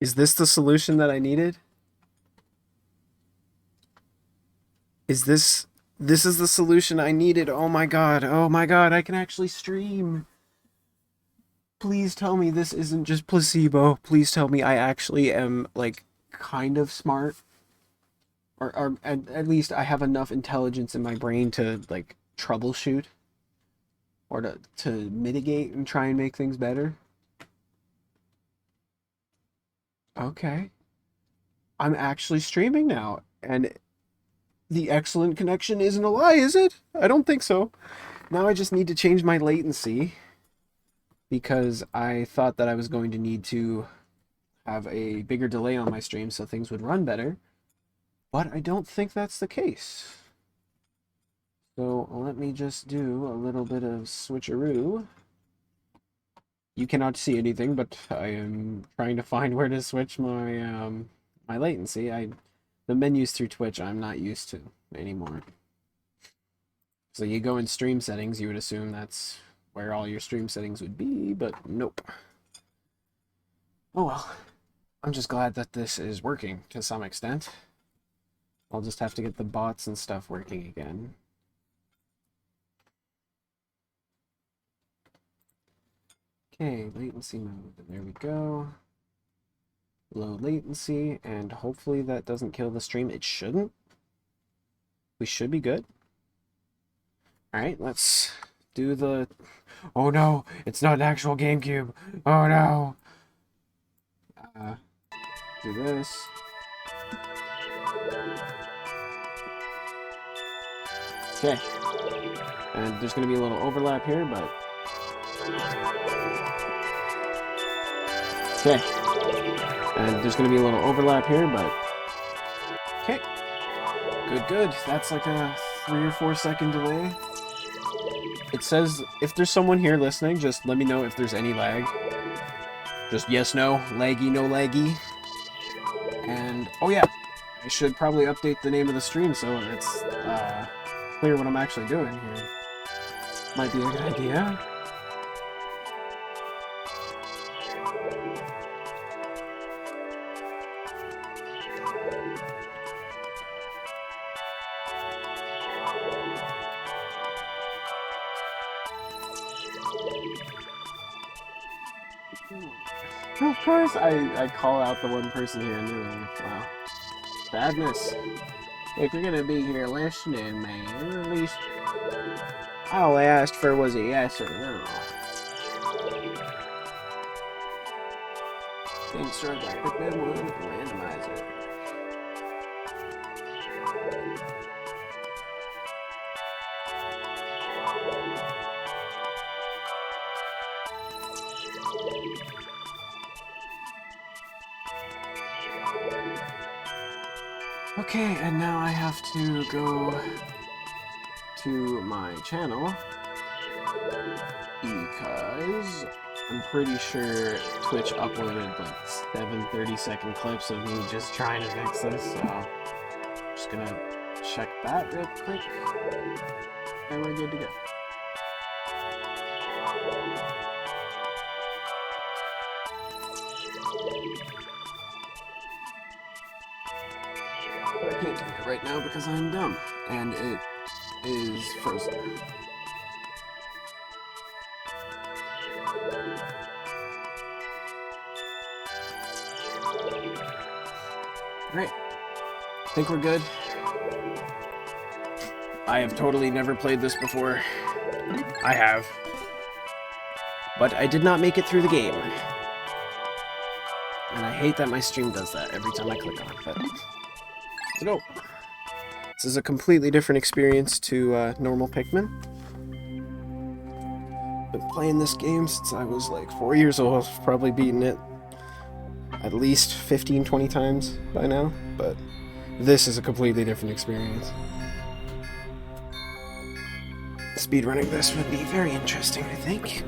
Is this the solution that I needed? Is this is the solution I needed? Oh my god. Oh my god, I can actually stream. Please tell me this isn't just placebo. Please tell me I actually am like kind of smart or at least I have enough intelligence in my brain to like troubleshoot or to mitigate and try and make things better. Okay. I'm actually streaming now and the excellent connection isn't a lie, is it? I don't think so. Now I just need to change my latency because I thought that I was going to need to have a bigger delay on my stream so things would run better. But I don't think that's the case. So let me just do a little bit of switcheroo. You cannot see anything, but I am trying to find where to switch my latency. The menus through Twitch I'm not used to anymore. So you go in stream settings, you would assume that's where all your stream settings would be, but nope. Oh well. I'm just glad that this is working to some extent. I'll just have to get the bots and stuff working again. Okay, latency mode. There we go. Low latency, and hopefully that doesn't kill the stream. It shouldn't. We should be good. Alright, let's do the... Oh no, it's not an actual GameCube. Oh no. Do this. Okay. And there's going to be a little overlap here, but... Okay. And there's going to be a little overlap here, but... Okay. Good, good. That's like a 3 or 4 second delay. It says, if there's someone here listening, just let me know if there's any lag. Just yes, no, laggy, no laggy. And, oh yeah, I should probably update the name of the stream so it's clear what I'm actually doing here. Might be a good idea. Of course, I call out the one person here anyway. Wow. Sadness. If you're gonna be here listening, man, at least all I asked for was a yes or no. Things start like Pikmin 1 Randomizer. Okay, and now I have to go to my channel because I'm pretty sure Twitch uploaded like 7 30-second clips of me just trying to fix this, so I'm just gonna check that real quick and we're good to go. But I can't do it right now because I'm dumb and it is frozen. Alright, I think we're good. I have totally never played this before. I have. But I did not make it through the game. And I hate that my stream does that every time I click on it, but... Let's go. This is a completely different experience to normal Pikmin. Been playing this game since I was like 4 years old, probably beaten it at least 15, 20 times by now, but this is a completely different experience. Speedrunning this would be very interesting, I think.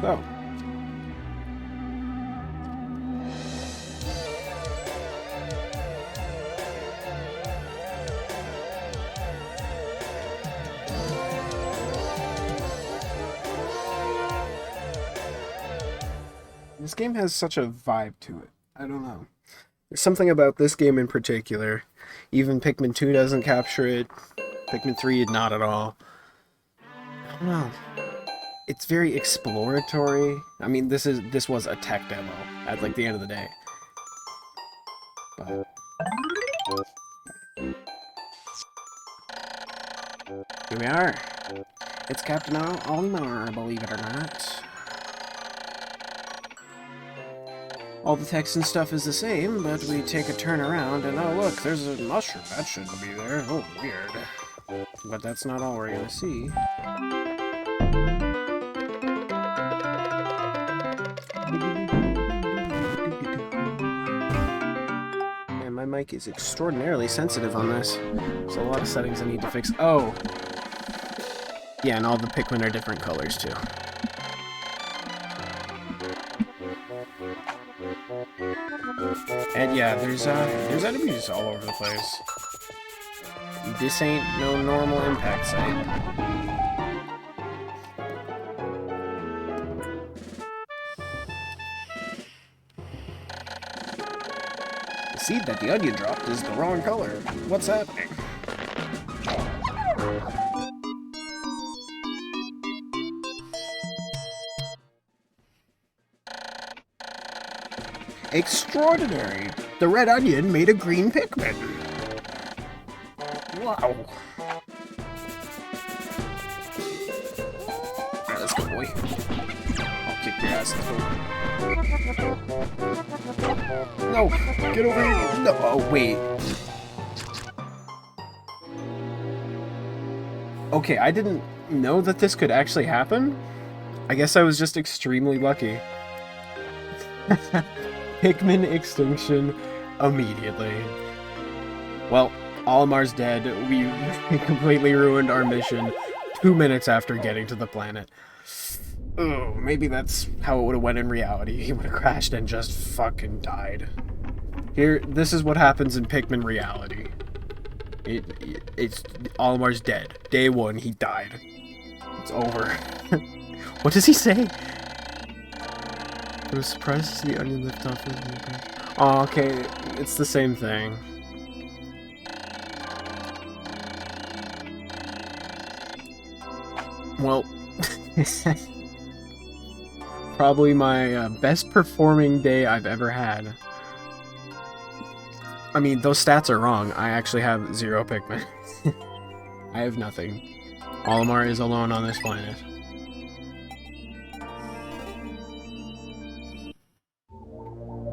So, This game has such a vibe to it. I don't know. There's something about this game in particular. Even Pikmin 2 doesn't capture it. Pikmin 3, not at all. I don't know. It's very exploratory. I mean, this was a tech demo at like the end of the day. But here we are. It's Captain Olimar, believe it or not. All the text and stuff is the same, but we take a turn around and oh look, there's a mushroom. That shouldn't be there. Oh, weird. But that's not all we're gonna see. Man, my mic is extraordinarily sensitive on this. There's a lot of settings I need to fix. Oh! Yeah, and all the Pikmin are different colors too. And yeah, there's enemies all over the place. This ain't no normal impact site. The seed that the onion dropped is the wrong color. What's happening? Extraordinary! The red onion made a green Pikmin! Wow! Alright, let's go, boy. I'll kick your ass, let's go. No! Get over here! No! Oh, wait. Okay, I didn't know that this could actually happen. I guess I was just extremely lucky. Pikmin extinction immediately. Well, Olimar's dead. We completely ruined our mission 2 minutes after getting to the planet. Oh, maybe that's how it would have went in reality. He would have crashed and just fucking died. This is what happens in Pikmin reality. It's Olimar's dead. Day 1, he died. It's over. What does he say? I was surprised to see the onion lift off his movie. Oh, okay. It's the same thing. Well, probably my best performing day I've ever had. I mean, those stats are wrong. I actually have 0 Pikmin. I have nothing. Olimar is alone on this planet.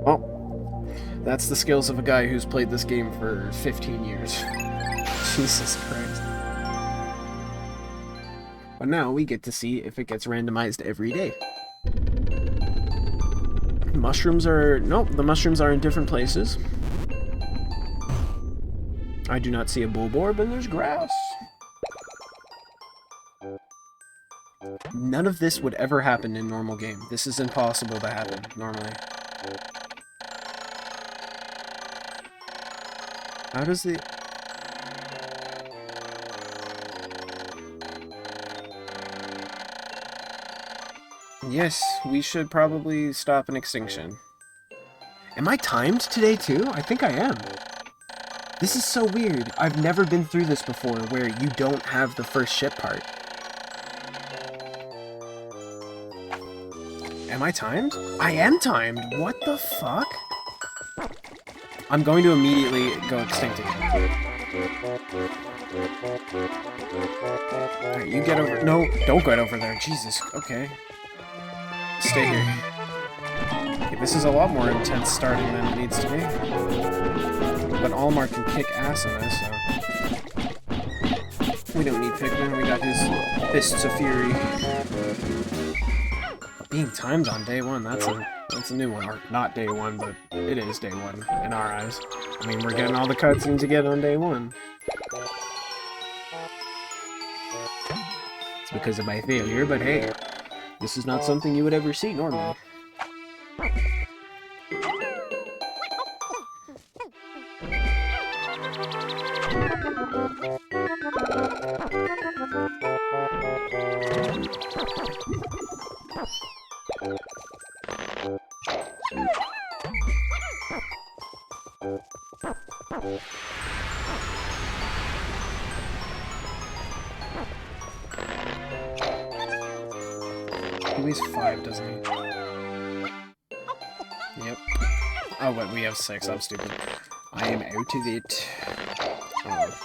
Well, that's the skills of a guy who's played this game for 15 years. Jesus Christ. But now we get to see if it gets randomized every day. Mushrooms are... Nope, the mushrooms are in different places. I do not see a bulborb, and there's grass. None of this would ever happen in normal game. This is impossible to happen normally. How does the... Yes, we should probably stop an extinction. Am I timed today too? I think I am. This is so weird. I've never been through this before where you don't have the first ship part. Am I timed? I am timed! What the fuck? I'm going to immediately go extinct again. Alright, you get over... No, don't get over there. Jesus. Okay. Stay here. Okay, this is a lot more intense starting than it needs to be. But Olimar can kick ass in this, so... We don't need Pikmin, we got his Fists of Fury. Being timed on day 1, that's a new one. Or not day 1, but it is day 1 in our eyes. I mean, we're getting all the cutscenes to get on day 1. It's because of my failure, but hey, this is not something you would ever see normally. He weighs 5, doesn't he? Yep. Oh, wait, we have 6. I'm stupid. I am out of it. Oh.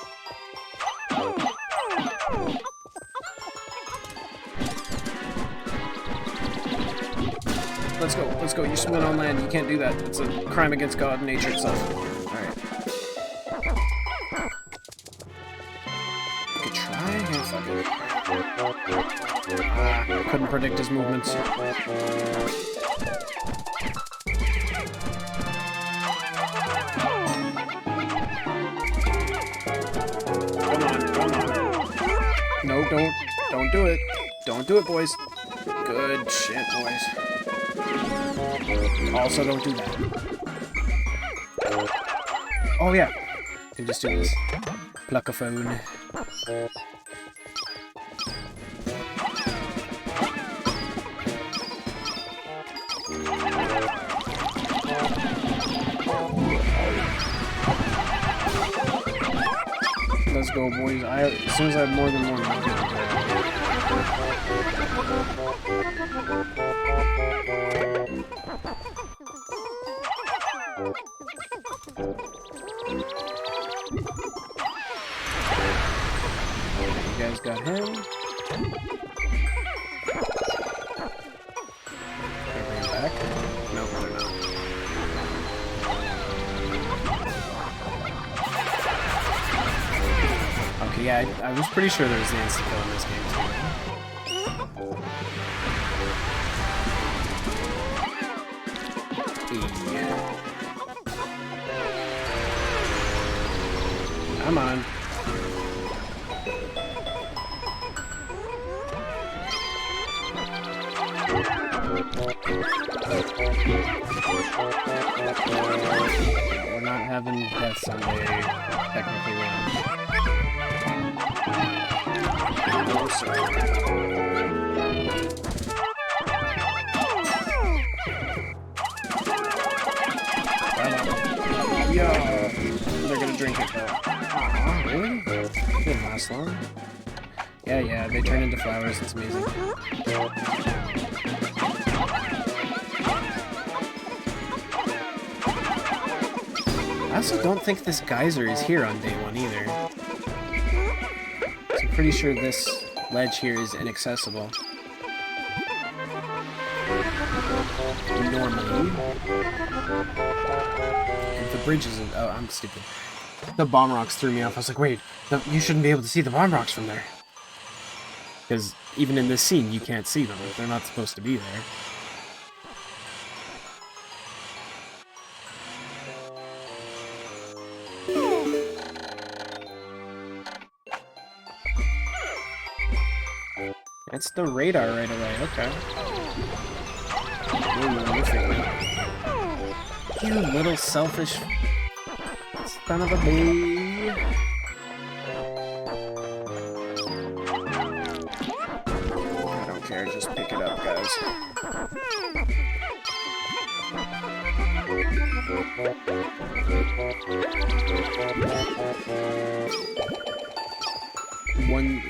Let's go. You're swimming on land. You can't do that. It's a crime against God and nature itself. Alright. I could try. Yeah, fuck it. I couldn't predict his movements. Come on. No, don't do it. Don't do it, boys. Good shit, boys. Also, don't do that. Oh, yeah. You just do this. Pluck a phone. Let's go, boys. As soon as I have more than one, I'm good to go. You guys got him. Can I bring him back? Nope, they're not. Okay, yeah, I was pretty sure there was an insta-kill in this game, too. Yeah. Come on. We're not having Death Sunday technically round. Yeah, they're gonna drink it though. Aw, really? Didn't last long. Yeah, they turn into flowers. It's amazing. I also don't think this geyser is here on day 1 either. So I'm pretty sure this ledge here is inaccessible. Normally. And the bridge isn't... Oh, I'm stupid. The bomb rocks threw me off. I was like, wait, you shouldn't be able to see the bomb rocks from there. Because even in this scene, you can't see them. They're not supposed to be there. It's the radar right away, okay. You little selfish son of a bee. I don't care, just pick it up, guys.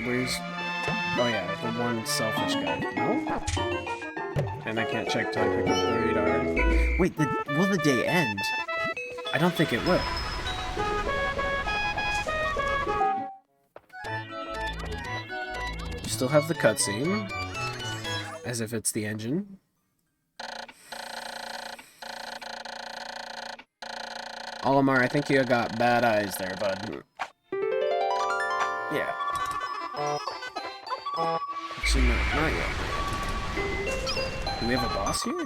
Where's... Oh yeah, the one selfish guy. No? And I can't check till I pick up the radar. Wait, will the day end? I don't think it will. You still have the cutscene. As if it's the engine. Olimar, I think you got bad eyes there, bud. Yeah. Actually, no, not yet. Do we have a boss here?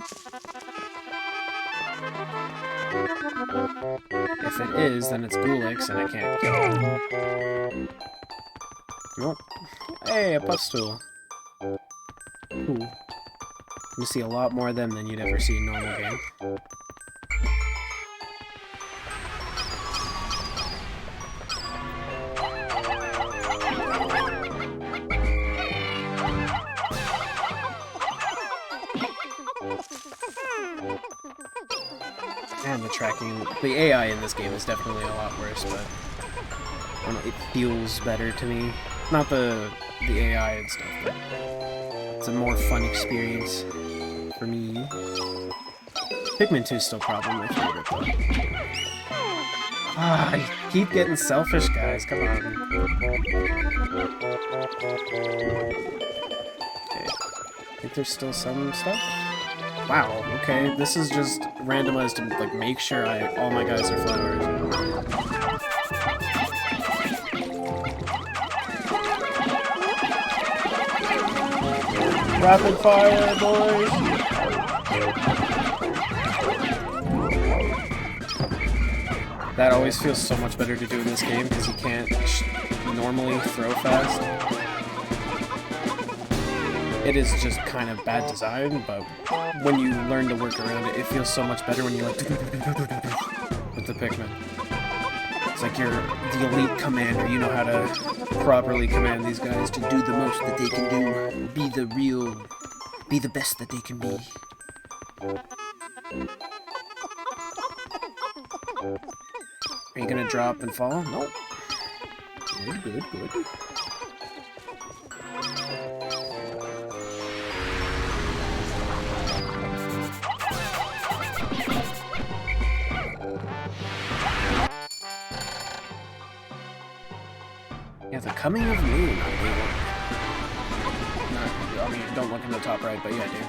If it is, then it's Gulix, and I can't kill him. Nope. Hey, a pustule. Ooh. You see a lot more of them than you'd ever see in normal game. And the tracking, the AI in this game is definitely a lot worse, but I don't know, it feels better to me. Not the AI and stuff, but It's a more fun experience for me. Pikmin 2 is still probably my favorite, though. Ah, I keep getting selfish, guys. Come on. Okay. I think there's still some stuff. Wow, okay. This is just randomized to, like, make sure all my guys are flowers. Rapid fire, boys! That always feels so much better to do in this game because you can't normally throw fast. It is just kind of bad design, but when you learn to work around it, it feels so much better when you like with the Pikmin. It's like you're the elite commander, you know how to properly command these guys to do the most that they can do, be the best that they can be. Are you gonna drop and fall? Nope. Good, good, good. Yeah, the coming of moon on day 1. Not, I mean, don't look in the top right, but yeah, day 1.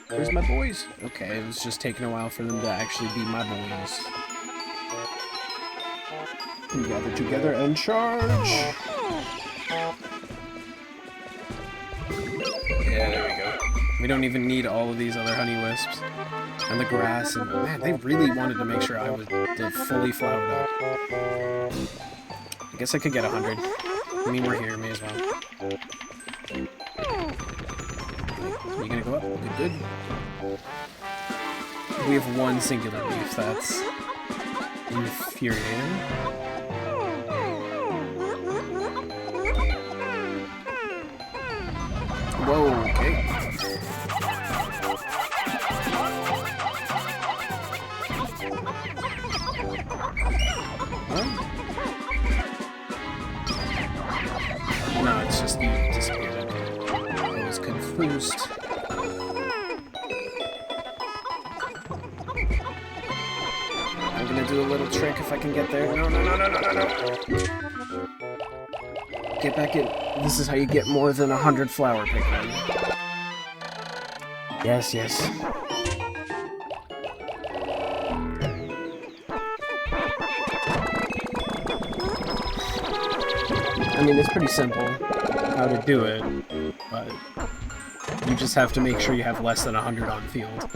Where's my boys? Okay, it was just taking a while for them to actually be my boys. Gather together and charge! Yeah, there we go. We don't even need all of these other honey wisps. And the grass, and man, they really wanted to make sure I was fully flowered up. I guess I could get 100. I mean, we're here, may as well. You gonna go up? Good, good. We have one singular leaf, that's infuriating. Whoa, okay. Huh? No, it's just you disappeared. I was confused. I'm gonna do a little trick if I can get there. No, no, no, no, no, no, no. Get back in. This is how you get more than 100 flower Pikmin. Yes, yes. I mean, it's pretty simple how to do it, but you just have to make sure you have less than 100 on field.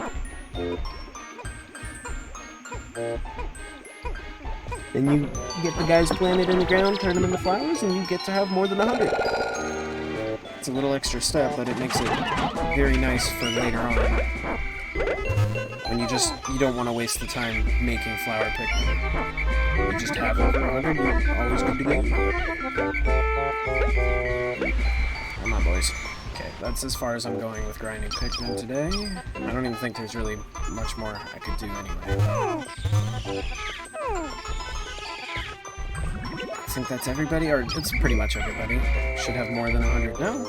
Then you get the guys planted in the ground, turn them into flowers, and you get to have more than 100. It's a little extra step, but it makes it very nice for later on. When you don't want to waste the time making flower Pikmin. You just have over 100, you're always good to go. Come on, boys. Okay, that's as far as I'm going with grinding Pikmin today. I don't even think there's really much more I could do anyway. I think that's everybody, or it's pretty much everybody. Should have more than 100 now.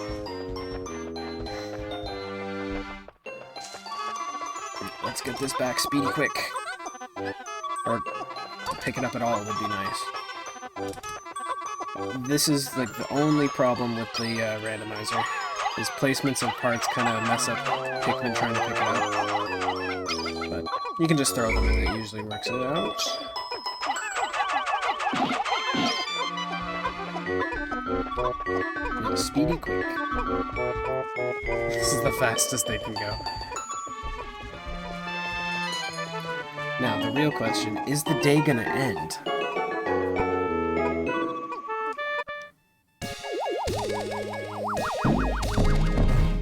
Let's get this back speedy quick. Or to pick it up at all would be nice. This is like the only problem with the randomizer. Is placements of parts kind of mess up Pikmin trying to pick it up. But you can just throw them and it usually works it out. Speedy quick. This is the fastest they can go. Now, the real question, is the day gonna end?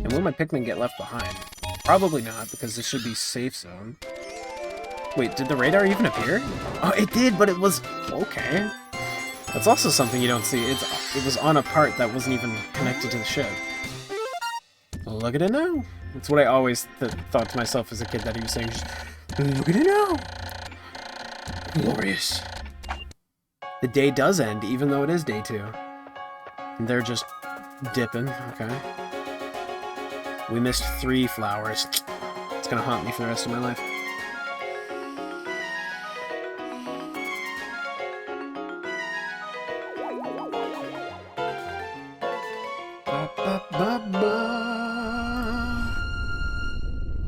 And will my Pikmin get left behind? Probably not, because this should be safe zone. Wait, did the radar even appear? Oh, it did, but it was... okay. That's also something you don't see. It was on a part that wasn't even connected to the ship. Look at it now. That's what I always thought to myself as a kid, that he was saying, just, look at it now. Glorious. The day does end, even though it is day 2. And they're just dipping, okay. We missed 3 flowers. It's gonna haunt me for the rest of my life.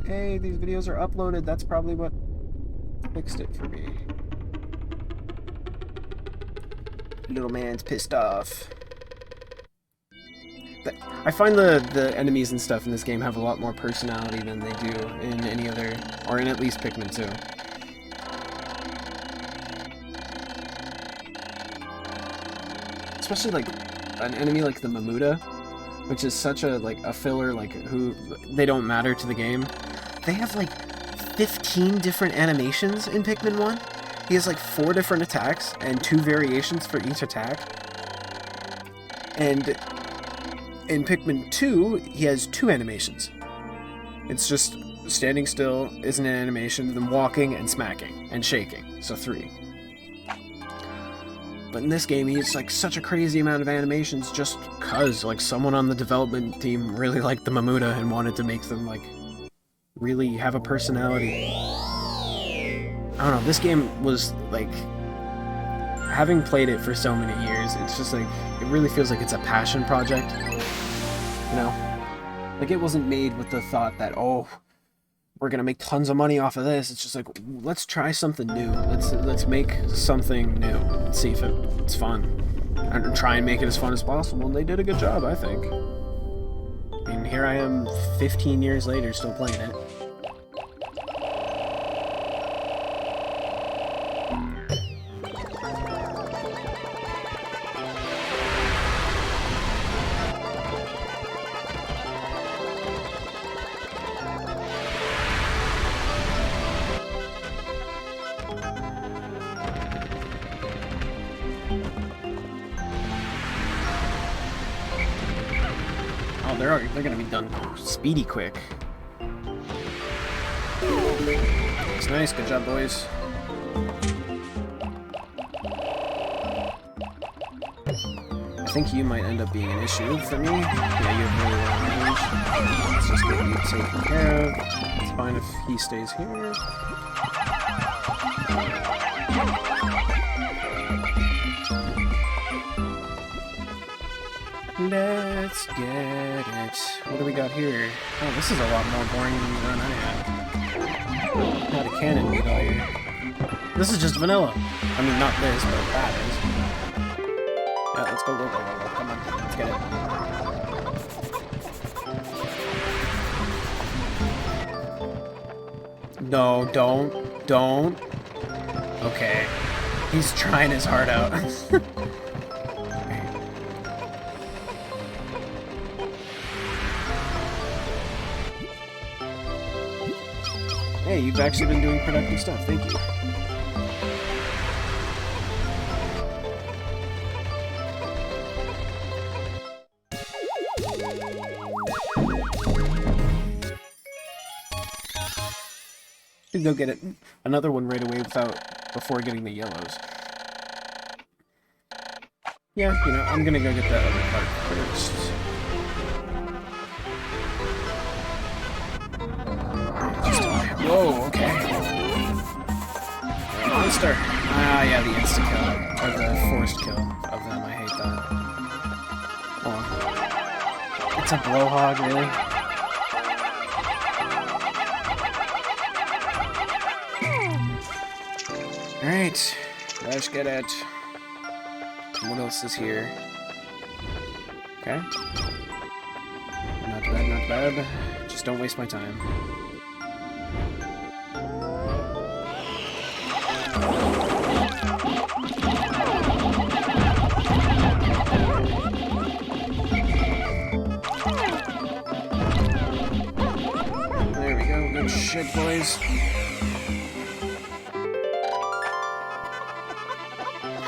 Hey, these videos are uploaded. That's probably what fixed it for me. Little man's pissed off. I find the enemies and stuff in this game have a lot more personality than they do in any other, or in at least Pikmin 2. Especially like an enemy like the Mamuta, which is such a a filler, who they don't matter to the game. They have like 15 different animations in Pikmin 1. He has like 4 different attacks and 2 variations for each attack. And in Pikmin 2, he has 2 animations. It's just standing still isn't an animation, then walking and smacking and shaking. So 3. But in this game, he has like such a crazy amount of animations just cause like someone on the development team really liked the Mamuta and wanted to make them like really have a personality. I don't know, this game was like, having played it for so many years, it's just like, it really feels like it's a passion project. You know? Like, it wasn't made with the thought that, oh, we're gonna make tons of money off of this. It's just like, let's try something new. Let's make something new. Let's see if it's fun. And try and make it as fun as possible, and they did a good job, I think. I mean, here I am 15 years later, still playing it. Oh, they're gonna be done speedy quick. It's nice, good job, boys. I think you might end up being an issue for me. Yeah, you have really long range. Let's just get you taken care of. It's fine if he stays here. Let's get it. What do we got here? Oh, this is a lot more boring than the run I had. Not a cannon beat all here. This is just vanilla. I mean, not this, but that is. Yeah, let's go. Come on, let's get it. No, don't. Okay. He's trying his heart out. Hey, you've actually been doing productive stuff. Thank you. You can go get it. Another one right away before getting the yellows. Yeah, you know, I'm gonna go get that other part first. Whoa, okay. Monster! Ah, yeah, the insta-kill. Or the forced kill of them. I hate that. Oh. It's a blowhog, really? Alright. Let's get it. What else is here? Okay. Not bad, not bad. Just don't waste my time. boys.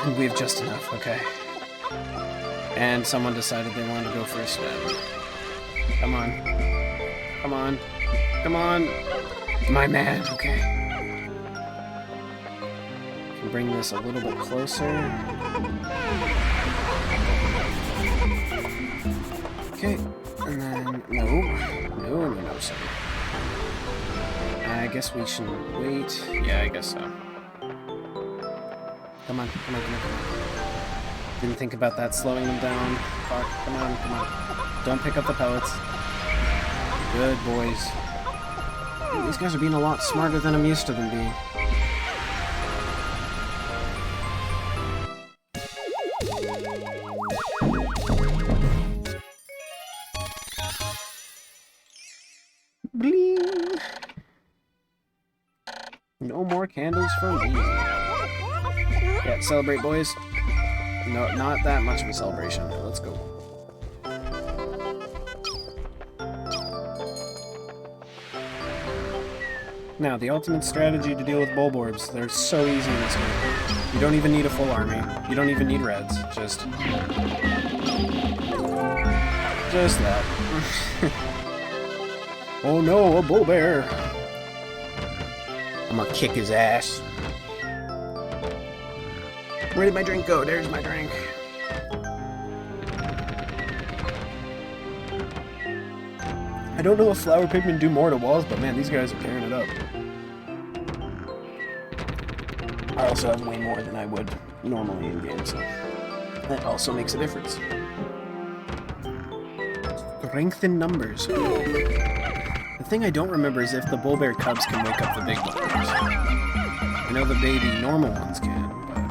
And we have just enough, okay. And someone decided they wanted to go for a spin. Come on. Come on. Come on. My man, okay. Can bring this a little bit closer. Okay, and then, no, sorry. I guess we should wait. Yeah, I guess so. Come on. Didn't think about that slowing them down. Fuck, come on. Don't pick up the pellets. Good boys. These guys are being a lot smarter than I'm used to them being. Bling! No more candles for me. Yeah, celebrate, boys. No, not that much of a celebration. Let's go. Now, the ultimate strategy to deal with Bulborbs. They're so easy in this game. You don't even need a full army. You don't even need reds. Just that. Oh no, a Bulbear! I'm gonna kick his ass. Where did my drink go? There's my drink. I don't know if Flower Pikmin do more to walls, but man, these guys are tearing it up. I also have way more than I would normally in game, so that also makes a difference. Strength in numbers. The thing I don't remember is if the Bulbear cubs can wake up the big Bulbers. I know the baby normal ones can, but...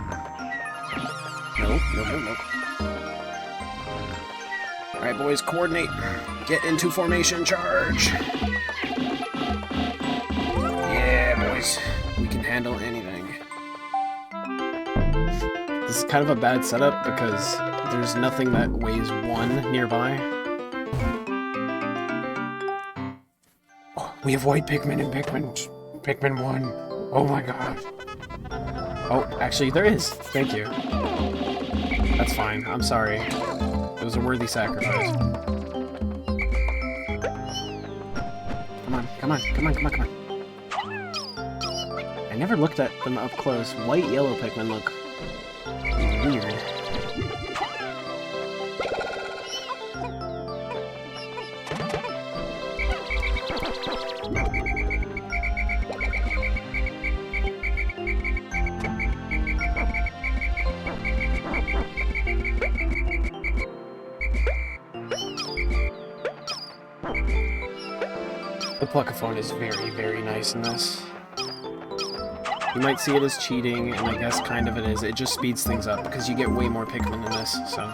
Nope. Alright, boys, coordinate. Get into formation, charge! Yeah, boys. We can handle anything. This is kind of a bad setup because there's nothing that weighs 1 nearby. We have white Pikmin and Pikmin 1. Oh my god. Oh, actually there is. Thank you. That's fine. I'm sorry. It was a worthy sacrifice. Come on. I never looked at them up close. White yellow Pikmin look weird. The Pluckaphone is very, very nice in this. You might see it as cheating, and I guess kind of it is. It just speeds things up, because you get way more Pikmin in this, so...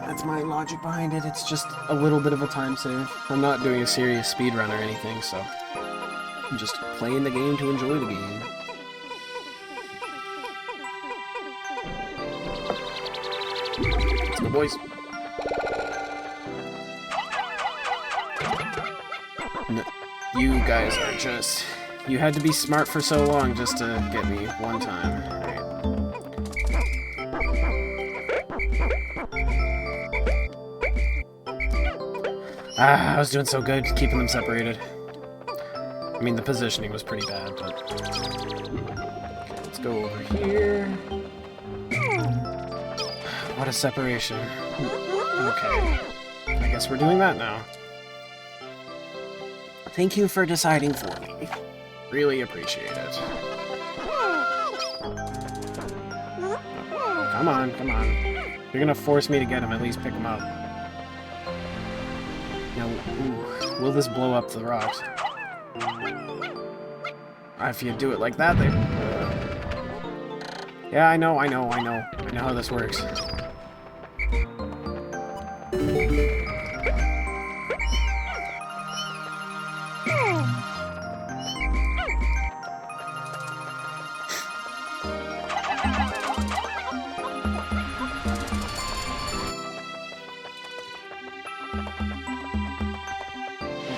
That's my logic behind it. It's just a little bit of a time save. I'm not doing a serious speed run or anything, so... I'm just playing the game to enjoy the game. Let's go, boys. No, you guys are just... You had to be smart for so long just to get me one time. I was doing so good keeping them separated. I mean, the positioning was pretty bad, but... Okay, let's go over here. What a separation. Okay. I guess we're doing that now. Thank you for deciding for me. Really appreciate it. Come on. You're gonna force me to get him, at least pick him up. Now, ooh, will this blow up the rocks? If you do it like that, they... Yeah, I know. I know how this works.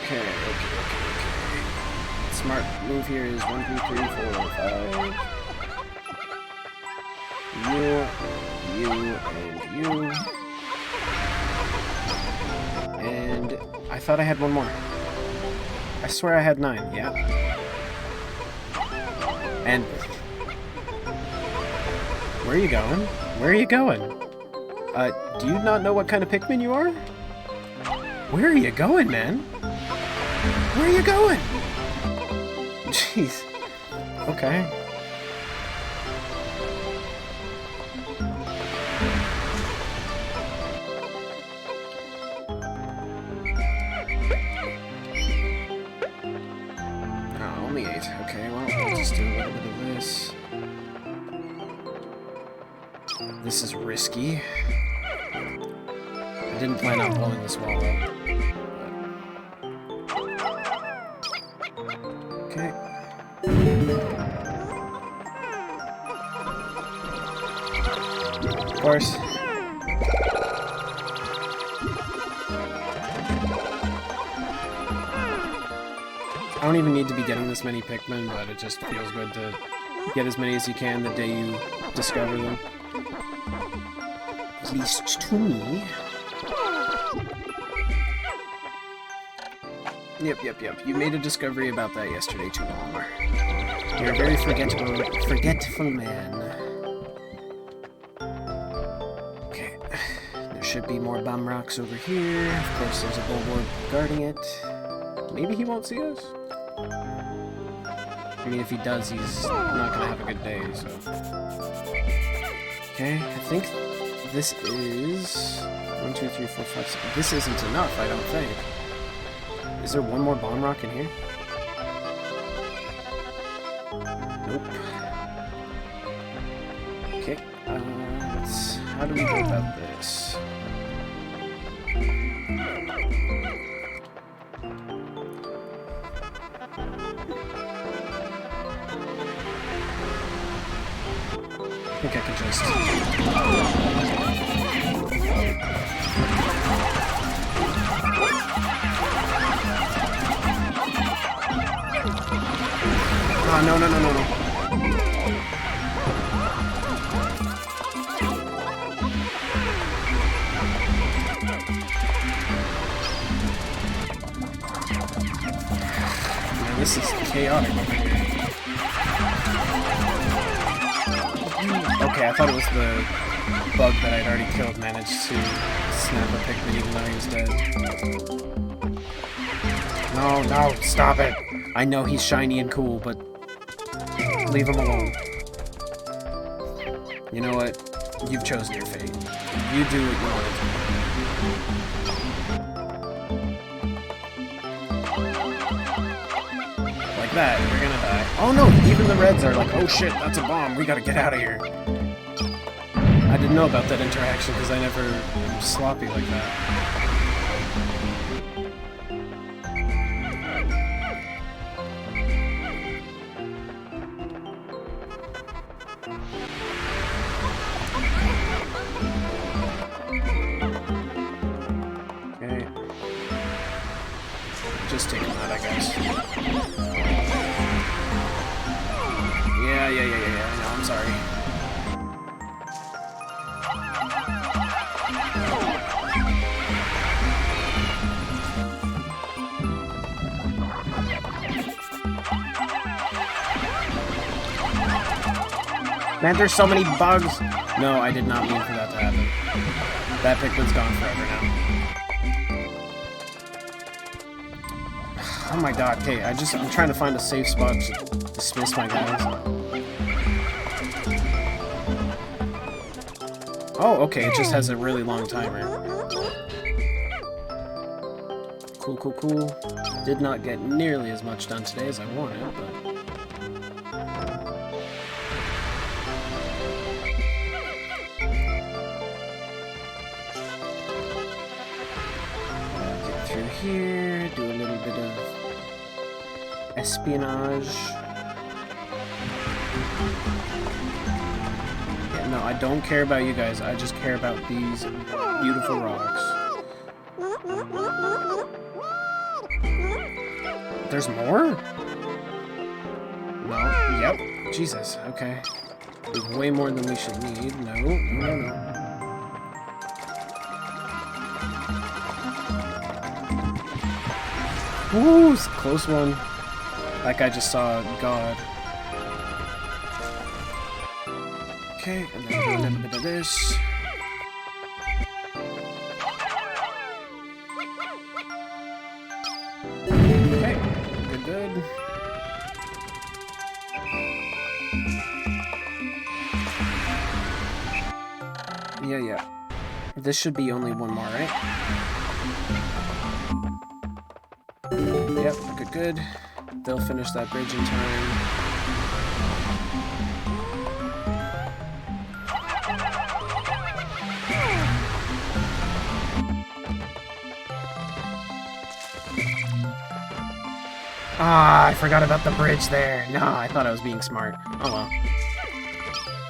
Okay. smart move here is 1, 2, 3, 4, 5. You, and you. And I thought I had one more. I swear I had 9, yeah. And where are you going? Where are you going? Do you not know what kind of Pikmin you are? Where are you going, man? Where are you going? Jeez. Okay. Oh, only 8. Okay, well, we'll just do a little bit of this. This is risky. I didn't plan on blowing this wall up. Okay. Of course. I don't even need to be getting this many Pikmin, but it just feels good to get as many as you can the day you discover them. At least to me. Yep. You made a discovery about that yesterday too, Homer. You're a very forgetful man. Okay. There should be more bomb rocks over here. Of course, there's a bulwark guarding it. Maybe he won't see us? I mean, if he does, he's not gonna have a good day, so... Okay, I think this is... 1, 2, 3, 4, 5, 6... This isn't enough, I don't think. Is there one more bomb rock in here? Nope. Okay, how do we go about this? I think I can just... Oh, no. Man, this is chaotic over here. Okay, I thought it was the bug that I'd already killed managed to snap a Pikmin even though he was dead. No, stop it! I know he's shiny and cool, but leave him alone. You know what? You've chosen your fate. You do what you want to do. Like that, you're gonna die. Oh no, even the reds are like, oh shit, that's a bomb, we gotta get out of here. I didn't know about that interaction because I never am sloppy like that. Okay. Just take him out, I guess. Yeah, I know, I'm sorry. Man, there's so many bugs! No, I did not mean for that to happen. That Pikmin's gone forever now. Oh my god, okay, I'm trying to find a safe spot to dismiss my guys. Oh, okay, it just has a really long timer. Cool. Did not get nearly as much done today as I wanted, but... Get through here, do a little bit of espionage. Yeah, no, I don't care about you guys, I just care about these beautiful rocks. There's more? No. Yep. Jesus. Okay. We have way more than we should need. No. No. No. No. Woo! It's a close one. That guy just saw God. Okay, and then do a little bit of this. Okay, good, good. Yeah, yeah. This should be only one more, right? Yep, good, good. They'll finish that bridge in time. Ah, I forgot about the bridge there. No, I thought I was being smart. Oh well.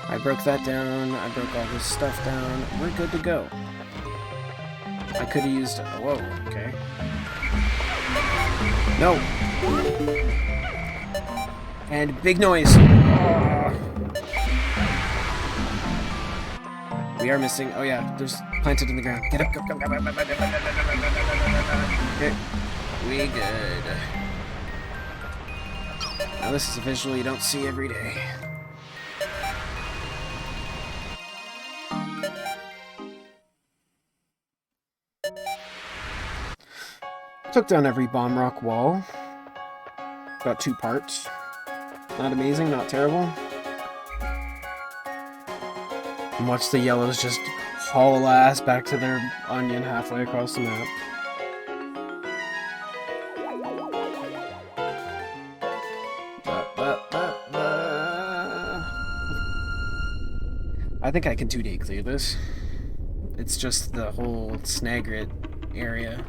I broke that down. I broke all this stuff down. We're good to go. I could have used... Whoa, okay. No! And big noise! We are missing... Oh yeah, there's planted in the ground. Get up, go, go, go, go, go, go, go, go, go, go, go. Okay. We good. Now this is a visual you don't see every day. Took down every bomb rock wall. Got 2 parts. Not amazing, not terrible. And watch the yellows just haul ass back to their onion halfway across the map. I think I can 2D clear this. It's just the whole Snagrit area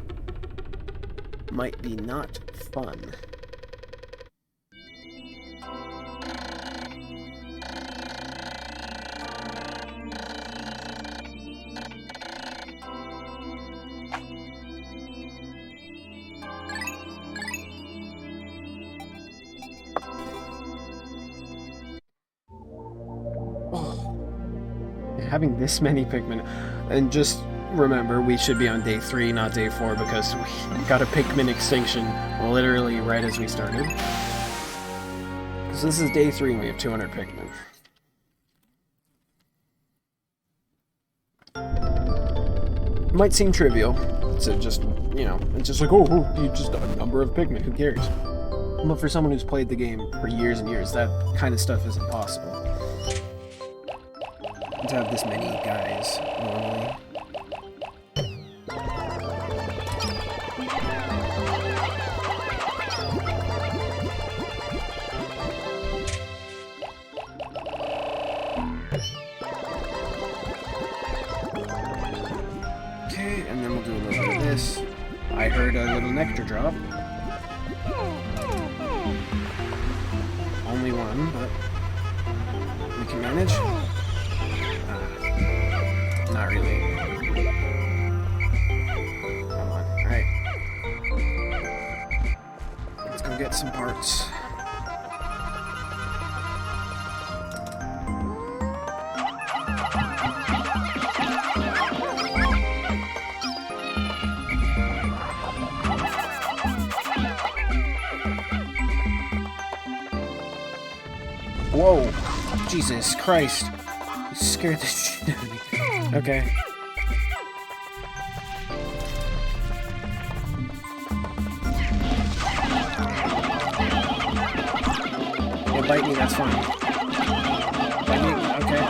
might be not fun. Having this many Pikmin, and just remember, we should be on day 3, not day 4, because we got a Pikmin extinction literally right as we started. Because this is day 3 and we have 200 Pikmin. It might seem trivial to just, you know, it's just like, oh, you just a number of Pikmin, who cares? But for someone who's played the game for years and years, that kind of stuff is impossible. To have this many guys normally. Okay, and then we'll do a little bit of this. I heard a little nectar drop. Only one, but we can manage. Not really. Come on. Alright. Let's go get some parts. Whoa! Jesus Christ. You scared the shit out of me. Okay. Yeah, bite me, that's fine. Bite me, okay.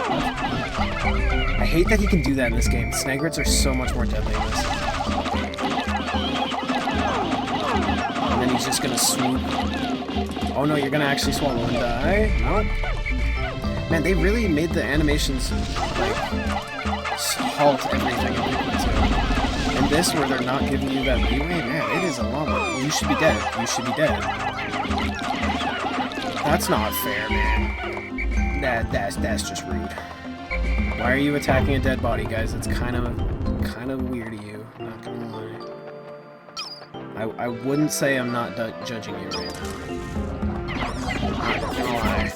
I hate that he can do that in this game. Snagrits are so much more deadly in this. And then he's just gonna swoop. Oh no, you're gonna actually swallow and die. No. Man, they really made the animations, like, halt everything. And this, where they're not giving you that leeway, man, it is a lot more. You should be dead. You should be dead. That's not fair, man. That's just rude. Why are you attacking a dead body, guys? It's kind of weird of you. Not gonna lie. I wouldn't say I'm not judging you right now. Not gonna lie.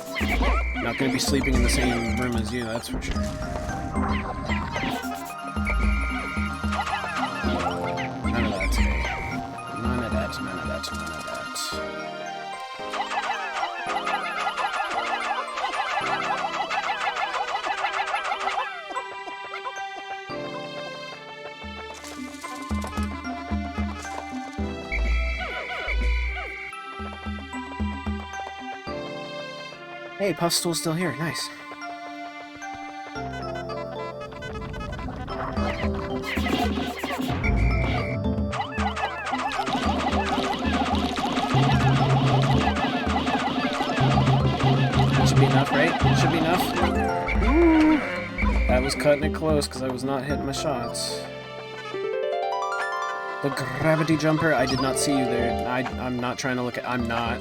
Not gonna be sleeping in the same room as you, that's for sure. None of that today. None of that, none of that, none of that. Hey, Puffstool's still here. Nice. That should be enough, right? Should be enough. Ooh. That was cutting it close because I was not hitting my shots. The gravity jumper, I did not see you there. I'm not trying to look at... I'm not.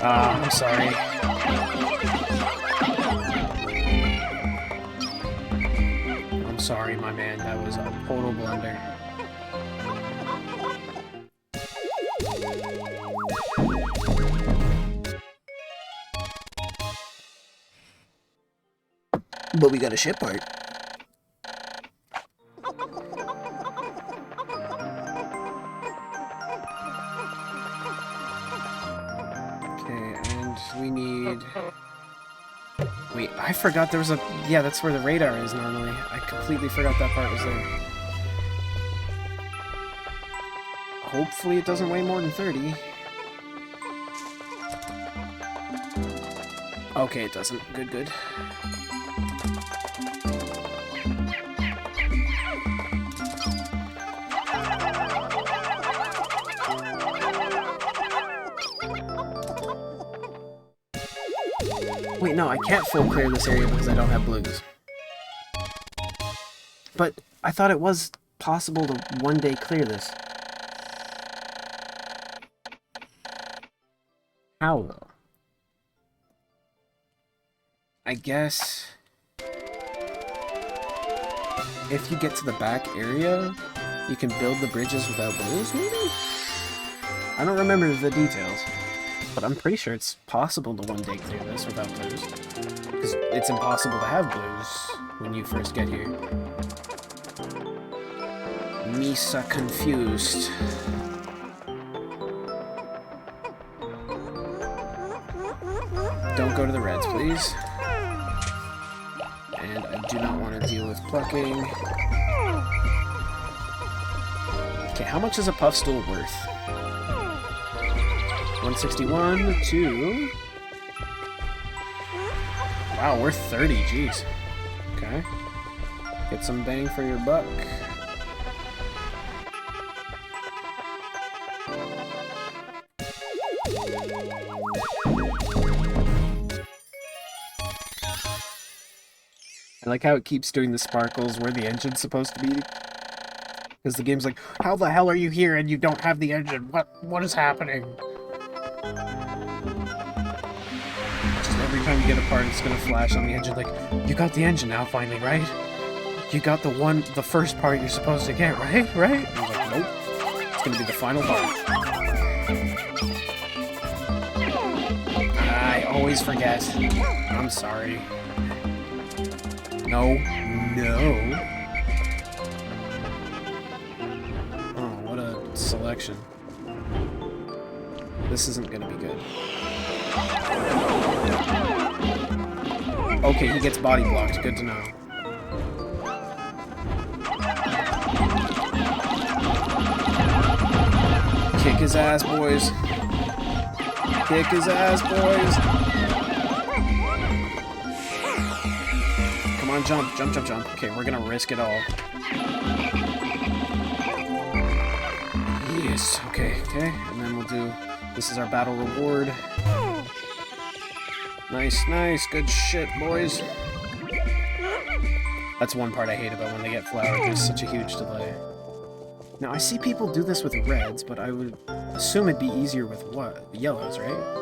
Ah, I'm sorry. I'm sorry, my man. That was a total blunder. But we got a ship part. We need... Wait, I forgot there was a... Yeah, that's where the radar is normally. I completely forgot that part was there. Hopefully it doesn't weigh more than 30. Okay, it doesn't. Good, good. Wait, no, I can't full clear this area because I don't have blues. But I thought it was possible to one day clear this. How, though? I guess... if you get to the back area, you can build the bridges without blues, maybe? I don't remember the details. But I'm pretty sure it's possible to one day clear this without blues. Because it's impossible to have blues when you first get here. Misa confused. Don't go to the reds, please. And I do not want to deal with plucking. Okay, how much is a Puffstool worth? 161 to... Wow, worth 30, jeez. Okay. Get some bang for your buck. I like how it keeps doing the sparkles where the engine's supposed to be. Because the game's like, how the hell are you here and you don't have the engine? What is happening? Just every time you get a part, it's gonna flash on the engine like, you got the engine now finally, right? You got the first part you're supposed to get, right? Right? And I'm like, nope. It's gonna be the final part. I always forget. I'm sorry. No. No. Oh, what a selection. This isn't gonna be good. Okay, he gets body blocked. Good to know. Kick his ass, boys. Kick his ass, boys. Come on, jump, jump, jump, jump. Okay, we're gonna risk it all. Yes, okay, okay. And then we'll do... This is our battle reward. Nice, nice. Good shit, boys. That's one part I hate about when they get flowered. There's such a huge delay. Now, I see people do this with reds, but I would assume it'd be easier with what? The yellows, right?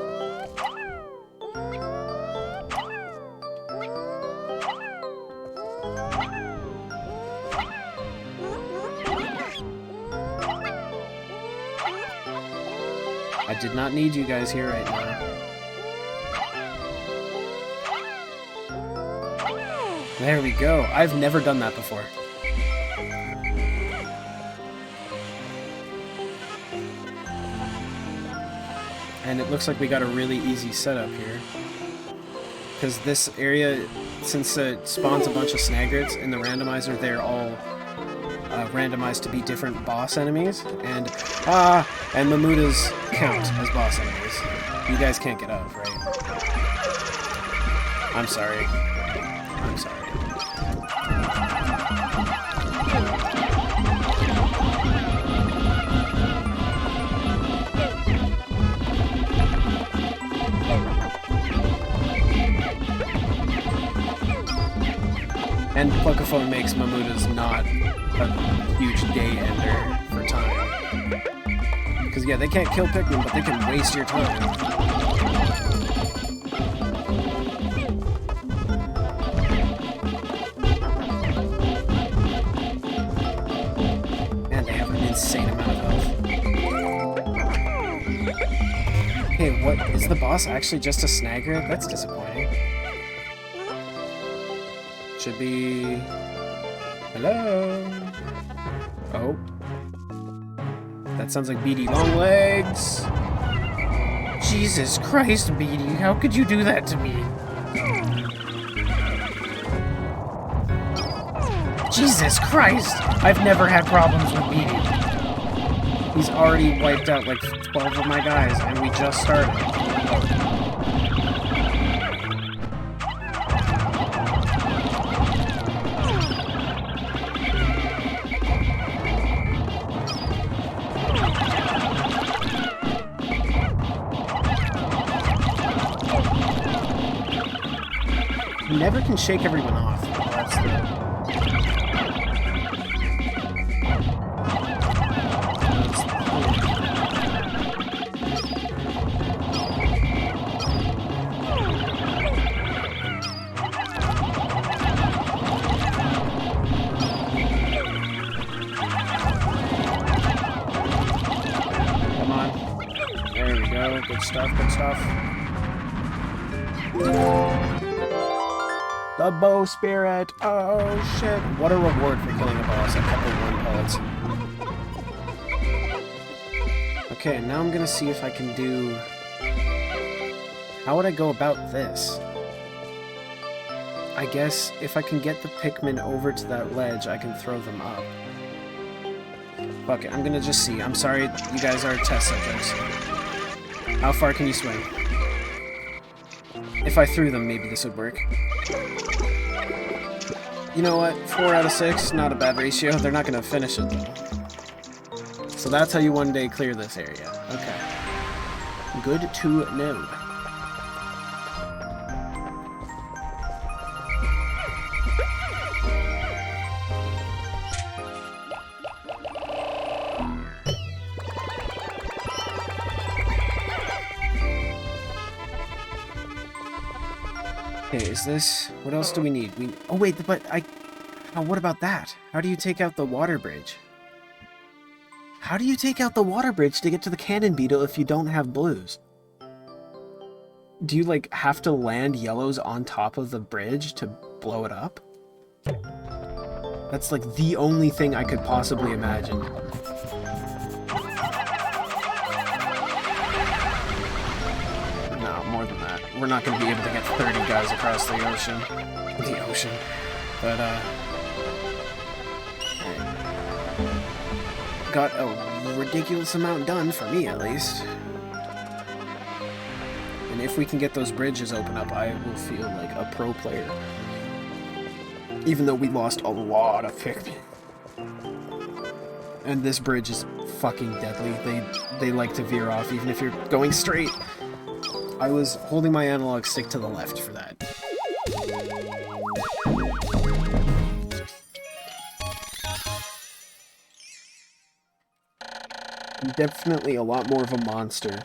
I I did not need you guys here right now. There we go. I've never done that before. And it looks like we got a really easy setup here. Because this area, since it spawns a bunch of snagrets in the randomizer, they're all randomized to be different boss enemies. And Mamutas count as boss enemies. You guys can't get up, right? I'm sorry. I'm sorry. And Pokephone makes Mamutas not a huge day ender for time. Because, yeah, they can't kill Pikmin, but they can waste your time. Man, they have an insane amount of health. Hey, what? Is the boss actually just a Snagret? That's disappointing. Should be... Hello? Oh. That sounds like Beady Longlegs. Jesus Christ, Beady, how could you do that to me? Jesus Christ! I've never had problems with Beady. He's already wiped out like 12 of my guys, and we just started. You never can shake everyone off. That's the... Come on. There we go. Good stuff, good stuff. The bow spirit! Oh shit! What a reward for killing a boss at couple 1 pellets. Okay, now I'm gonna see if I can do... How would I go about this? I guess if I can get the Pikmin over to that ledge, I can throw them up. Fuck it, I'm gonna just see. I'm sorry, you guys are test subjects. How far can you swing? If I threw them, maybe this would work. You know what? 4 out of 6, not a bad ratio. They're not going to finish it, though. So that's how you one day clear this area. Okay. Good to know. Okay, is this... What else do we need? Oh wait, but what about that? How do you take out the water bridge? How do you take out the water bridge to get to the cannon beetle if you don't have blues? Do you, like, have to land yellows on top of the bridge to blow it up? That's, like, the only thing I could possibly imagine. No, more than that. We're not going to be able to get 30 guys across the ocean. But, got a ridiculous amount done, for me at least. And if we can get those bridges open up, I will feel like a pro player. Even though we lost a lot of Pikmin. And this bridge is fucking deadly. They like to veer off even if you're going straight. I was holding my analog stick to the left for that. I'm definitely a lot more of a monster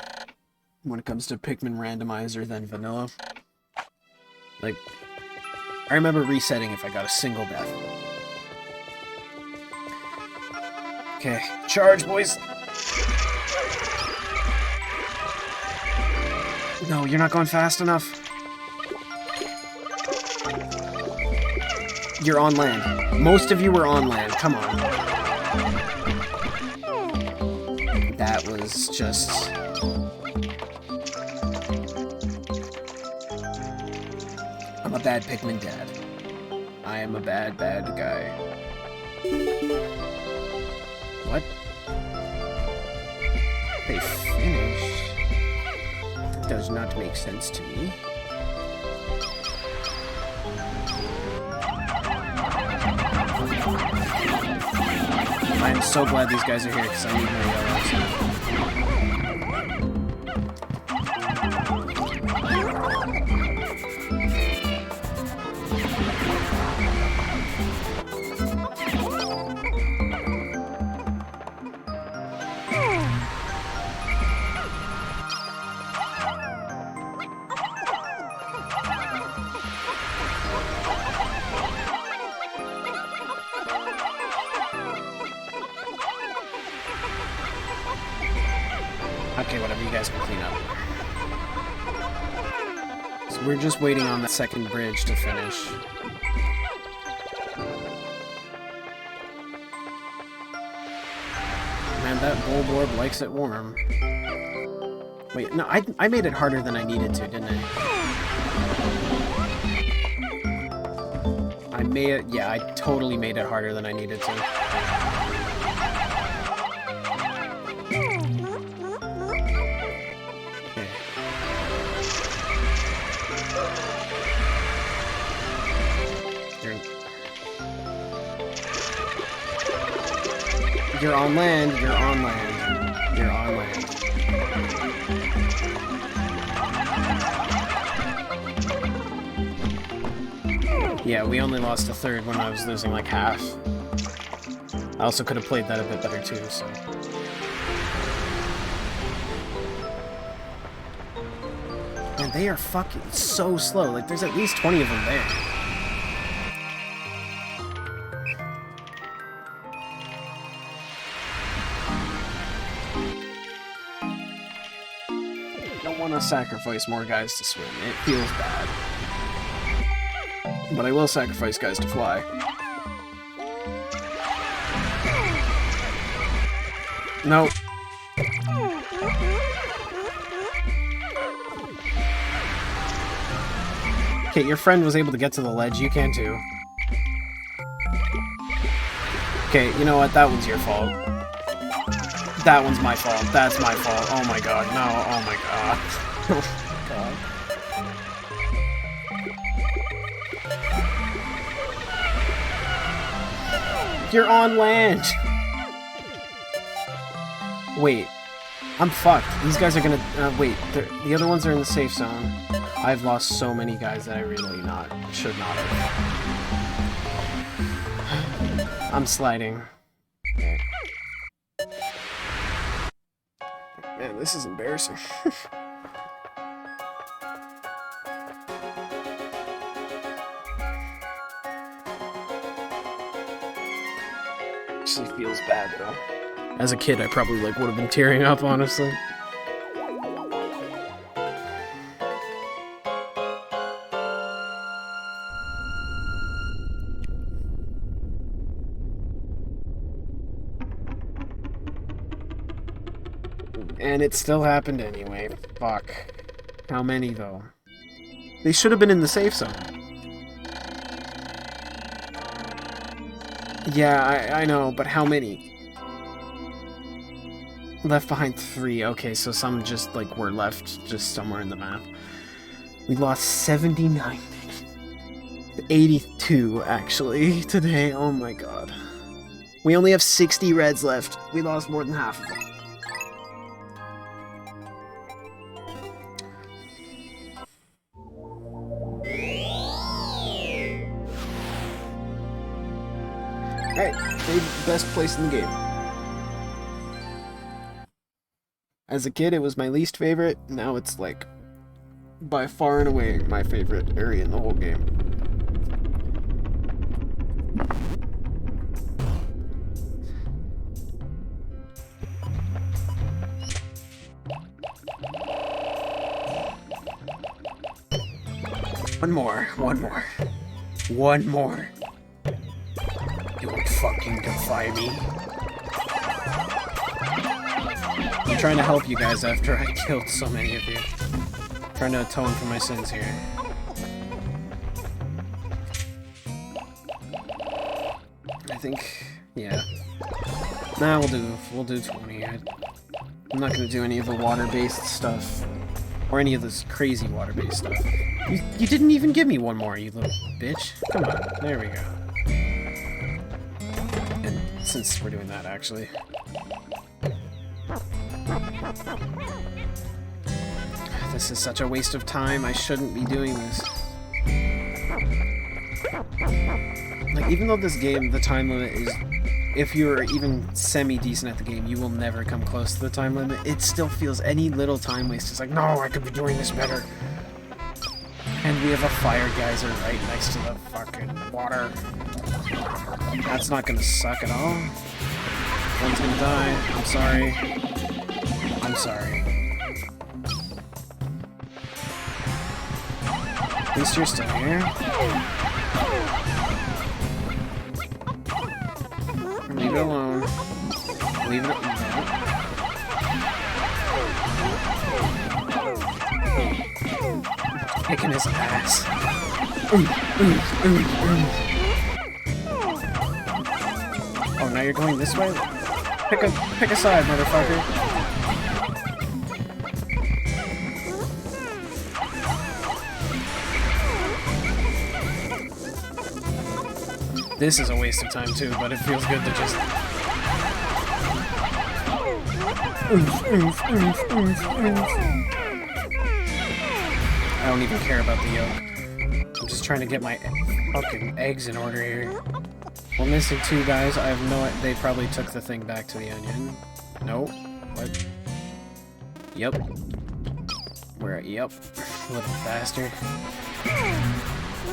when it comes to Pikmin randomizer than vanilla. Like, I remember resetting if I got a single death. Okay, charge, boys! No, you're not going fast enough. You're on land. Most of you were on land. Come on. That was just... I'm a bad Pikmin dad. I am a bad, bad guy. What? They finished? That does not make sense to me. I am so glad these guys are here because I need more yellows. Okay, whatever, you guys can clean up. So we're just waiting on the second bridge to finish. Man, that Bulborb likes it warm. Wait, no, I made it harder than I needed to, didn't I? Yeah, I totally made it harder than I needed to. You're on land, you're on land, you're on land. Yeah, we only lost a third when I was losing like half. I also could have played that a bit better too, so... Man, they are fucking so slow. Like, there's at least 20 of them there. Sacrifice more guys to swim. It feels bad. But I will sacrifice guys to fly. No. Okay, your friend was able to get to the ledge. You can too. Okay, you know what? That one's your fault. That one's my fault. That's my fault. Oh my god. No. Oh my god. Oh my god. You're on land! Wait. I'm fucked. These guys are gonna... wait. The other ones are in the safe zone. I've lost so many guys that I really should not have. I'm sliding. Okay. Man, this is embarrassing. Actually feels bad though. As a kid, I probably would have been tearing up, honestly. And it still happened anyway. Fuck. How many, though? They should have been in the safe zone. Yeah, I know, but how many? Left behind 3. Okay, so some just, like, were left just somewhere in the map. We lost 79. 82, actually, today. Oh my god. We only have 60 reds left. We lost more than half of them. Alright, best place in the game. As a kid, it was my least favorite. Now it's, like, by far and away my favorite area in the whole game. One more. One more. One more. You won't fucking defy me. I'm trying to help you guys after I killed so many of you. Trying to atone for my sins here. I think, yeah. Nah, we'll do 20. I'm not gonna do any of the water-based stuff. Or any of this crazy water-based stuff. You didn't even give me one more, you little bitch. Come on, there we go. And since we're doing that, actually. This is such a waste of time, I shouldn't be doing this. Like, even though this game, the time limit is... If you're even semi-decent at the game, you will never come close to the time limit. It still feels any little time waste. It's like, no, I could be doing this better. And we have a fire geyser right next to the fucking water. That's not gonna suck at all. One's gonna die. I'm sorry. I'm sorry. At least you're still here. Leave it alone. Leave it alone. Kicking his ass. Oh, now you're going this way? Pick a side, motherfucker. This is a waste of time too, but it feels good to just... I don't even care about the yolk. I'm just trying to get my fucking eggs in order here. We're missing 2 guys. I have no... They probably took the thing back to the onion. Nope. What? Yep. Yep. Little bastard.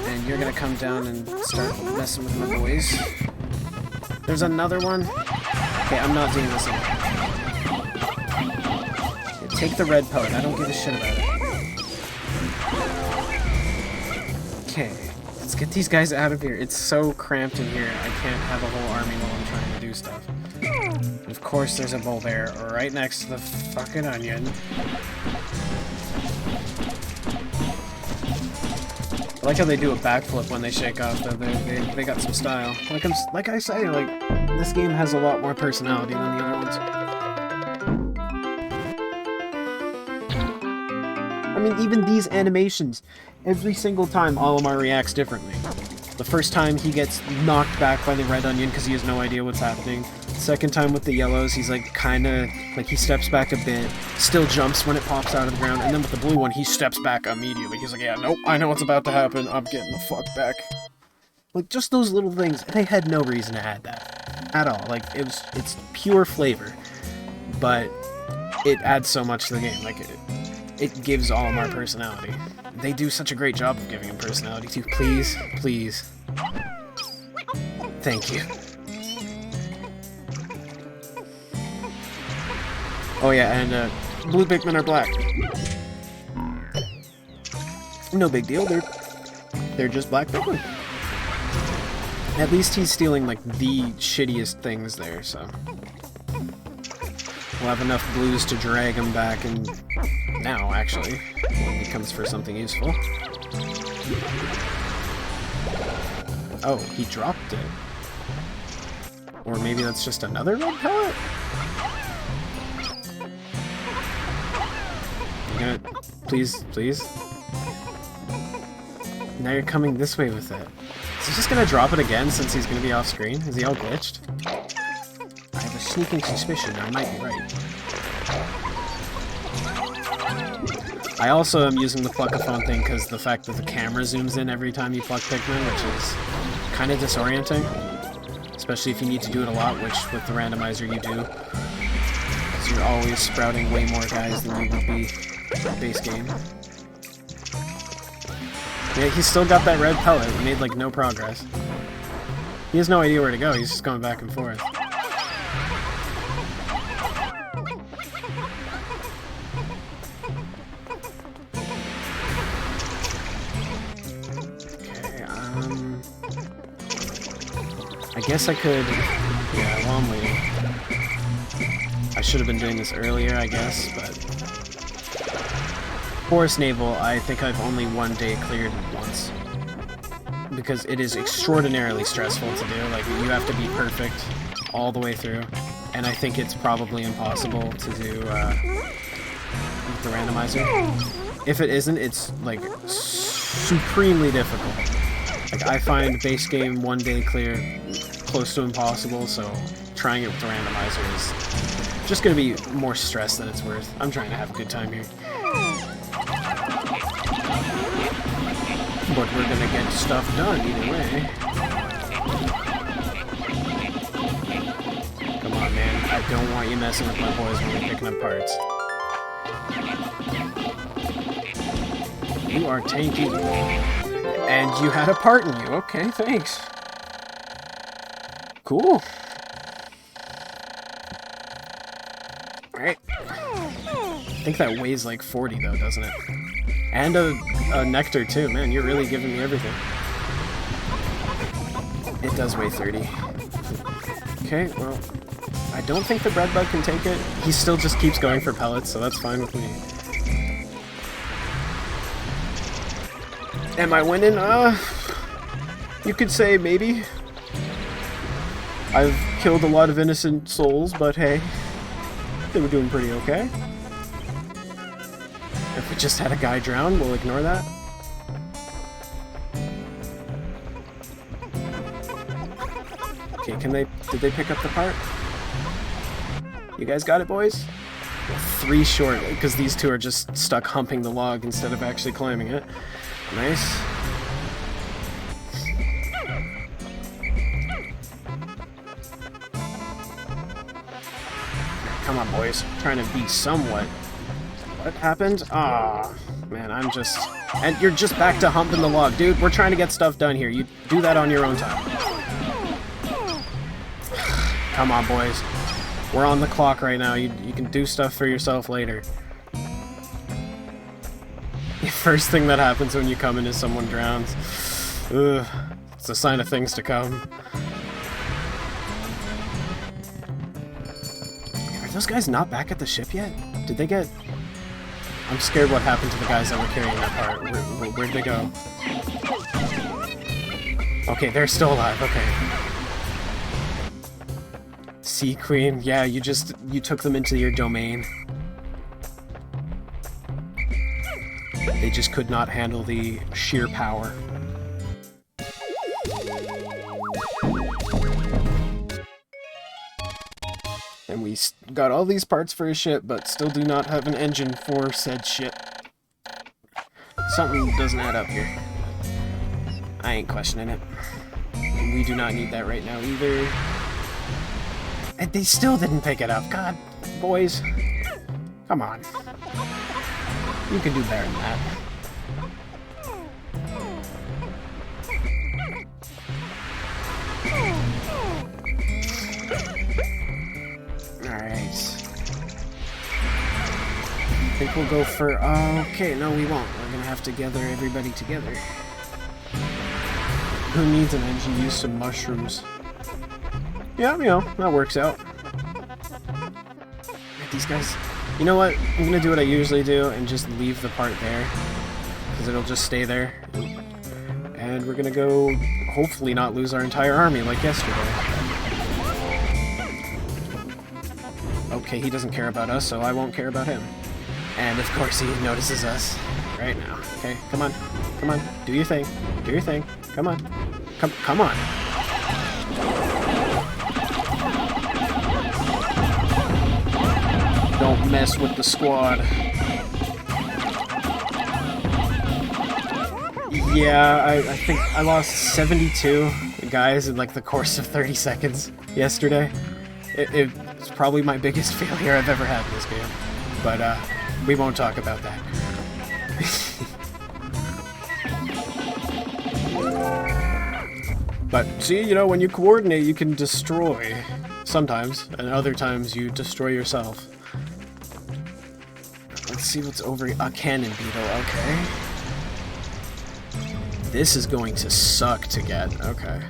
And you're gonna come down and start messing with my boys. There's another one? Okay, I'm not doing this anymore. Take the red pellet. I don't give a shit about it. Okay, let's get these guys out of here. It's so cramped in here. I can't have a whole army while I'm trying to do stuff. And of course, there's a bull bear right next to the fucking onion. I like how they do a backflip when they shake off, though. They got some style. Like I say, like, this game has a lot more personality than the other ones. I mean, even these animations, every single time Olimar reacts differently. The first time he gets knocked back by the red onion because he has no idea what's happening. Second time with the yellows, he's like kinda, like he steps back a bit, still jumps when it pops out of the ground, and then with the blue one, he steps back immediately. He's like, yeah, nope, I know what's about to happen, I'm getting the fuck back. Like, just those little things, they had no reason to add that. At all. Like, it's pure flavor. But it adds so much to the game. Like, it gives Olimar personality. They do such a great job of giving him personality, too. Please, please. Thank you. Oh yeah, and blue Pikmin are black. No big deal, they're just black Pikmin. At least he's stealing like the shittiest things there, so we'll have enough blues to drag him back, and now actually, when he comes for something useful. Oh, he dropped it. Or maybe that's just another red pellet? Please, please. Now you're coming this way with it. Is he just gonna drop it again since he's gonna be off screen? Is he all glitched? I have a sneaking suspicion I might be right. I also am using the pluck-a-phone thing because the fact that the camera zooms in every time you pluck Pikmin, which is kind of disorienting. Especially if you need to do it a lot, which with the randomizer you do. Because you're always sprouting way more guys than you would be base game. Yeah, he's still got that red pellet. He made like no progress. He has no idea where to go. He's just going back and forth. I guess I could... Yeah, while I'm waiting. I should have been doing this earlier, I guess, but... Forest Naval, I think I've only one day cleared once. Because it is extraordinarily stressful to do. Like, you have to be perfect all the way through. And I think it's probably impossible to do with the randomizer. If it isn't, it's, like, supremely difficult. Like, I find base game one day clear close to impossible, so trying it with the randomizer is just gonna be more stress than it's worth. I'm trying to have a good time here. But we're gonna get stuff done either way. Come on, man. I don't want you messing with my boys when we're picking up parts. You are tanky. And you had a part in you. Okay, thanks. Cool. Alright. I think that weighs like 40 though, doesn't it? And a nectar too. Man, you're really giving me everything. It does weigh 30. Okay, well, I don't think the bread bug can take it. He still just keeps going for pellets, so that's fine with me. Am I winning? You could say maybe. I've killed a lot of innocent souls, but hey, they were doing pretty okay. If we just had a guy drown, we'll ignore that. Okay, did they pick up the part? You guys got it, boys? Well, 3 short, because these two are just stuck humping the log instead of actually climbing it. Nice. Come on, boys. I'm trying to be somewhat... What happened? Ah, man, I'm just... And you're just back to humping the log. Dude, we're trying to get stuff done here. You do that on your own time. Come on, boys. We're on the clock right now. You can do stuff for yourself later. The first thing that happens when you come in is someone drowns. Ugh, it's a sign of things to come. Are those guys not back at the ship yet? Did they get... I'm scared what happened to the guys that were carrying that part. Where'd they go? Okay, they're still alive. Okay. Sea Queen. Yeah, you took them into your domain. They just could not handle the sheer power. And we got all these parts for a ship, but still do not have an engine for said ship. Something doesn't add up here. I ain't questioning it. We do not need that right now either. And they still didn't pick it up. God, boys. Come on. You can do better than that. Alright. I think we'll go for... okay, no we won't. We're gonna have to gather everybody together. Who needs an engine? Use some mushrooms. Yeah, you know, that works out. These guys... You know what? I'm gonna do what I usually do and just leave the part there. Because it'll just stay there. And we're gonna go... hopefully not lose our entire army like yesterday. Okay, he doesn't care about us, so I won't care about him. And of course he notices us right now. Okay, come on. Come on. Do your thing. Do your thing. Come on. Come on. Don't mess with the squad. Yeah, I think I lost 72 guys in like the course of 30 seconds yesterday. It's probably my biggest failure I've ever had in this game. But we won't talk about that. But see, you know, when you coordinate, you can destroy sometimes, and other times you destroy yourself. Let's see what's over here. A cannon beetle, okay. This is going to suck to get, okay.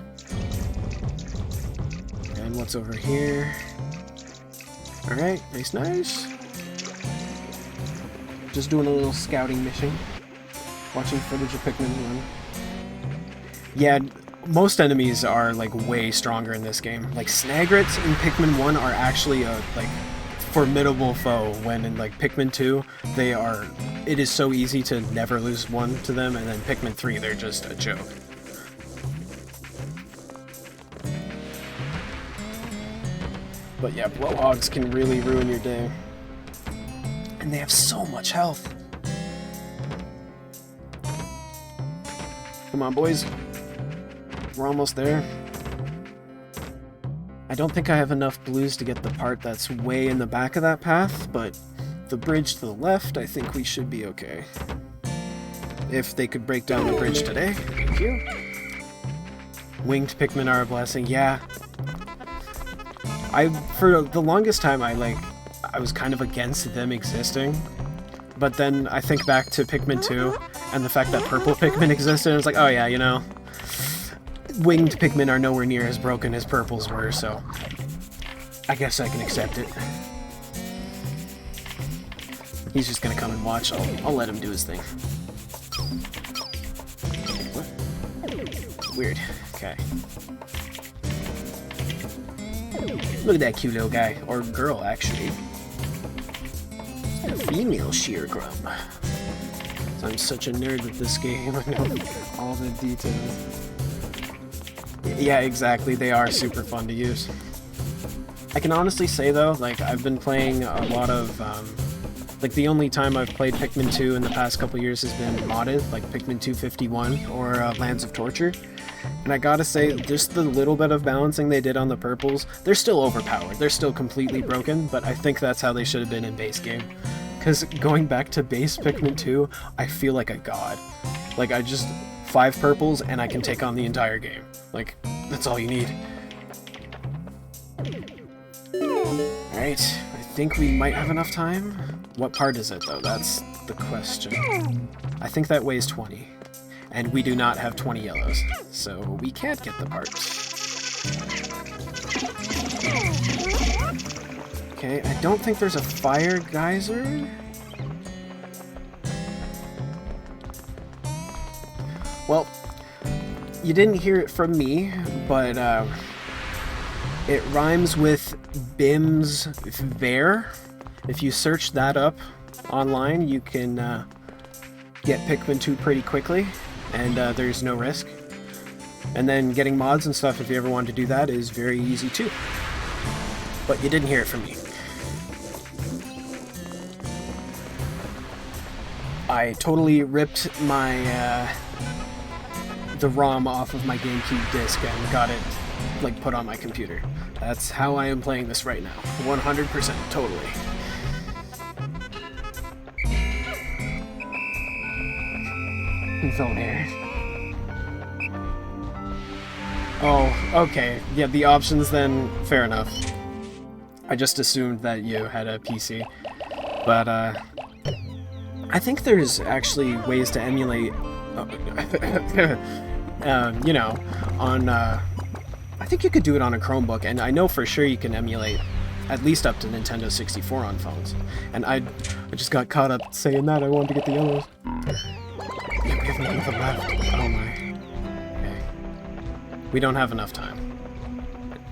And what's over here? Alright, nice. Just doing a little scouting mission. Watching footage of Pikmin 1. Yeah, most enemies are, like, way stronger in this game. Like, Snagrets in Pikmin 1 are actually a, like, formidable foe, when in, like, Pikmin 2, they are... It is so easy to never lose one to them, and then Pikmin 3, they're just a joke. But yeah, blowhogs can really ruin your day. And they have so much health. Come on, boys. We're almost there. I don't think I have enough blues to get the part that's way in the back of that path, but the bridge to the left, I think we should be okay. If they could break down the bridge today. Thank you. Winged Pikmin are a blessing. Yeah. For the longest time, I was kind of against them existing. But then I think back to Pikmin 2 and the fact that purple Pikmin existed, and it's like, oh yeah, you know, winged Pikmin are nowhere near as broken as purples were, so I guess I can accept it. He's just gonna come and watch. I'll let him do his thing. What? Weird. Okay. Look at that cute little guy. Or girl, actually. A female Sheargrum. I'm such a nerd with this game. I know all the details. Yeah, exactly. They are super fun to use. I can honestly say, though, like, I've been playing a lot of, like, the only time I've played Pikmin 2 in the past couple years has been modded, like Pikmin 251 or Lands of Torture. And I gotta say, just the little bit of balancing they did on the purples, they're still overpowered. They're still completely broken, but I think that's how they should have been in base game. Because going back to base Pikmin 2, I feel like a god. Like, I just... 5 purples and I can take on the entire game. Like, that's all you need. Alright, I think we might have enough time. What part is it, though? That's the question. I think that weighs 20. And we do not have 20 yellows, so we can't get the part. Okay, I don't think there's a fire geyser. Well, you didn't hear it from me, but it rhymes with Bim's Ver. If you search that up online, you can get Pikmin 2 pretty quickly, and there's no risk. And then getting mods and stuff, if you ever want to do that, is very easy too. But you didn't hear it from me. I totally ripped my the ROM off of my GameCube disc and got it like put on my computer. That's how I am playing this right now. 100%, totally. Phone here. Oh, okay. Yeah, the options then, fair enough. I just assumed that you had a PC. But, I think there's actually ways to emulate, you know, on, I think you could do it on a Chromebook, and I know for sure you can emulate at least up to Nintendo 64 on phones. And I just got caught up saying that I wanted to get the yellows. Yeah, we have none of them left. Oh my. Okay. We don't have enough time.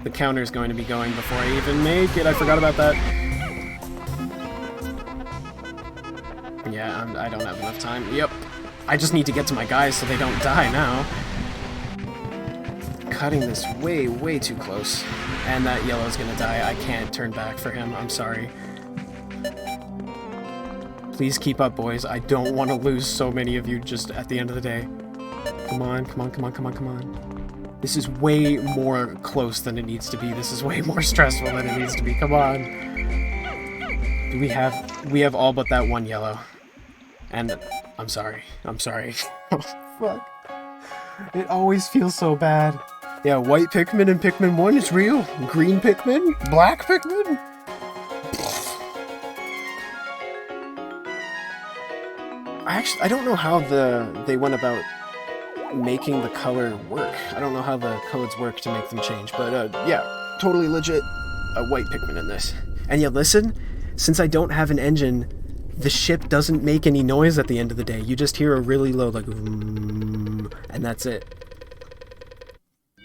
The counter's going to be going before I even make it. I forgot about that. Yeah, I don't have enough time. Yep. I just need to get to my guys so they don't die now. Cutting this way, way too close. And that yellow's gonna die. I can't turn back for him. I'm sorry. Please keep up, boys. I don't want to lose so many of you just at the end of the day. Come on, come on, come on, come on, come on. This is way more close than it needs to be. This is way more stressful than it needs to be. Come on. Do we have all but that one yellow. And I'm sorry. I'm sorry. Oh, fuck. It always feels so bad. Yeah, white Pikmin in Pikmin 1 is real. Green Pikmin? Black Pikmin? I don't know how they went about making the color work. I don't know how the codes work to make them change, but yeah. totally legit a white Pikmin in this. And yeah, listen, since I don't have an engine, the ship doesn't make any noise at the end of the day. You just hear a really low, like, and that's it.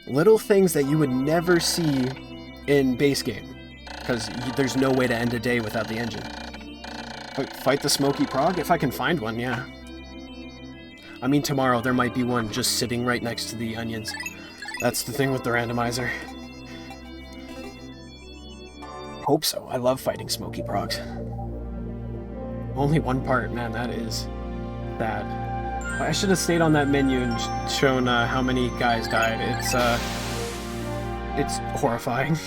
Little things that you would never see in base game, because there's no way to end a day without the engine. Fight the Smoky Prog? If I can find one, yeah. I mean, tomorrow there might be one just sitting right next to the onions. That's the thing with the randomizer. Hope so. I love fighting Smoky Progs. Only one part, man, that is bad. I should have stayed on that menu and shown how many guys died. It's horrifying.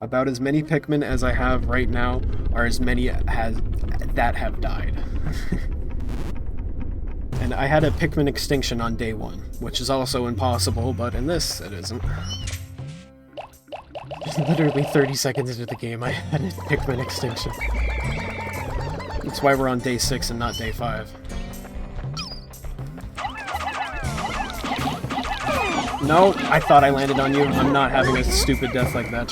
About as many Pikmin as I have right now are as many that have died. And I had a Pikmin extinction on day 1, which is also impossible, but in this, it isn't. Literally 30 seconds into the game, I had a Pikmin extinction. That's why we're on day 6 and not day 5. No, I thought I landed on you. I'm not having a stupid death like that.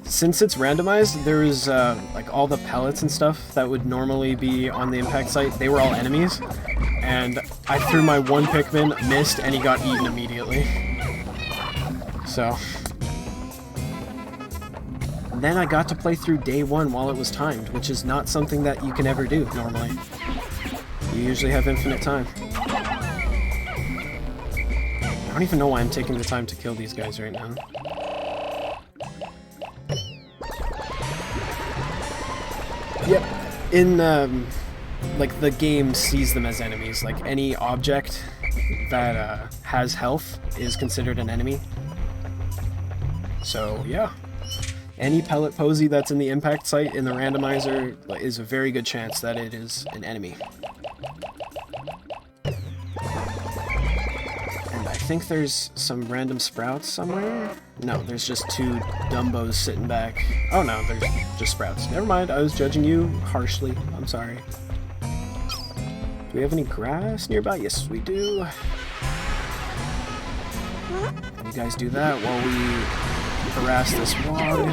Since it's randomized, there's like all the pellets and stuff that would normally be on the impact site, they were all enemies. And I threw my one Pikmin, missed, and he got eaten immediately. So... then I got to play through day 1 while it was timed, which is not something that you can ever do normally. You usually have infinite time. I don't even know why I'm taking the time to kill these guys right now. Yep, in like the game sees them as enemies. Like any object that has health is considered an enemy. So yeah. Any pellet posy that's in the impact site in the randomizer is a very good chance that it is an enemy. And I think there's some random sprouts somewhere? No, there's just 2 Dumbos sitting back. Oh no, there's just sprouts. Never mind, I was judging you harshly. I'm sorry. Do we have any grass nearby? Yes, we do. You guys do that while we harass this wall.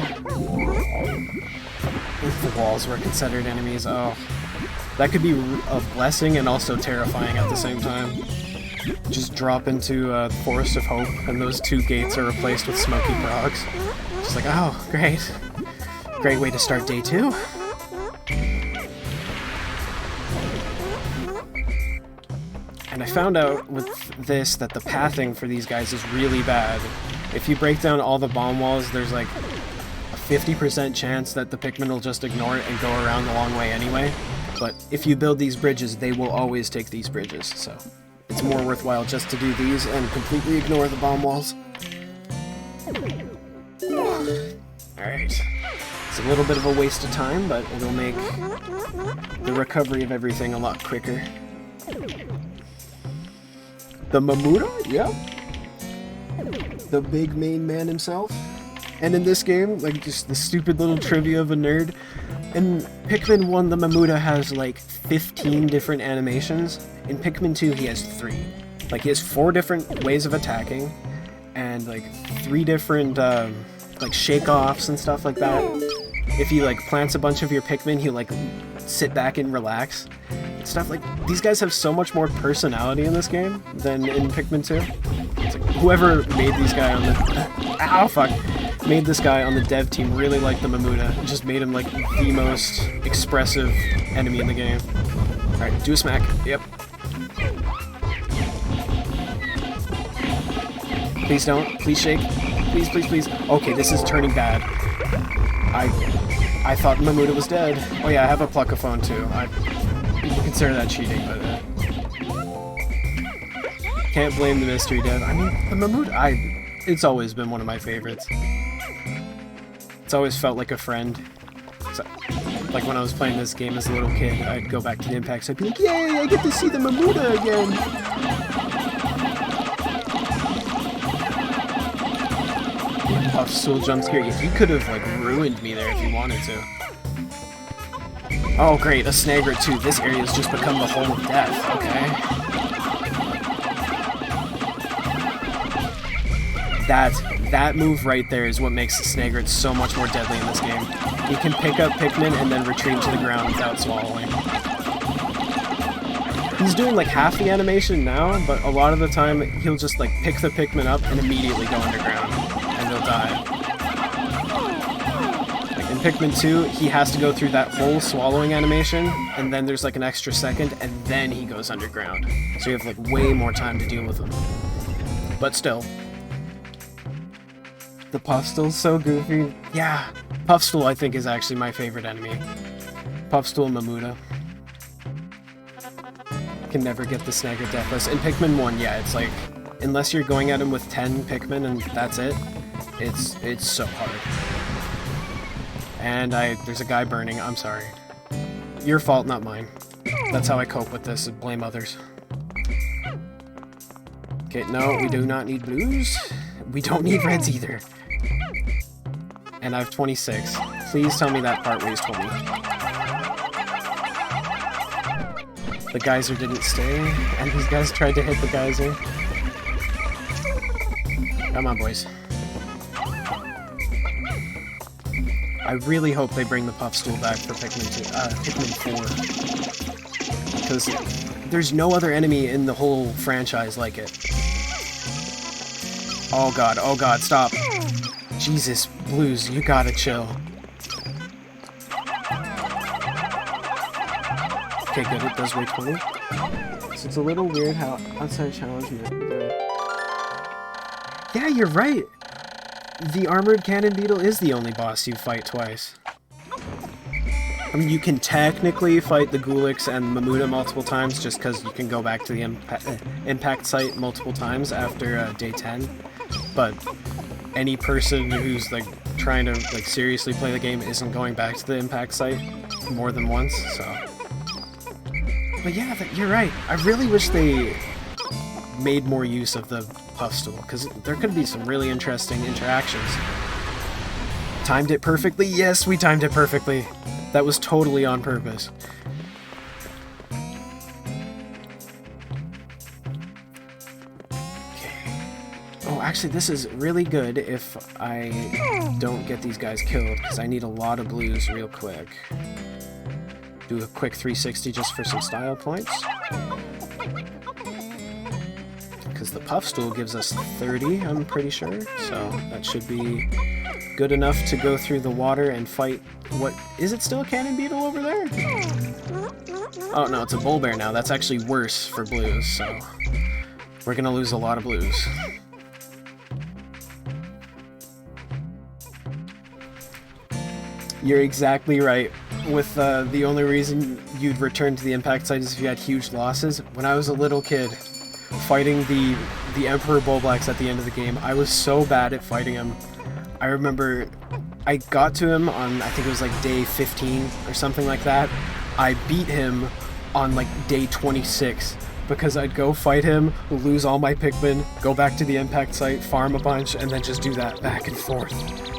If the walls were considered enemies, oh. That could be a blessing and also terrifying at the same time. Just drop into the Forest of Hope and those 2 gates are replaced with Smoky Progs. Just like, oh, great. Great way to start day 2. And I found out with this that the pathing for these guys is really bad. If you break down all the bomb walls, there's like a 50% chance that the Pikmin will just ignore it and go around the long way anyway. But if you build these bridges, they will always take these bridges, so it's more worthwhile just to do these and completely ignore the bomb walls. Alright. It's a little bit of a waste of time, but it'll make the recovery of everything a lot quicker. The Mamuda? Yeah. The big main man himself. And in this game, like just the stupid little trivia of a nerd, in Pikmin 1 the Mamuda has like 15 different animations. In Pikmin 2 he has 3. Like he has 4 different ways of attacking, and like 3 different like shake-offs and stuff like that. If he like plants a bunch of your Pikmin, he'll like sit back and relax. Stuff like these guys have so much more personality in this game than in Pikmin 2. It's like whoever made these guys on the made this guy on the dev team really liked the Mamuda. It just made him like the most expressive enemy in the game. Alright, do a smack. Yep. Please don't. Please shake. Please, please, please. Okay, this is turning bad. I thought Mamuda was dead. Oh yeah, I have a Pluckaphone too. You can consider that cheating, but can't blame the mystery dev. I mean, the Mamuda, it's always been one of my favorites. It's always felt like a friend. So, like when I was playing this game as a little kid, I'd go back to the impacts, I'd be like, yay, I get to see the Mamuda again! Puffstool jump scare. He could have like ruined me there if he wanted to. Oh great, a Snagger too. This area has just become the hole of death. Okay. That move right there is what makes the Snaggart so much more deadly in this game. He can pick up Pikmin and then retreat to the ground without swallowing. He's doing like half the animation now, but a lot of the time he'll just like pick the Pikmin up and immediately go underground, and they'll die. Like in Pikmin 2, he has to go through that whole swallowing animation, and then there's like an extra second, and then he goes underground. So you have like way more time to deal with him. But still. The Puffstool's so goofy. Yeah, Puffstool I think is actually my favorite enemy. Puffstool and Mamuda. Can never get the Snaggart Deathless. In Pikmin 1, yeah, it's like, unless you're going at him with 10 Pikmin and that's it, it's so hard. And there's a guy burning, I'm sorry. Your fault, not mine. That's how I cope with this, and blame others. Okay, no, we do not need blues. We don't need reds either. And I have 26. Please tell me that part weighs 20. The geyser didn't stay, and these guys tried to hit the geyser. Come on, boys. I really hope they bring the Puffstool back for Pikmin 4. Because there's no other enemy in the whole franchise like it. Oh god, stop. Jesus, Blues, you gotta chill. Okay, good, it does weigh 20. So it's a little weird how outside challenge meant. Yeah, you're right. The Armored Cannon Beetle is the only boss you fight twice. I mean, you can technically fight the Gulix and Mamuda multiple times just because you can go back to the impact site multiple times after day 10. But any person who's like trying to like seriously play the game isn't going back to the impact site more than once, so... But yeah, you're right. I really wish they made more use of the Puffstool, because there could be some really interesting interactions. Timed it perfectly? Yes, we timed it perfectly. That was totally on purpose. Okay. Oh, actually, this is really good if I don't get these guys killed, because I need a lot of blues real quick. Do a quick 360 just for some style points. Because the Puffstool gives us 30, I'm pretty sure. So that should be good enough to go through the water and fight what... Is it still a Cannon Beetle over there? Oh no, it's a Bull Bear now. That's actually worse for blues, so... We're gonna lose a lot of blues. You're exactly right. With the only reason you'd return to the impact site is if you had huge losses. When I was a little kid, fighting the Emperor Bulblax at the end of the game, I was so bad at fighting him. I remember I got to him on, I think it was like day 15 or something like that. I beat him on like day 26 because I'd go fight him, lose all my Pikmin, go back to the impact site, farm a bunch, and then just do that back and forth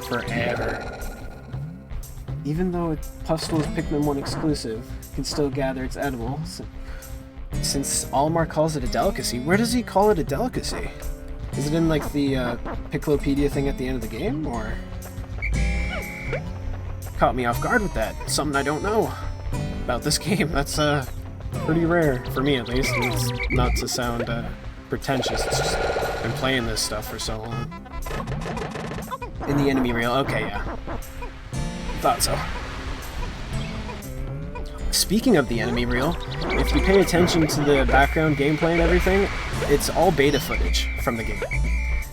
forever. Even though Puffstool is Pikmin 1 exclusive, you can still gather its edible. Since Olimar calls it a delicacy, where does he call it a delicacy? Is it in like the Piccolopedia thing at the end of the game, or? Caught me off guard with that. Something I don't know about this game. That's pretty rare, for me at least. It's not to sound pretentious, it's just I've been playing this stuff for so long. In the enemy reel, okay, yeah. Thought so. Speaking of the enemy reel, if you pay attention to the background gameplay and everything, it's all beta footage from the game.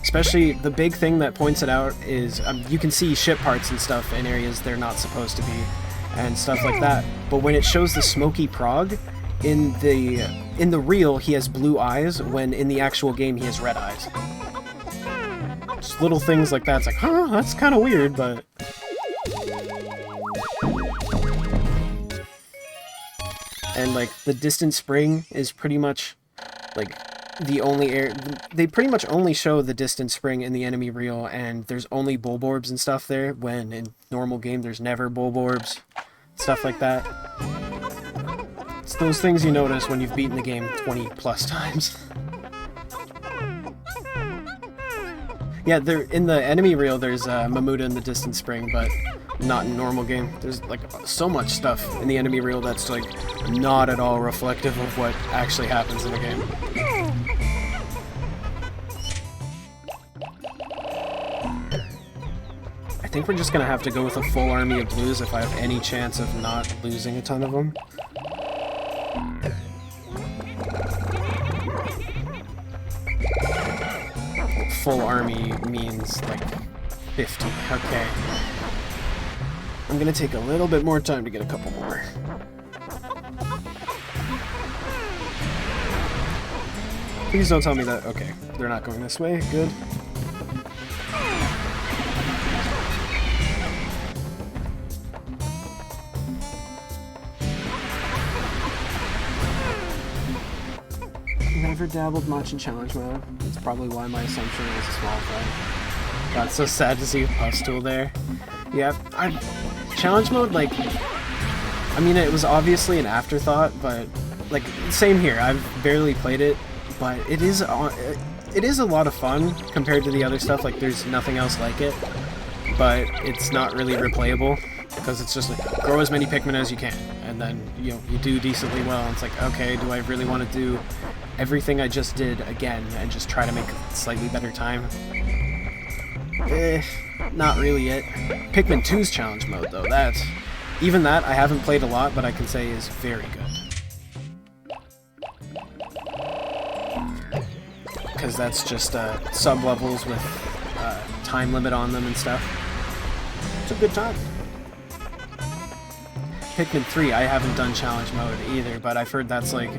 Especially the big thing that points it out is you can see ship parts and stuff in areas they're not supposed to be and stuff like that. But when it shows the smoky prog, in the reel he has blue eyes, when in the actual game he has red eyes. Just little things like that, it's like, huh, that's kind of weird, but... And like the distant spring is pretty much like the only area. They pretty much only show the distant spring in the enemy reel, and there's only Bulborbs and stuff there, when in normal game there's never Bulborbs, stuff like that. It's those things you notice when you've beaten the game 20 plus times. Yeah, there in the enemy reel there's Mamuda in the distant spring, but not in normal game. There's like so much stuff in the enemy reel that's like not at all reflective of what actually happens in the game. I think we're just gonna have to go with a full army of blues if I have any chance of not losing a ton of them. Full army means like 50. Okay. I'm gonna take a little bit more time to get a couple more. Please don't tell me that. Okay, they're not going this way. Good. Never dabbled much in challenge mode. That's probably why my assumption was a small fight. God, it's so sad to see Pustool there. Yeah, challenge mode, like, I mean, it was obviously an afterthought, but, like, same here. I've barely played it, but it is a lot of fun compared to the other stuff. Like, there's nothing else like it, but it's not really replayable because it's just like, grow as many Pikmin as you can, and then, you know, you do decently well, and it's like, okay, do I really want to do everything I just did again and just try to make a slightly better time? Not really it. Pikmin 2's challenge mode, though, even that I haven't played a lot, but I can say is very good. Because that's just sub-levels with time limit on them and stuff. It's a good time. Pikmin 3, I haven't done challenge mode either, but I've heard that's like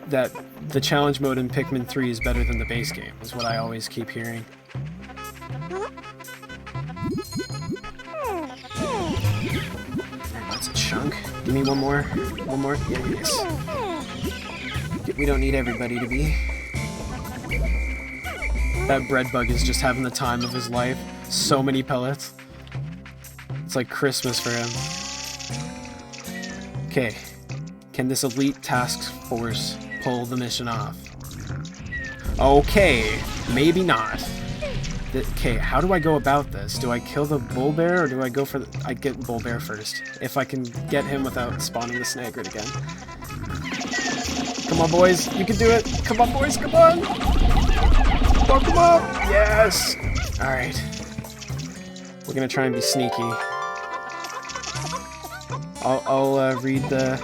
that the challenge mode in Pikmin 3 is better than the base game, is what I always keep hearing. That's a chunk. Give me one more. One more. Yeah, yes. We don't need everybody to be. That bread bug is just having the time of his life. So many pellets. It's like Christmas for him. Okay. Can this elite task force pull the mission off? Okay, maybe not. Okay, how do I go about this? Do I kill the bull bear or do I go for the... I get bull bear first. If I can get him without spawning the snagrid again. Come on, boys. You can do it. Come on, boys. Come on. Come on. Yes. All right. We're going to try and be sneaky. I'll read the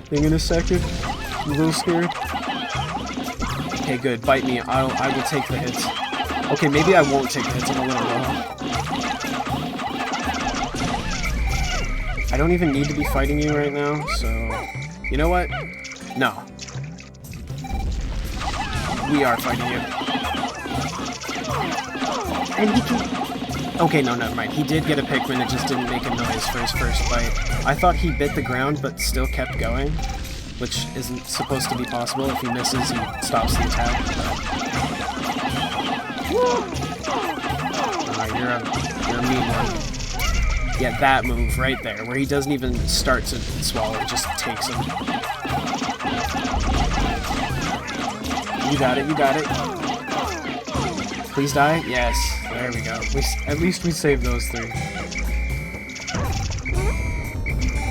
thing in a second. I'm a little scared. Okay, good. Bite me. I will take the hits. Okay, maybe I won't take the hits. I'm a little low. I don't even need to be fighting you right now, so... You know what? No. We are fighting you. And he can... Okay, no, never mind. He did get a Pikmin, it just didn't make a noise for his first bite. I thought he bit the ground, but still kept going, which isn't supposed to be possible. If he misses, he stops the attack. You're a mean one. Yeah, that move right there, where he doesn't even start to swallow, it just takes him. You got it, you got it. Please die? Yes. There we go. At least we saved those three.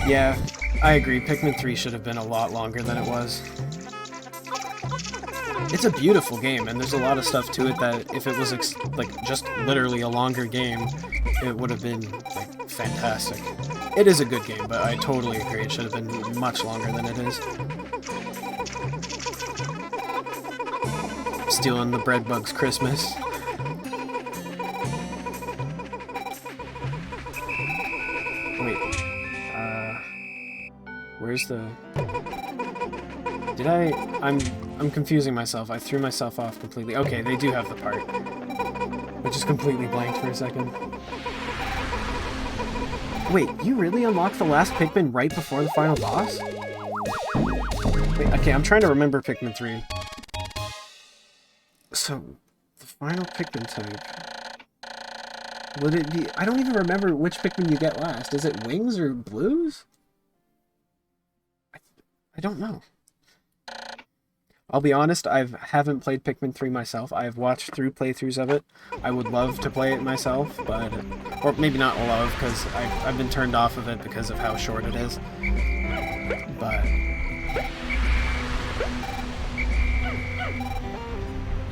Yeah, I agree. Pikmin 3 should have been a lot longer than it was. It's a beautiful game, and there's a lot of stuff to it that if it was like just literally a longer game, it would have been like fantastic. It is a good game, but I totally agree it should have been much longer than it is. Stealing the bread bug's Christmas. Wait, where's the... Did I'm confusing myself. I threw myself off completely. Okay, they do have the part. I just completely blanked for a second. Wait, you really unlocked the last Pikmin right before the final boss? Wait, okay, I'm trying to remember Pikmin 3. So, the final Pikmin type... Would it be... I don't even remember which Pikmin you get last. Is it Wings or Blues? I don't know. I'll be honest, I haven't played Pikmin 3 myself. I've watched through playthroughs of it. I would love to play it myself, but... Or maybe not love, because I've been turned off of it because of how short it is. But...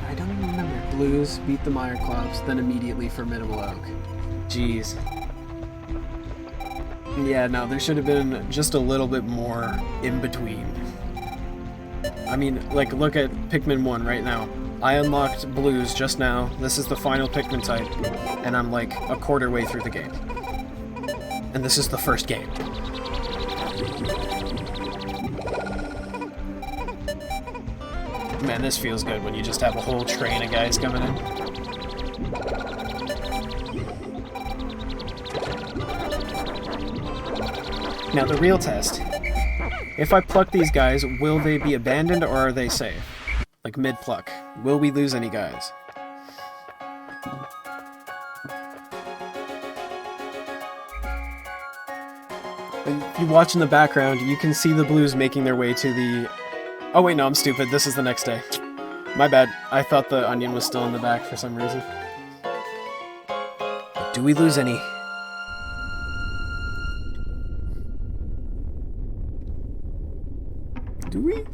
I don't even remember. Blues beat the Meyer Clubs, then immediately Formidable Oak. Jeez. Yeah, no, there should have been just a little bit more in between. I mean, like, look at Pikmin 1 right now. I unlocked Blues just now. This is the final Pikmin type, and I'm like a quarter way through the game. And this is the first game. Man, this feels good when you just have a whole train of guys coming in. Now, the real test. If I pluck these guys, will they be abandoned or are they safe? Like mid-pluck. Will we lose any guys? If you watch in the background, you can see the blues making their way to the... Oh wait, no, I'm stupid. This is the next day. My bad. I thought the onion was still in the back for some reason. Do we lose any? Do we?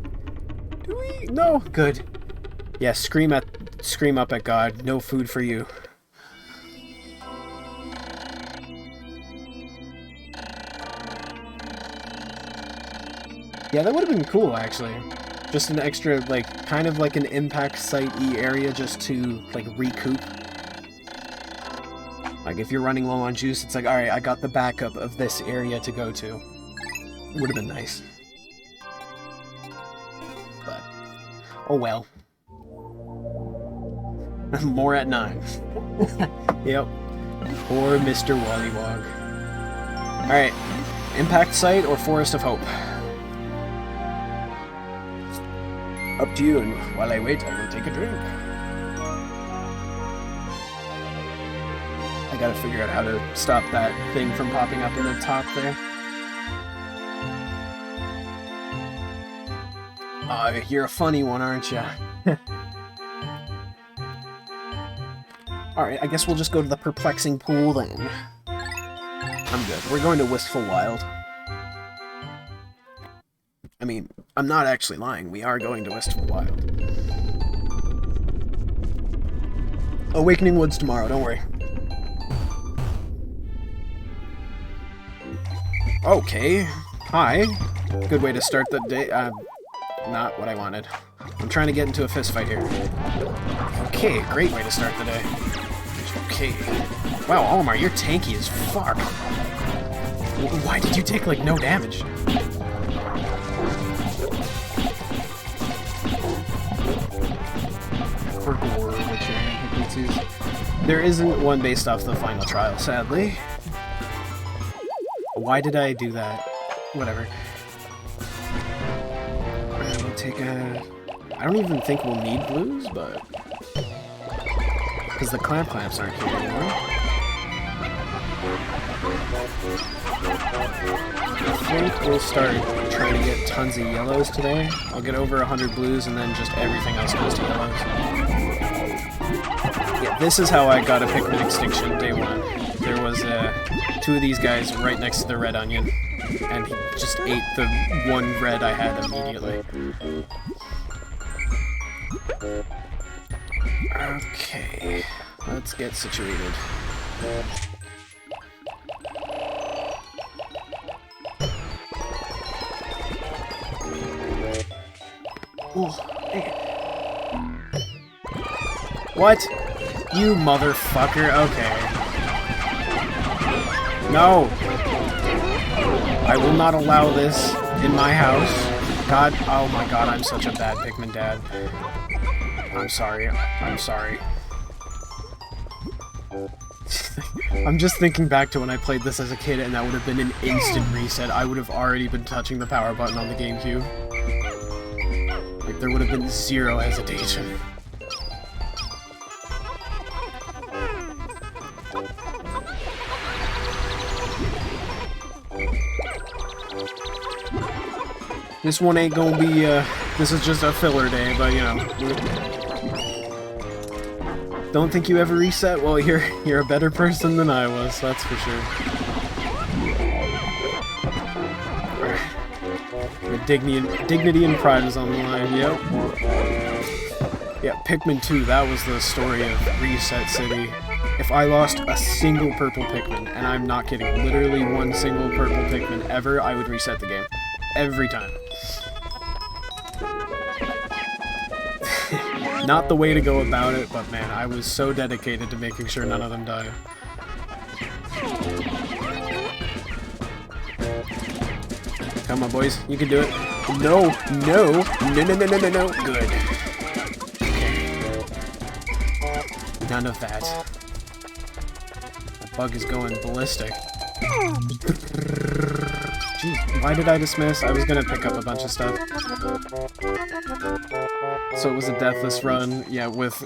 Do we? No. Good. Yeah, scream up at God. No food for you. Yeah, that would have been cool, actually. Just an extra, like, kind of like an impact site-y area just to, like, recoup. Like, if you're running low on juice, it's like, alright, I got the backup of this area to go to. Would have been nice. But, oh well. More at 9. Yep. Poor Mr. Wallywog. Alright. Impact site or Forest of Hope? Up to you, and while I wait, I will take a drink. I gotta figure out how to stop that thing from popping up in the top there. You're a funny one, aren't you? Alright, I guess we'll just go to the perplexing pool then. I'm good. We're going to Wistful Wild. I mean, I'm not actually lying. We are going to Wistful Wild. Awakening Woods tomorrow, don't worry. Okay. Hi. Good way to start the day. Not what I wanted. I'm trying to get into a fist fight here. Okay, great way to start the day. Okay. Wow, Olimar, you're tanky as fuck. Why did you take, like, no damage? For gore, which there isn't one based off the final trial, sadly. Why did I do that? Whatever. We'll take a... I don't even think we'll need blues, but... Because the clamps aren't here anymore. I think we'll start trying to get tons of yellows today. I'll get over 100 blues and then just everything else goes to yellows. Yeah, this is how I got a Pikmin Extinction day 1. There was two of these guys right next to the red onion, and he just ate the one red I had immediately. Okay, let's get situated. Oh, what? You motherfucker. Okay. No! I will not allow this in my house. God, oh my god, I'm such a bad Pikmin dad. I'm sorry. I'm sorry. I'm just thinking back to when I played this as a kid and that would have been an instant reset. I would have already been touching the power button on the GameCube. Like, there would have been zero hesitation. This one ain't gonna be, This is just a filler day, but you know. Don't think you ever reset? Well, you're a better person than I was, that's for sure. Your dignity and pride is on the line, yep. Yeah, Pikmin 2, that was the story of Reset City. If I lost a single purple Pikmin, and I'm not kidding, literally one single purple Pikmin ever, I would reset the game. Every time. Not the way to go about it, but man, I was so dedicated to making sure none of them die. Come on, boys. You can do it. No, no, no, no, no, no, no, no. Good. Okay. None of that. That bug is going ballistic. Jeez, why did I dismiss? I was gonna pick up a bunch of stuff. So it was a deathless run, yeah, with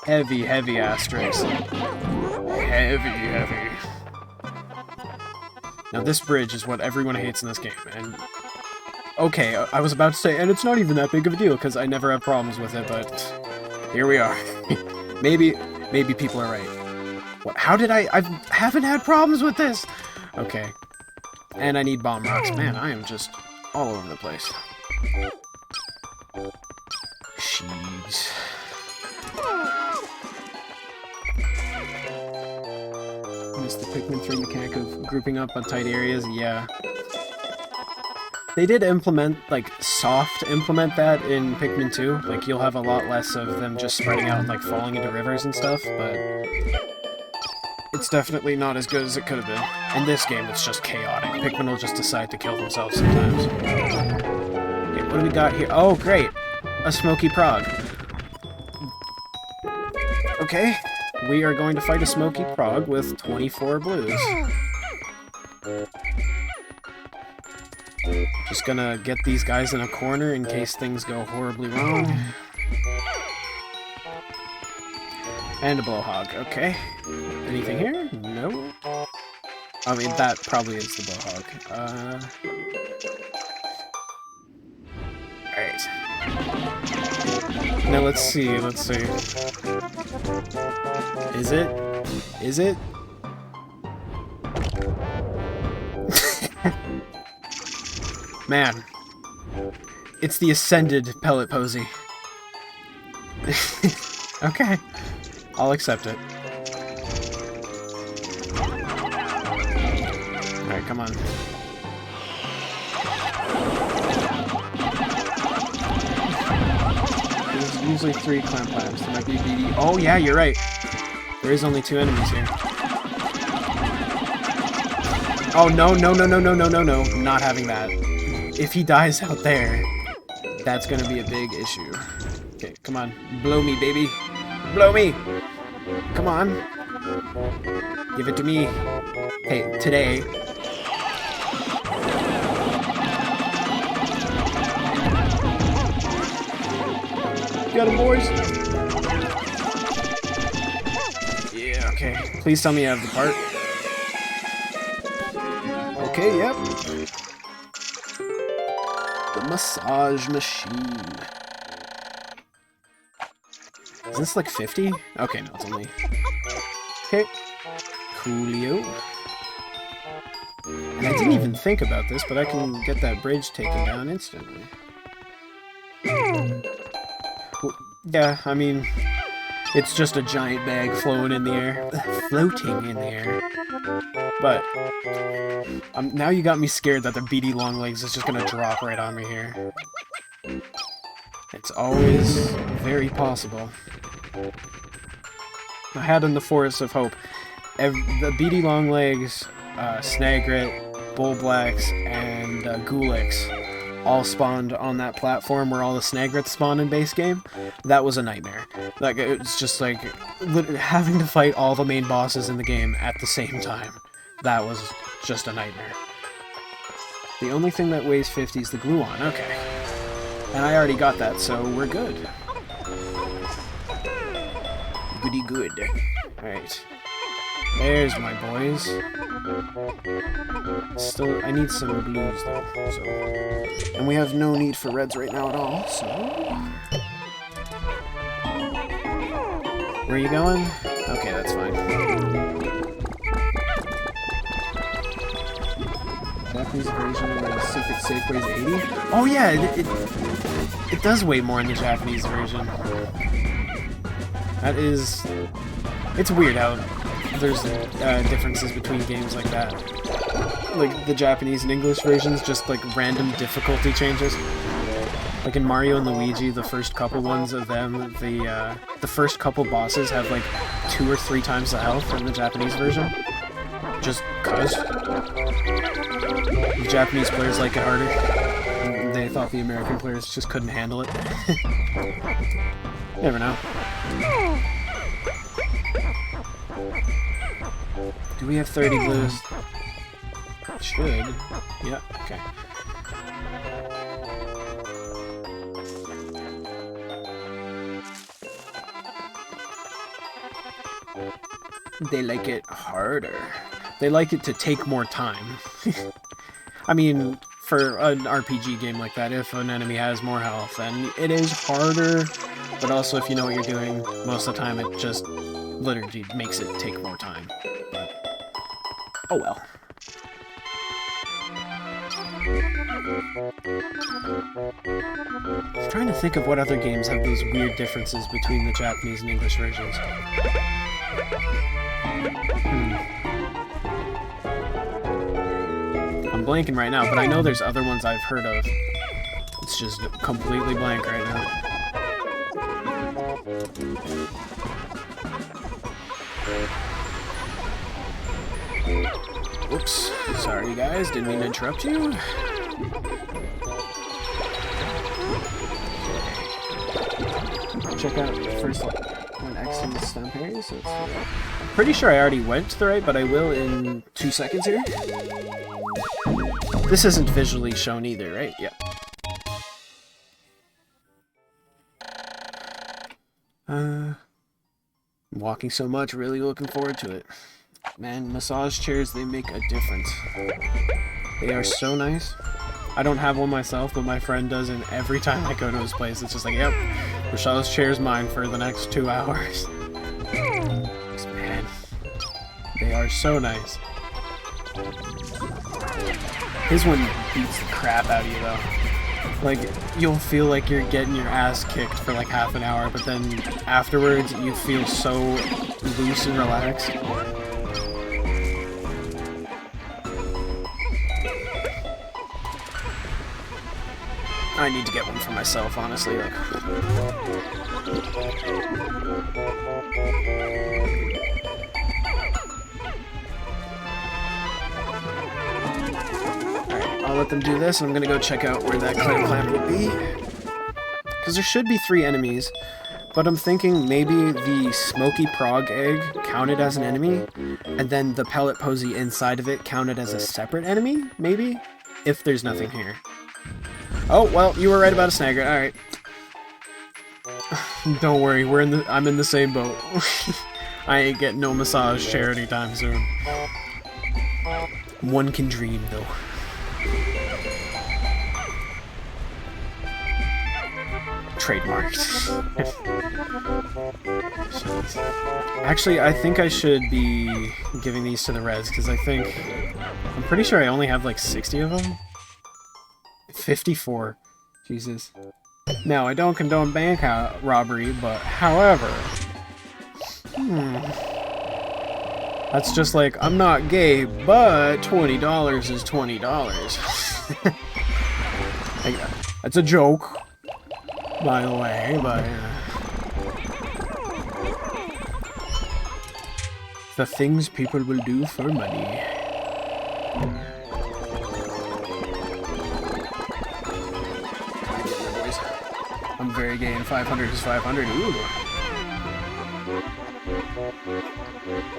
heavy, heavy asterisks. Heavy, heavy. Now this bridge is what everyone hates in this game, and... Okay, I was about to say, and it's not even that big of a deal, because I never have problems with it, but... Here we are. Maybe people are right. What, how did I haven't had problems with this! Okay. And I need bomb rocks. Man, I am just all over the place. Jeez. Missed the Pikmin 3 mechanic of grouping up on tight areas, yeah. They did implement, like, soft implement that in Pikmin 2. Like, you'll have a lot less of them just spreading out and, like, falling into rivers and stuff, but... It's definitely not as good as it could have been. In this game, it's just chaotic. Pikmin will just decide to kill themselves sometimes. Okay, what do we got here? Oh, great! A Smoky Prog. Okay, we are going to fight a Smoky Prog with 24 blues. Just gonna get these guys in a corner in case things go horribly wrong. And a Blowhog, okay. Anything here? No. I mean, that probably is the Blowhog. Alright. Now let's see. Is it? Is it? Man. It's the Ascended Pellet Posy. Okay. I'll accept it. Alright, come on. There's usually 3 clamp labs. There might be BD. Oh, yeah, you're right. There is only 2 enemies here. Oh, no, no, no, no, no, no, no, no. Not having that. If he dies out there, that's gonna be a big issue. Okay, come on. Blow me, baby. Blow me! Come on. Give it to me. Hey, today. Got him, boys. Yeah, okay. Please tell me I have the part. Okay, yep. The massage machine. Is this like 50? Okay, no, it's only... Okay. Coolio. And I didn't even think about this, but I can get that bridge taken down instantly. Well, yeah, I mean... It's just a giant bag floating in the air. Floating in the air. But... now you got me scared that the beady long legs is just gonna drop right on me here. It's always very possible. I had in the Forest of Hope the beady long legs, Snagret, Bullblacks, and Ghoulix all spawned on that platform where all the Snagrets spawn in base game. That was a nightmare. Like, it's just like having to fight all the main bosses in the game at the same time. That was just a nightmare. The only thing that weighs 50 is the Gluon. Okay. And I already got that, so we're good. Goody good. Alright. There's my boys. Still, I need some blues though, so... And we have no need for reds right now at all, so... Where are you going? Okay, that's fine. Japanese version where the secret Safeway is 80? Oh yeah, it does weigh more in the Japanese version. That is... It's weird how there's differences between games like that. Like, the Japanese and English versions, just like random difficulty changes. Like in Mario and Luigi, the first couple ones of them, the first couple bosses have like 2 or 3 times the health in the Japanese version. Just cuz. The Japanese players like it harder. They thought the American players just couldn't handle it. Never know. Do we have 30 blues? Should. Yeah, okay. They like it harder. They like it to take more time. I mean, for an RPG game like that, if an enemy has more health, then it is harder. But also, if you know what you're doing, most of the time it just literally makes it take more time. But, oh well. I'm trying to think of what other games have those weird differences between the Japanese and English versions. I'm blanking right now, but I know there's other ones I've heard of. It's just completely blank right now. Whoops. Sorry guys, didn't mean to interrupt you. Check out the first one X in the stump area, so it's pretty sure I already went to the right, but I will in 2 seconds here. This isn't visually shown either, right? Yeah. I'm walking so much, really looking forward to it. Man, massage chairs, they make a difference. They are so nice. I don't have one myself, but my friend does, and every time I go to his place, it's just like, yep, Rachel's chair's mine for the next 2 hours. Man, they are so nice. His one beats the crap out of you, though. Like, you'll feel like you're getting your ass kicked for like half an hour, but then afterwards, you feel so loose and relaxed. I need to get one for myself, honestly. Like, alright, I'll let them do this, and I'm gonna go check out where that clamp would be. Because there should be 3 enemies, but I'm thinking maybe the Smoky Prog egg counted as an enemy, and then the pellet posy inside of it counted as a separate enemy, maybe? If there's nothing here. Oh, well, you were right about a snagger. Alright. Don't worry, I'm in the same boat. I ain't getting no massage chair anytime soon. One can dream, though. Trademarked. Actually, I think I should be giving these to the Reds, because I'm pretty sure I only have like 60 of them. 54. Jesus. Now, I don't condone bank robbery, but however... That's just like, I'm not gay, but $20 is $20. That's a joke, by the way, but... the things people will do for money. I'm very gay and 500 is 500. Ooh.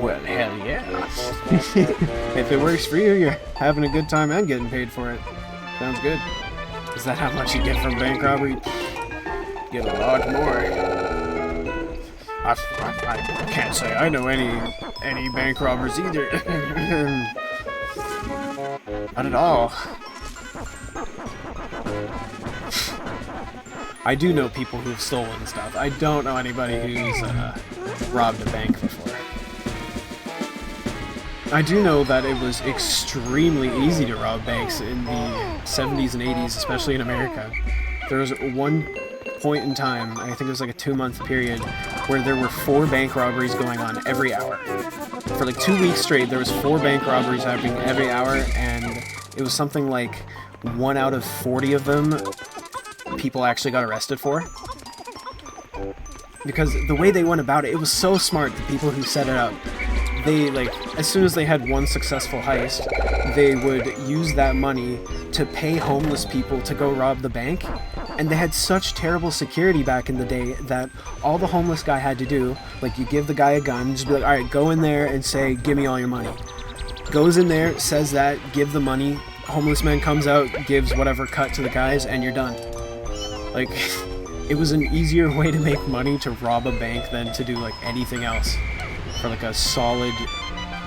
Well, hell yeah. If it works for you, you're having a good time and getting paid for it. Sounds good. Is that how much you get from bank robbery? Get a lot more. I can't say I know any bank robbers either. Not at all. I do know people who've stolen stuff. I don't know anybody who's robbed a bank before. I do know that it was extremely easy to rob banks in the 70s and 80s, especially in America. There was one point in time, I think it was like a 2-month period, where there were 4 bank robberies going on every hour. For like 2 weeks straight, there was 4 bank robberies happening every hour, and it was something like 1 out of 40 of them people actually got arrested for. Because the way they went about it, it was so smart, the people who set it up. They, like, as soon as they had one successful heist, they would use that money to pay homeless people to go rob the bank. And they had such terrible security back in the day that all the homeless guy had to do, like, you give the guy a gun, just be like, alright, go in there and say, give me all your money. Goes in there, says that, give the money, homeless man comes out, gives whatever cut to the guys, and you're done. Like, it was an easier way to make money to rob a bank than to do, like, anything else for, like, a solid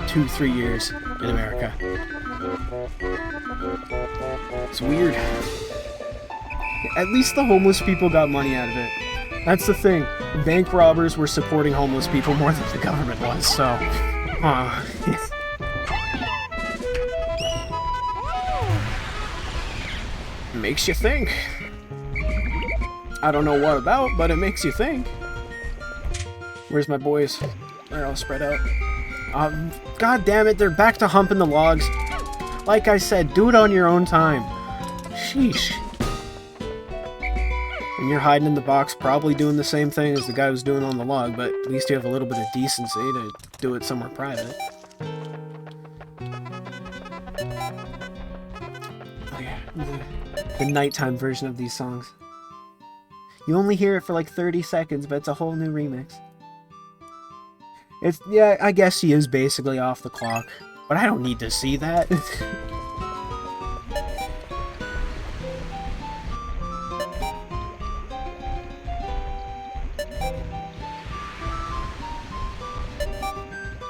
2-3 years in America. It's weird. At least the homeless people got money out of it. That's the thing. Bank robbers were supporting homeless people more than the government was, so... Makes you think. I don't know what about, but it makes you think. Where's my boys? They're all spread out. God damn it, they're back to humping the logs. Like I said, do it on your own time. Sheesh. And you're hiding in the box, probably doing the same thing as the guy was doing on the log, but at least you have a little bit of decency to do it somewhere private. Oh yeah, the nighttime version of these songs. You only hear it for like 30 seconds, but it's a whole new remix. It's, yeah, I guess she is basically off the clock, but I don't need to see that.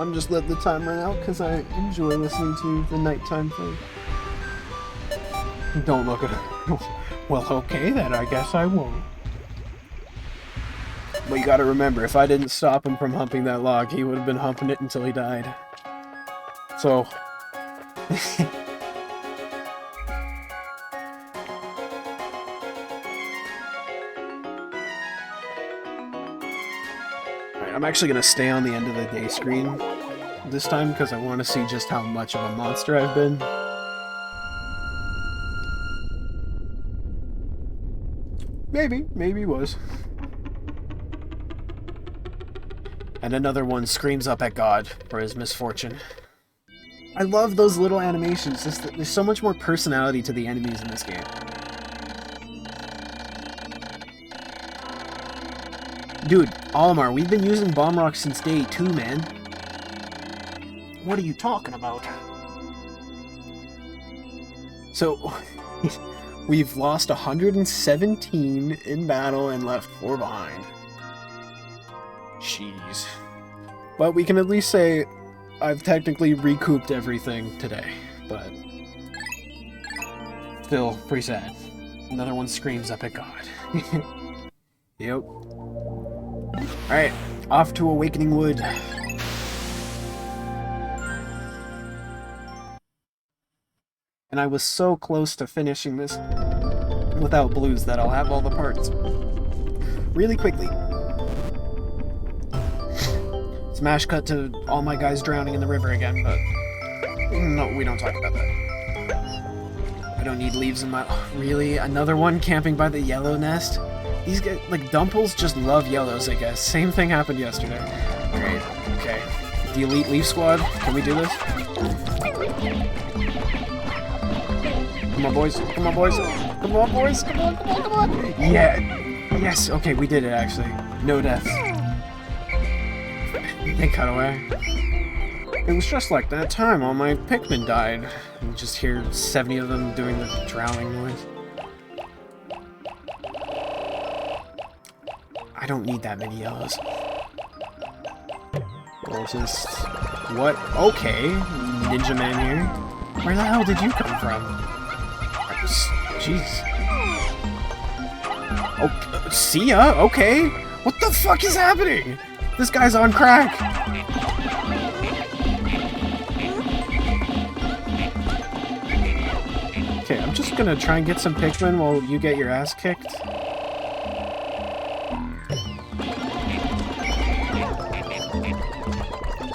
I'm just letting the time run out because I enjoy listening to the nighttime thing. Don't look at it. Well, okay then, I guess I won't. But you gotta remember, if I didn't stop him from humping that log, he would have been humping it until he died. So... Alright, I'm actually gonna stay on the end of the day screen this time, because I want to see just how much of a monster I've been. Maybe he was. And another one screams up at God for his misfortune. I love those little animations. There's so much more personality to the enemies in this game. Dude, Olimar, we've been using bomb rocks since day 2, man. What are you talking about? So, we've lost 117 in battle and left 4 behind. Jeez. But we can at least say I've technically recouped everything today, but still pretty sad. Another one screams up at God. Yep. Alright, off to Awakening Wood. And I was so close to finishing this without blues that I'll have all the parts really quickly. Smash cut to all my guys drowning in the river again, but no, we don't talk about that. I don't need leaves in my... Oh, really? Another one camping by the yellow nest? These guys, like, Dumples just love yellows, I guess. Same thing happened yesterday. Alright, okay. The Elite Leaf Squad, can we do this? Come on, boys. Come on, boys. Come on, boys. Come on, come on, come on. Yeah. Yes, okay, we did it, actually. No deaths. They cut away. It was just like that time all my Pikmin died. You just hear 70 of them doing the drowning noise. I don't need that many yellows. Or just... What? Okay, Ninja Man here. Where the hell did you come from? Jeez. Oh, see ya? Okay. What the fuck is happening? This guy's on crack. Okay, I'm just gonna try and get some Pikmin while you get your ass kicked.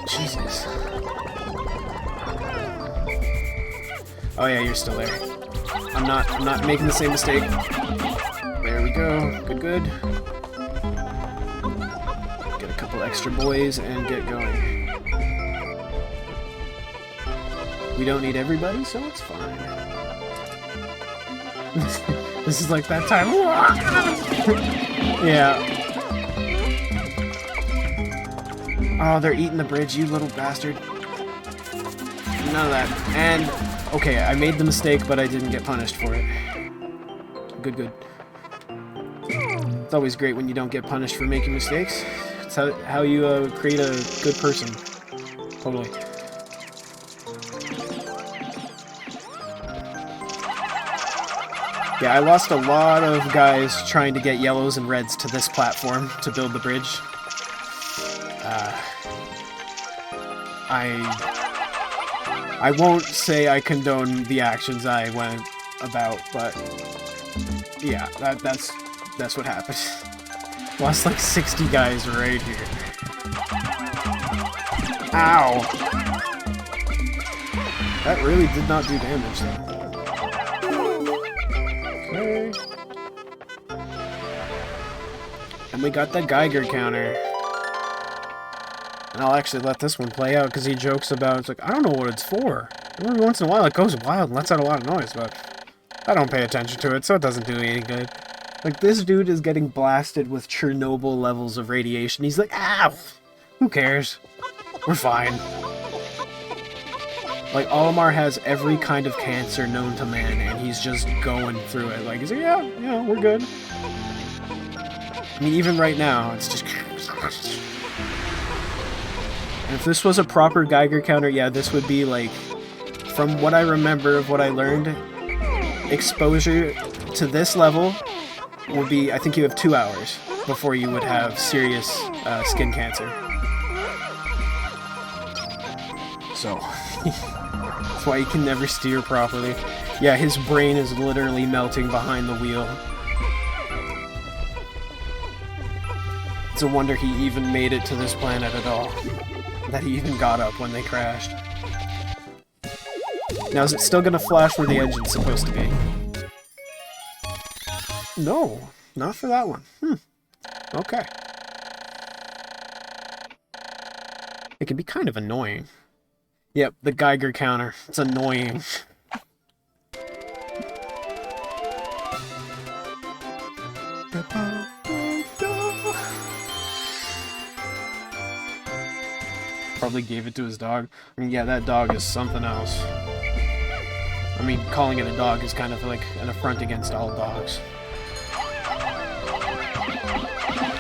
Jesus. Oh yeah, you're still there. I'm not making the same mistake. There we go. Good, good. Get a couple extra boys and get going. We don't need everybody, so it's fine. This is like that time. Yeah. Oh, they're eating the bridge, you little bastard. None of that. And, okay, I made the mistake, but I didn't get punished for it. Good, good. It's always great when you don't get punished for making mistakes. It's how you create a good person. Totally. Yeah, I lost a lot of guys trying to get yellows and reds to this platform to build the bridge. I won't say I condone the actions I went about, but yeah, that's what happened. Lost like 60 guys right here. Ow! That really did not do damage though. Okay. And we got the Geiger counter. And I'll actually let this one play out because he jokes about, it's like, I don't know what it's for. Every once in a while it goes wild and lets out a lot of noise, but I don't pay attention to it, so it doesn't do me any good. Like, this dude is getting blasted with Chernobyl levels of radiation. He's like, ah, who cares? We're fine. Like, Olimar has every kind of cancer known to man, and he's just going through it. Like, he's like, yeah, we're good. I mean, even right now, it's just... And if this was a proper Geiger counter, yeah, this would be like, from what I remember of what I learned, exposure to this level would be, I think you have 2 hours before you would have serious skin cancer. So, that's why you can never steer properly. Yeah, his brain is literally melting behind the wheel. It's a wonder he even made it to this planet at all. That he even got up when they crashed. Now, is it still gonna flash where the engine's supposed to be? No, not for that one. Okay. It can be kind of annoying. Yep, the Geiger counter. It's annoying. Probably gave it to his dog. I mean, yeah, that dog is something else. I mean, calling it a dog is kind of like an affront against all dogs.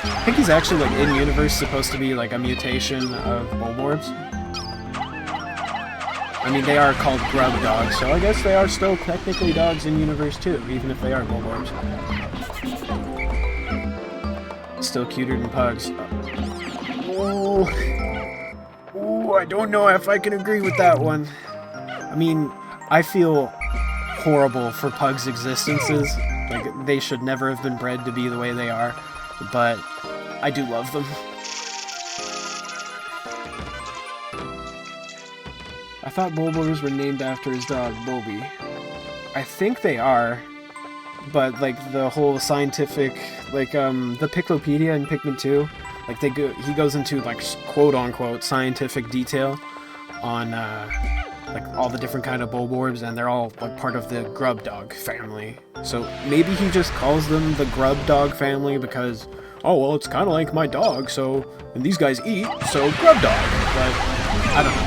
I think he's actually, like, in-universe supposed to be, like, a mutation of Bulborbs. I mean, they are called grub dogs, so I guess they are still technically dogs in-universe, too, even if they are Bulborbs. Still cuter than pugs. Oh... Ooh, I don't know if I can agree with that one. I mean, I feel horrible for pugs' existences. Like, they should never have been bred to be the way they are. But I do love them. I thought Bulborbs were named after his dog, Bobi. I think they are. But, like, the whole scientific... Like, the Piclopedia in Pikmin 2... Like, he goes into, like, quote-unquote scientific detail on, like, all the different kind of Bulborbs, and they're all, like, part of the grub dog family. So maybe he just calls them the grub dog family because, oh, well, it's kind of like my dog, so, and these guys eat, so grub dog. But, I don't know.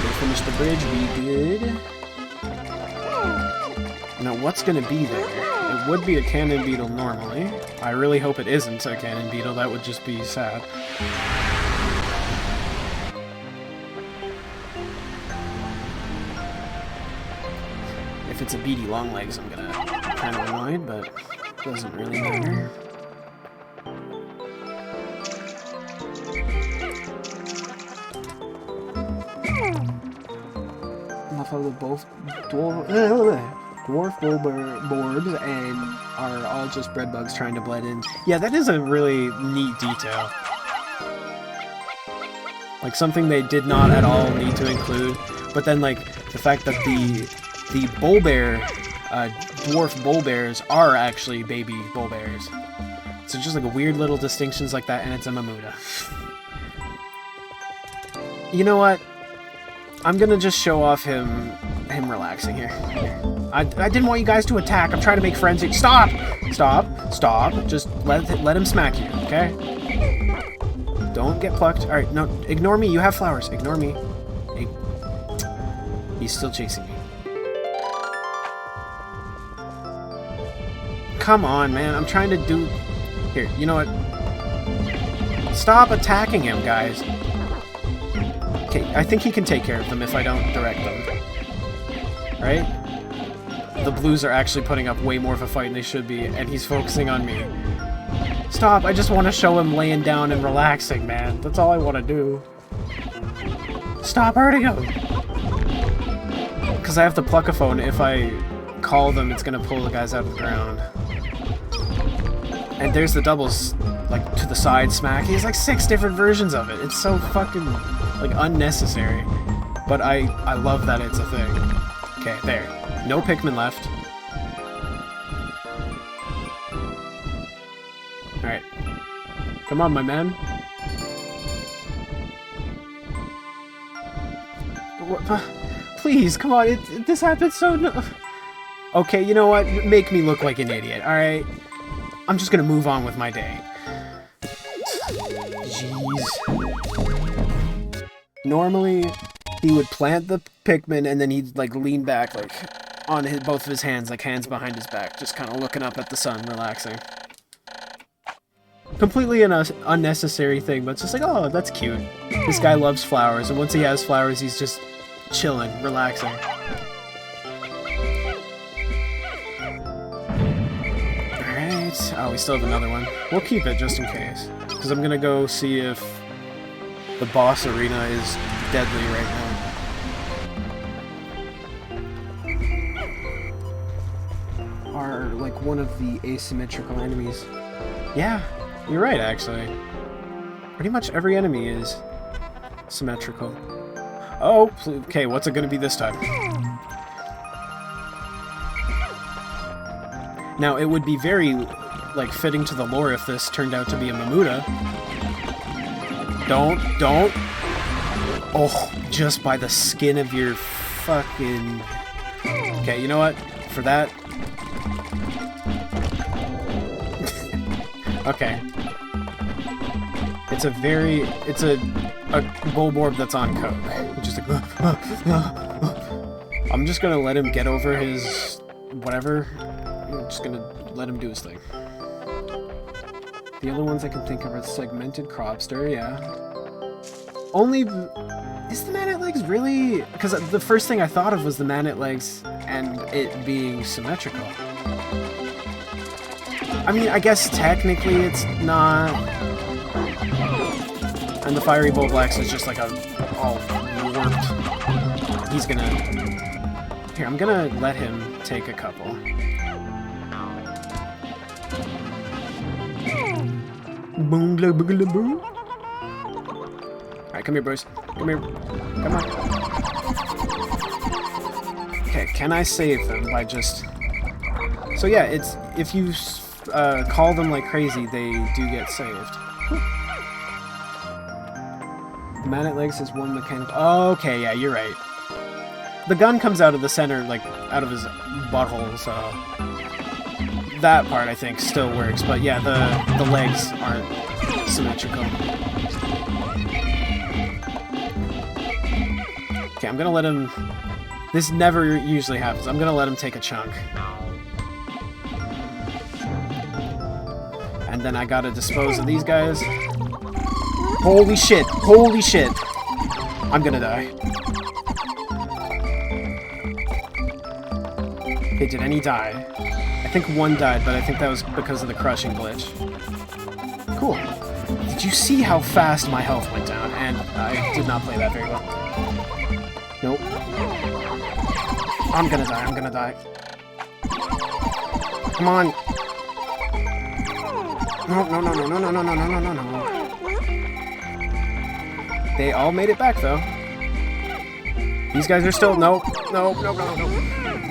We finished the bridge, we did. Now, what's gonna be there? It would be a cannon beetle normally. I really hope it isn't a cannon beetle. That would just be sad. If it's a beady longlegs, I'm gonna kind of annoyed, but it doesn't really matter. Enough of the both dwarf boards and are all just bread bugs trying to blend in. Yeah, that is a really neat detail. Like, something they did not at all need to include, but then, like, the fact that the bull bear, dwarf bull bears are actually baby bull bears. So just like a weird little distinctions like that, and it's a Mamuda. You know what? I'm gonna just show off him relaxing here. I didn't want you guys to attack. I'm trying to make friends here. Stop! Stop! Stop! Just let him smack you, okay? Don't get plucked. Alright, no, ignore me. You have flowers. Ignore me. He's still chasing me. Come on, man. I'm trying to do... Here, you know what? Stop attacking him, guys. Okay, I think he can take care of them if I don't direct them. Right? The blues are actually putting up way more of a fight than they should be, and he's focusing on me. Stop, I just want to show him laying down and relaxing, man. That's all I want to do. Stop hurting him! Because I have the pluckaphone. If I call them, it's going to pull the guys out of the ground. And there's the doubles, like, to the side smack. He has, like, 6 different versions of it. It's so fucking, like, unnecessary. But I love that it's a thing. Okay, there. No Pikmin left. Alright. Come on, my man. Please, come on. This happens so... Okay, you know what? Make me look like an idiot, alright? I'm just gonna move on with my day. Jeez. Normally, he would plant the Pikmin and then he'd, like, lean back, like, on both of his hands, like, hands behind his back, just kind of looking up at the sun, relaxing. Completely an unnecessary thing, but it's just like, oh, that's cute. This guy loves flowers, and once he has flowers, he's just chilling, relaxing. Alright. Oh, we still have another one. We'll keep it just in case. Because I'm gonna go see if the boss arena is deadly right now. Are like one of the asymmetrical enemies. Yeah, you're right, actually. Pretty much every enemy is symmetrical. Oh, okay, what's it gonna be this time? Now, it would be very, like, fitting to the lore if this turned out to be a Mamuda. Don't. Oh, just by the skin of your fucking... Okay, you know what? For that... Okay. It's a Bulborb that's on coke. Just like... I'm just gonna let him get over his... whatever. I'm just gonna let him do his thing. The other ones I can think of are segmented cropster, yeah. Only... Is the man-at legs really... Because the first thing I thought of was the man-at legs and it being symmetrical. I mean, I guess technically it's not... And the Fiery Bulblax is just like a... all warped. He's gonna... Here, I'm gonna let him take a couple. Boom, blah, blah, blah, boom. Alright, come here, boys. Come here. Come on. Okay, can I save them by just... So yeah, it's... If you call them like crazy, they do get saved. The man-at legs is one mechanical... Okay, yeah, you're right. The gun comes out of the center, like, out of his butthole, so... That part, I think, still works, but yeah, the legs aren't symmetrical. Okay, I'm gonna let him... This never usually happens. I'm gonna let him take a chunk. And then I gotta dispose of these guys. Holy shit! Holy shit! I'm gonna die. Okay, did any die? I think one died, but I think that was because of the crushing glitch. Cool. Did you see how fast my health went down? And I did not play that very well. Nope. I'm gonna die, I'm gonna die. Come on. No, no, no, no, no, no, no, no, no, no, no. They all made it back, though. These guys are still... No, no, no, no, no.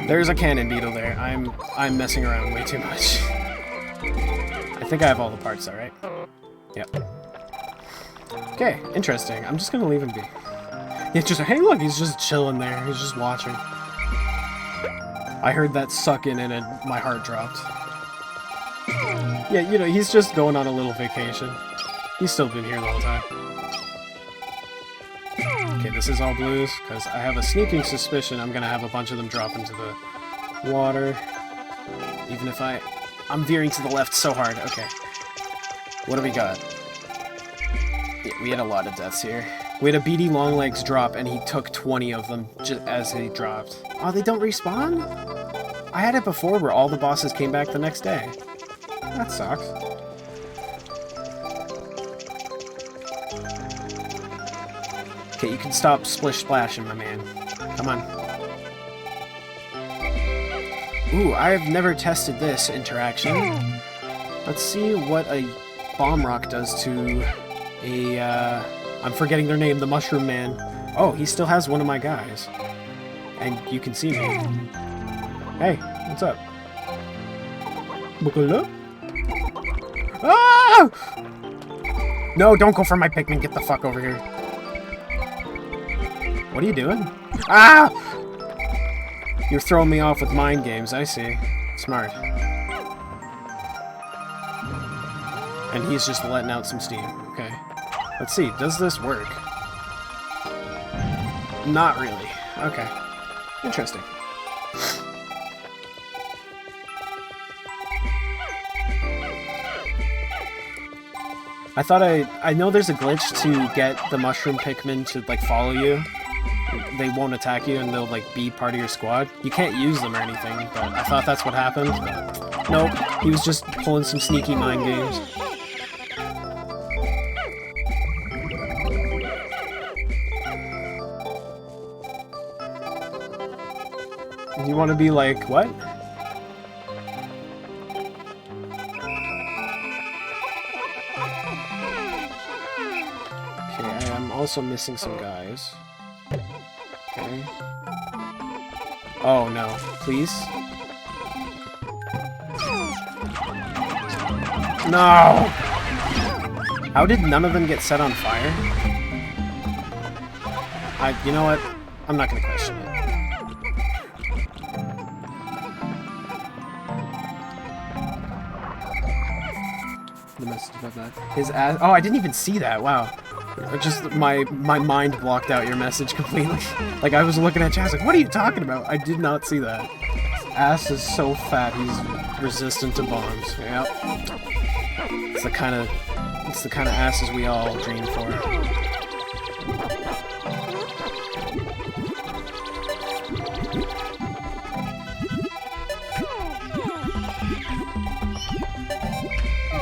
There's a cannon beetle there. I'm messing around way too much. I think I have all the parts, alright? Yep. Okay, interesting. I'm just gonna leave him be. Yeah, just... Hey, look, he's just chilling there. He's just watching. I heard that suck in and my heart dropped. Yeah, you know, he's just going on a little vacation. He's still been here the whole time. Okay, this is all blues, because I have a sneaking suspicion I'm gonna have a bunch of them drop into the water. Even if I'm veering to the left so hard. Okay. What do we got? Yeah, we had a lot of deaths here. We had a BD Longlegs drop, and he took 20 of them just as he dropped. Oh, they don't respawn? I had it before where all the bosses came back the next day. That sucks. Okay, you can stop splish splashing, my man. Come on. Ooh, I have never tested this interaction. Let's see what a bomb rock does to a, I'm forgetting their name, the Mushroom Man. Oh, he still has one of my guys. And you can see me. Hey, what's up? Buckle up? Ah! No, don't go for my Pikmin. Get the fuck over here. What are you doing? Ah! You're throwing me off with mind games, I see. Smart. And he's just letting out some steam. Okay. Let's see, does this work? Not really. Okay. Interesting. I thought I know there's a glitch to get the mushroom Pikmin to, like, follow you. They won't attack you and they'll, like, be part of your squad. You can't use them or anything, but I thought that's what happened. But nope, he was just pulling some sneaky mind games. You want to be like, what? Okay, I'm also missing some guys. Okay. Oh no, please? No! How did none of them get set on fire? You know what? I'm not gonna question it. The message about that. His ass. Oh, I didn't even see that. Wow. Just my mind blocked out your message completely. Like, I was looking at you, I was like, what are you talking about? I did not see that. His ass is so fat, he's resistant to bombs. Yep. It's the kind of asses we all dream for.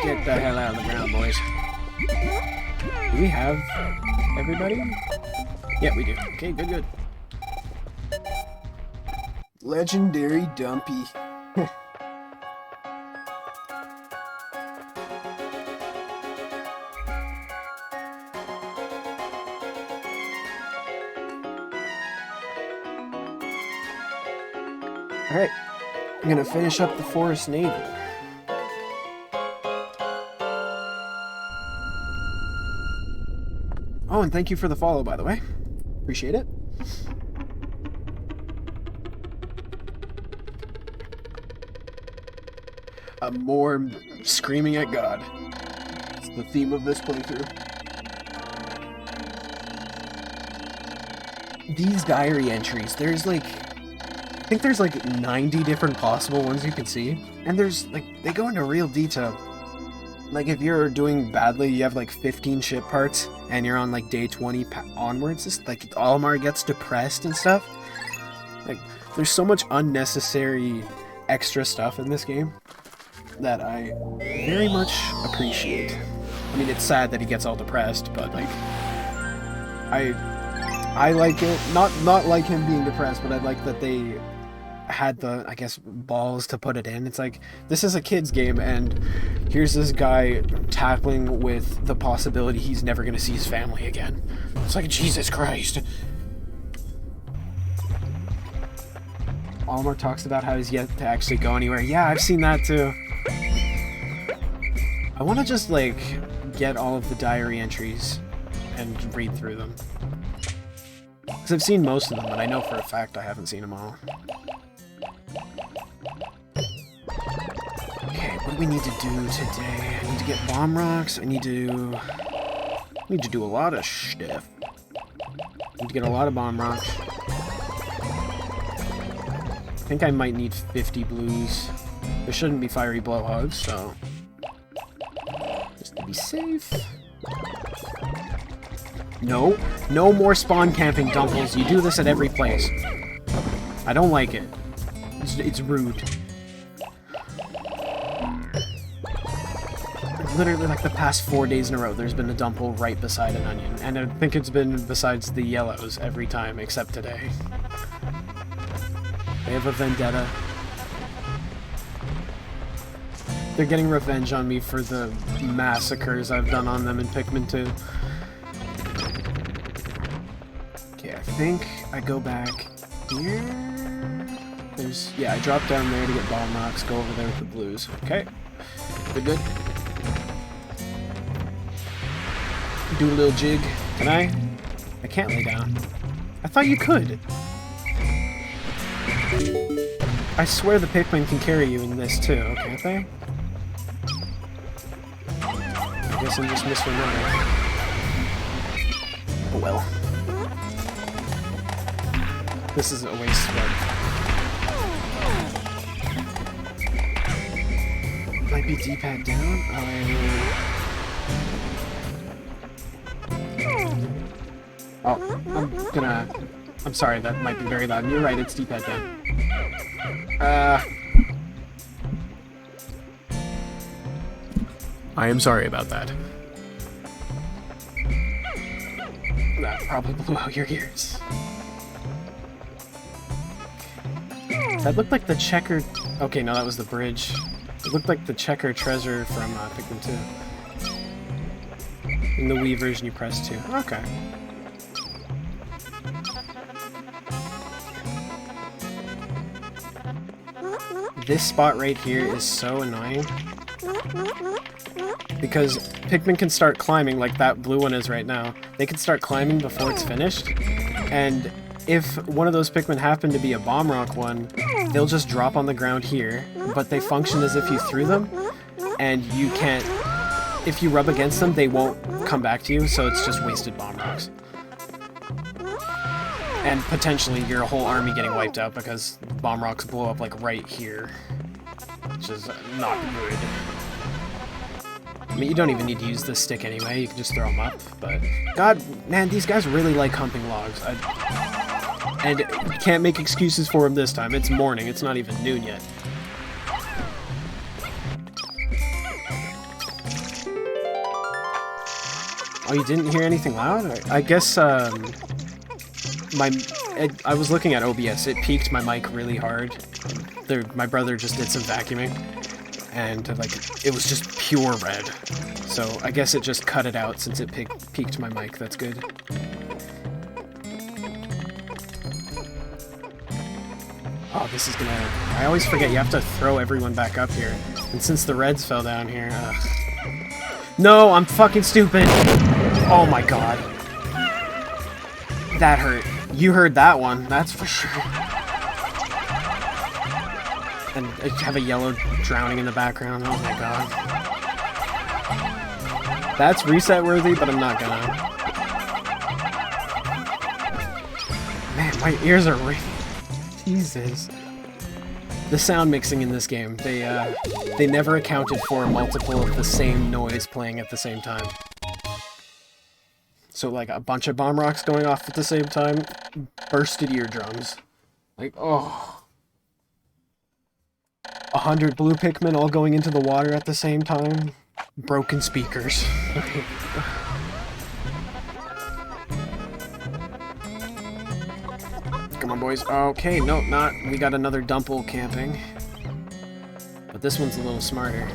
Get the hell out of the ground, boys. Do we have everybody? Yeah, we do. Okay, good, good. Legendary Dumpy. Alright, I'm gonna finish up the Forest Navy. Oh, and thank you for the follow, by the way. Appreciate it. More screaming at God. It's the theme of this playthrough. These diary entries, there's like... I think there's like 90 different possible ones you can see. And there's like, they go into real detail. like if you're doing badly, you have like 15 ship parts, and you're on like day 20 onwards, it's like Olimar gets depressed and stuff. Like, there's so much unnecessary extra stuff in this game that I very much appreciate. I mean, it's sad that he gets all depressed, but like, I like it. Not like him being depressed, but I like that they had the, I guess, balls to put it in. It's like, this is a kid's game, and here's this guy tackling with the possibility he's never going to see his family again. It's like, Jesus Christ. Olimar talks about how he's yet to actually go anywhere. Yeah, I've seen that too. I want to just, like, get all of the diary entries and read through them. Because I've seen most of them, but I know for a fact I haven't seen them all. Okay, what do we need to do today? I need to get bomb rocks. I need to do a lot of stuff. Need to get a lot of bomb rocks. I think I might need 50 blues. There shouldn't be fiery blowhogs, so just to be safe. No more spawn camping, Dumples. You do this at every place. I don't like it. It's rude. Literally, like, the past 4 days in a row, there's been a Dumple right beside an onion. And I think it's been besides the yellows every time, except today. They have a vendetta. They're getting revenge on me for the massacres I've done on them in Pikmin 2. Okay, I think I go back here. Yeah, I drop down there to get bomb rocks, go over there with the blues. Okay, good. Do a little jig. Can I? I can't lay down. I thought you could. I swear the Pikmin can carry you in this too, can't they? I guess I'm just misremembering. Oh well. This is a waste, but might be D-pad down. I'm sorry, that might be very loud. You're right, it's D-pad down. I am sorry about that. That probably blew out your ears. That looked like the checkered... Okay, no, that was the bridge. It looked like the checker treasure from Pikmin 2. In the Wii version, you press 2. Okay. This spot right here is so annoying. Because Pikmin can start climbing like that blue one is right now. They can start climbing before it's finished. And if one of those Pikmin happen to be a bomb rock one, they'll just drop on the ground here, but they function as if you threw them, and you can't... If you rub against them, they won't come back to you, so it's just wasted bomb rocks. And potentially your whole army getting wiped out because bomb rocks blow up like right here. Which is not good. I mean, you don't even need to use this stick anyway, you can just throw them up, but... God, man, these guys really like humping logs. And can't make excuses for them this time. It's morning, it's not even noon yet. Oh, you didn't hear anything loud? I guess, I was looking at OBS, it peaked my mic really hard. My brother just did some vacuuming, and like, it was just pure red. So I guess it just cut it out since it peaked my mic, that's good. Oh, this is gonna... I always forget you have to throw everyone back up here. And since the reds fell down here, No, I'm fucking stupid! Oh my god. That hurt. You heard that one, that's for sure. And I have a yellow drowning in the background, oh my god. That's reset worthy, but I'm not gonna. Man, my ears are ringing. Jesus. The sound mixing in this game, they never accounted for multiple of the same noise playing at the same time. So like a bunch of bomb rocks going off at the same time, bursted eardrums. Like, oh. 100 blue Pikmin all going into the water at the same time. Broken speakers. Come on, boys. Okay, no, not. We got another Dumple camping. But this one's a little smarter.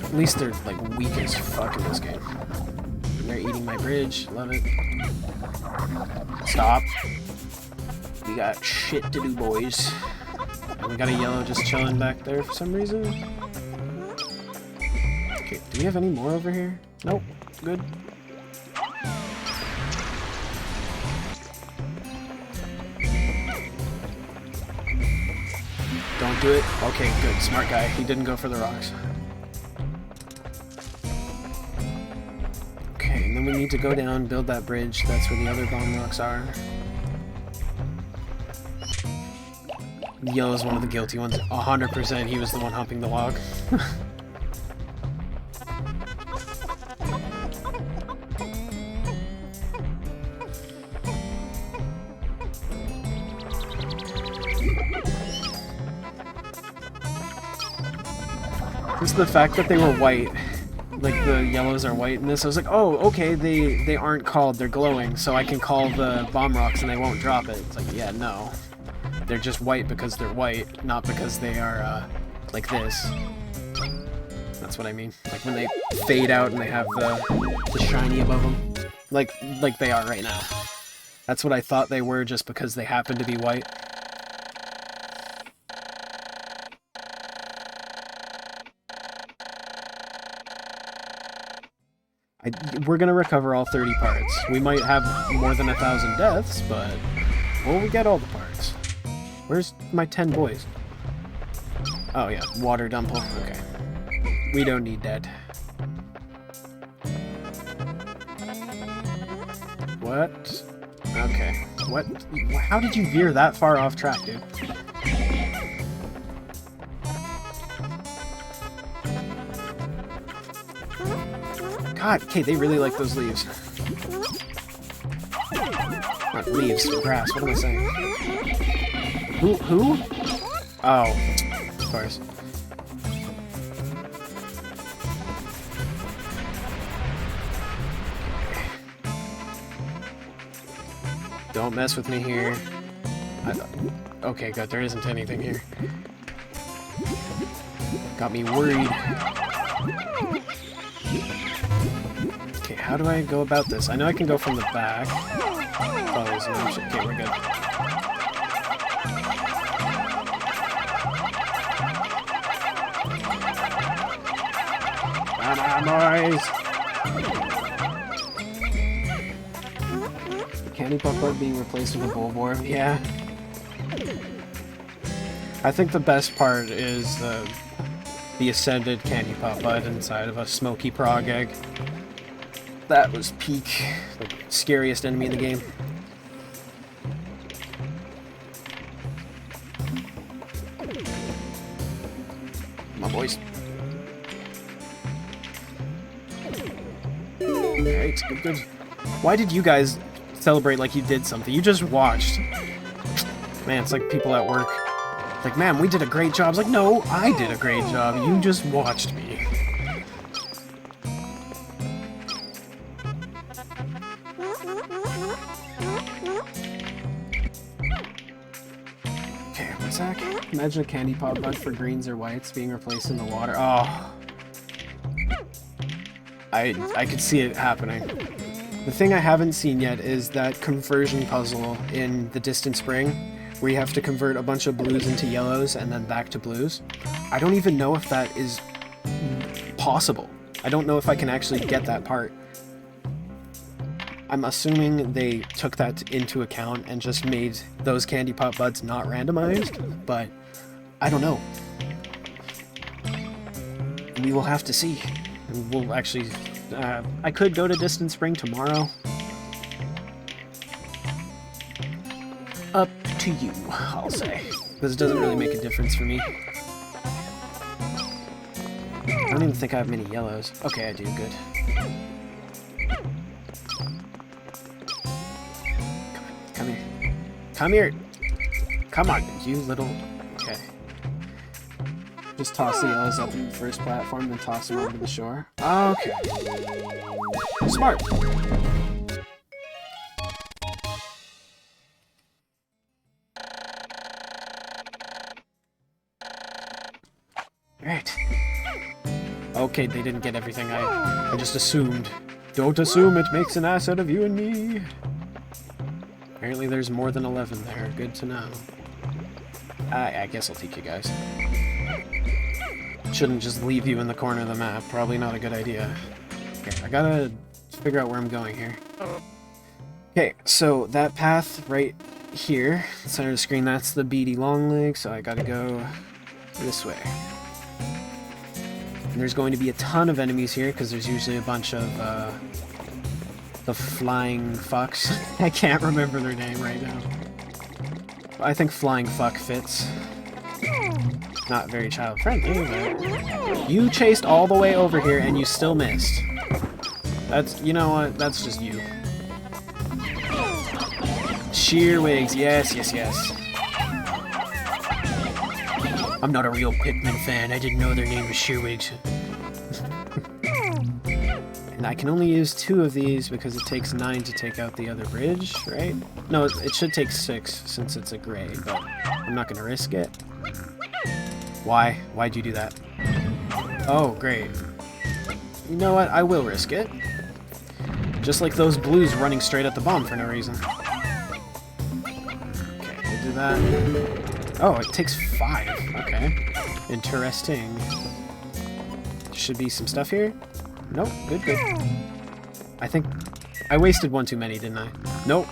At least they're, like, weak as fuck in this game. And they're eating my bridge. Love it. Stop. We got shit to do, boys. And we got a yellow just chilling back there for some reason. Okay, do we have any more over here? Nope. Good. Don't do it. Okay, good. Smart guy. He didn't go for the rocks. Okay, and then we need to go down, build that bridge. That's where the other bomb rocks are. Yellow's one of the guilty ones. 100% he was the one humping the log. Just the fact that they were white, like the yellows are white in this, I was like, oh, okay, they aren't called, they're glowing, so I can call the bomb rocks and they won't drop it. It's like, yeah, no. They're just white because they're white, not because they are, like this. That's what I mean. Like when they fade out and they have the shiny above them. Like they are right now. That's what I thought they were just because they happen to be white. We're gonna recover all 30 parts. We might have more than 1,000 deaths, but will we get all the parts? Where's my 10 boys? Oh yeah, water dumple. Okay. We don't need that. What? Okay. What? How did you veer that far off track, dude? God, okay, they really like those leaves. Not leaves, grass, what am I saying? Who? Oh, of course. Don't mess with me here. Okay, good, there isn't anything here. Got me worried. Okay, how do I go about this? I know I can go from the back. Oh, there's no shit. Okay, we're good. Come on, boys! The candy pop bud being replaced with a bullboar. Yeah. I think the best part is the ascended candy pop bud inside of a smoky prog egg. That was peak, the scariest enemy in the game. Come on, boys. Alright, good. Why did you guys celebrate like you did something? You just watched. Man, it's like people at work. Like, man, we did a great job. It's like, no, I did a great job. You just watched me. Okay, one sec. Imagine a candy pop bud for greens or whites being replaced in the water. Oh. I could see it happening. The thing I haven't seen yet is that conversion puzzle in the Distant Spring, where you have to convert a bunch of blues into yellows and then back to blues. I don't even know if that is possible. I don't know if I can actually get that part. I'm assuming they took that into account and just made those candy pop buds not randomized, but I don't know. We will have to see. We'll actually... I could go to Distant Spring tomorrow. Up to you, I'll say. Because it doesn't really make a difference for me. I don't even think I have many yellows. Okay, I do, good. Come here. Come here! Come on, you little... Okay. Just toss the yellows up in the first platform, then toss them over the shore. Okay. Smart! Right. Okay, they didn't get everything. I just assumed. Don't assume, it makes an ass out of you and me. Apparently there's more than 11 there. Good to know. I guess I'll take you guys. Shouldn't just leave you in the corner of the map. Probably not a good idea. Okay, I gotta figure out where I'm going here. Okay, so that path right here, center of the screen, that's the beady long leg, so I gotta go this way. And there's going to be a ton of enemies here, because there's usually a bunch of, the flying fucks. I can't remember their name right now. I think flying fuck fits. Not very child-friendly, but... You chased all the way over here, and you still missed. That's... You know what? That's just you. Shearwigs, yes, yes, yes. I'm not a real Pikmin fan. I didn't know their name was Shearwigs. And I can only use 2 of these because it takes 9 to take out the other bridge, right? No, it should take 6 since it's a gray, but I'm not going to risk it. Why? Why'd you do that? Oh, great. You know what? I will risk it. Just like those blues running straight at the bomb for no reason. Okay, we'll do that. Oh, it takes 5. Okay. Interesting. Should be some stuff here. Nope, good, good. I think I wasted one too many, didn't I? Nope.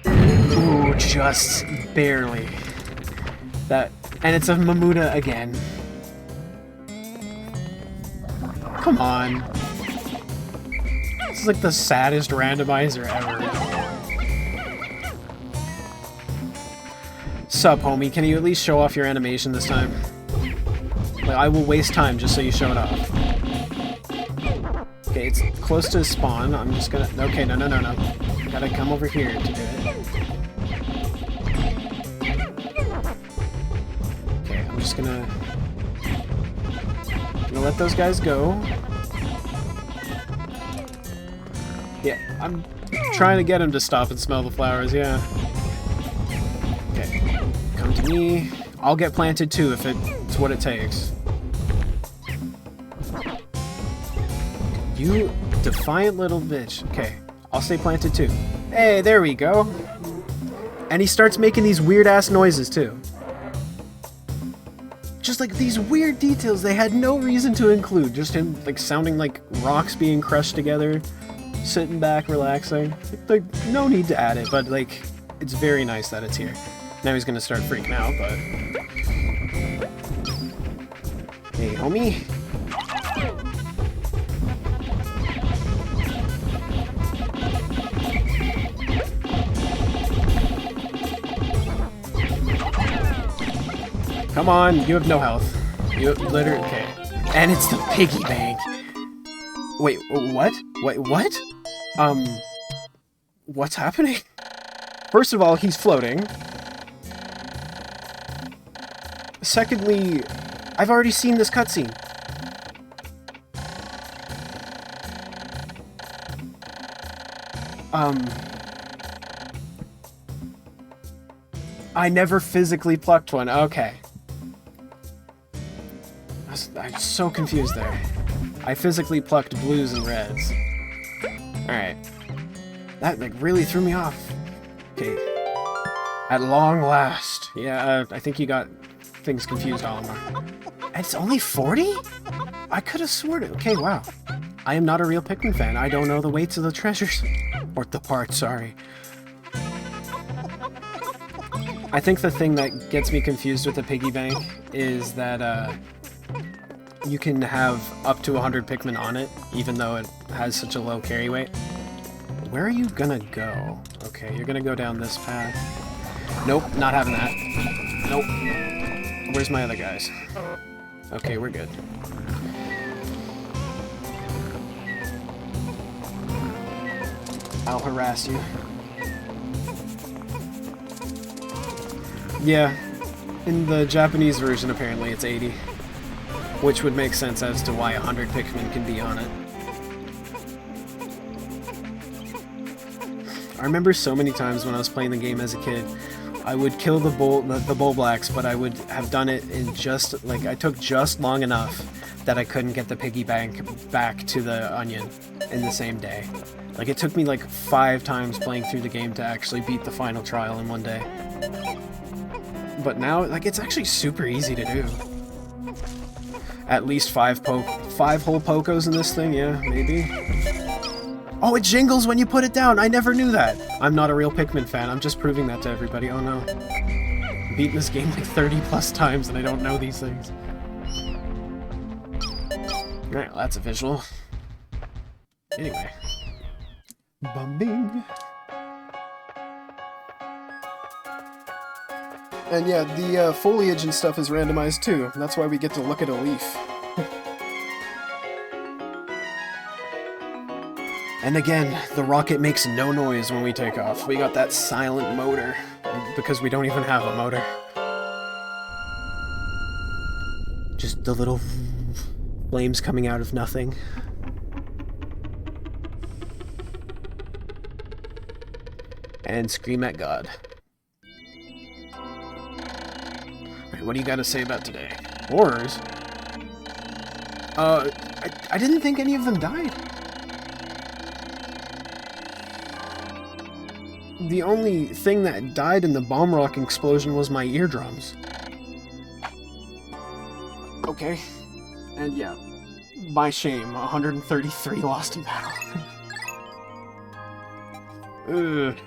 Ooh, just barely. That, and it's a Mamuda again. Come on. This is like the saddest randomizer ever. Sup, homie, can you at least show off your animation this time? Like, I will waste time just so you show it off. Okay, it's close to spawn. I'm just gonna... Okay, no. Gotta come over here to do it. Okay, I'm just gonna let those guys go. Yeah, I'm trying to get him to stop and smell the flowers, yeah. Okay, come to me. I'll get planted too if it's what it takes. You defiant little bitch. Okay, I'll stay planted too. Hey, there we go. And he starts making these weird-ass noises too. Just like these weird details they had no reason to include. Just him like sounding like rocks being crushed together. Sitting back, relaxing. Like, no need to add it, but like, it's very nice that it's here. Now he's gonna start freaking out, but... Hey, homie. Come on, you have no health. You have literally... Okay. And it's the piggy bank. Wait, what? Wait, what? What's happening? First of all, he's floating. Secondly, I've already seen this cutscene. I never physically plucked one. Okay. I'm so confused there. I physically plucked blues and reds. Alright. That, like, really threw me off. Okay. At long last. Yeah, I think you got things confused, Olimar. It's only 40? I could have sworn it. Okay, wow. I am not a real Pikmin fan. I don't know the weights of the treasures. Or the parts, sorry. I think the thing that gets me confused with the piggy bank is that, you can have up to 100 Pikmin on it, even though it has such a low carry weight. Where are you gonna go? Okay, you're gonna go down this path. Nope, not having that. Nope. Where's my other guys? Okay, we're good. I'll harass you. Yeah, in the Japanese version apparently it's 80. Which would make sense as to why 100 Pikmin can be on it. I remember so many times when I was playing the game as a kid, I would kill the bull blacks, but I would have done it in just, like, I took just long enough that I couldn't get the piggy bank back to the onion in the same day. Like, it took me like 5 times playing through the game to actually beat the final trial in one day. But now, like, it's actually super easy to do. At least 5 whole Pokos in this thing, yeah, maybe. Oh, it jingles when you put it down! I never knew that! I'm not a real Pikmin fan, I'm just proving that to everybody. Oh no. I've beaten this game like 30 plus times and I don't know these things. Alright, well, that's a visual. Anyway. Bumbing. And yeah, the foliage and stuff is randomized too. That's why we get to look at a leaf. And again, the rocket makes no noise when we take off. We got that silent motor, because we don't even have a motor. Just the little flames coming out of nothing. And scream at God. Alright, what do you got to say about today? Horrors? I didn't think any of them died. The only thing that died in the bomb rock explosion was my eardrums. Okay. And yeah, by shame, 133 lost in battle. Ugh.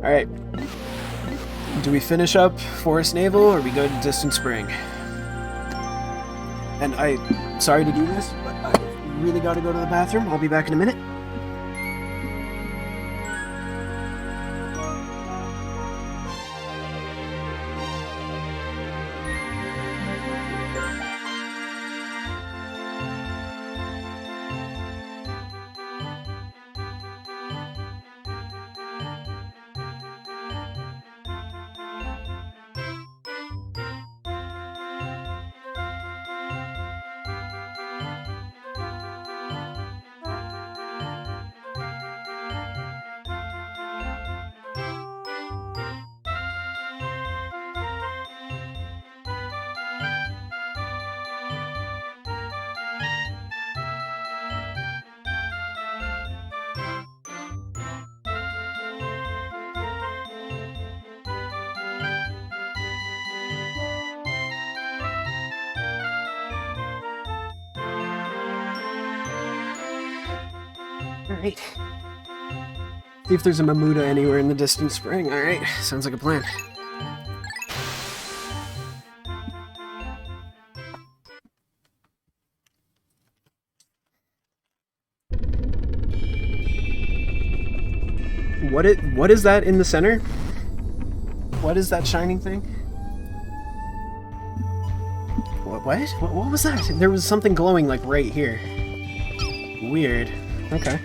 Alright. Do we finish up Forest Naval, or we go to Distant Spring? And sorry to do this, but I really gotta go to the bathroom. I'll be back in a minute. Alright. See if there's a Mamuda anywhere in the Distant Spring. Alright, sounds like a plan. What is that in the center? What is that shining thing? What was that? There was something glowing like right here. Weird. Okay.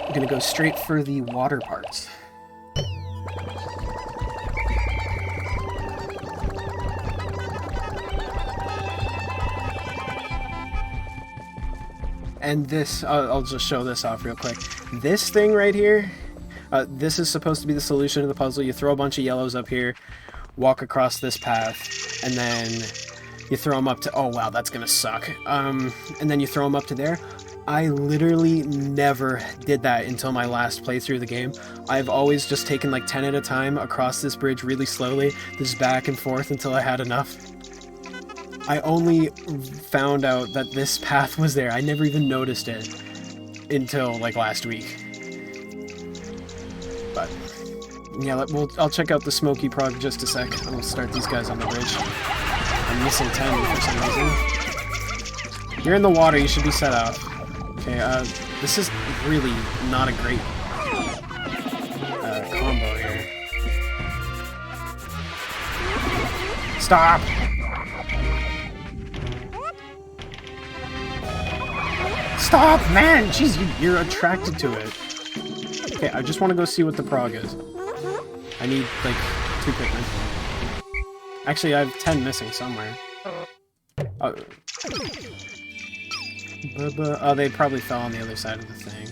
I'm gonna go straight for the water parts. And this, I'll just show this off real quick. This thing right here, this is supposed to be the solution to the puzzle. You throw a bunch of yellows up here, walk across this path, and then you throw them up to... Oh, wow, that's gonna suck. And then you throw them up to there. I literally never did that until my last playthrough of the game. I've always just taken like 10 at a time across this bridge really slowly, just back and forth until I had enough. I only found out that this path was there. I never even noticed it until like last week. But Yeah, I'll check out the Smoky Prog just a sec. I'll start these guys on the bridge. I'm missing 10 for some reason. You're in the water, you should be set off. Okay, this is really not a great combo here. Stop! Stop, man! Jeez, you're attracted to it. Okay, I just want to go see what the prog is. I need, like, 2 Pikmin. Actually, I have 10 missing somewhere. Oh. Oh, they probably fell on the other side of the thing.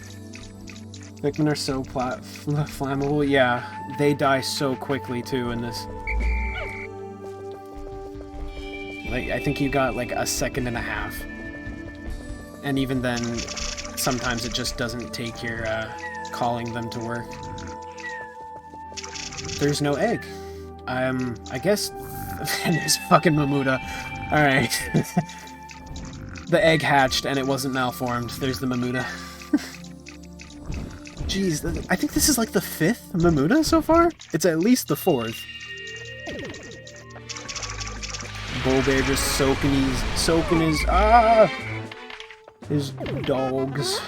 Pikmin are so flammable. Yeah, they die so quickly, too, in this. Like, I think you got, like, a second and a half. And even then, sometimes it just doesn't take your, calling them to work. There's no egg. I guess... There's fucking Mamuda. Alright. The egg hatched and it wasn't malformed. There's the Mamuda. Jeez, I think this is like the 5th Mamuda so far? It's at least the 4th. Bullbear just soaking his dogs.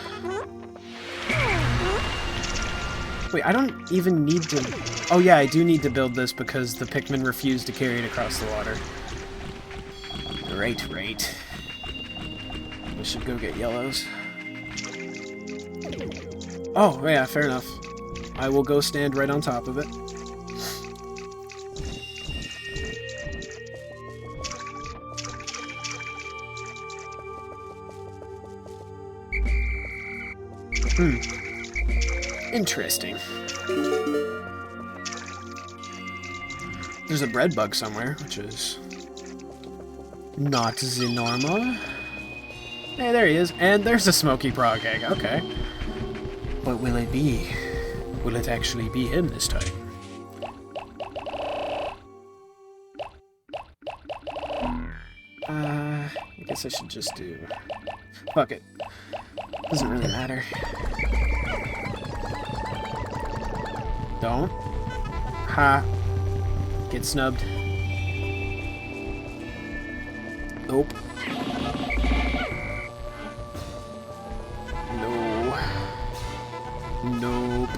Wait, I don't even need to... Oh yeah, I do need to build this because the Pikmin refused to carry it across the water. Right. We should go get yellows. Oh, yeah, fair enough. I will go stand right on top of it. Interesting. There's a bread bug somewhere, which is not the normal. Hey, there he is. And there's a Smoky Prog egg. Okay. What will it be? Will it actually be him this time? I guess I should just do... Fuck it. Doesn't really matter. Don't. Ha. Get snubbed. Nope. No. Nope.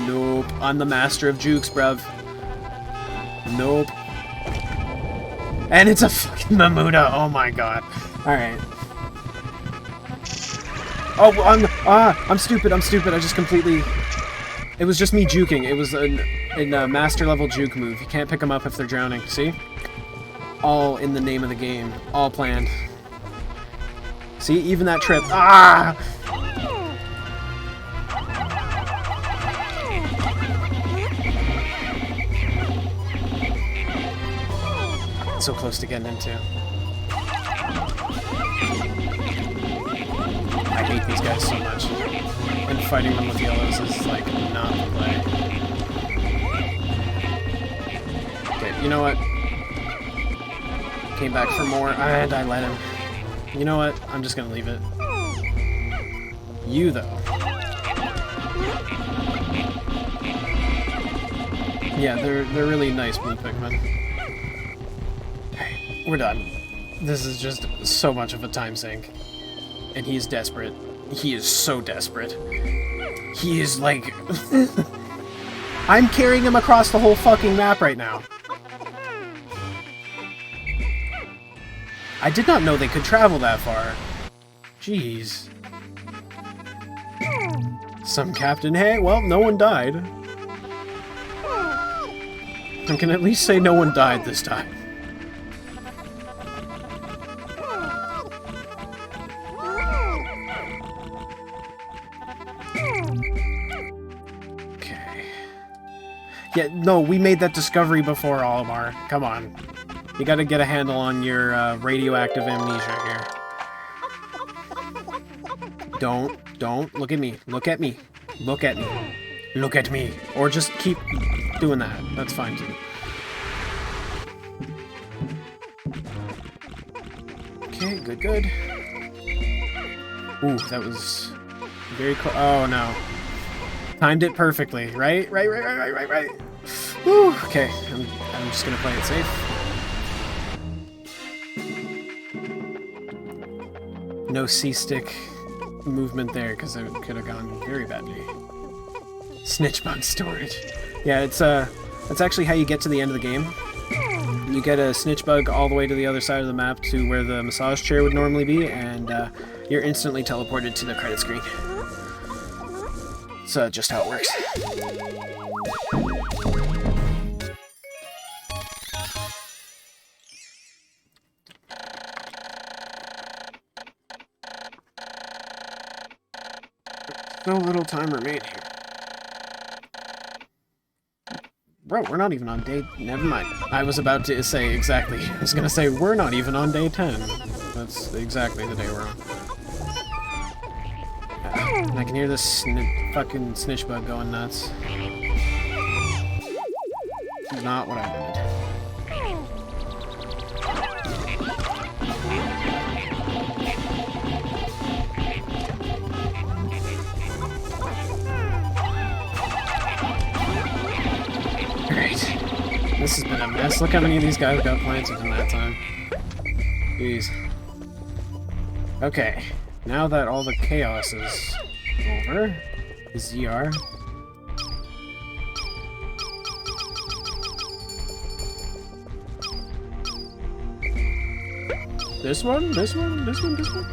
Nope. I'm the master of jukes, bruv. Nope. And it's a fucking Mamuda. Oh my god. Alright. Oh, I'm stupid. I just completely... It was just me juking. It was a master level juke move. You can't pick them up if they're drowning. See? All in the name of the game. All planned. See? Even that trip. Ah! So close to getting into. I hate these guys so much. And fighting them with yellows is, like, not the play. Okay, you know what? Came back for more, and I let him. You know what? I'm just gonna leave it. You, though. Yeah, they're really nice blue Pikmin. Hey, we're done. This is just so much of a time sink. And he's desperate. He is so desperate. He is like... I'm carrying him across the whole fucking map right now. I did not know they could travel that far. Jeez. Some captain. Hey, well, no one died. I can at least say no one died this time. Yeah, no, we made that discovery before, Olimar. Come on. You gotta get a handle on your radioactive amnesia here. Don't. Look at me. Look at me. Look at me. Look at me. Or just keep doing that. That's fine, too. Okay, good. Ooh, that was very close. Oh, no. Timed it perfectly, right? Right. Whew, okay, I'm just gonna play it safe. No C-stick movement there, because it could have gone very badly. Snitch bug storage. Yeah, that's actually how you get to the end of the game. You get a snitch bug all the way to the other side of the map to where the massage chair would normally be, and you're instantly teleported to the credit screen. It's just how it works. So little time remaining. Bro, we're not even on day... Never mind. I was about to say exactly. I was gonna say, we're not even on day 10. That's exactly the day we're on. And I can hear this fucking snitch bug going nuts. Not what I wanted. This has been a mess. Look how many of these guys got planted in that time. Jeez. Okay. Now that all the chaos is over, ZR. This one? This one? This one? This one?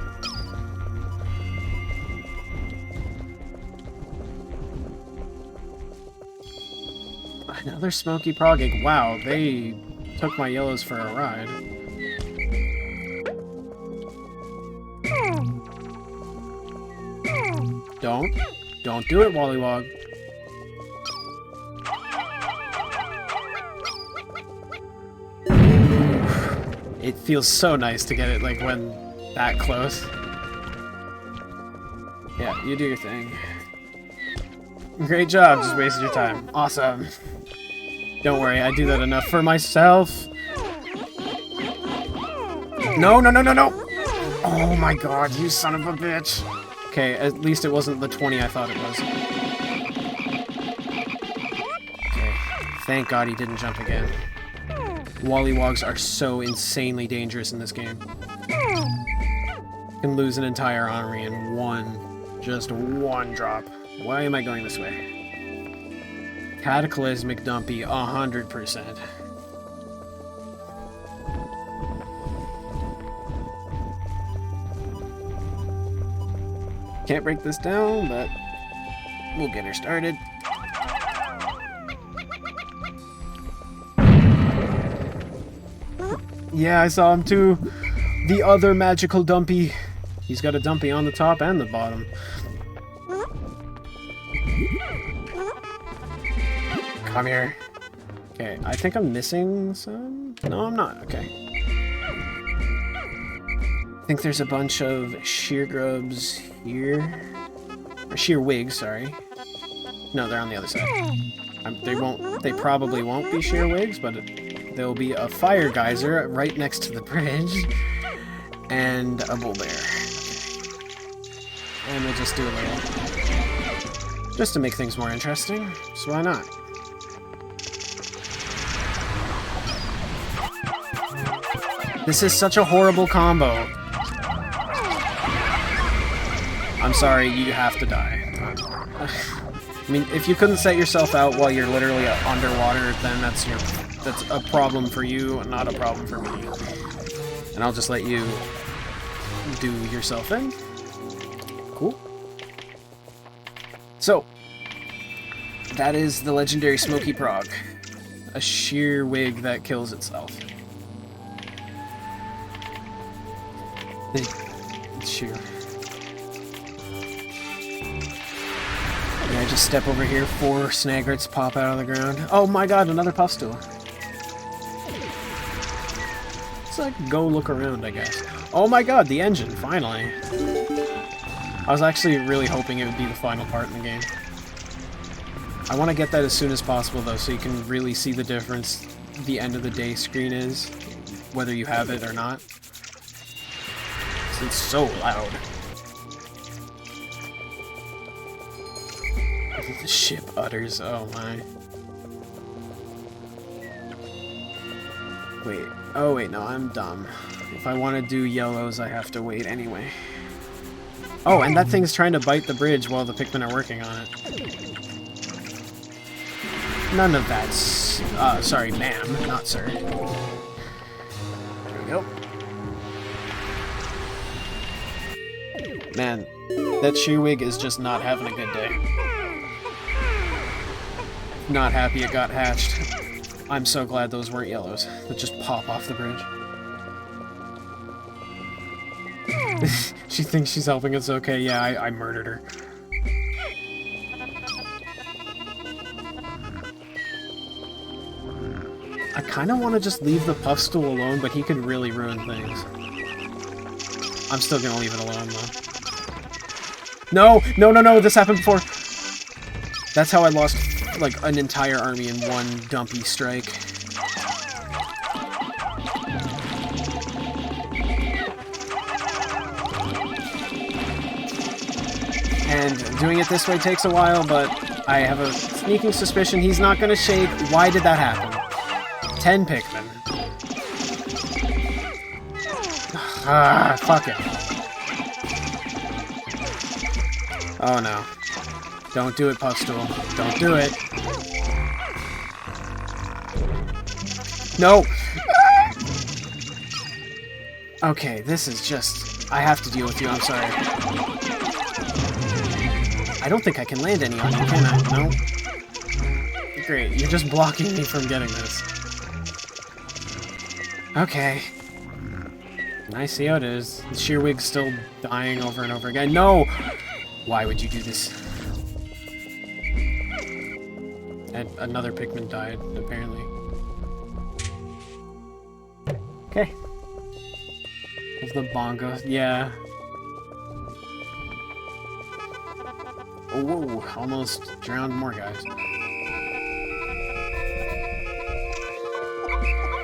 Another smoky prog egg. Wow, they took my yellows for a ride. Don't do it, Wollywog. It feels so nice to get it, like, when that close. Yeah, you do your thing. Great job, just wasted your time. Awesome. Don't worry, I do that enough for myself. No, no, no, no, no! Oh my god, you son of a bitch. Okay, at least it wasn't the 20 I thought it was. Okay, thank god he didn't jump again. Wollywogs are so insanely dangerous in this game. You can lose an entire army in just one drop. Why am I going this way? Cataclysmic Dumpy, 100%. Can't break this down, but we'll get her started. Yeah, I saw him too. The other magical Dumpy. He's got a Dumpy on the top and the bottom. Come here. Okay, I think I'm missing some. No, I'm not. Okay. I think there's a bunch of sheer grubs here. Or sheer wigs, sorry. No, they're on the other side. They probably won't be sheer wigs, but there'll be a fire geyser right next to the bridge. And a bull bear. Okay. And we'll just do a little. Just to make things more interesting. So why not? This is such a horrible combo. I'm sorry, you have to die. I mean, if you couldn't set yourself out while you're literally underwater, then that's a problem for you, not a problem for me. And I'll just let you do yourself in. Cool. So, that is the legendary Smoky Prog. A sheer wig that kills itself. It's sheer. Yeah, I just step over here, 4 snaggerts pop out of the ground. Oh my god, another pustule. Let's like go look around, I guess. Oh my god, the engine, finally. I was actually really hoping it would be the final part in the game. I want to get that as soon as possible though, so you can really see the difference the end of the day screen is, whether you have it or not. It's so loud. The ship utters, oh my. Wait. Oh, wait, no, I'm dumb. If I want to do yellows, I have to wait anyway. Oh, and that thing's trying to bite the bridge while the Pikmin are working on it. None of that's... sorry, ma'am, not sir. There we go. Man, that Shearwig is just not having a good day. Not happy it got hatched. I'm so glad those weren't yellows that just pop off the bridge. She thinks she's helping us. Okay, yeah, I murdered her. I kind of want to just leave the Puffstool alone, but he could really ruin things. I'm still going to leave it alone, though. No! No, no, no! This happened before! That's how I lost, like, an entire army in one dumpy strike. And doing it this way takes a while, but I have a sneaking suspicion he's not going to shake. Why did that happen? 10 Pikmin. Ah, fuck it. Oh no. Don't do it, Puffstool. Don't do it. No! Okay, this is just... I have to deal with you, I'm sorry. I don't think I can land any on you, can I? No? Great, you're just blocking me from getting this. Okay. I see how it is. The Shearwig's still dying over and over again. No! Why would you do this? And another Pikmin died, apparently. Okay. Of the bongos. Yeah. Oh, whoa, almost drowned more guys.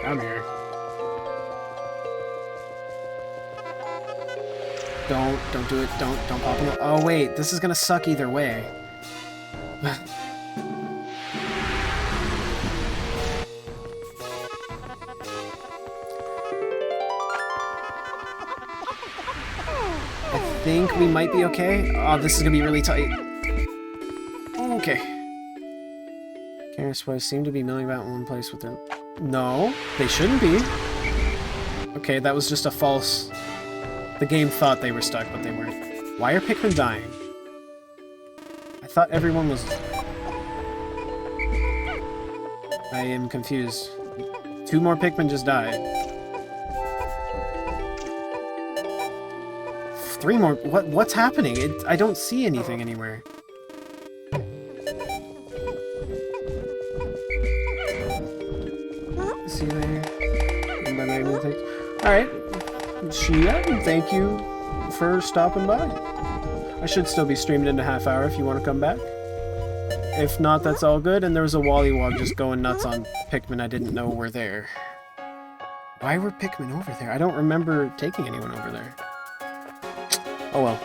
Come here. Don't do it. Don't pop in. Oh wait, this is gonna suck either way. I think we might be okay. Oh, this is gonna be really tight. Okay. Careless boys seem to be milling about in one place with their... No, they shouldn't be. Okay, that was just a false... The game thought they were stuck, but they weren't. Why are Pikmin dying? I thought everyone was... I am confused. 2 more Pikmin just died. 3 more... What's happening? I don't see anything anywhere. See you later. Alright. Shia, thank you for stopping by. I should still be streaming in a half hour if you want to come back. If not, that's all good. And there was a Wollywog just going nuts on Pikmin I didn't know were there. Why were Pikmin over there? I don't remember taking anyone over there. Oh well.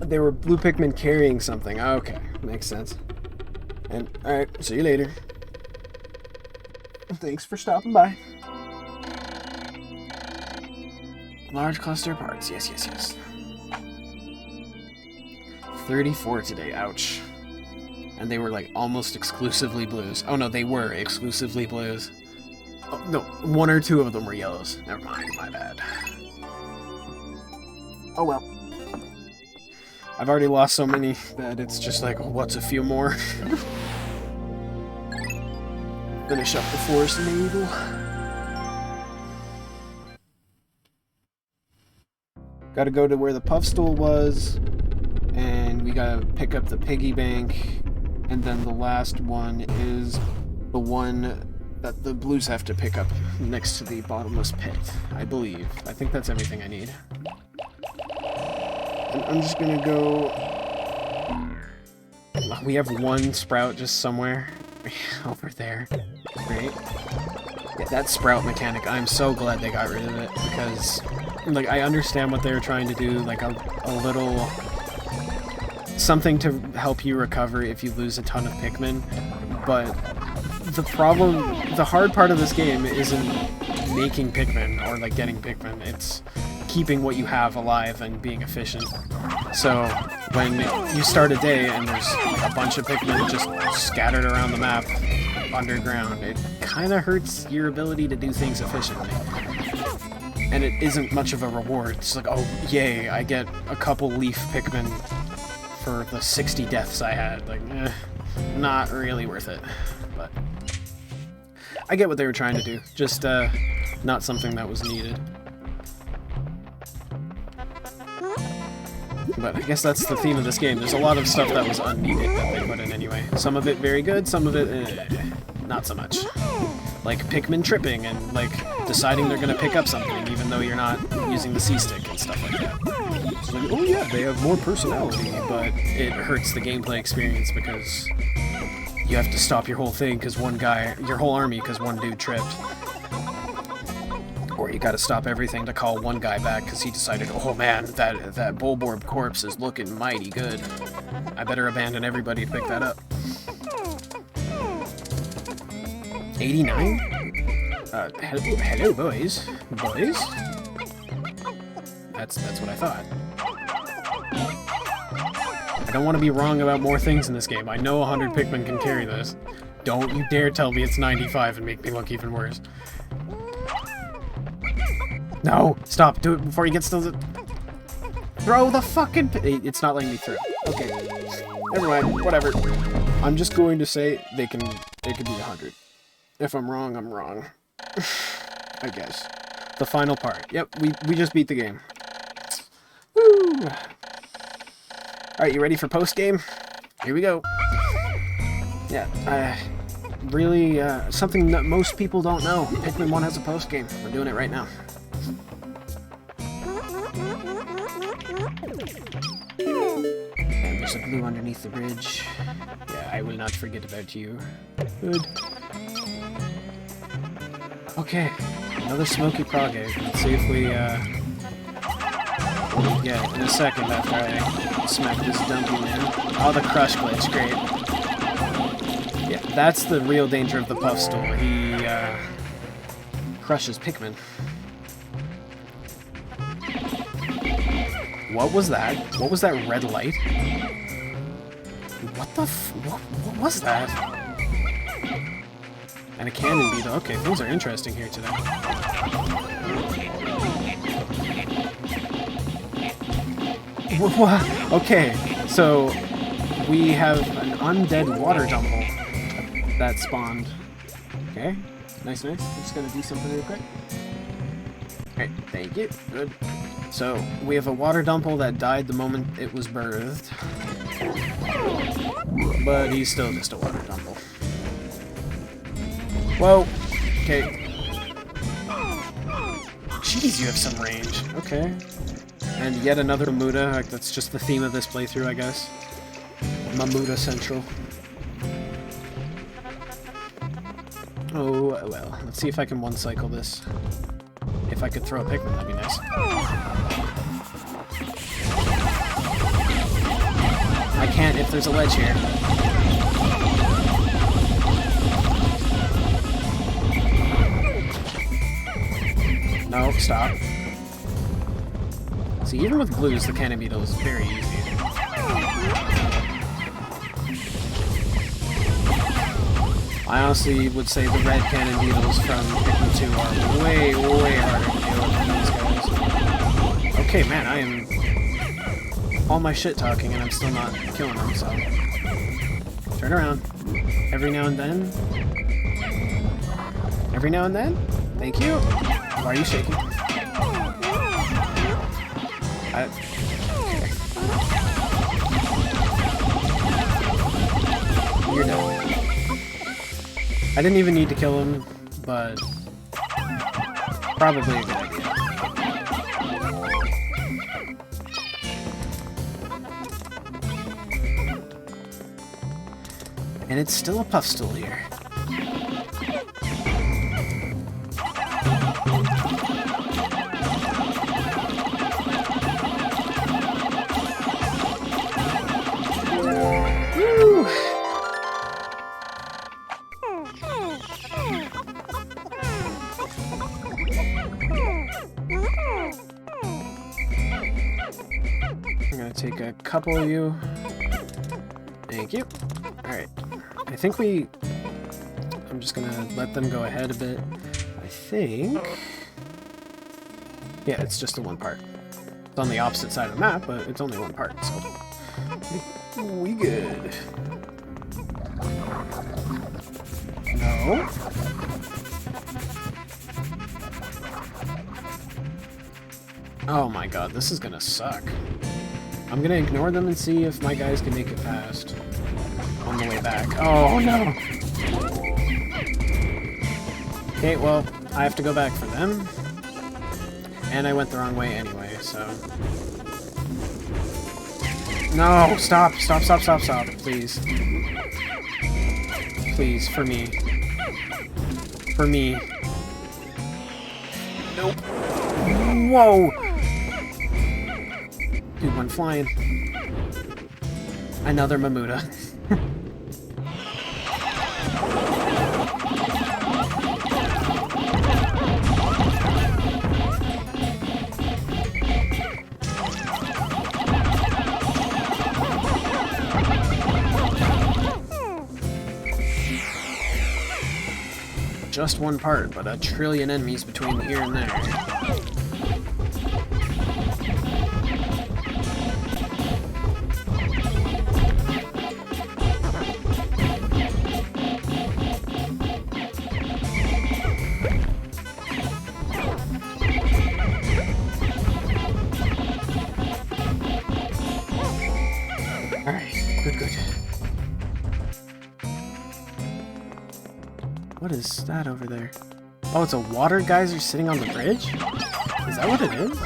They were blue Pikmin carrying something. Okay, makes sense. And, alright, see you later. Thanks for stopping by. Large cluster of parts. Yes, yes, yes. 34 today. Ouch. And they were, like, almost exclusively blues. Oh, no, they were exclusively blues. Oh, no, 1 or 2 of them were yellows. Never mind, my bad. Oh, well. I've already lost so many that it's just like, oh, what's a few more? Finish up the forest needle. Gotta go to where the Puffstool was, and we gotta pick up the piggy bank, and then the last one is the one that the blues have to pick up next to the bottomless pit, I believe. I think that's everything I need. And I'm just gonna go We have one sprout just somewhere over there, right? Yeah, that sprout mechanic, I'm so glad they got rid of it, because, like, I understand what they were trying to do, like, a little... something to help you recover if you lose a ton of Pikmin, but the hard part of this game isn't making Pikmin, or, like, getting Pikmin, it's keeping what you have alive and being efficient. So, when you start a day and there's like, a bunch of Pikmin just scattered around the map underground, it kind of hurts your ability to do things efficiently. And it isn't much of a reward. It's like, oh, yay, I get a couple leaf Pikmin for the 60 deaths I had. Like, not really worth it. But I get what they were trying to do, just not something that was needed. But I guess that's the theme of this game. There's a lot of stuff that was unneeded that they put in anyway. Some of it very good, some of it not so much. Like Pikmin tripping and like deciding they're gonna pick up something even though you're not using the C-stick and stuff like that. It's like, oh yeah, they have more personality, but it hurts the gameplay experience because you have to stop your whole thing because your whole army because one dude tripped. Or you gotta stop everything to call one guy back because he decided, oh man, that Bulborb corpse is looking mighty good. I better abandon everybody to pick that up. 89? Hello boys. Boys? That's what I thought. I don't want to be wrong about more things in this game. I know 100 Pikmin can carry this. Don't you dare tell me it's 95 and make me look even worse. No! Stop! Do it before he gets to the... Throw the fucking... It's not letting me through. Okay. Never mind. Whatever. I'm just going to say they could be 100. If I'm wrong, I'm wrong. I guess. The final part. Yep, we just beat the game. Woo! Alright, you ready for post-game? Here we go. Yeah, really, something that most people don't know. Pikmin 1 has a post-game. We're doing it right now. And there's a glue underneath the bridge. Yeah, I will not forget about you. Good. Okay, another smoky prog egg. Let's see if we get in a second after I smack this dumpy man. Oh, the crush glitch, great. Yeah, that's the real danger of the puff stool. He crushes Pikmin. What was that? What was that red light? What the what was that? And a cannon beetle. Okay, things are interesting here today. Okay, so we have an undead water dumble that spawned. Okay, nice. I'm just gonna do something real quick. Alright, thank you. Good. So, we have a water dumple that died the moment it was birthed. But he's still just a water dumple. Whoa! Okay. Jeez, you have some range. Okay. And yet another Mamuda. Like, that's just the theme of this playthrough, I guess. Mamuda Central. Oh, well. Let's see if I can one-cycle this. If I could throw a Pikmin, that'd be nice. I can't if there's a ledge here. No, stop. See, even with glues, the cannon beetle is very easy. I honestly would say the red cannon beetles from Pikmin 2 are way harder to deal with than these guys. Okay, man, I am all my shit talking and I'm still not killing them, so... Turn around. Every now and then. Every now and then? Thank you. Why are you shaking? You're done. I didn't even need to kill him, but probably a good idea. And it's still a puff stool here. Woo! I'm gonna take a couple of you. Thank you. Alright. I think I'm just gonna let them go ahead a bit. I think... Yeah, it's just the one part. It's on the opposite side of the map, but it's only one part, so... We good. No. Oh my god, this is gonna suck. I'm gonna ignore them and see if my guys can make it past on the way back. Oh no! Okay, well, I have to go back for them. And I went the wrong way anyway, so... No! Stop! Stop, stop, stop, stop. Please. Please, for me. For me. Nope. Whoa! Dude went flying. Another Mamuda. Just one part, but a trillion enemies between here and there. What is that over there? Oh, it's a water geyser sitting on the bridge? Is that what it is?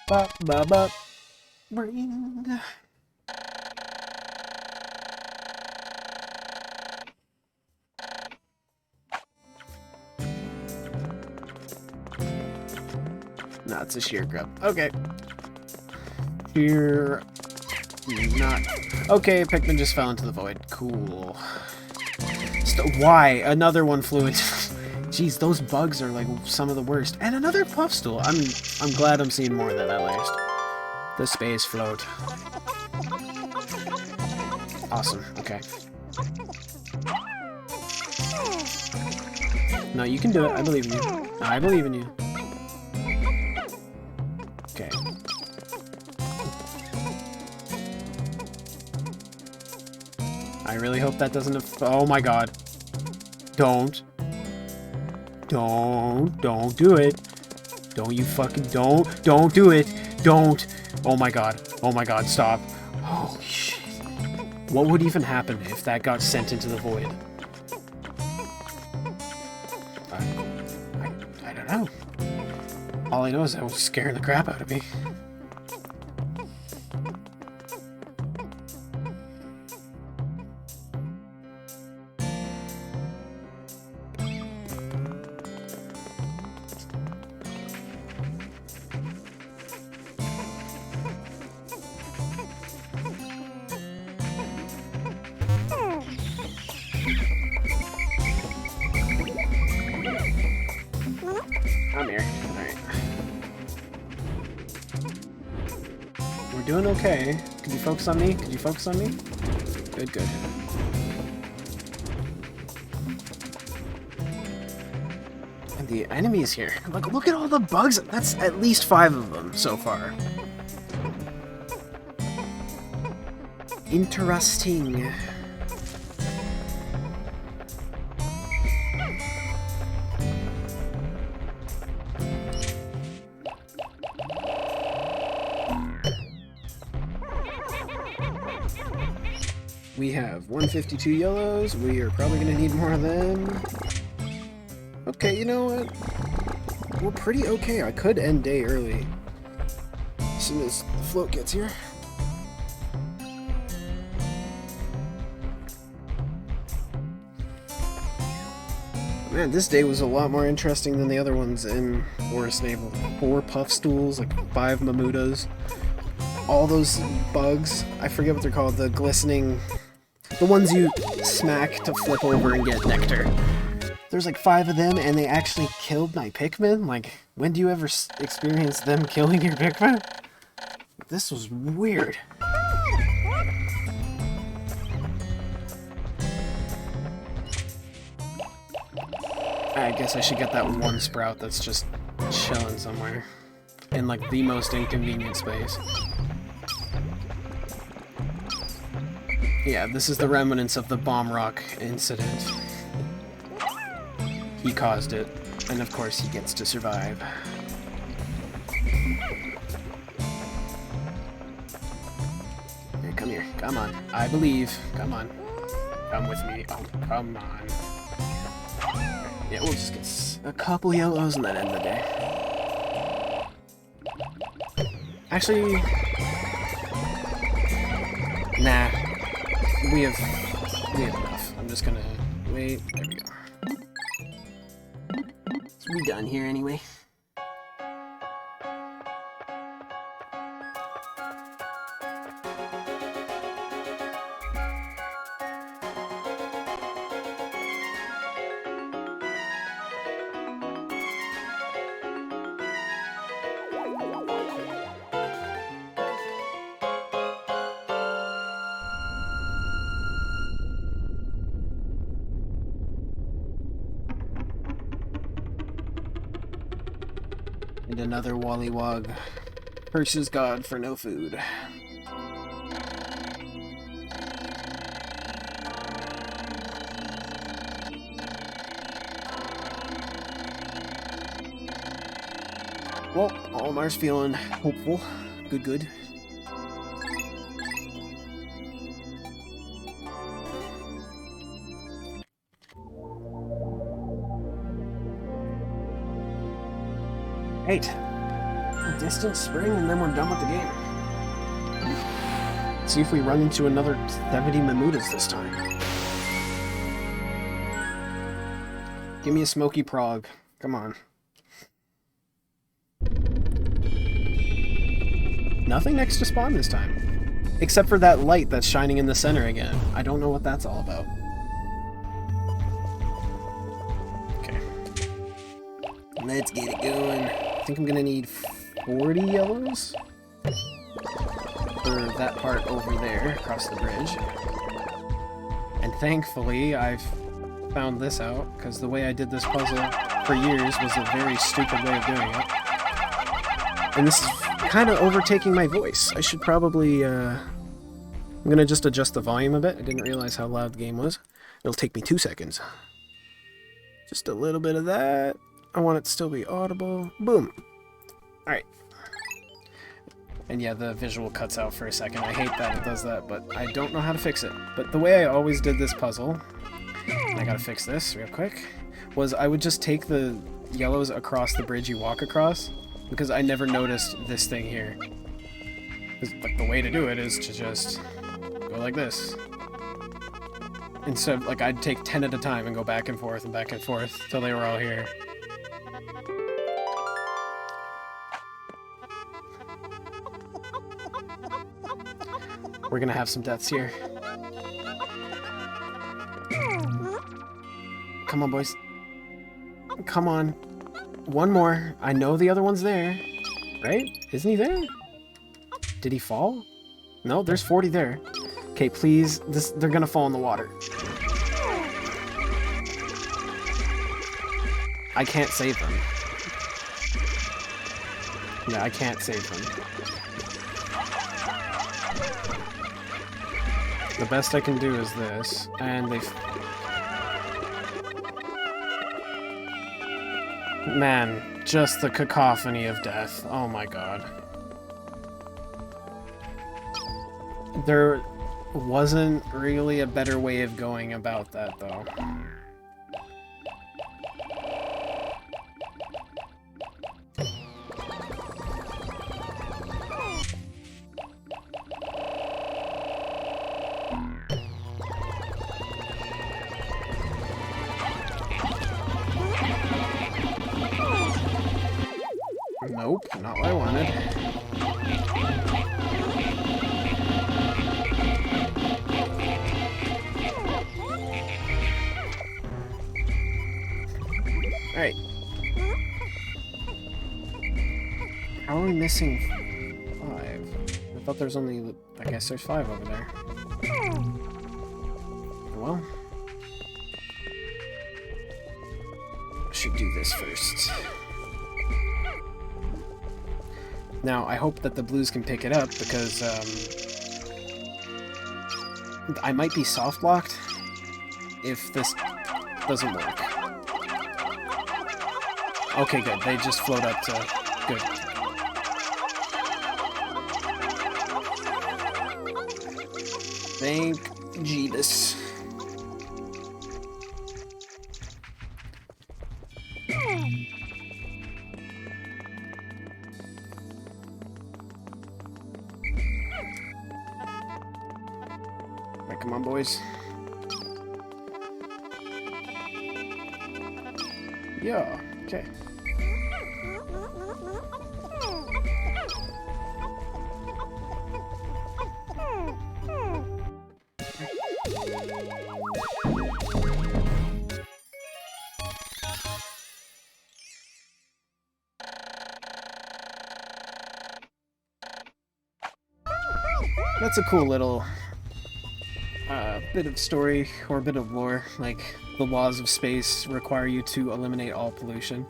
Bop, bop, bop. Bring. No, it's a sheer grub. Okay. Sheer... Not... Okay, Pikmin just fell into the void. Cool. Why? Another one flew into... Jeez, those bugs are like some of the worst. And another puff stool. I'm glad I'm seeing more than at least. The space float. Awesome. Okay. No, you can do it. I believe in you. No, I believe in you. Okay. I really hope that doesn't... Oh my god. Don't do it. Don't you fucking... Don't do it. Don't. Oh my god. Oh my god, stop. Holy shit. What would even happen if that got sent into the void? I don't know. All I know is that was scaring the crap out of me. I'm here. Alright. We're doing okay. Could you focus on me? Could you focus on me? Good, good. And the enemies here. Look at all the bugs. That's at least 5 of them so far. Interesting. We have 152 yellows. We are probably going to need more of them. Okay, you know what? we're pretty okay. I could end day early as soon as the float gets here. Man, this day was a lot more interesting than the other ones in Forest Naval. 4 puff stools, like 5 Mamutas, all those bugs. I forget what they're called. The glistening, the ones you smack to flip over and get nectar. There's like 5 of them, and they actually killed my Pikmin. Like, when do you ever experience them killing your Pikmin? This was weird. I guess I should get that one sprout that's just chilling somewhere in like the most inconvenient space. Yeah, this is the remnants of the bomb rock incident. He caused it, and of course he gets to survive. Hey, come here. Come on. I believe. Come on. Come with me. Oh, come on. Yeah, we'll just get a couple yellows and then end the day. Actually, nah. We have enough. I'm just gonna wait. There we go. So we done here anyway. And another Wallywog curses God for no food. Well, Almar's feeling hopeful. Good. Eight. A distant spring, and then we're done with the game. Let's see if we run into another 70 Mamutas this time. Give me a smoky prog. Come on. Nothing next to spawn this time. Except for that light that's shining in the center again. I don't know what that's all about. Okay. Let's get it going. I think I'm gonna need 40 yellows for that part over there, across the bridge. And thankfully, I've found this out, because the way I did this puzzle for years was a very stupid way of doing it. And this is kind of overtaking my voice. I should probably, I'm gonna just adjust the volume a bit. I didn't realize how loud the game was. It'll take me 2 seconds. Just a little bit of that. I want it to still be audible. Boom. Alright. And yeah, the visual cuts out for a second. I hate that it does that, but I don't know how to fix it. But the way I always did this puzzle, and I gotta fix this real quick, was I would just take the yellows across the bridge you walk across, because I never noticed this thing here. Like, the way to do it is to just go like this. Instead of, like, I'd take 10 at a time and go back and forth till they were all here. We're gonna have some deaths here. Come on, boys. Come on. One more. I know the other one's there. Right? Isn't he there? Did he fall? No, there's 40 there. Okay, please. They're gonna fall in the water. I can't save them. Yeah, I can't save them. The best I can do is this, and man, just the cacophony of death. Oh my god. There wasn't really a better way of going about that, though. Nope, not what I wanted. Alright. How are we missing 5? I thought there was only... I guess there's 5 over there. Well... I should do this first. Now, I hope that the blues can pick it up, because, I might be soft-locked if this doesn't work. Okay, good. They just float up to... Good. Thank Jeebus. Alright, come on, boys. Yeah, okay. That's a cool little bit of story, or a bit of lore. Like, the laws of space require you to eliminate all pollution.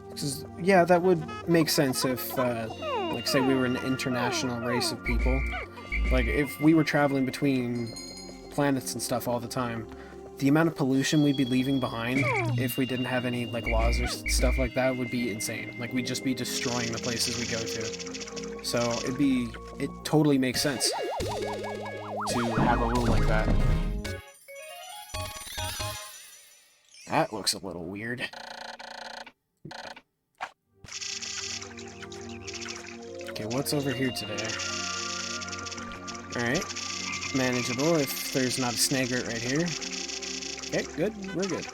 Because, yeah, that would make sense if, like, say we were an international race of people. Like, if we were traveling between planets and stuff all the time, the amount of pollution we'd be leaving behind if we didn't have any, like, laws or stuff like that would be insane. Like, we'd just be destroying the places we go to. So, it totally makes sense to have a rule like that. That looks a little weird. Okay, what's over here today? Alright. Manageable if there's not a snagert right here. Okay, good. We're good.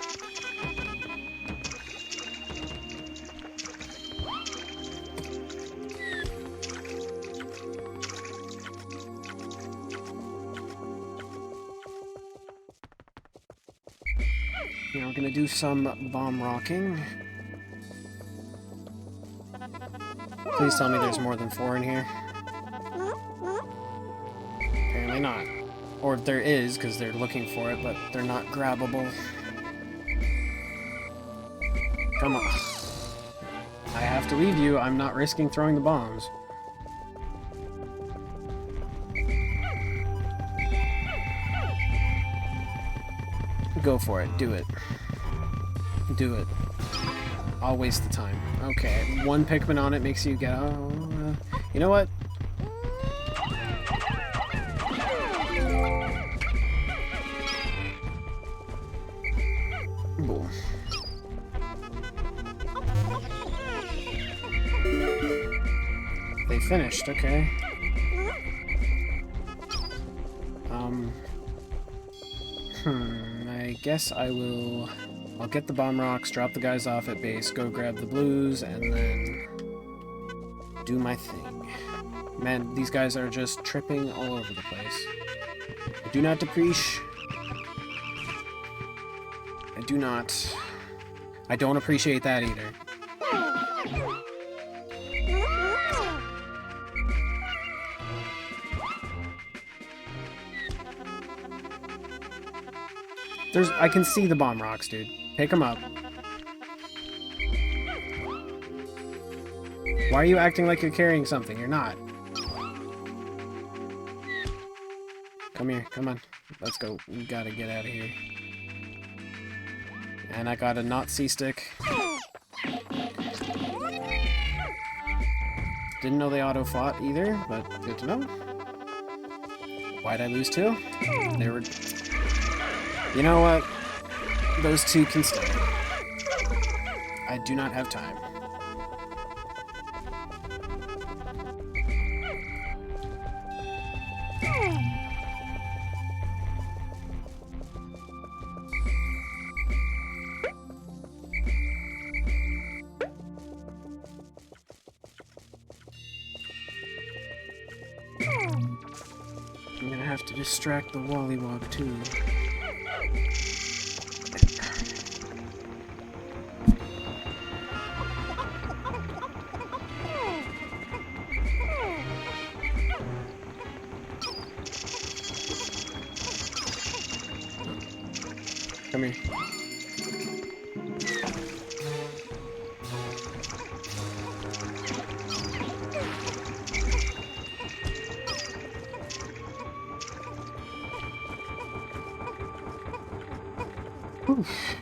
Now we're gonna do some bomb rocking. Please tell me there's more than 4 in here. Apparently not. Or if there is, because they're looking for it, but they're not grabbable. Come on. I have to leave you. I'm not risking throwing the bombs. Go for it. Do it. Do it. I'll waste the time. Okay, 1 Pikmin on it makes you get... you know what? Boom. They finished, okay. I guess I'll get the bomb rocks, drop the guys off at base, go grab the blues, and then do my thing. Man, these guys are just tripping all over the place. I do not depreciate. I do not. I don't appreciate that either. I can see the bomb rocks, dude. Pick them up. Why are you acting like you're carrying something? You're not. Come here, come on. Let's go. We gotta get out of here. And I got a not C-stick. Didn't know they auto-fought either, but good to know. Why'd I lose 2? They were... You know what? Those 2 can stay. I do not have time. I'm gonna have to distract the Wollywog too. Come here. Oof.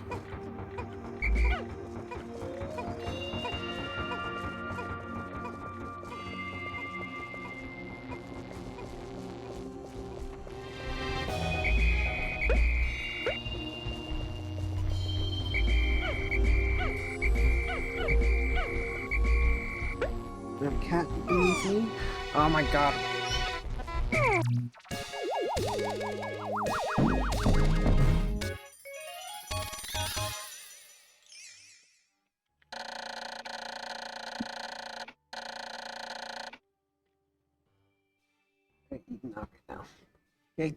There a cat beneath me? Oh my god. Okay, eating up right now. Okay.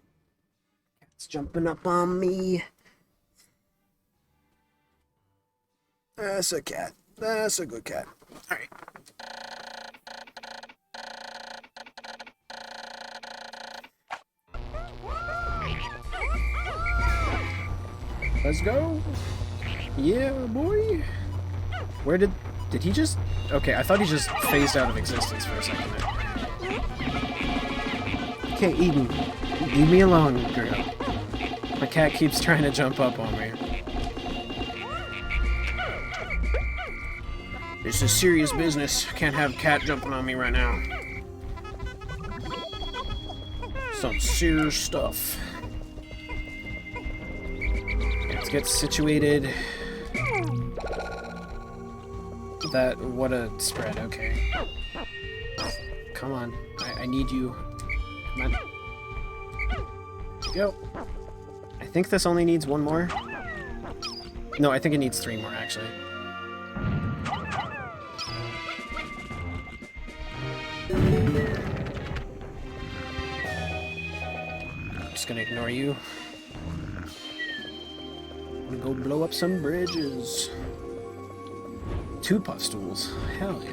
Cat's jumping up on me. That's a cat. That's a good cat. Alright. Let's go. Yeah, boy. Where did he just... Okay, I thought he just phased out of existence for a second there. Okay, Eden. Leave me alone, girl. My cat keeps trying to jump up on me. This is serious business. Can't have cat jumping on me right now. Some serious stuff. Let's get situated. That, what a spread, okay. Come on, I need you. Come on. Go. I think this only needs one more. No, I think it needs 3 more, actually. I'm just gonna ignore you. I'm gonna go blow up some bridges. 2 puff stools. Hell yeah.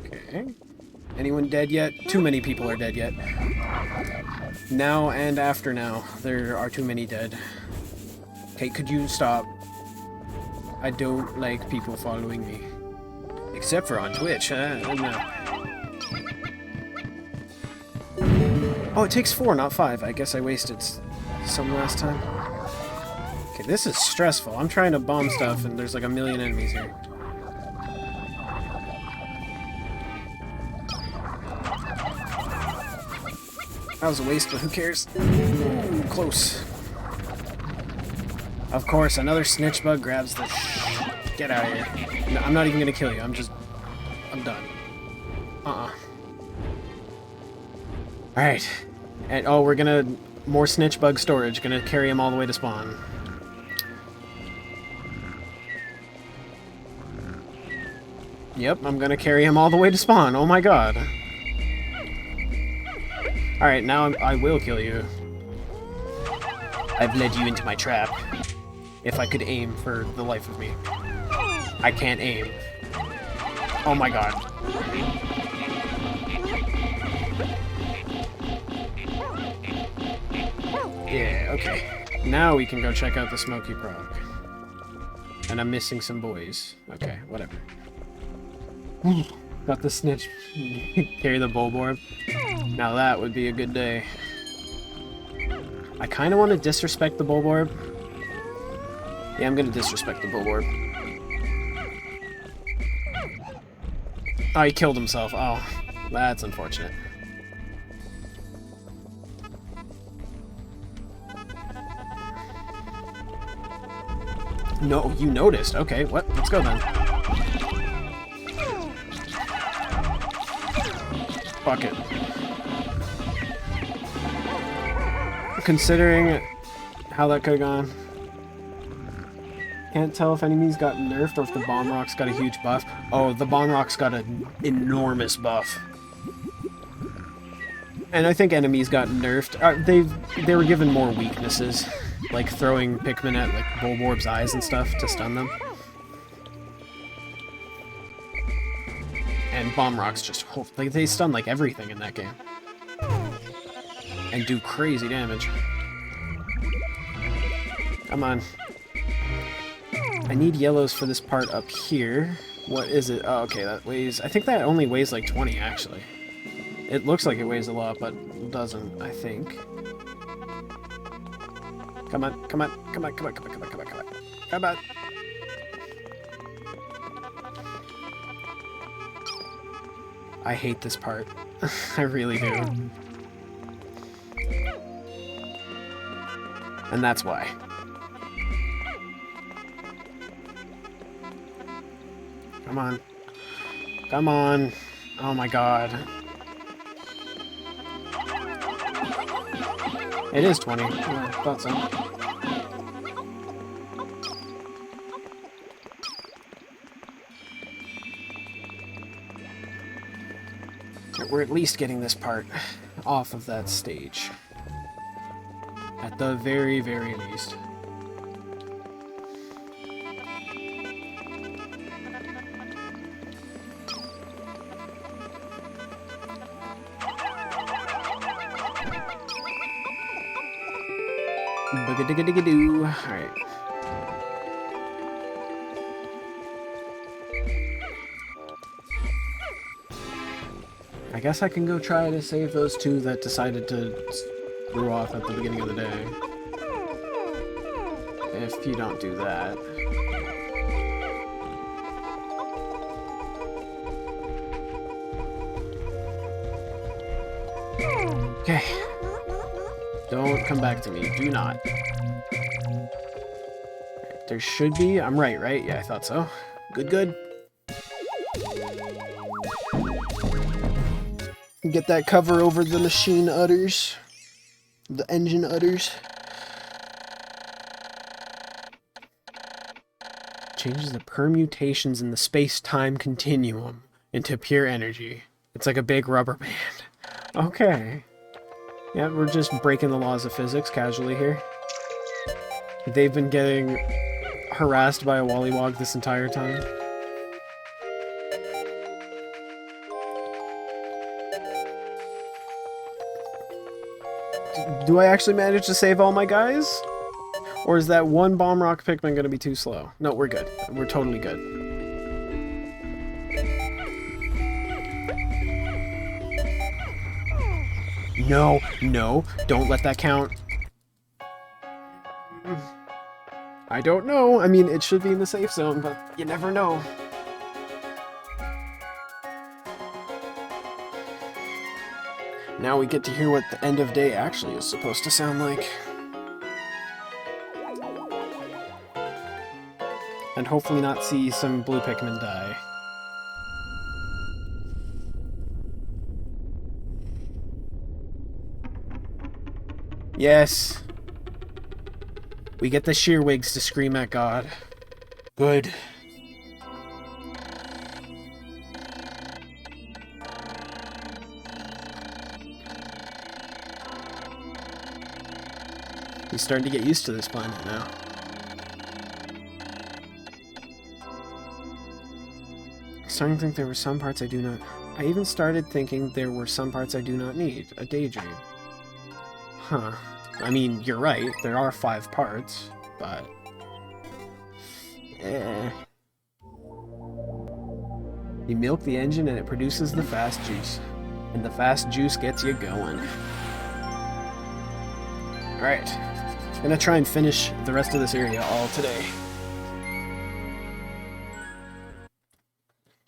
Okay. Anyone dead yet? Too many people are dead yet. Now and after now, there are too many dead. Okay, could you stop? I don't like people following me. Except for on Twitch, huh? Oh, it takes 4, not 5. I guess I wasted some last time. Okay, this is stressful. I'm trying to bomb stuff and there's like a million enemies here. That was a waste, but who cares? Ooh, close. Of course, another snitch bug grabs the Get out of here. No, I'm not even gonna kill you. I'm done. Alright. And, oh, we're gonna... More snitch bug storage. Gonna carry him all the way to spawn. Yep, I'm gonna carry him all the way to spawn. Oh my god. Alright, now I will kill you. I've led you into my trap. If I could aim for the life of me. I can't aim. Oh my god. Yeah, okay. Now we can go check out the Smoky Prog. And I'm missing some boys. Okay, whatever. Got the snitch. Carry the Bulborb. Now that would be a good day. I kind of want to disrespect the Bulborb. Yeah, I'm going to disrespect the Bulborb. Oh, he killed himself. Oh, that's unfortunate. No, you noticed. Okay, what? Let's go then. Fuck it. Considering how that could have gone. Can't tell if enemies got nerfed or if the Bomb Rock's got a huge buff. Oh, the Bomb Rock's got an enormous buff. And I think enemies got nerfed. They were given more weaknesses, like throwing Pikmin at like Bulborb's eyes and stuff to stun them. And Bomb Rocks just like they stun like everything in that game. And do crazy damage. Come on. I need yellows for this part up here. What is it? Oh, okay, that weighs... I think that only weighs like 20, actually. It looks like it weighs a lot, but it doesn't, I think. Come on, come on, come on, come on, come on, come on, come on, come on. Come on. I hate this part. I really do. And that's why. Come on. Come on. Oh my god. It is 20. Yeah, I thought so. We're at least getting this part off of that stage. At the very, very least. Bugga-digga-digga-doo. Alright. I guess I can go try to save those two that decided to screw off at the beginning of the day. If you don't do that. Okay. Don't come back to me. Do not. There should be... I'm right, right? Yeah, I thought so. Good, good. Get that cover over the machine udders. The engine udders. Changes the permutations in the space-time continuum into pure energy. It's like a big rubber band. Okay. Yeah, we're just breaking the laws of physics casually here. They've been getting harassed by a Wollywog this entire time. Do I actually manage to save all my guys? Or is that one Bomb Rock Pikmin gonna be too slow? No, we're good. We're totally good. No, no, don't let that count. I don't know. I mean, it should be in the safe zone, but you never know. Now we get to hear what the end of day actually is supposed to sound like. And hopefully not see some blue Pikmin die. Yes. We get the Shearwigs to scream at God. Good. He's starting to get used to this planet now. Starting to think there were some parts I do not... I even started thinking there were some parts I do not need. A daydream. Huh. I mean, you're right. There are 5 parts, but... You milk the engine and it produces the fast juice. And the fast juice gets you going. Alright. Gonna try and finish the rest of this area all today.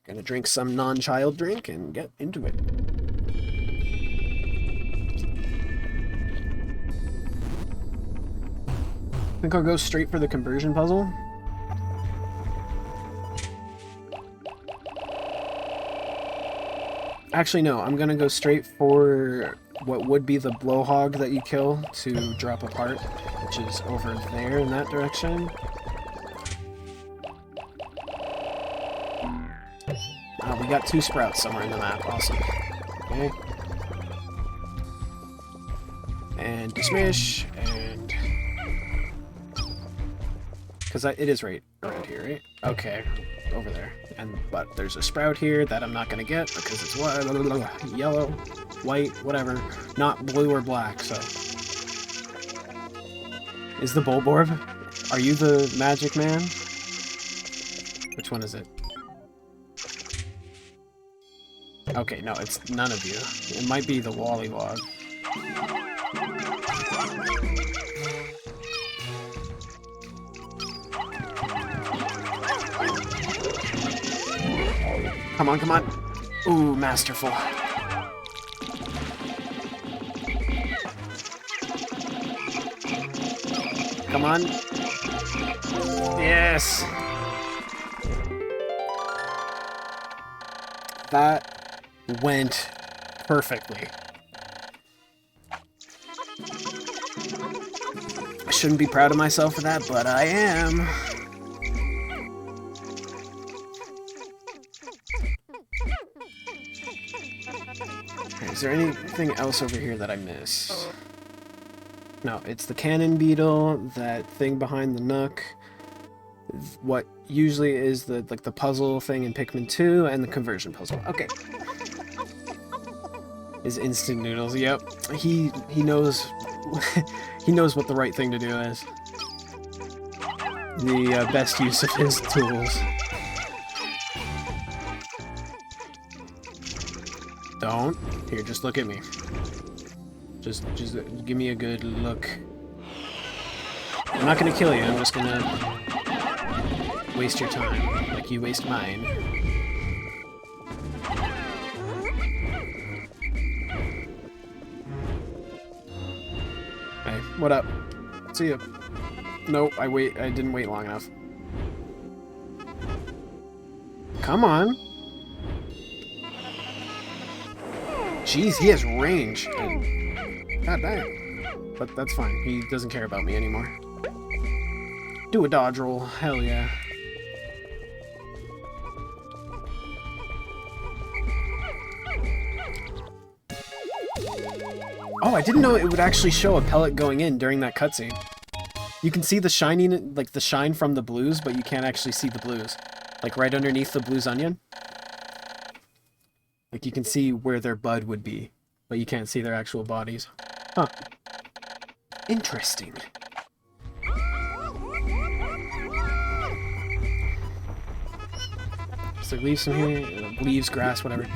Gonna drink some non-child drink and get into it. I think I'll go straight for the conversion puzzle. Actually, no, I'm gonna go straight for what would be the blowhog that you kill to drop a part, which is over there in that direction. We got 2 sprouts somewhere in the map. Awesome. Okay. and dismiss, and... Because it is right around here, right? Okay, over there. But there's a sprout here that I'm not going to get because it's yellow, white, whatever. Not blue or black, so... Is the Bulborb? Are you the magic man? Which one is it? Okay, no, it's none of you. It might be the Wollywog. Come on, come on. Ooh, masterful. Come on. Yes! That went perfectly. I shouldn't be proud of myself for that, but I am. Okay, is there anything else over here that I missed? No, it's the cannon beetle, that thing behind the nook, what usually is the puzzle thing in Pikmin 2, and the conversion puzzle. Okay. Is instant noodles. Yep. He knows he knows what the right thing to do is. The best use of his tools. Don't. Here, just look at me. Just give me a good look. I'm not gonna kill you, I'm just gonna waste your time, like you waste mine. Hey, what up? See ya. Nope, I didn't wait long enough. Come on. Jeez, he has range. God damn. But that's fine. He doesn't care about me anymore. Do a dodge roll. Hell yeah. Oh, I didn't know it would actually show a pellet going in during that cutscene. You can see the shining, like the shine from the blues, but you can't actually see the blues. Like right underneath the blues onion. Like you can see where their bud would be, but you can't see their actual bodies. Huh. Interesting. Is there leaves in here? Leaves, grass, whatever.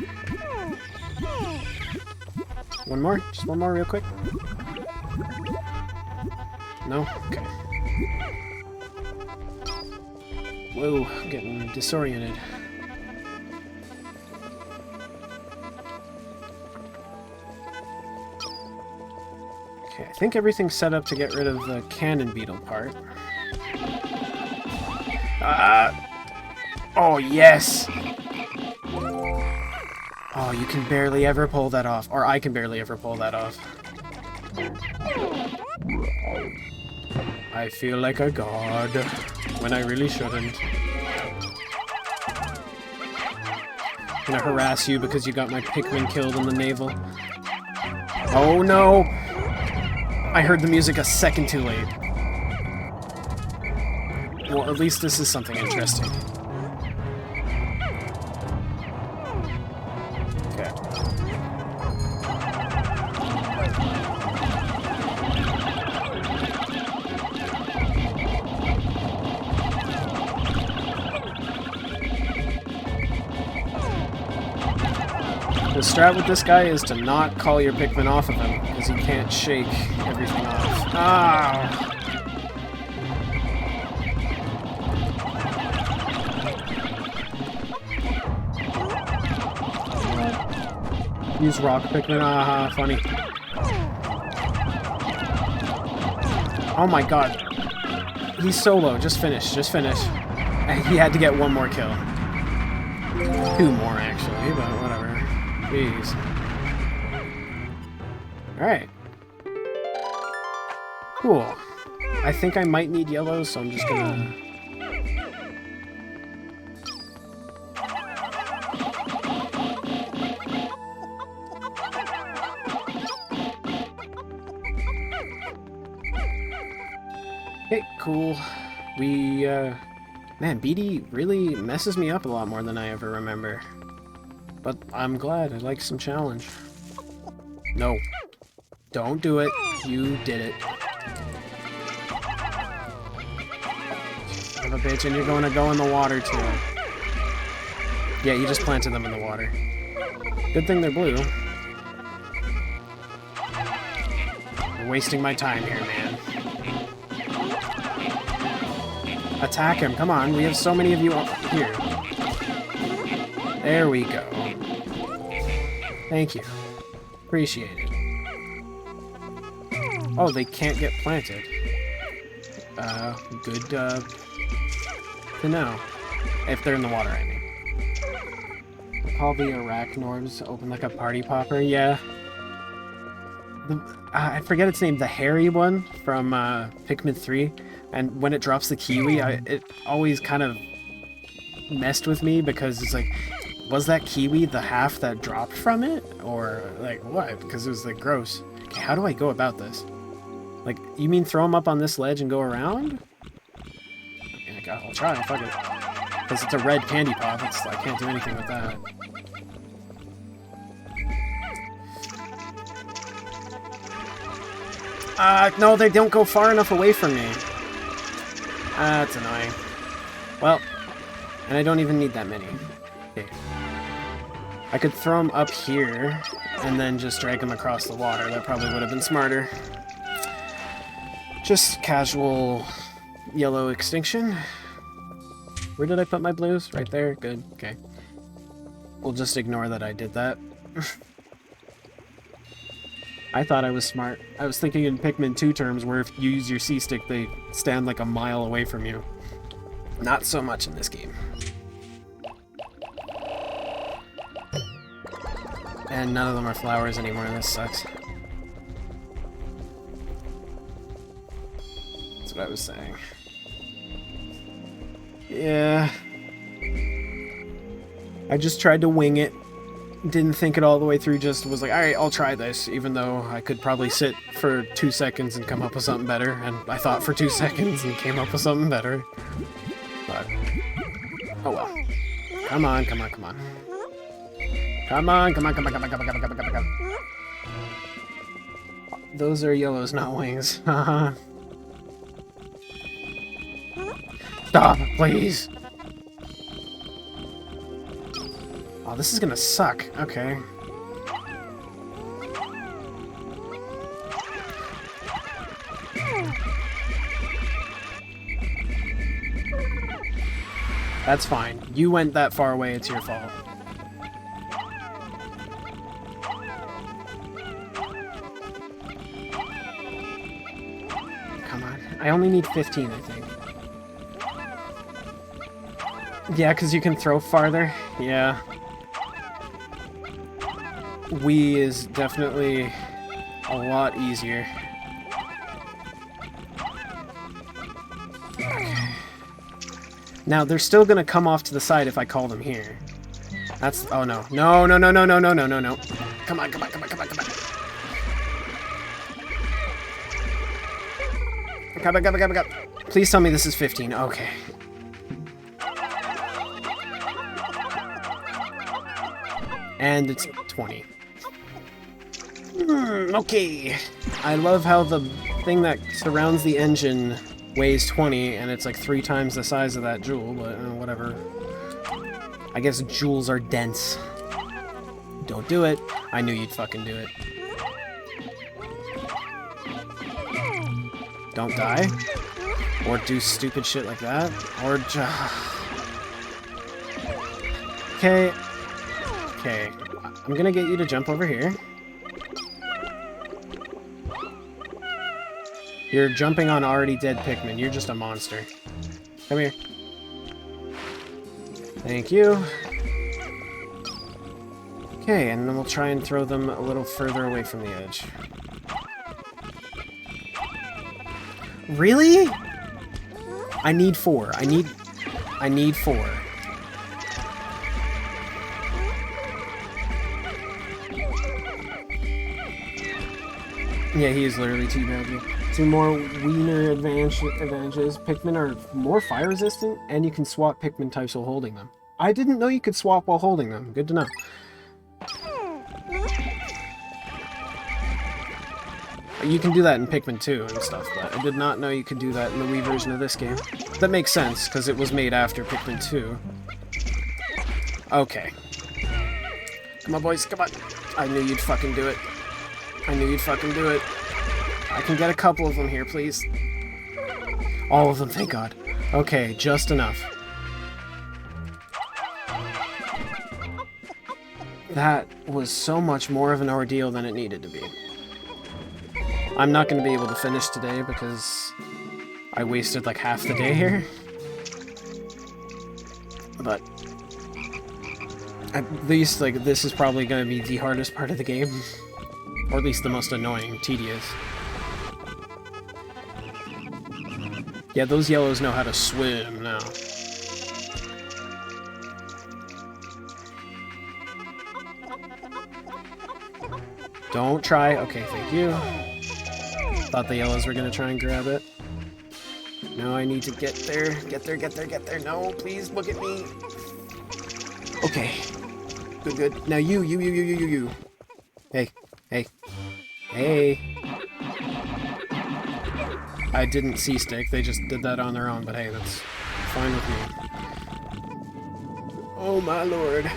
One more? Just one more real quick? No? Okay. Whoa, I'm getting disoriented. Okay, I think everything's set up to get rid of the cannon beetle part. Oh, yes! Oh, you can barely ever pull that off. Or I can barely ever pull that off. I feel like a god, when I really shouldn't. I'm gonna harass you because you got my Pikmin killed in the navel. Oh no! I heard the music a second too late. Well, at least this is something interesting. Okay. The strat with this guy is to not call your Pikmin off of him, because he can't shake everything off. Ah! Use rock Pikmin, aha, funny. Oh my god. He's solo, just finish, just finish. He had to get one more kill. Two more, actually, but whatever. Jeez. Alright. Cool. I think I might need yellow, so I'm just gonna... Okay, cool. We, man, BD really messes me up a lot more than I ever remember. But I'm glad. I like some challenge. No. Don't do it. You did it. Son of a bitch, and you're going to go in the water, too. Yeah, you just planted them in the water. Good thing they're blue. You're wasting my time here, man. Attack him. Come on. We have so many of you here. There we go. Thank you. Appreciate it. Oh, they can't get planted. Good, to know. If they're in the water, I mean. Call the arachnorbs open like a party popper. Yeah. I forget its name. The hairy one from Pikmin 3. And when it drops the kiwi, it always kind of messed with me because it's like, was that kiwi the half that dropped from it? Or, like, what? Because it was, like, gross. Okay, how do I go about this? Like, you mean throw them up on this ledge and go around? Okay, I'll try. Fuck it. Because it's a red candy pop. I can't do anything with that. No, they don't go far enough away from me. That's annoying. Well, and I don't even need that many. Okay. I could throw them up here, and then just drag them across the water. That probably would have been smarter. Just casual yellow extinction. Where did I put my blues? Right there? Good. Okay. We'll just ignore that I did that. I thought I was smart. I was thinking in Pikmin 2 terms, where if you use your C-stick, they stand like a mile away from you. Not so much in this game. And none of them are flowers anymore, this sucks. That's what I was saying. Yeah. I just tried to wing it. Didn't think it all the way through, just was like, alright, I'll try this, even though I could probably sit for 2 seconds and come up with something better, and I thought for 2 seconds and came up with something better. But, oh well. Come on, come on, come on. Come on, come on, come on, come on, come on, come on, come on, come on, come on. Those are yellows, not wings. Stop, please! Oh, this is gonna suck. Okay. That's fine. You went that far away, it's your fault. Come on. I only need 15, I think. Yeah, because you can throw farther. Yeah. Wii is definitely a lot easier. Okay. Now, they're still gonna come off to the side if I call them here. That's... oh no. No, no, no, no, no, no, no, no, no. Come on, come on, come on, come on, come on. Come on, come on, come on, come on. Please tell me this is 15. Okay. And it's 20. Okay. I love how the thing that surrounds the engine weighs 20, and it's like 3 times the size of that jewel, but whatever. I guess jewels are dense. Don't do it. I knew you'd fucking do it. Don't die. Or do stupid shit like that. Or just... Okay. Okay. I'm gonna get you to jump over here. You're jumping on already dead Pikmin. You're just a monster. Come here. Thank you. Okay, and then we'll try and throw them a little further away from the edge. Really? I need 4. I need 4. Yeah, he is literally teabagging. 2 more wiener advantages. Pikmin are more fire resistant, and you can swap Pikmin types while holding them. I didn't know you could swap while holding them. Good to know. You can do that in Pikmin 2 and stuff, but I did not know you could do that in the Wii version of this game. That makes sense, because it was made after Pikmin 2. Okay. Come on, boys, come on. I knew you'd fucking do it. I knew you'd fucking do it. I can get a couple of them here, please. All of them, thank God. Okay, just enough. That was so much more of an ordeal than it needed to be. I'm not going to be able to finish today because I wasted like half the day here. But at least like this is probably going to be the hardest part of the game. Or at least the most annoying, tedious. Yeah, those yellows know how to swim now. Don't try. Okay, thank you. Thought the yellows were gonna try and grab it. No, I need to get there. Get there, get there, get there. No, please look at me. Okay. Good, good. Now you. Hey, hey, hey. I didn't C-stick, they just did that on their own, but hey, that's fine with me. Oh my lord.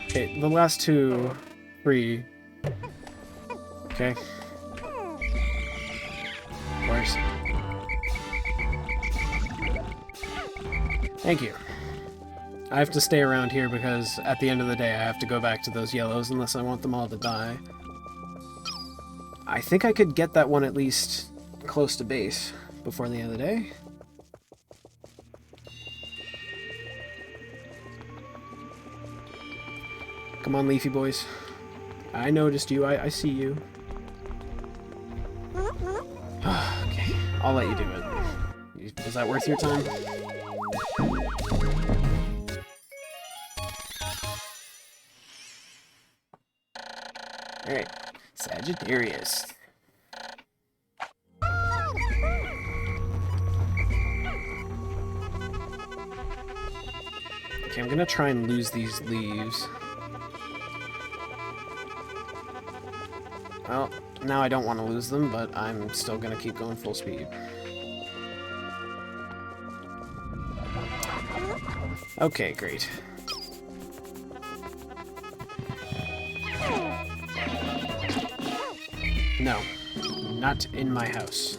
Okay, the last 2, 3. Okay. Of course. Thank you. I have to stay around here because at the end of the day I have to go back to those yellows unless I want them all to die. I think I could get that one at least close to base before the end of the day. Come on, Leafy boys. I noticed you. I see you. Okay, I'll let you do it. Is that worth your time? Alright, Sagittarius. Okay, I'm gonna try and lose these leaves. Well, now I don't want to lose them, but I'm still gonna keep going full speed. Okay, great. No, not in my house.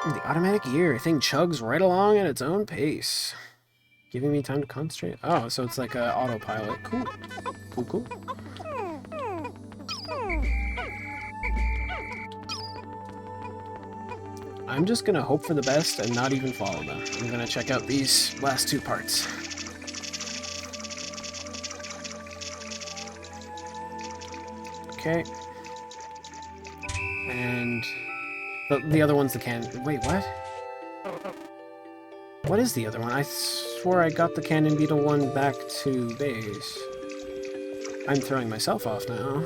The automatic gear thing chugs right along at its own pace, giving me time to concentrate. Oh, so it's like a autopilot. Cool. Cool, cool. I'm just gonna hope for the best and not even follow them. I'm gonna check out these last 2 parts. Okay. And the other one's the cannon. Wait, what? What is the other one? I swore I got the cannon beetle one back to base. I'm throwing myself off now.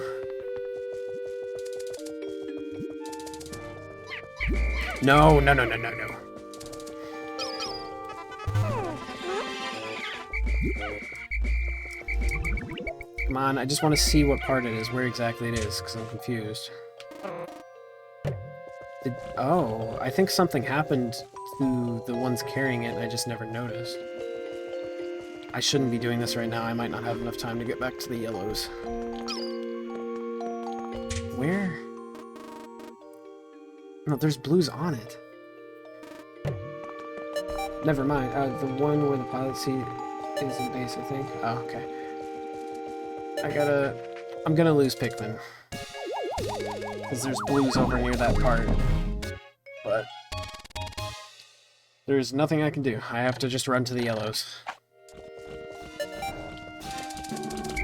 No, no, no, no, no, no. Come on, I just want to see what part it is, where exactly it is, because I'm confused. Oh, I think something happened to the ones carrying it and I just never noticed. I shouldn't be doing this right now, I might not have enough time to get back to the yellows. Where? No, there's blues on it. Never mind, the one where the pilot seat is in base, I think. Oh, okay. I'm gonna lose Pikmin. Because there's blues over near that part. But there's nothing I can do. I have to just run to the yellows.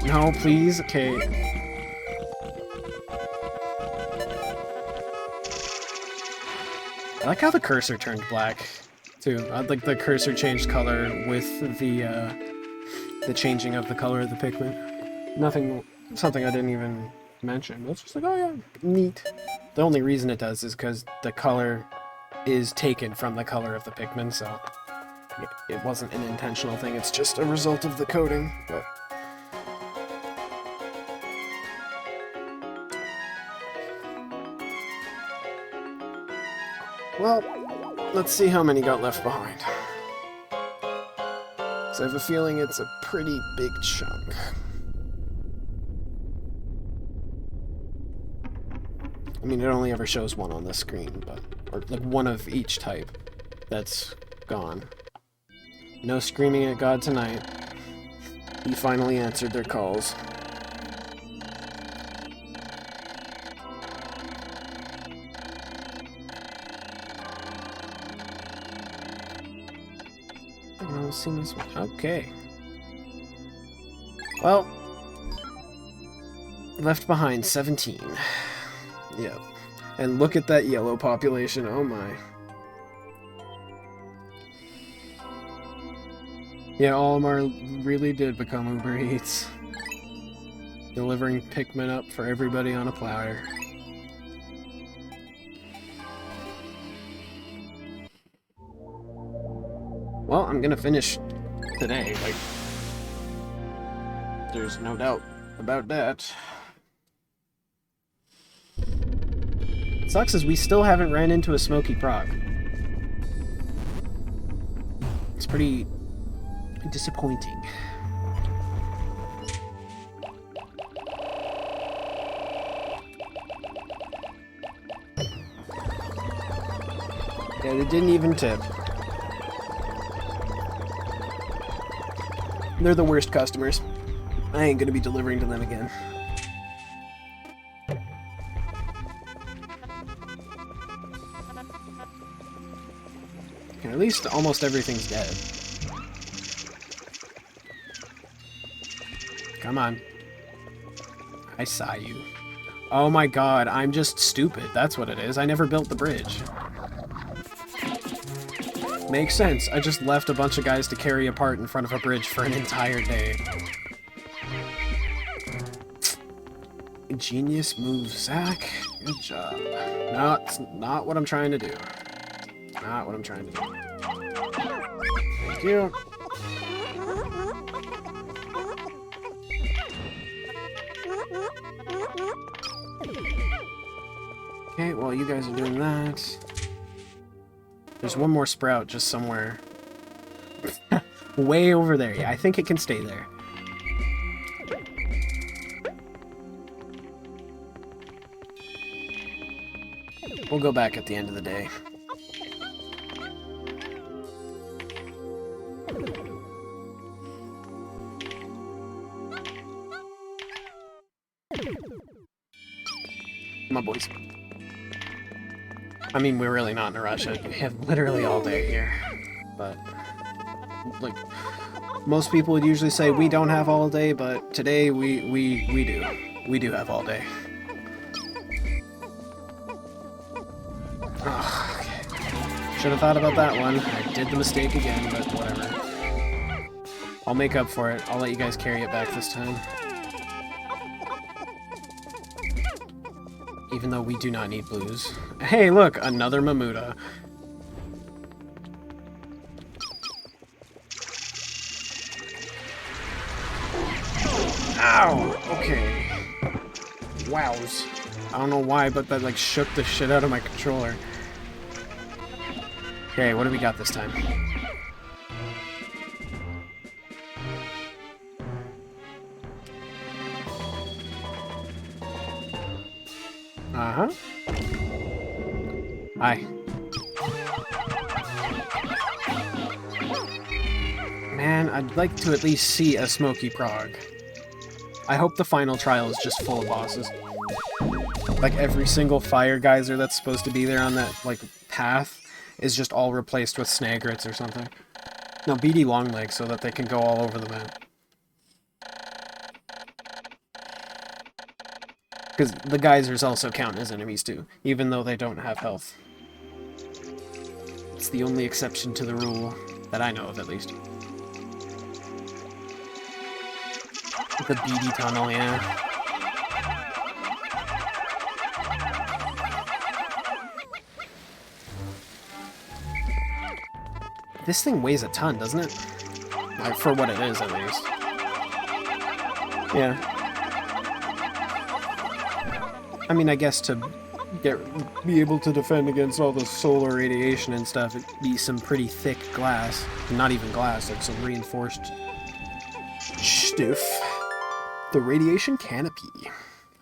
No, please? Okay. I like how the cursor turned black, too. Like the cursor changed color with the changing of the color of the Pikmin. Nothing something I didn't even mention. It's just like, oh yeah, neat. The only reason it does is because the color is taken from the color of the Pikmin, so it wasn't an intentional thing. It's just a result of the coding. But well, let's see how many got left behind. So I have a feeling it's a pretty big chunk. I mean, it only ever shows one on the screen, but... or, like, one of each type that's gone. No screaming at God tonight. He finally answered their calls. Okay. Well, left behind 17. Yep. And look at that yellow population. Oh my. Yeah, Olimar really did become Uber Eats. Delivering Pikmin up for everybody on a platter. Well, I'm gonna finish today, like, there's no doubt about that. What sucks is we still haven't ran into a Smoky Proc. It's pretty disappointing. Yeah, they didn't even tip. They're the worst customers. I ain't gonna be delivering to them again. Okay, at least almost everything's dead. Come on. I saw you. Oh my god, I'm just stupid. That's what it is. I never built the bridge. Makes sense. I just left a bunch of guys to carry a part in front of a bridge for an entire day. Genius move, Zach. Good job. No, it's not what I'm trying to do. Not what I'm trying to do. Thank you. Okay, while you guys are doing that... There's one more sprout just somewhere. Way over there. Yeah, I think it can stay there. We'll go back at the end of the day. Come on, boys. I mean, we're really not in a rush. We have literally all day here. But, like, most people would usually say we don't have all day, but today we do. We do have all day. Oh, okay. Should have thought about that one. I did the mistake again, but whatever. I'll make up for it. I'll let you guys carry it back this time. Even though we do not need blues. Hey, look! Another Mamuta. Ow! Okay. Wows. I don't know why, but that, like, shook the shit out of my controller. Okay, what do we got this time? Uh-huh. Hi. Man, I'd like to at least see a Smoky Prog. I hope the final trial is just full of bosses. Like, every single fire geyser that's supposed to be there on that, like, path is just all replaced with Snagrets or something. No, BD Longlegs so that they can go all over the map. Because the geysers also count as enemies too, even though they don't have health. It's the only exception to the rule that I know of, at least. The BD tunnel, yeah. This thing weighs a ton, doesn't it? Like, for what it is, at least. Yeah. I mean, I guess to be able to defend against all the solar radiation and stuff, it'd be some pretty thick glass. Not even glass, like some reinforced stuff. The radiation canopy.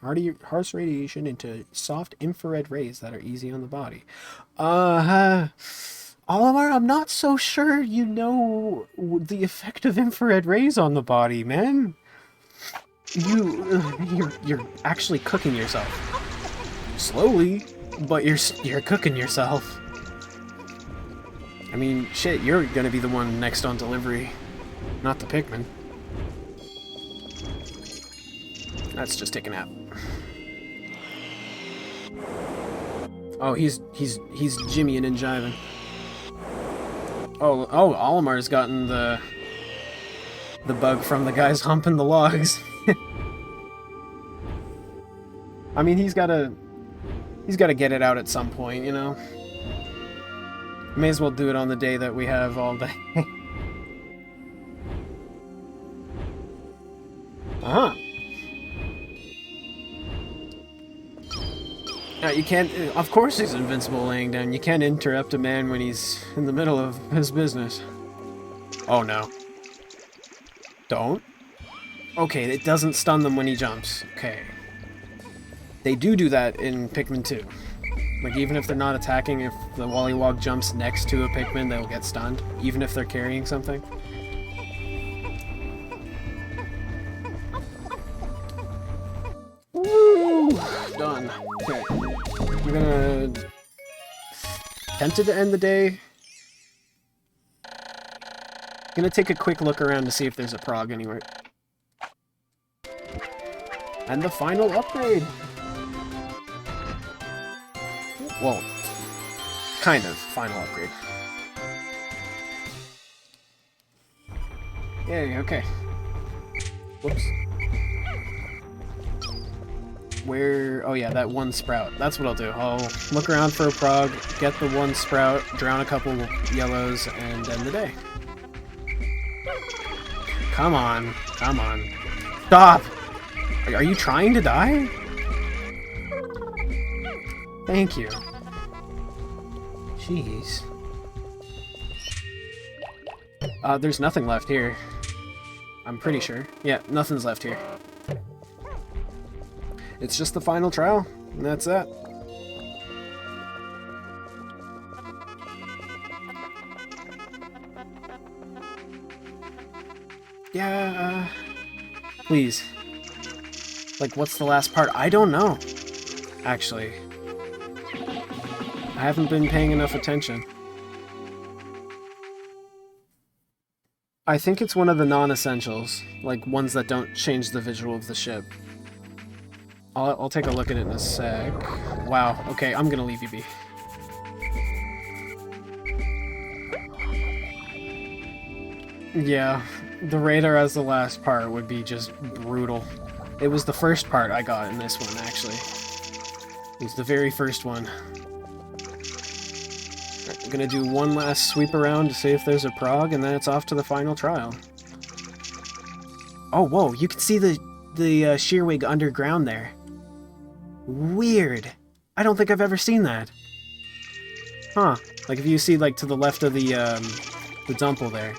Harsh radiation into soft infrared rays that are easy on the body. Oliver, I'm not so sure you know the effect of infrared rays on the body, man. You're actually cooking yourself. Slowly, but you're cooking yourself. I mean, shit, you're gonna be the one next on delivery, not the Pikmin. Let's just take a nap. Oh, he's jimmying and jiving. Oh, Olimar's gotten the bug from the guys humping the logs. I mean, he's gotta get it out at some point, you know? May as well do it on the day that we have all day. Uh-huh. Now, you can't... Of course he's invincible laying down. You can't interrupt a man when he's in the middle of his business. Oh, no. Don't? Okay, it doesn't stun them when he jumps. Okay. They do that in Pikmin 2. Like, even if they're not attacking, if the Wollywog jumps next to a Pikmin, they'll get stunned. Even if they're carrying something. Woo! Done. Okay. I'm gonna... Tempted to end the day. Gonna take a quick look around to see if there's a prog anywhere. And the final upgrade! Well, kind of final upgrade. Yay, okay. Whoops. Where... Oh yeah, that one sprout. That's what I'll do. I'll look around for a prog, get the one sprout, drown a couple yellows, and end the day. Come on. Come on. Stop! Are you trying to die? Thank you. Jeez. There's nothing left here. I'm pretty sure. Yeah, nothing's left here. It's just the final trial, and that's that. Yeah, please. Like, what's the last part? I don't know, actually. I haven't been paying enough attention. I think it's one of the non-essentials, like ones that don't change the visual of the ship. I'll take a look at it in a sec. Wow, okay, I'm gonna leave you be. Yeah, the radar as the last part would be just brutal. It was the first part I got in this one, actually. It was the very first one. I'm gonna do one last sweep around to see if there's a prog, and then it's off to the final trial. Oh, whoa, you can see the shearwig underground there. Weird. I don't think I've ever seen that. Huh. Like if you see like to the left of the dumple there.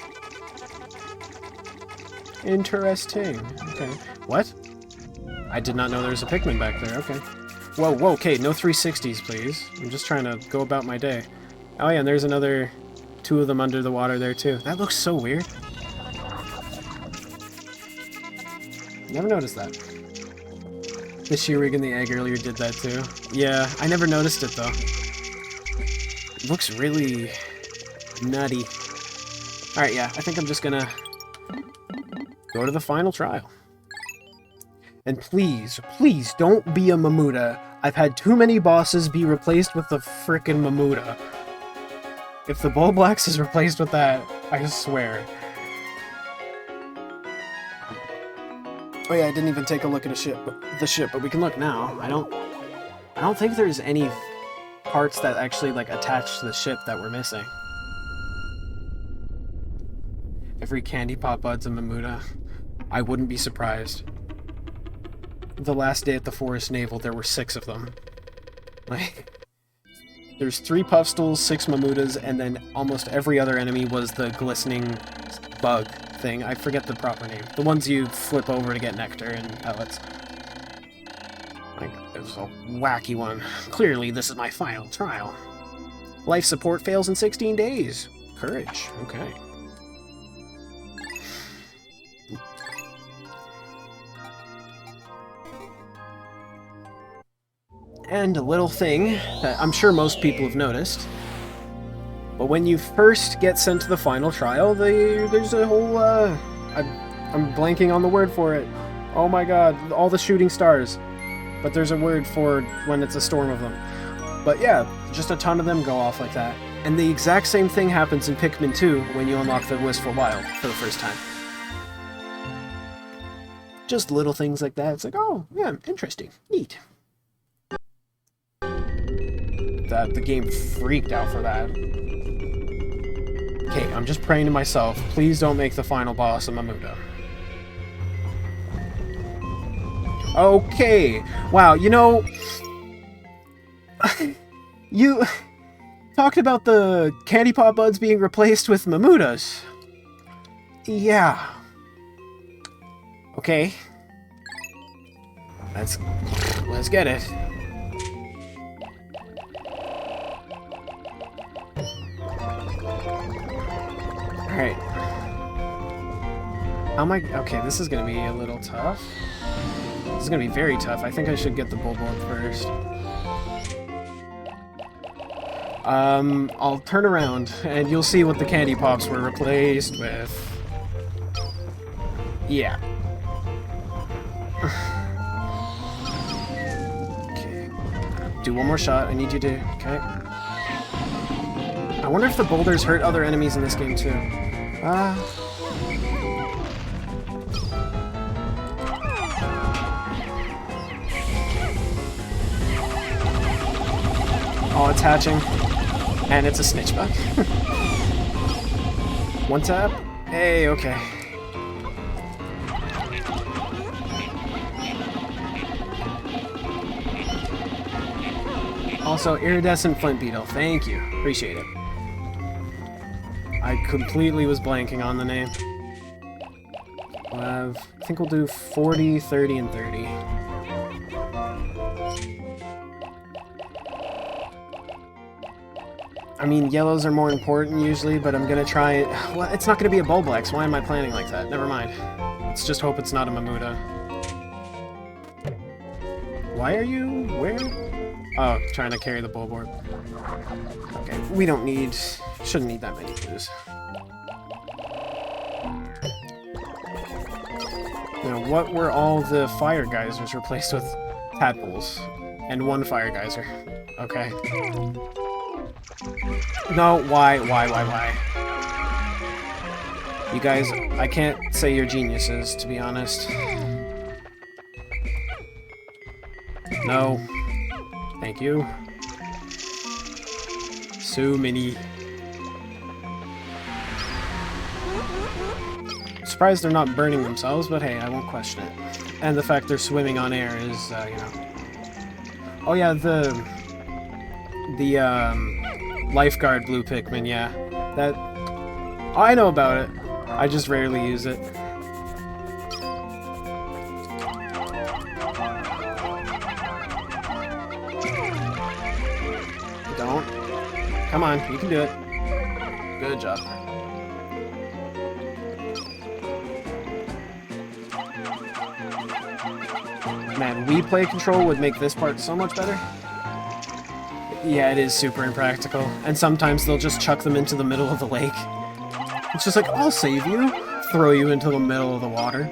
Interesting. Okay. What? I did not know there was a Pikmin back there. Okay. Whoa, whoa, okay, no 360s, please. I'm just trying to go about my day. Oh yeah, and there's another two of them under the water there too. That looks so weird. Never noticed that. The shearwig and the egg earlier did that too. Yeah, I never noticed it though. It looks really nutty. Alright, yeah, I think I'm just gonna go to the final trial. And please, please don't be a Mamuda. I've had too many bosses be replaced with the frickin' Mamuda. If the Bulblax is replaced with that, I swear. Oh yeah, I didn't even take a look at the ship, but we can look now. I don't think there's any parts that actually like attach to the ship that we're missing. Every candy pop bud's a Mamuda. I wouldn't be surprised. The last day at the Forest Naval, there were 6 of them. Like, there's 3 Puffstools, 6 Mamudas, and then almost every other enemy was the glistening bug thing. I forget the proper name. The ones you flip over to get nectar and pellets. Like, it was a wacky one. Clearly, this is my final trial. Life support fails in 16 days. Courage. Okay. And a little thing that I'm sure most people have noticed. But when you first get sent to the final trial, there's a whole, I'm blanking on the word for it. Oh my god, all the shooting stars. But there's a word for when it's a storm of them. But yeah, just a ton of them go off like that. And the exact same thing happens in Pikmin 2 when you unlock the Wistful Wild for the first time. Just little things like that. It's like, oh, yeah, interesting. Neat. The game freaked out for that. Okay, I'm just praying to myself, please don't make the final boss a Mamuda. Okay, wow, you know, you talked about the Candy Pop Buds being replaced with Mamudas. Yeah. Okay. Let's get it. Alright. How am I... Okay, this is gonna be a little tough. This is gonna be very tough. I think I should get the Bulborb first. I'll turn around, and you'll see what the Candy Pops were replaced with. Yeah. Okay. Do one more shot. I need you to... Okay. I wonder if the boulders hurt other enemies in this game, too. Oh, it's hatching. And it's a snitch bug. One tap. Hey, okay. Also, iridescent flint beetle. Thank you. Appreciate it. I completely was blanking on the name. We'll have, I think we'll do 40, 30, and 30. I mean, yellows are more important usually, but I'm gonna try... Well, it's not gonna be a Bulblex. Why am I planning like that? Never mind. Let's just hope it's not a Mamuda. Why are you... Where? Oh, trying to carry the Bulborb. Okay, we don't need... Shouldn't need that many clues. You know, what were all the fire geysers replaced with? Tadpoles. And 1 fire geyser. Okay. No, why? You guys, I can't say you're geniuses, to be honest. No. Thank you. So many. Surprised they're not burning themselves, but hey, I won't question it. And the fact they're swimming on air is, you know... Oh yeah, the lifeguard blue Pikmin, yeah. That... I know about it. I just rarely use it. Don't. Come on, you can do it. Good job. Man, Wii Play Control would make this part so much better. Yeah, it is super impractical. And sometimes they'll just chuck them into the middle of the lake. It's just like, I'll save you. Throw you into the middle of the water.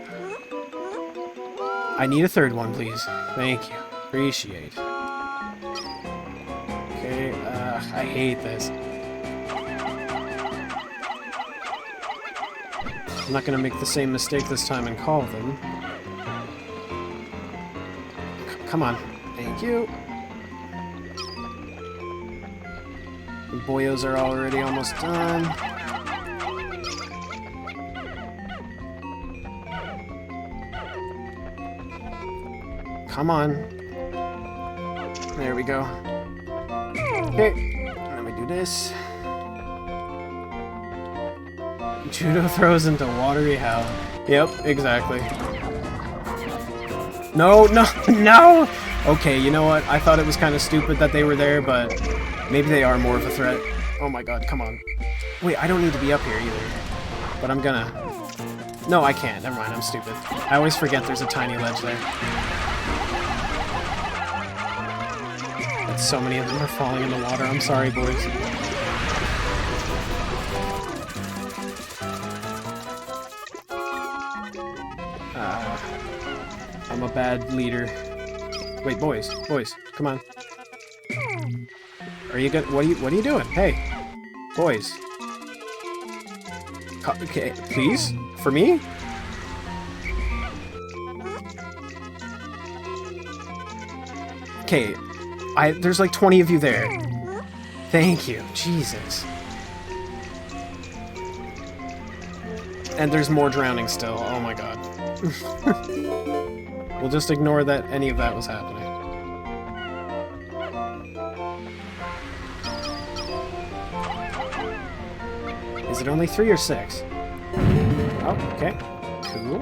I need a 3rd one, please. Thank you. Appreciate. Okay, I hate this. I'm not gonna make the same mistake this time and call them. Come on. Thank you. The boyos are already almost done. Come on. There we go. Okay. Let me do this. Judo throws into watery how. Yep, exactly. No, no, no! Okay, you know what? I thought it was kind of stupid that they were there, but maybe they are more of a threat. Oh my god, come on. Wait, I don't need to be up here either. But I'm gonna... No, I can't. Never mind, I'm stupid. I always forget there's a tiny ledge there. And so many of them are falling in the water. I'm sorry, boys. I'm a bad leader. Wait, boys, come on. Are you good? What are you doing? Hey, boys. Okay, please, for me. Okay, there's like 20 of you there. Thank you, Jesus. And there's more drowning still. Oh my god. We'll just ignore that any of that was happening. Is it only 3 or 6? Oh, okay. Cool.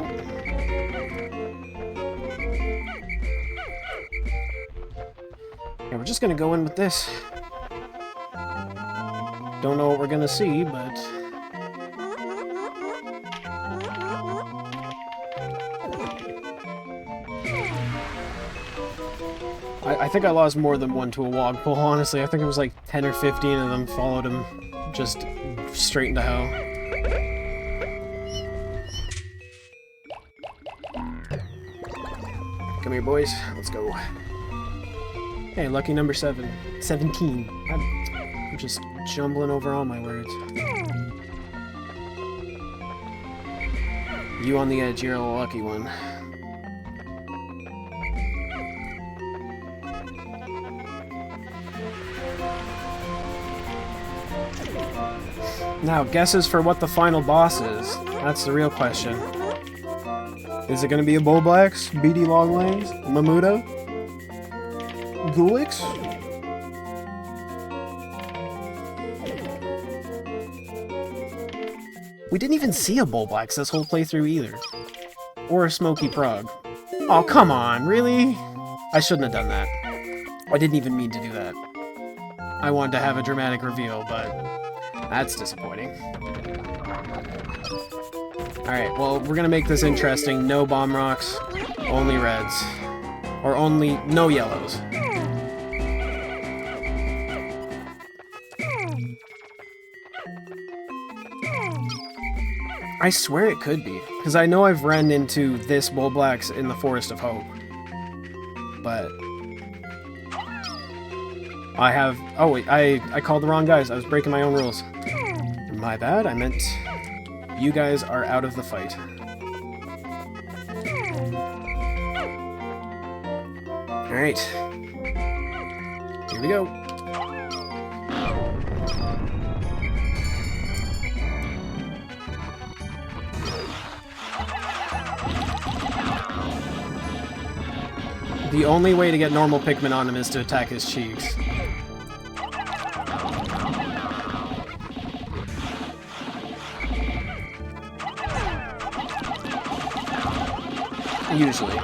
Yeah, we're just gonna go in with this. Don't know what we're gonna see, but... I think I lost more than one to a wog pull, honestly. I think it was like 10 or 15 of them followed him just straight into hell. Come here, boys. Let's go. Hey, lucky number 17. I'm just jumbling over all my words. You on the edge, you're a lucky one. Now, guesses for what the final boss is. That's the real question. Is it going to be a Bulblax, BD Longlegs, Mamuda, Ghoulix? We didn't even see a Bulblax this whole playthrough either. Or a Smoky Prog. Oh, come on, really? I shouldn't have done that. I didn't even mean to do that. I wanted to have a dramatic reveal, but that's disappointing. Alright, well, we're gonna make this interesting. No bomb rocks, only reds. Or only no yellows. I swear it could be, because I know I've ran into this Bulblax in the Forest of Hope. But... I have... Oh wait, I called the wrong guys. I was breaking my own rules. My bad, I meant... You guys are out of the fight. Alright. Here we go. The only way to get normal Pikmin on him is to attack his cheeks. Usually.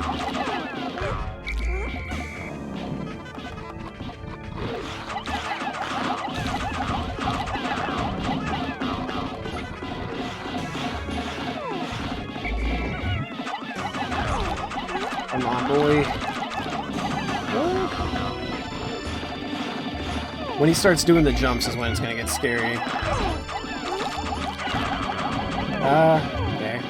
Come on, boy. When he starts doing the jumps is when it's gonna get scary. Okay.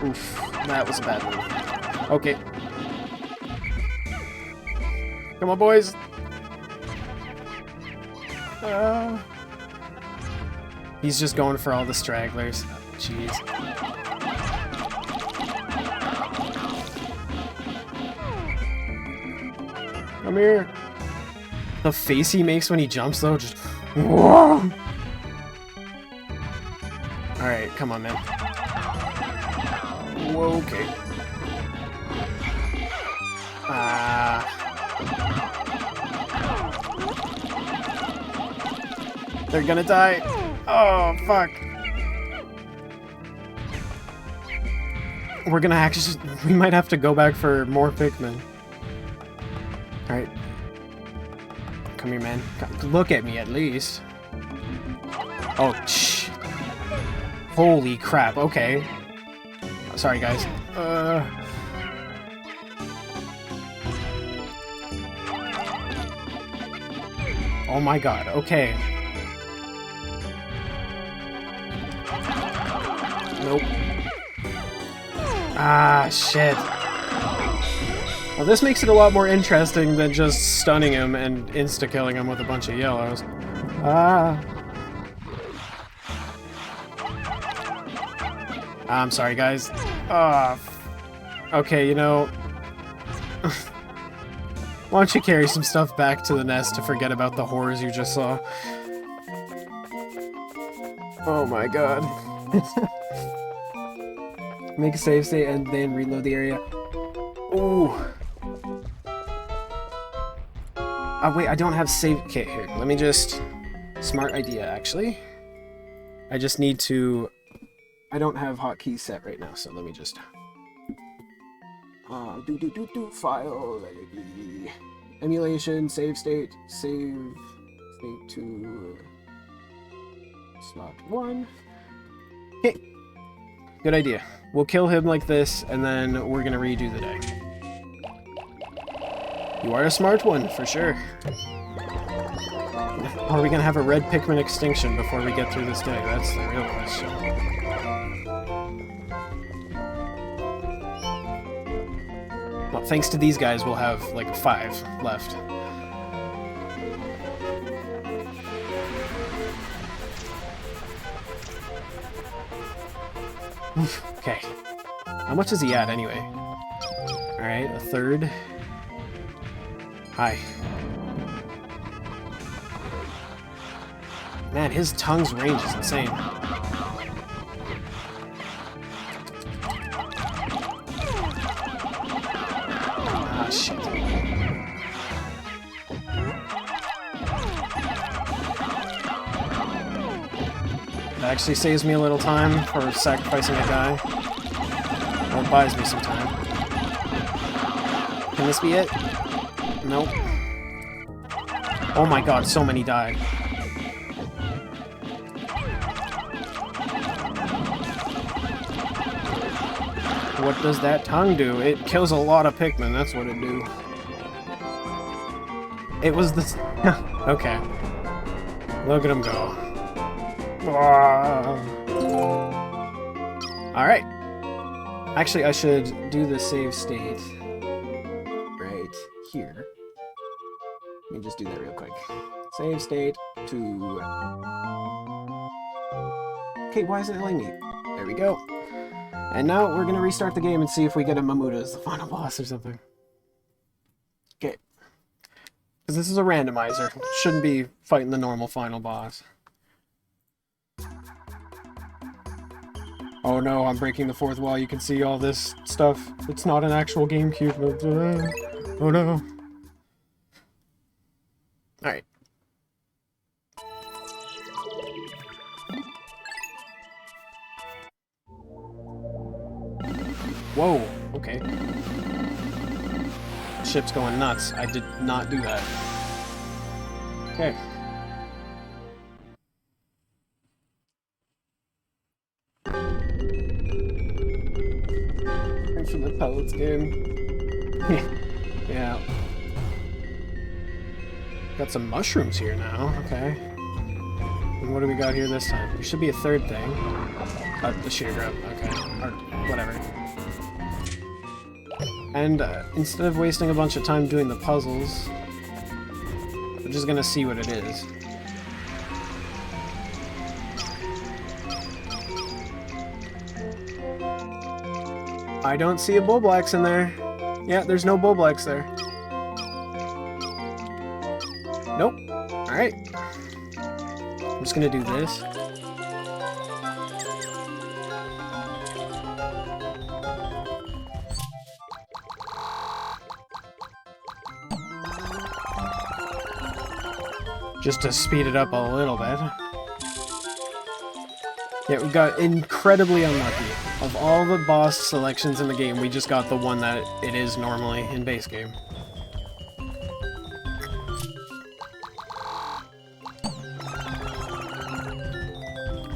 Oof, that was a bad move. Okay. Come on, boys. He's just going for all the stragglers. Jeez. Come here. The face he makes when he jumps, though, just... Whoa! Alright, come on, man. Whoa, okay. They're gonna die. Oh, fuck. We're gonna actually... We might have to go back for more Pikmin. Alright. Come here, man. Look at me, at least. Oh, shh. Holy crap, okay. Sorry, guys. Oh my god, okay. Nope. Ah, shit. Well, this makes it a lot more interesting than just stunning him and insta-killing him with a bunch of yellows. I'm sorry, guys. Okay, you know... Why don't you carry some stuff back to the nest to forget about the horrors you just saw? Oh my god. Make a save state and then reload the area. Ooh. Wait, I don't have save... Okay, here, let me just... Smart idea, actually. I just need to... I don't have hotkeys set right now, so let me just... file... Emulation, save state to... slot 1. Okay. Good idea. We'll kill him like this, and then we're gonna redo the day. You are a smart one, for sure. Are we gonna have a red Pikmin extinction before we get through this day? That's the real question. Well, thanks to these guys, we'll have, like, 5 left. Okay. How much is he at, anyway? Alright, a third. Hi. Man, his tongue's range is insane. Ah, shit. That actually saves me a little time for sacrificing a guy. Or buys me some time. Can this be it? Nope. Oh my god, so many died. What does that tongue do? It kills a lot of Pikmin, that's what it do. It was the... Okay. Look at him go. Alright. Actually, I should do the save state right here. Let me just do that real quick. Save state to... Okay, why isn't it letting me? There we go. And now we're going to restart the game and see if we get a Mamuda as the final boss or something. Okay. Because this is a randomizer. Shouldn't be fighting the normal final boss. Oh no, I'm breaking the fourth wall. You can see all this stuff. It's not an actual GameCube. Oh no. Alright. Whoa, okay. Ship's going nuts. I did not do that. Okay. Thanks for the pellets game. Yeah. Got some mushrooms here now, okay. And what do we got here this time? There should be a third thing. The shear grub, okay. Or whatever. And instead of wasting a bunch of time doing the puzzles, we're just gonna see what it is. I don't see a Bulblax in there. Yeah, there's no Bulblax there. Nope. Alright. I'm just gonna do this. Just to speed it up a little bit. Yeah, we got incredibly unlucky. Of all the boss selections in the game, we just got the one that it is normally in base game.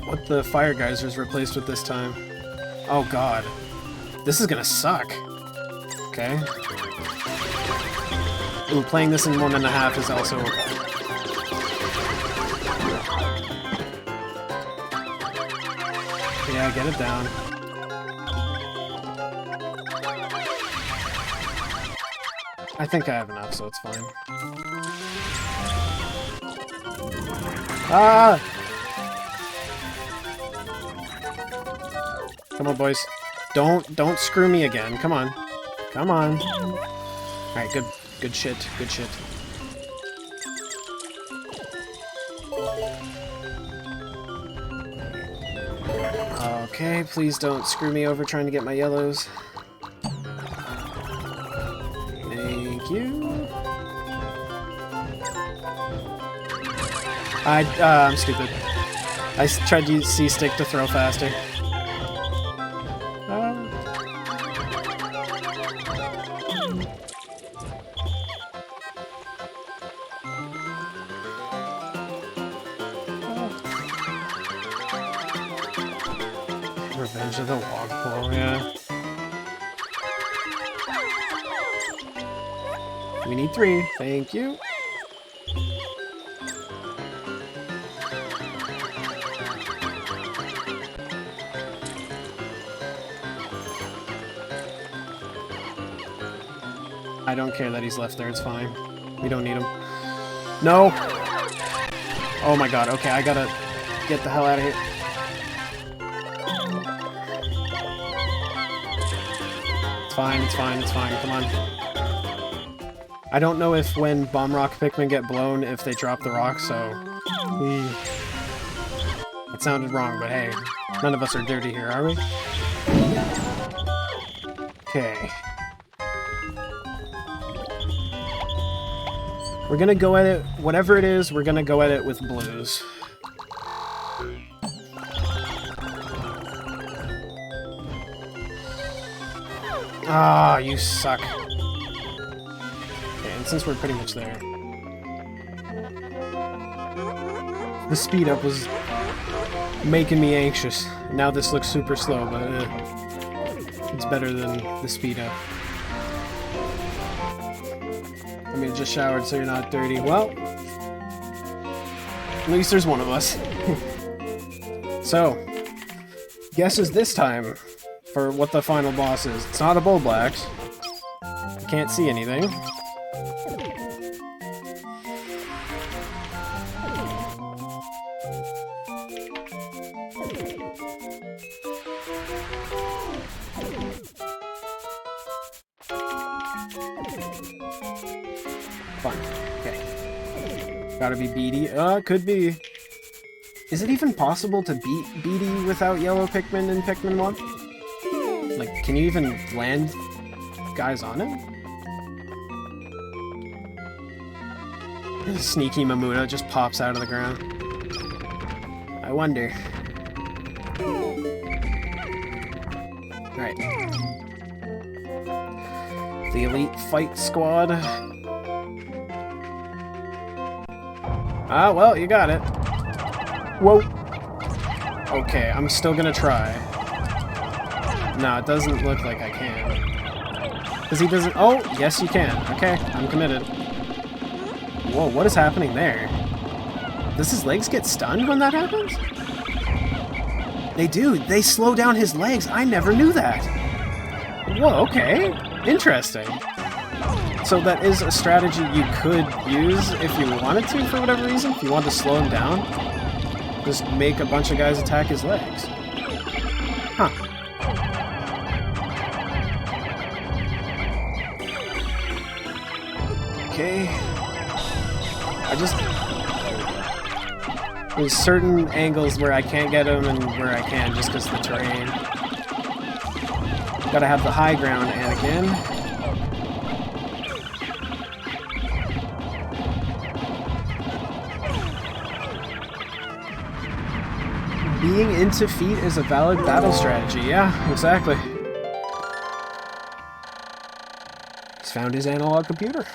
What the fire geysers replaced with this time? Oh god. This is gonna suck. Okay. Ooh, playing this in 1.5 is also... Yeah, get it down. I think I have enough, so it's fine. Ah! Come on, boys. Don't screw me again. Come on. Come on. Alright, good shit. Good shit. Okay, please don't screw me over trying to get my yellows. Thank you. I'm stupid. I tried to use C-stick to throw faster. Revenge of the Wogpole, yeah. We need 3, thank you. I don't care that he's left there, it's fine. We don't need him. No! Oh my god, okay, I gotta get the hell out of here. It's fine, come on. I don't know if when Bomb Rock Pikmin get blown, if they drop the rock, so... It sounded wrong, but hey, none of us are dirty here, are we? Okay. We're gonna go at it, whatever it is, we're gonna go at it with blues. Ah, you suck. Okay, and since we're pretty much there... The speed up was making me anxious. Now this looks super slow, but it's better than the speed up. I mean, just showered so you're not dirty. Well, at least there's one of us. So, guesses this time for what the final boss is. It's not a Bull Blacks. I can't see anything. Fine. Okay. Gotta be Beady. Could be. Is it even possible to beat Beady without yellow Pikmin in Pikmin 1? Like, can you even land guys on it? This sneaky Mamuda just pops out of the ground. I wonder. Right. The Elite Fight Squad. Ah, well, you got it. Whoa. Okay, I'm still gonna try. No, it doesn't look like I can. Because he doesn't... Oh, yes you can. Okay, I'm committed. Whoa, what is happening there? Does his legs get stunned when that happens? They do. They slow down his legs. I never knew that. Whoa, okay. Interesting. So that is a strategy you could use if you wanted to, for whatever reason. If you wanted to slow him down, just make a bunch of guys attack his legs. Huh. Okay. There's certain angles where I can't get him and where I can just because of the terrain. Gotta have the high ground, Anakin. Being into feet is a valid battle strategy. Yeah, exactly. He's found his analog computer.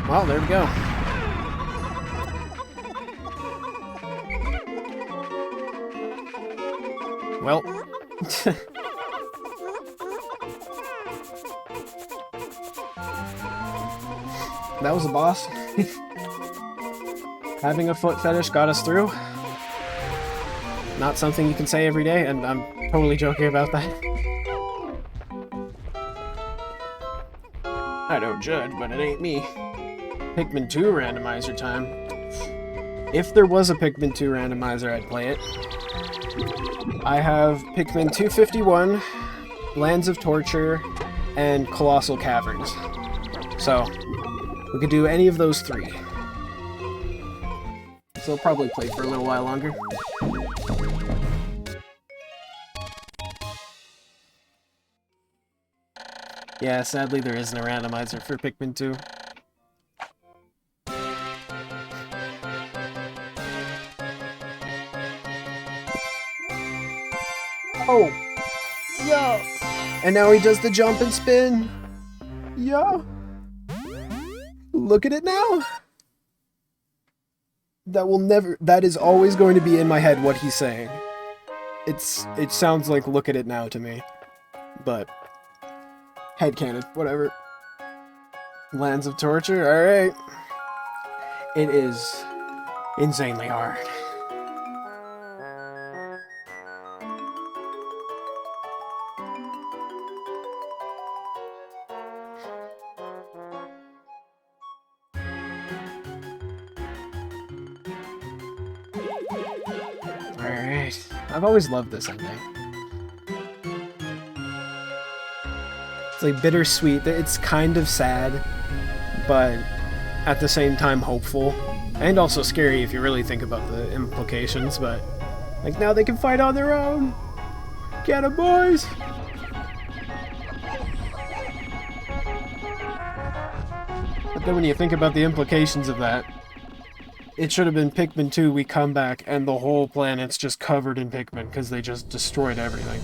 Well, there we go. Well. That was a boss. Having a foot fetish got us through. Not something you can say every day, and I'm totally joking about that. I don't judge, but it ain't me. Pikmin 2 randomizer time. If there was a Pikmin 2 randomizer, I'd play it. I have Pikmin 251, Lands of Torture, and Colossal Caverns. So, we could do any of those three. So I'll probably play for a little while longer. Yeah, sadly there isn't a randomizer for Pikmin 2. Oh! Yeah! And now he does the jump and spin! Yeah! Look at it now! That is always going to be in my head what he's saying. It sounds like look at it now to me. But headcanon, whatever. Lands of Torture, alright. It is insanely hard. Alright. I've always loved this ending. It's like bittersweet. It's kind of sad, but at the same time hopeful. And also scary if you really think about the implications, but like now they can fight on their own! Get 'em, boys! But then when you think about the implications of that, it should have been Pikmin 2, we come back, and the whole planet's just covered in Pikmin, because they just destroyed everything.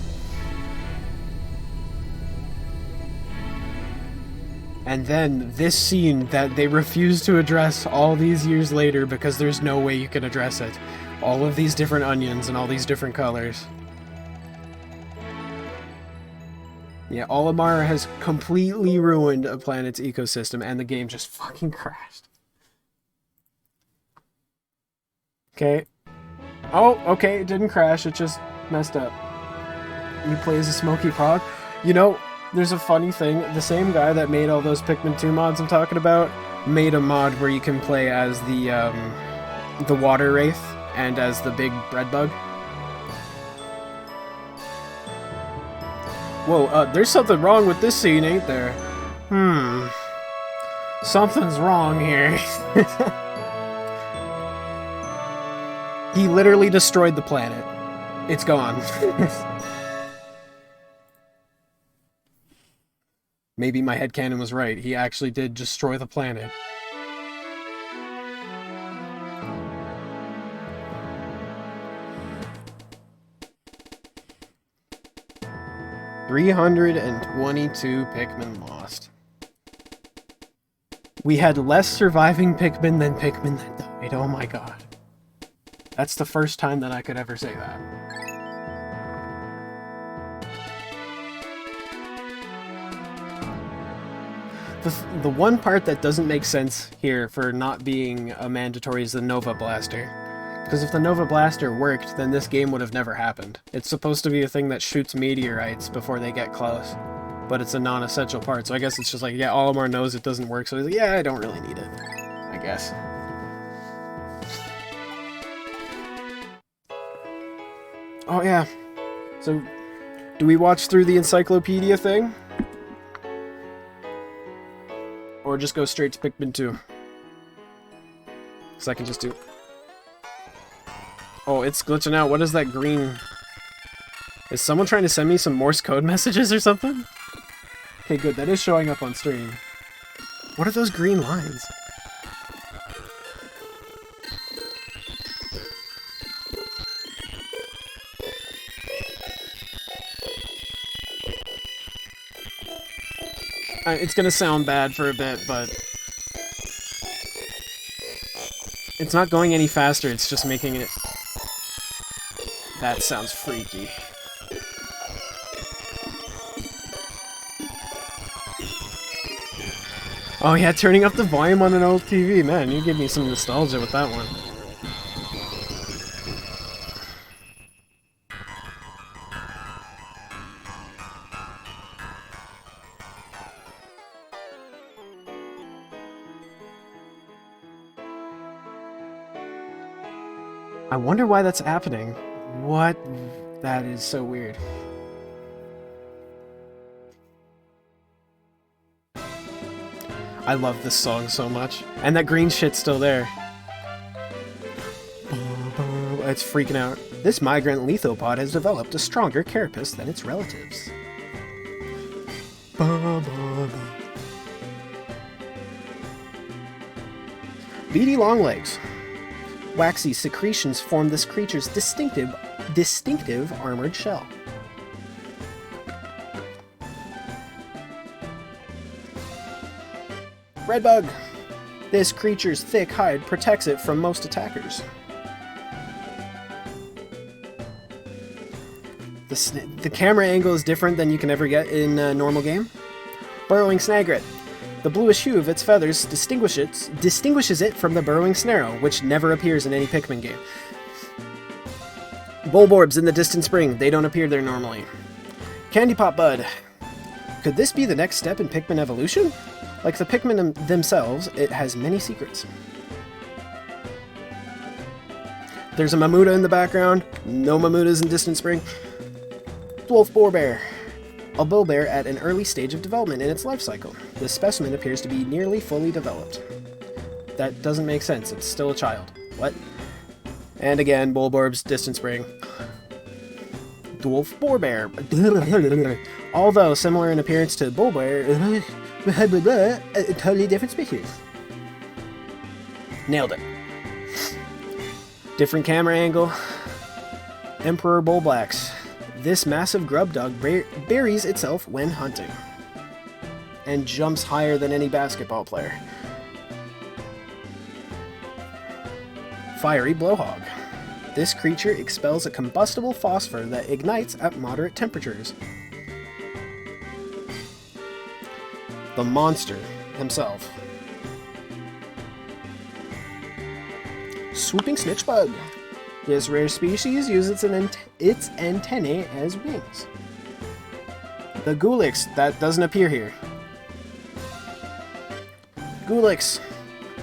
And then this scene that they refuse to address all these years later because there's no way you can address it. All of these different onions and all these different colors. Yeah, Olimar has completely ruined a planet's ecosystem, and the game just fucking crashed. Okay. Oh, okay, it didn't crash, it just messed up. You play as a Smoky Frog? You know, there's a funny thing, the same guy that made all those Pikmin 2 mods I'm talking about made a mod where you can play as the Water Wraith and as the big bread bug. Whoa, there's something wrong with this scene, ain't there? Something's wrong here. He literally destroyed the planet. It's gone. Maybe my headcanon was right. He actually did destroy the planet. $322 Pikmin lost. We had less surviving Pikmin than Pikmin that died. Oh my god. That's the first time that I could ever say that. The one part that doesn't make sense here for not being a mandatory is the Nova Blaster. Because if the Nova Blaster worked, then this game would have never happened. It's supposed to be a thing that shoots meteorites before they get close. But it's a non-essential part, so I guess it's just like, yeah, Olimar knows it doesn't work, so he's like, yeah, I don't really need it. I guess. Oh yeah. So, do we watch through the encyclopedia thing? Or just go straight to Pikmin 2? Because I can just do... Oh, it's glitching out. What is that green... Is someone trying to send me some Morse code messages or something? Okay, good. That is showing up on stream. What are those green lines? It's gonna sound bad for a bit, but it's not going any faster, it's just making it... That sounds freaky. Oh yeah, turning up the volume on an old TV. Man, you give me some nostalgia with that one. I wonder why that's happening. What? That is so weird. I love this song so much. And that green shit's still there. It's freaking out. This migrant lethopod has developed a stronger carapace than its relatives. Beady long legs. Waxy secretions form this creature's distinctive armored shell. Redbug. This creature's thick hide protects it from most attackers. The camera angle is different than you can ever get in a normal game. Burrowing snagret. The bluish hue of its feathers distinguishes it from the burrowing snarrow, which never appears in any Pikmin game. Bulborbs in the distant spring. They don't appear there normally. Candy Pop Bud. Could this be the next step in Pikmin evolution? Like the Pikmin themselves, it has many secrets. There's a Mamuta in the background. No Mamutas in distant spring. Dwarf Boar Bear. A bull bear at an early stage of development in its life cycle. This specimen appears to be nearly fully developed. That doesn't make sense. It's still a child. What? And again, Bulborb's distant spring. Dwarf Boar Bear. Although similar in appearance to Bull Bear, a totally different species. Nailed it. Different camera angle. Emperor Bullblacks. This massive grub dog buries itself when hunting. And jumps higher than any basketball player. Fiery Blowhog. This creature expels a combustible phosphor that ignites at moderate temperatures. The monster himself. Swooping Snitchbug. This rare species uses its antennae as wings. The Gulix, that doesn't appear here. Gulix.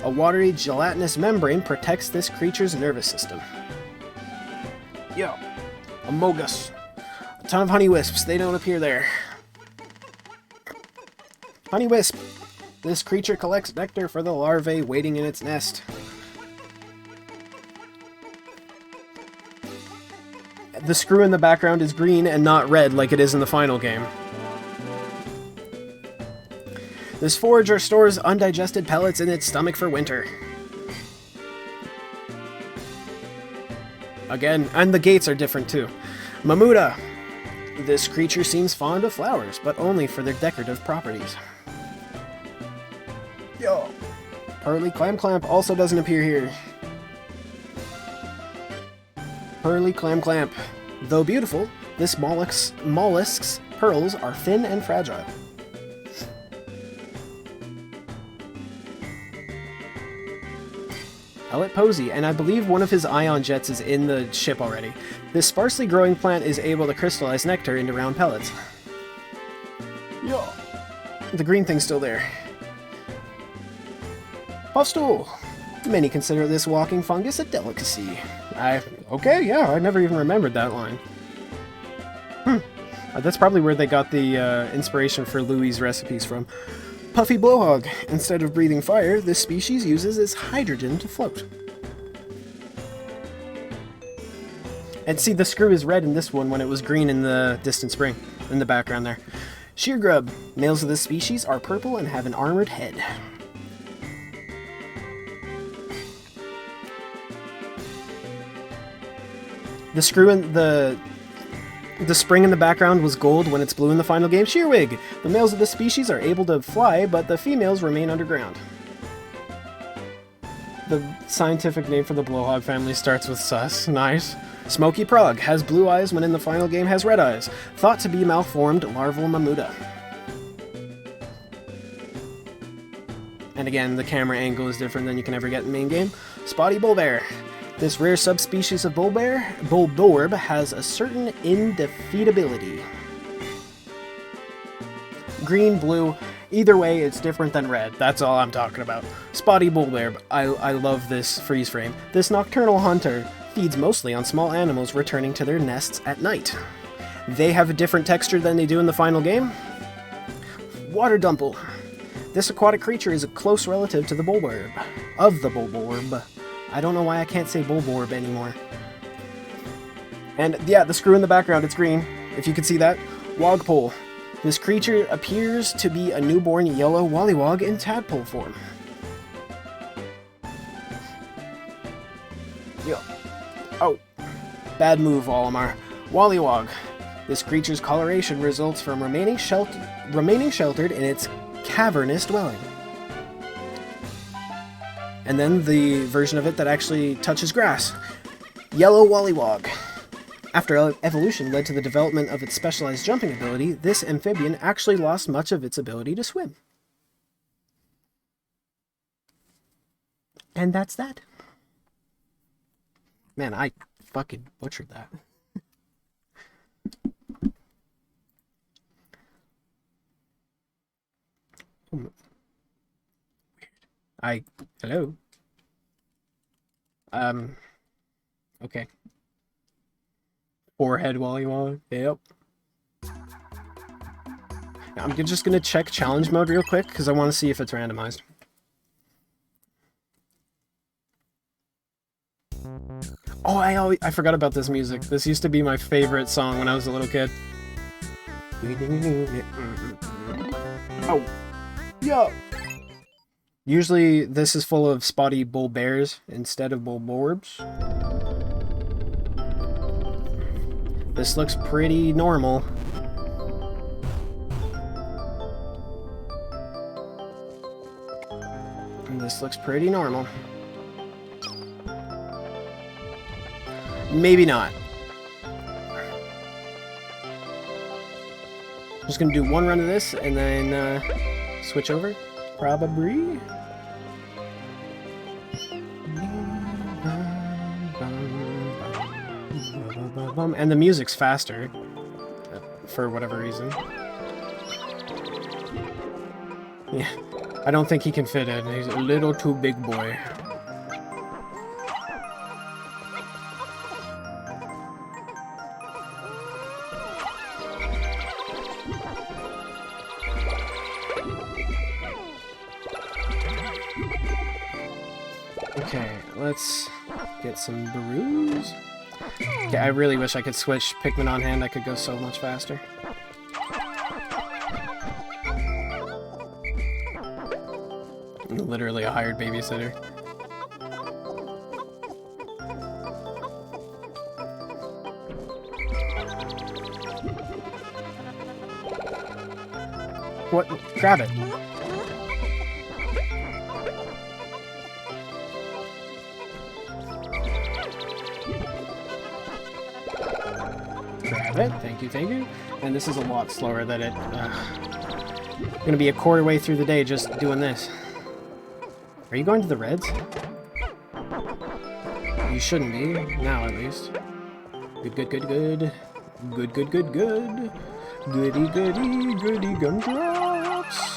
A watery gelatinous membrane protects this creature's nervous system. Yo. Amogus. A ton of honey wisps, they don't appear there. Honey wisp. This creature collects nectar for the larvae waiting in its nest. The screw in the background is green and not red like it is in the final game. This forager stores undigested pellets in its stomach for winter. Again, and the gates are different too. Mamuta. This creature seems fond of flowers, but only for their decorative properties. Yo. Pearly Clamp also doesn't appear here. Pearly Clamp. Though beautiful, this mollusk's pearls are thin and fragile. Pellet Posey, and I believe one of his ion jets is in the ship already. This sparsely growing plant is able to crystallize nectar into round pellets. Yo. The green thing's still there. Puffstool. Many consider this walking fungus a delicacy. Okay, yeah, I never even remembered that line. That's probably where they got the inspiration for Louis' recipes from. Puffy Blowhog. Instead of breathing fire, this species uses its hydrogen to float. And see, the screw is red in this one when it was green in the distant spring, in the background there. Sheargrub. Males of this species are purple and have an armored head. The screw in the The spring in the background was gold when it's blue in the final game. Shearwig! The males of this species are able to fly, but the females remain underground. The scientific name for the blowhog family starts with sus. Nice. Smoky Prog has blue eyes when in the final game has red eyes. Thought to be malformed larval Mamuta. And again, the camera angle is different than you can ever get in main game. Spotty Bullbear. This rare subspecies of Bulborb has a certain indefeatability. Green, blue, either way, it's different than red. That's all I'm talking about. Spotty Bulborb. I love this freeze frame. This nocturnal hunter feeds mostly on small animals returning to their nests at night. They have a different texture than they do in the final game. Water Dumple. This aquatic creature is a close relative to the Bulborb. Of the Bulborb. I don't know why I can't say Bulborb anymore. And yeah, the screw in the background, it's green. If you can see that. Wogpole. This creature appears to be a newborn yellow Wollywog in tadpole form. Yo. Oh. Bad move, Olimar. Wollywog. This creature's coloration results from remaining sheltered in its cavernous dwelling. And then the version of it that actually touches grass. Yellow Wollywog. After evolution led to the development of its specialized jumping ability, this amphibian actually lost much of its ability to swim. And that's that. Man, I fucking butchered that. Hello? Okay. Forehead Wollywog, yep. Now, I'm just gonna check challenge mode real quick, because I want to see if it's randomized. Oh, I forgot about this music. This used to be my favorite song when I was a little kid. Oh. Yo! Usually this is full of spotty bull bears instead of Bulborbs. This looks pretty normal. And this looks pretty normal. Maybe not. Just gonna do one run of this and then switch over. Probably. And the music's faster for whatever reason. Yeah, I don't think he can fit in. He's a little too big boy. Okay, let's get some brews. Okay, I really wish I could switch Pikmin on hand. I could go so much faster. Literally a hired babysitter. What? Grab it. Grab it. Thank you, thank you. And this is a lot slower than it. I'm gonna be a quarter way through the day just doing this. Are you going to the Reds? You shouldn't be. Now, at least. Good, good, good, good. Good, good, good, good. Goody, goody, goody gumdrops.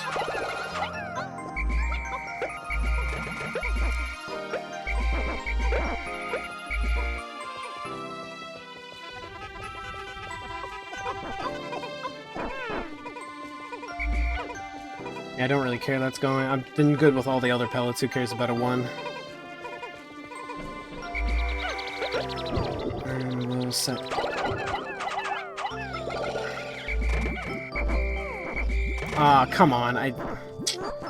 Yeah, I don't really care that's going. I've been good with all the other pellets. Who cares about a 1? And we'll set. Ah, come on.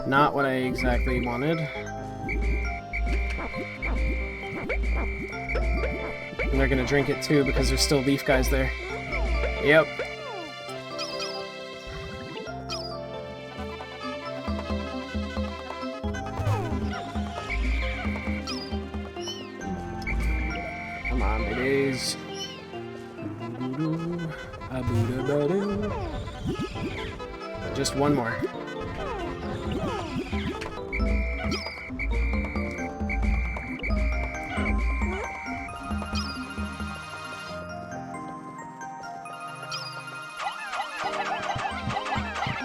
Not what I exactly wanted. And they're gonna drink it too because there's still leaf guys there. Yep. Come on, babies. Just one more.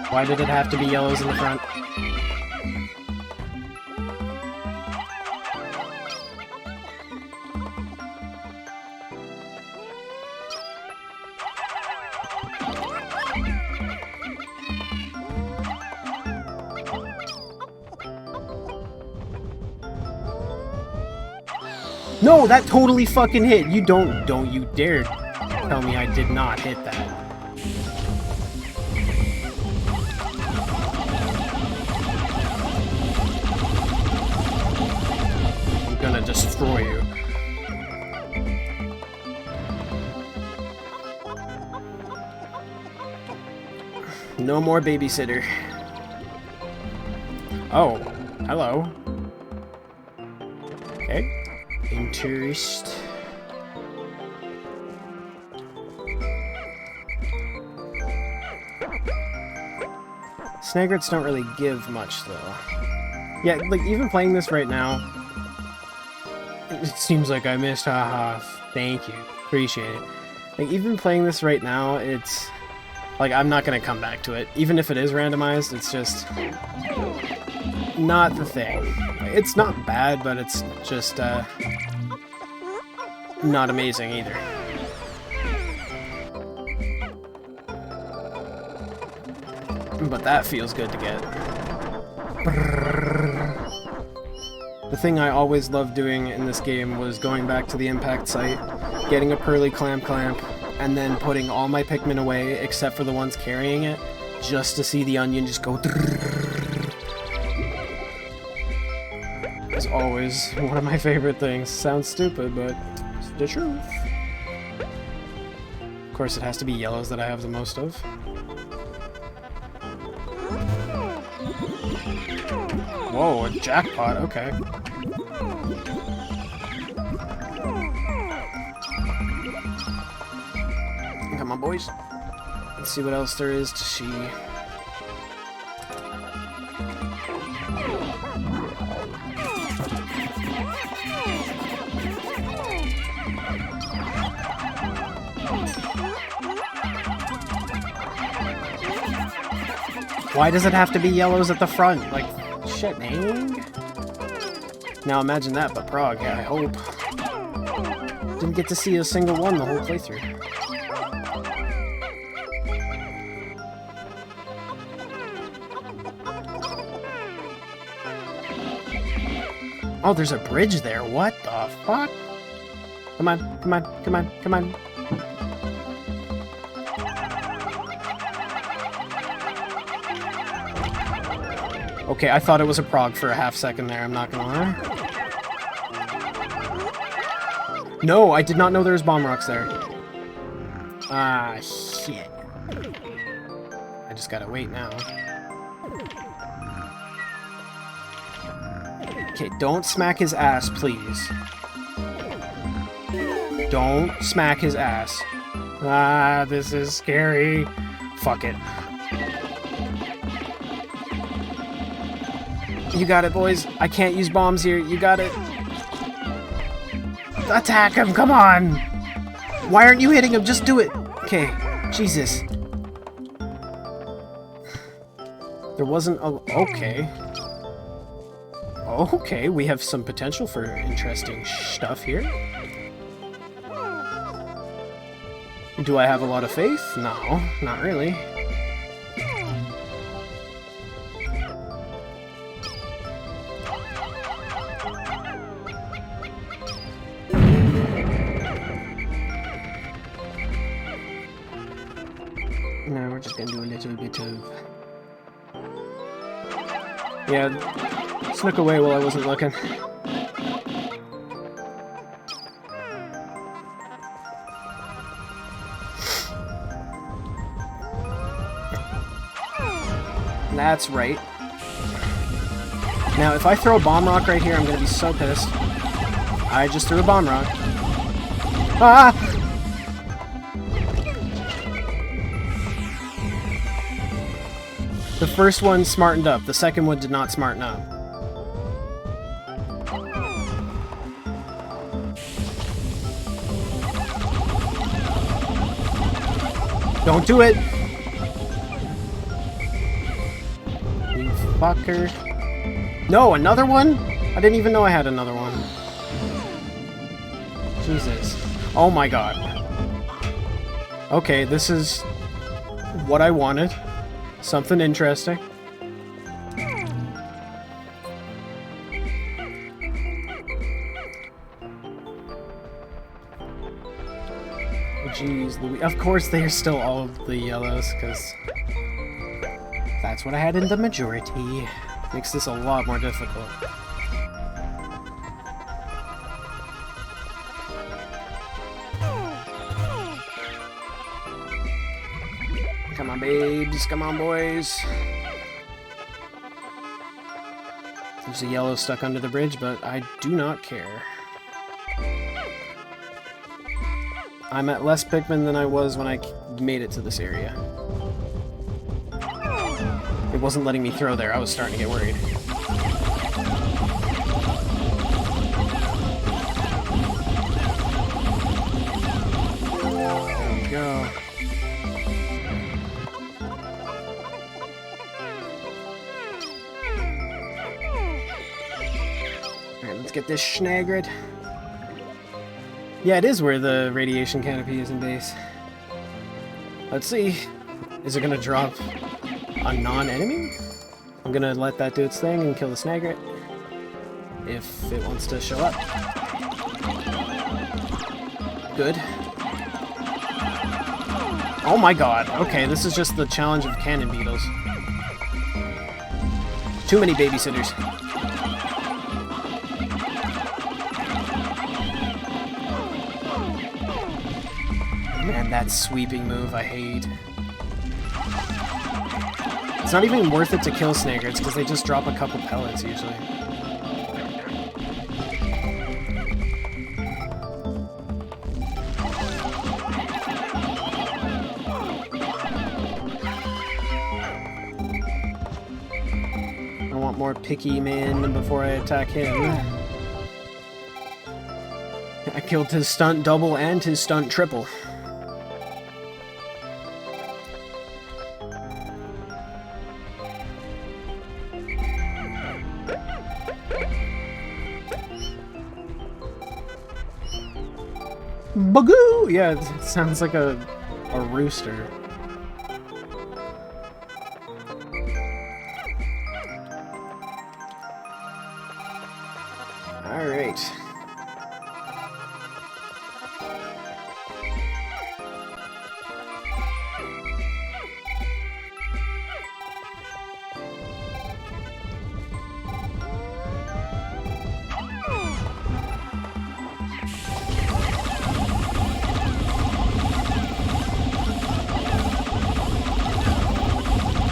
Why did it have to be yellows in the front? No, that totally fucking hit. You don't you dare tell me I did not hit that. I'm gonna destroy you. No more babysitter. Oh, hello. Okay. Interest. Snagrets don't really give much, though. Yeah, like, even playing this right now, it seems like I missed, haha. Thank you. Appreciate it. Like, even playing this right now, it's... like, I'm not gonna come back to it. Even if it is randomized, it's just... not the thing. It's not bad, but it's just, not amazing either. But that feels good to get. The thing I always loved doing in this game was going back to the impact site, getting a Pearly Clamp, and then putting all my Pikmin away except for the ones carrying it, just to see the onion just go. It's always one of my favorite things. Sounds stupid, but it's the truth. Of course, it has to be yellows that I have the most of. Whoa, a jackpot, okay. Come on, boys. Let's see what else there is to see. Why does it have to be yellows at the front? Like, shit, man. Now imagine that, but Prague, yeah, I hope. Didn't get to see a single one the whole playthrough. Oh, there's a bridge there. What the fuck? Come on, come on, come on, come on. Okay, I thought it was a Prague for a half second there, I'm not gonna lie. No, I did not know there was bomb rocks there. Ah, shit. I just gotta wait now. Okay, don't smack his ass, please. Don't smack his ass. Ah, this is scary. Fuck it. You got it, boys. I can't use bombs here. You got it. Attack him, come on! Why aren't you hitting him? Just do it! Okay, Jesus. There wasn't a... okay. Okay, we have some potential for interesting stuff here. Do I have a lot of faith? No, not really. No, we're just gonna do a little bit of... yeah, snuck away while I wasn't looking. That's right. Now, if I throw a bomb rock right here, I'm gonna be so pissed. I just threw a bomb rock. Ah! The first one smartened up. The second one did not smarten up. Don't do it! You fucker. No, another one? I didn't even know I had another one. Jesus. Oh my god. Okay, this is what I wanted. Something interesting. Jeez Louise. Of course they're still all of the yellows, because that's what I had in the majority. Makes this a lot more difficult. Come on, babes. Come on, boys. There's a yellow stuck under the bridge, but I do not care. I'm at less Pikmin than I was when I made it to this area. It wasn't letting me throw there. I was starting to get worried. There we go. Alright, let's get this Schnagrid. Yeah, it is where the radiation canopy is in base. Let's see. Is it gonna drop a non-enemy? I'm gonna let that do its thing and kill the Snagret. If it wants to show up. Good. Oh my god. Okay, this is just the challenge of cannon beetles. Too many babysitters. Man, that sweeping move I hate. It's not even worth it to kill Snagrets because they just drop a couple pellets usually. I want more Pikmin before I attack him. I killed his stunt double and his stunt triple. Bagoo! Yeah, it sounds like a rooster. Alright.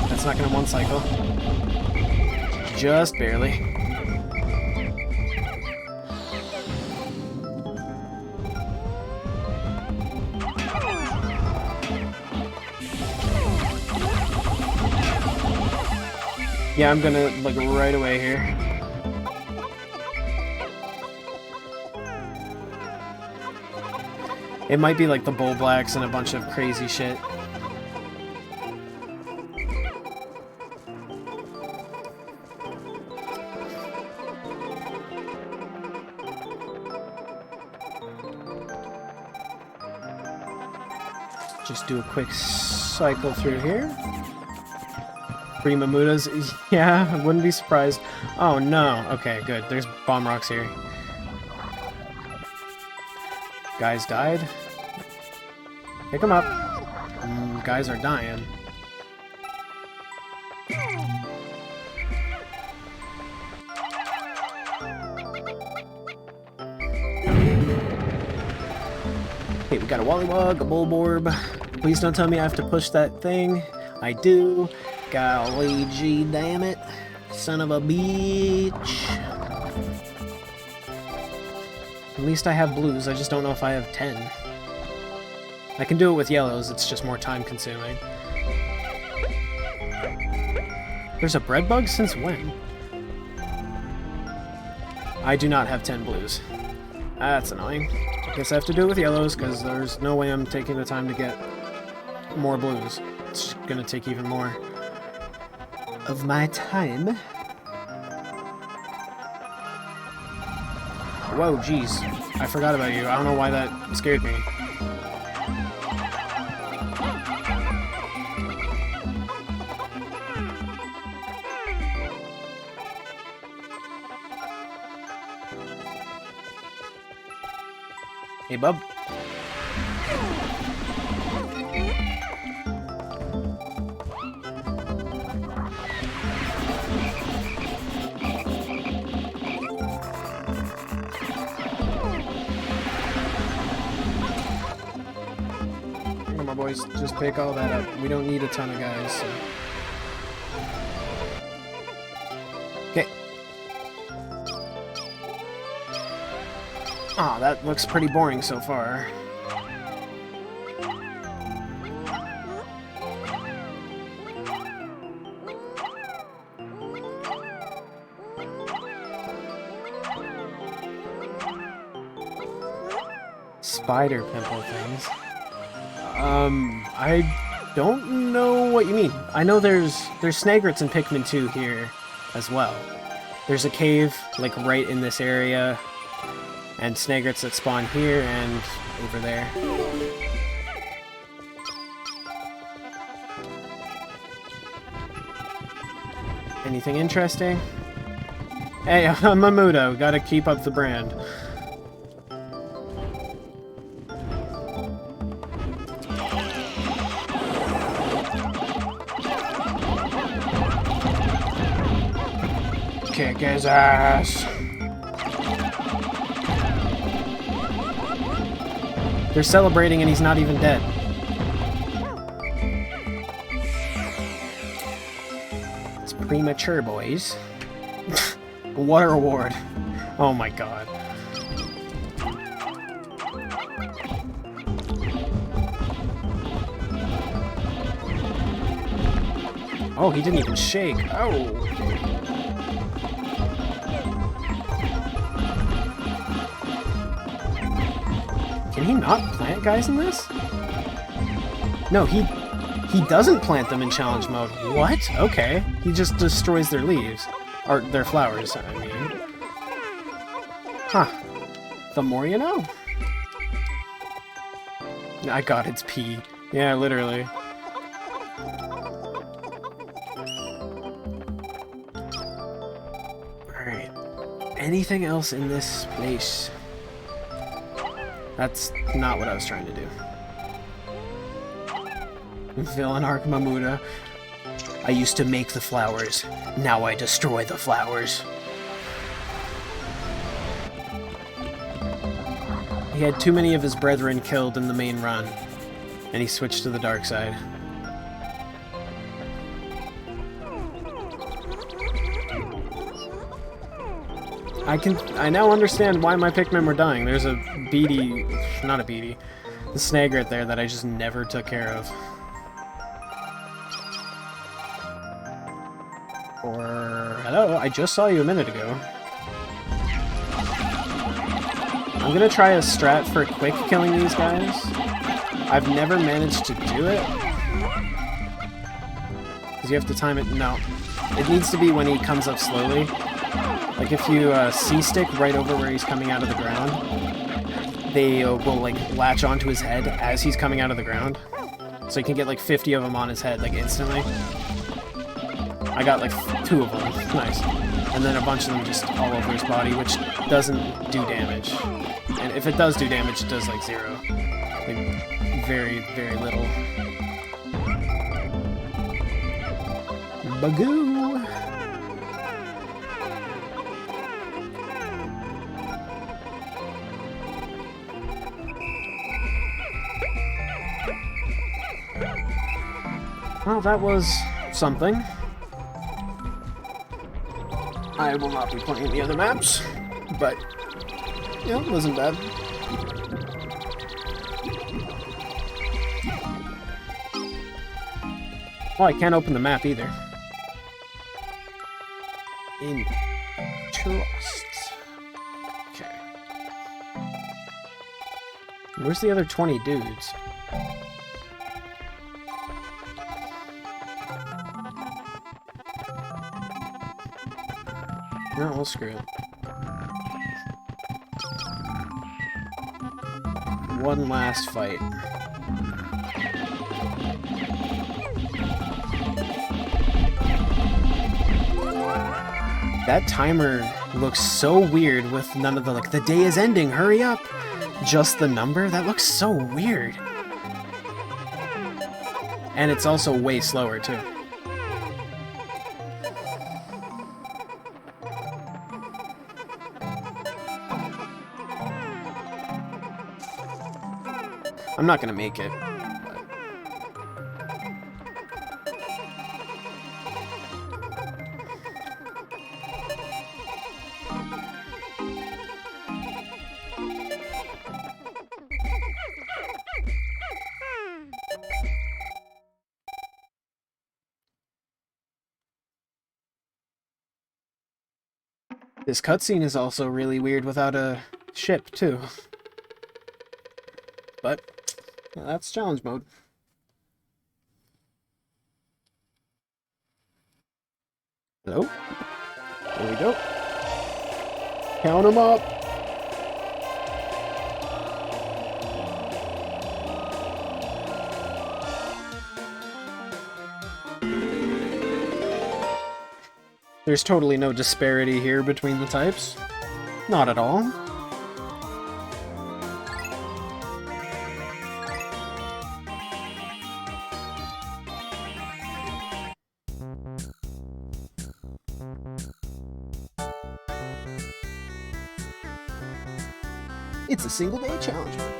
That's not gonna one cycle. Just barely. Yeah, I'm gonna, like, right away here. It might be like the Bull Blacks and a bunch of crazy shit. Just do a quick cycle through here. Three Mamutas. Yeah, I wouldn't be surprised. Oh no. Okay, good. There's bomb rocks here. Guys died. Pick them up. Guys are dying. Hey, we got a Wollywog, a Bulborb. Please don't tell me I have to push that thing. I do. Golly gee, damn it. Son of a bitch. At least I have blues, I just don't know if I have 10. I can do it with yellows, it's just more time consuming. There's a bread bug? Since when? I do not have 10 blues. That's annoying. I guess I have to do it with yellows, because there's no way I'm taking the time to get more blues. It's just gonna take even more of my time. Whoa, jeez. I forgot about you. I don't know why that scared me. Hey, bub. Come on, boys. Just pick all that up. We don't need a ton of guys, so... Okay. Ah, that looks pretty boring so far. Spider pimple things. I don't know what you mean. I know there's snagrets in Pikmin 2 here as well. There's a cave, like, right in this area, and snagrets that spawn here and over there. Anything interesting? Hey, I'm Mamuto. Gotta keep up the brand. Kick his ass! They're celebrating and he's not even dead. It's premature, boys. What a reward. Oh my god. Oh, he didn't even shake. Oh. Can he not plant guys in this? No, he doesn't plant them in challenge mode. What? Okay. He just destroys their leaves. Or their flowers, I mean. Huh. The more you know. I got its pee. Yeah, literally. Alright. Anything else in this place? That's not what I was trying to do. Villain Arc Mamuda. I used to make the flowers. Now I destroy the flowers. He had too many of his brethren killed in the main run, and he switched to the dark side. I now understand why my Pikmin were dying. There's a beady, not a beady, the snagret there that I just never took care of. Or, hello, I just saw you a minute ago. I'm gonna try a strat for quick killing these guys. I've never managed to do it. Because you have to time it, no. It needs to be when he comes up slowly. Like if you C-stick right over where he's coming out of the ground, they will like latch onto his head as he's coming out of the ground. So you can get like 50 of them on his head like instantly. I got like 2 of them, nice. And then a bunch of them just all over his body, which doesn't do damage. And if it does do damage, it does like 0. Like very, very little. Bagoo! Well, that was something. I will not be playing the other maps, but, yeah, it wasn't bad. Oh, I can't open the map either. Interest. Okay. Where's the other 20 dudes? No, we'll screw it. One last fight. That timer looks so weird with none of the, like, the day is ending, hurry up! Just the number? That looks so weird. And it's also way slower, too. I'm not gonna make it. This cutscene is also really weird without a ship, too. But, yeah, that's challenge mode. Hello? There we go. Count them up! There's totally no disparity here between the types. Not at all. It's a single-day challenge mode.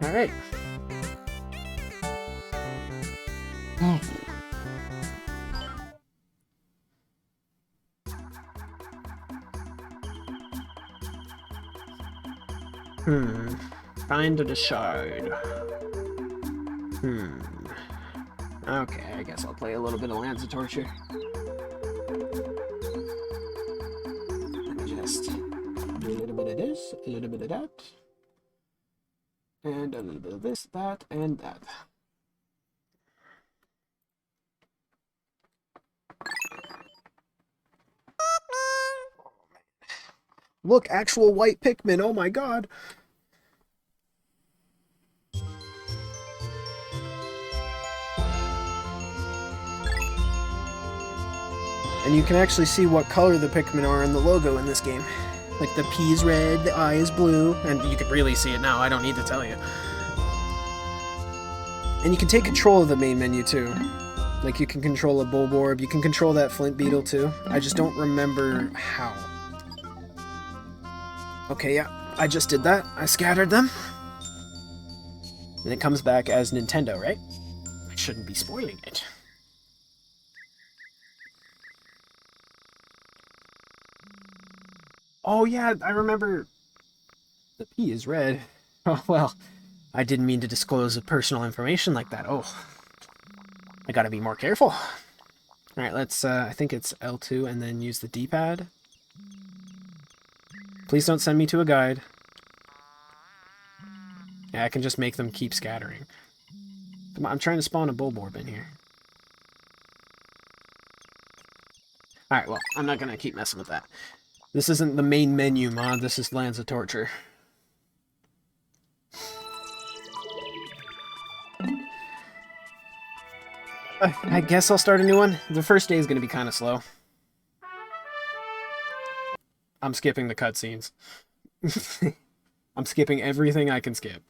Alright. Find a shard. Okay, I guess I'll play a little bit of Lands of Torture. Just do a little bit of this, a little bit of that, and a little bit of this, that, and that. Look, actual white Pikmin, oh my god! And you can actually see what color the Pikmin are in the logo in this game. Like the P is red, the I is blue, and you can really see it now, I don't need to tell you. And you can take control of the main menu too. Like you can control a Bulborb, you can control that Flint Beetle too. I just don't remember how. Okay, yeah, I just did that. I scattered them. And it comes back as Nintendo, right? I shouldn't be spoiling it. Oh yeah, I remember the P is red. Oh well, I didn't mean to disclose personal information like that. Oh, I gotta be more careful. Alright, let's, I think it's L2 and then use the D-pad. Please don't send me to a guide. Yeah, I can just make them keep scattering. Come on, I'm trying to spawn a Bulborb in here. Alright, well, I'm not gonna keep messing with that. This isn't the main menu mod, this is Lands of Torture. I guess I'll start a new one. The first day is going to be kind of slow. I'm skipping the cutscenes. I'm skipping everything I can skip.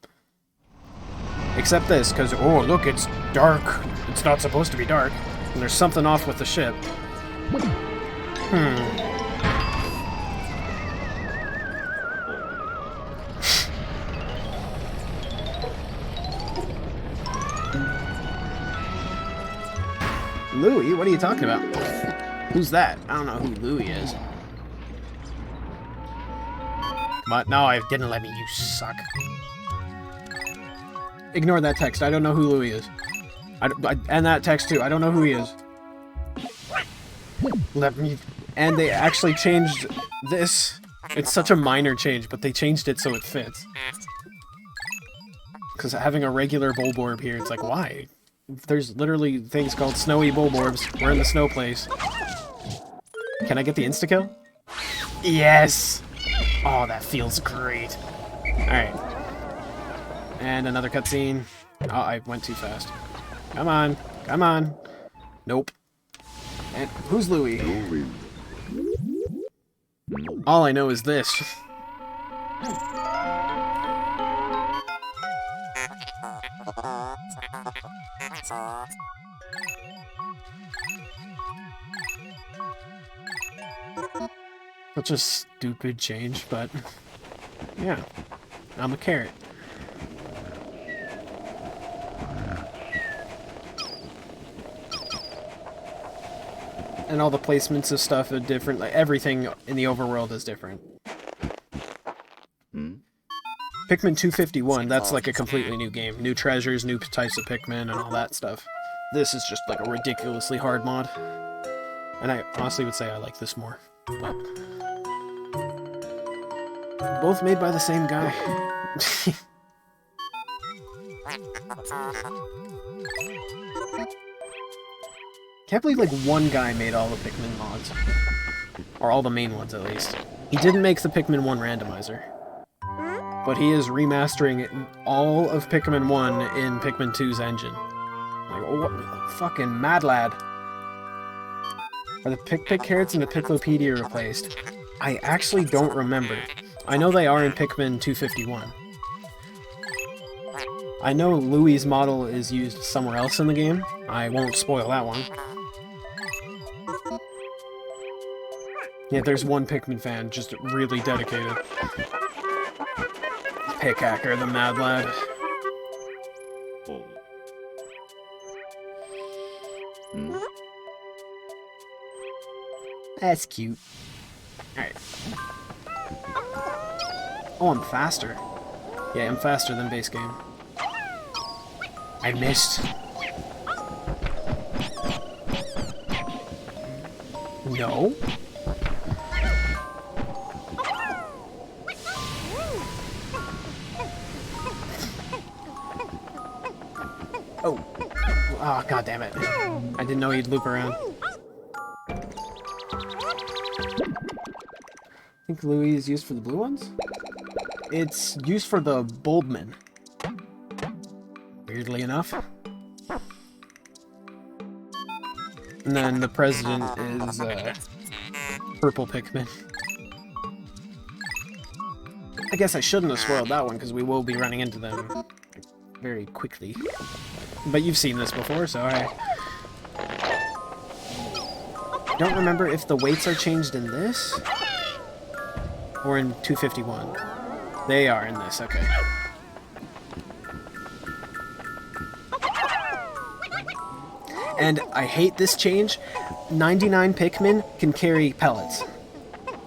Except this, because, oh, look, it's dark. It's not supposed to be dark. And there's something off with the ship. Louie? What are you talking about? Who's that? I don't know who Louie is. But no, it didn't let me. You suck. Ignore that text. I don't know who Louie is. And that text too. I don't know who he is. Let me... And they actually changed this. It's such a minor change, but they changed it so it fits. Because having a regular Bulborb here, it's like, why? There's literally things called snowy Bulborbs. We're in the snow place. Can I get the insta-kill? Yes! Oh, that feels great. Alright. And another cutscene. Oh, I went too fast. Come on. Come on. Nope. And who's Louie? All I know is this. Such a stupid change, but yeah, I'm a carrot. And all the placements of stuff are different. Like, everything in the overworld is different. Pikmin 251, that's like a completely new game. New treasures, new types of Pikmin, and all that stuff. This is just like a ridiculously hard mod. And I honestly would say I like this more. But both made by the same guy. Can't believe like one guy made all the Pikmin mods. Or all the main ones at least. He didn't make the Pikmin 1 randomizer. But he is remastering all of Pikmin 1 in Pikmin 2's engine. Like, oh, what fucking mad lad. Are the Pick carrots and the Piclopedia replaced? I actually don't remember. I know they are in Pikmin 251. I know Louie's model is used somewhere else in the game. I won't spoil that one. Yeah, there's one Pikmin fan, just really dedicated. Pickhacker, the mad lad. That's cute. Alright. Oh, I'm faster. Yeah, I'm faster than base game. I missed. No? Oh. Oh, god damn it. I didn't know he'd loop around. I think Louie is used for the blue ones? It's used for the Bulbmin. Weirdly enough. And then the president is purple Pikmin. I guess I shouldn't have spoiled that one because we will be running into them very quickly. But you've seen this before, so I don't remember if the weights are changed in this or in 251. They are in this, okay. And I hate this change. 99 Pikmin can carry pellets.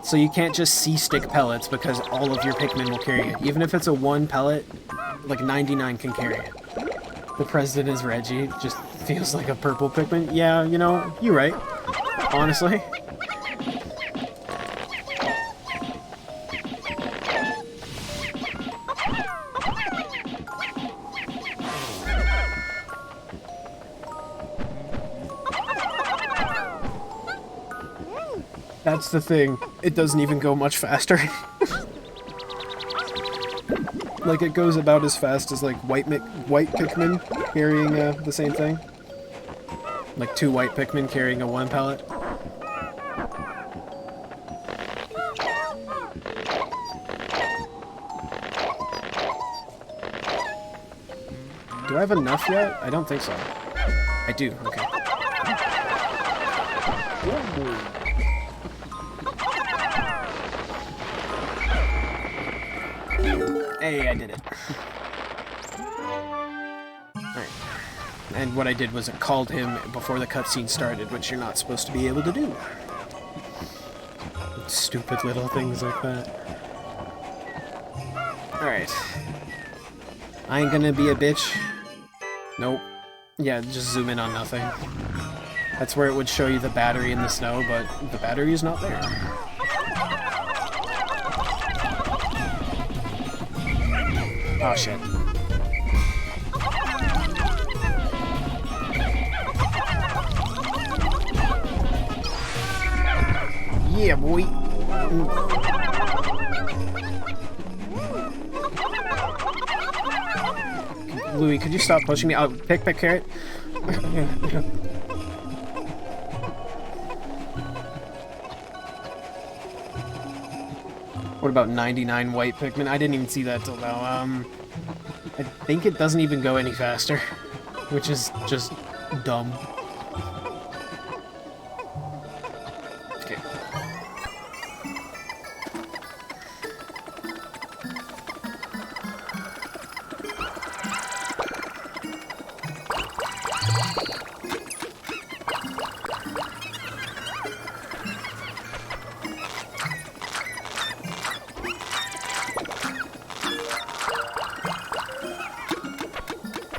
So you can't just C-stick pellets because all of your Pikmin will carry it. Even if it's a 1 pellet, like 99 can carry it. The president is Reggie. Just feels like a purple Pikmin. Yeah, you know, you're right. Honestly. That's the thing. It doesn't even go much faster. Like, it goes about as fast as, like, white Pikmin carrying the same thing. Like, 2 white Pikmin carrying a 1 pellet. Do I have enough yet? I don't think so. I do, okay. Hey, I did it. Alright. And what I did was it called him before the cutscene started, which you're not supposed to be able to do. Stupid little things like that. Alright. I ain't gonna be a bitch. Nope. Yeah, just zoom in on nothing. That's where it would show you the battery in the snow, but the battery is not there. Oh shit. Yeah, boy. Louis, could you stop pushing me? Oh, pick carrot. What about 99 white Pikmin? I didn't even see that till now. I think it doesn't even go any faster, which is just dumb. Okay.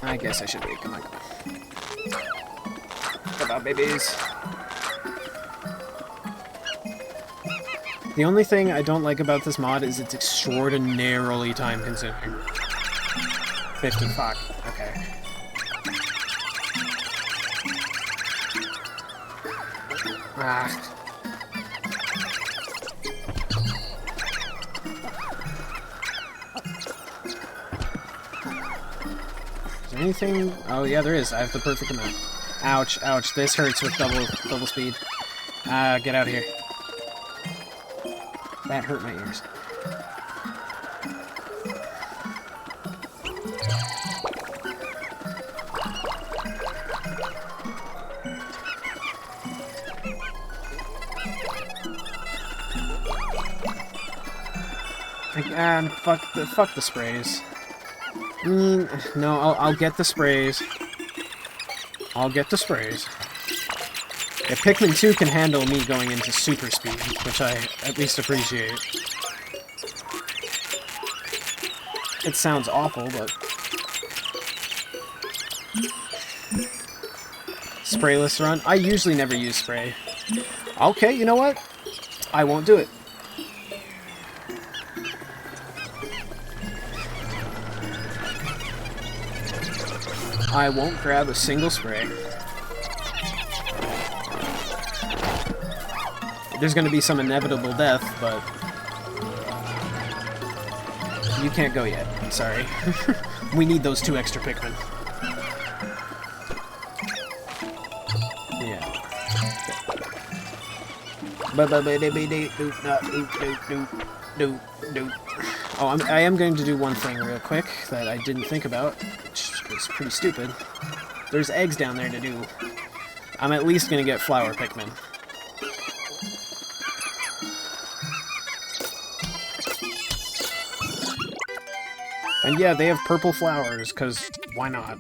I guess I should wait. Come on, come on. Come on, babies. The only thing I don't like about this mod is it's extraordinarily time-consuming. 50, fuck. Okay. Ah. Anything? Oh yeah, there is. I have the perfect amount. Ouch, ouch. This hurts with double speed. Get out of here. That hurt my ears. Fuck the sprays. No, I'll get the sprays. I'll get the sprays. Yeah, Pikmin 2 can handle me going into super speed, which I at least appreciate. It sounds awful, but... Sprayless run? I usually never use spray. Okay, you know what? I won't do it. I won't grab a single spray. There's gonna be some inevitable death, but... You can't go yet. I'm sorry. We need those 2 extra Pikmin. Yeah. Oh, I am going to do one thing real quick that I didn't think about. It's pretty stupid. There's eggs down there to do. I'm at least gonna get flower Pikmin. And yeah, they have purple flowers, because why not?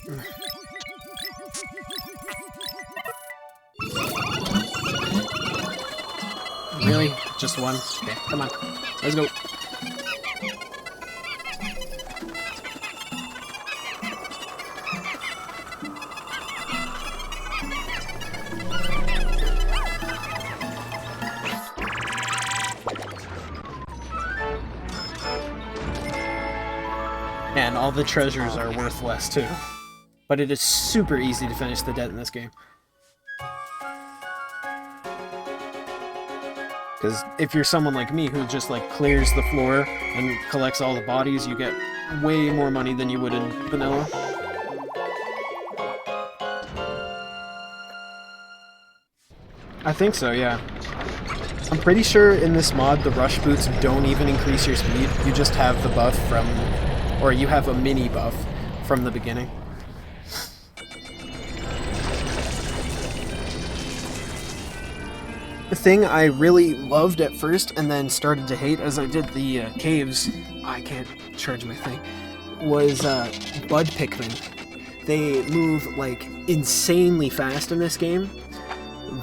Really? Just one? Okay, come on. Let's go. And all the treasures are worth less too. But it is super easy to finish the debt in this game. Because if you're someone like me who just like clears the floor and collects all the bodies, you get way more money than you would in vanilla. I think so, yeah. I'm pretty sure in this mod the rush boots don't even increase your speed. You just have the buff from... or you have a mini buff from the beginning. The thing I really loved at first and then started to hate as I did the caves, I can't charge my thing, was Bud Pikmin. they move, like, insanely fast in this game,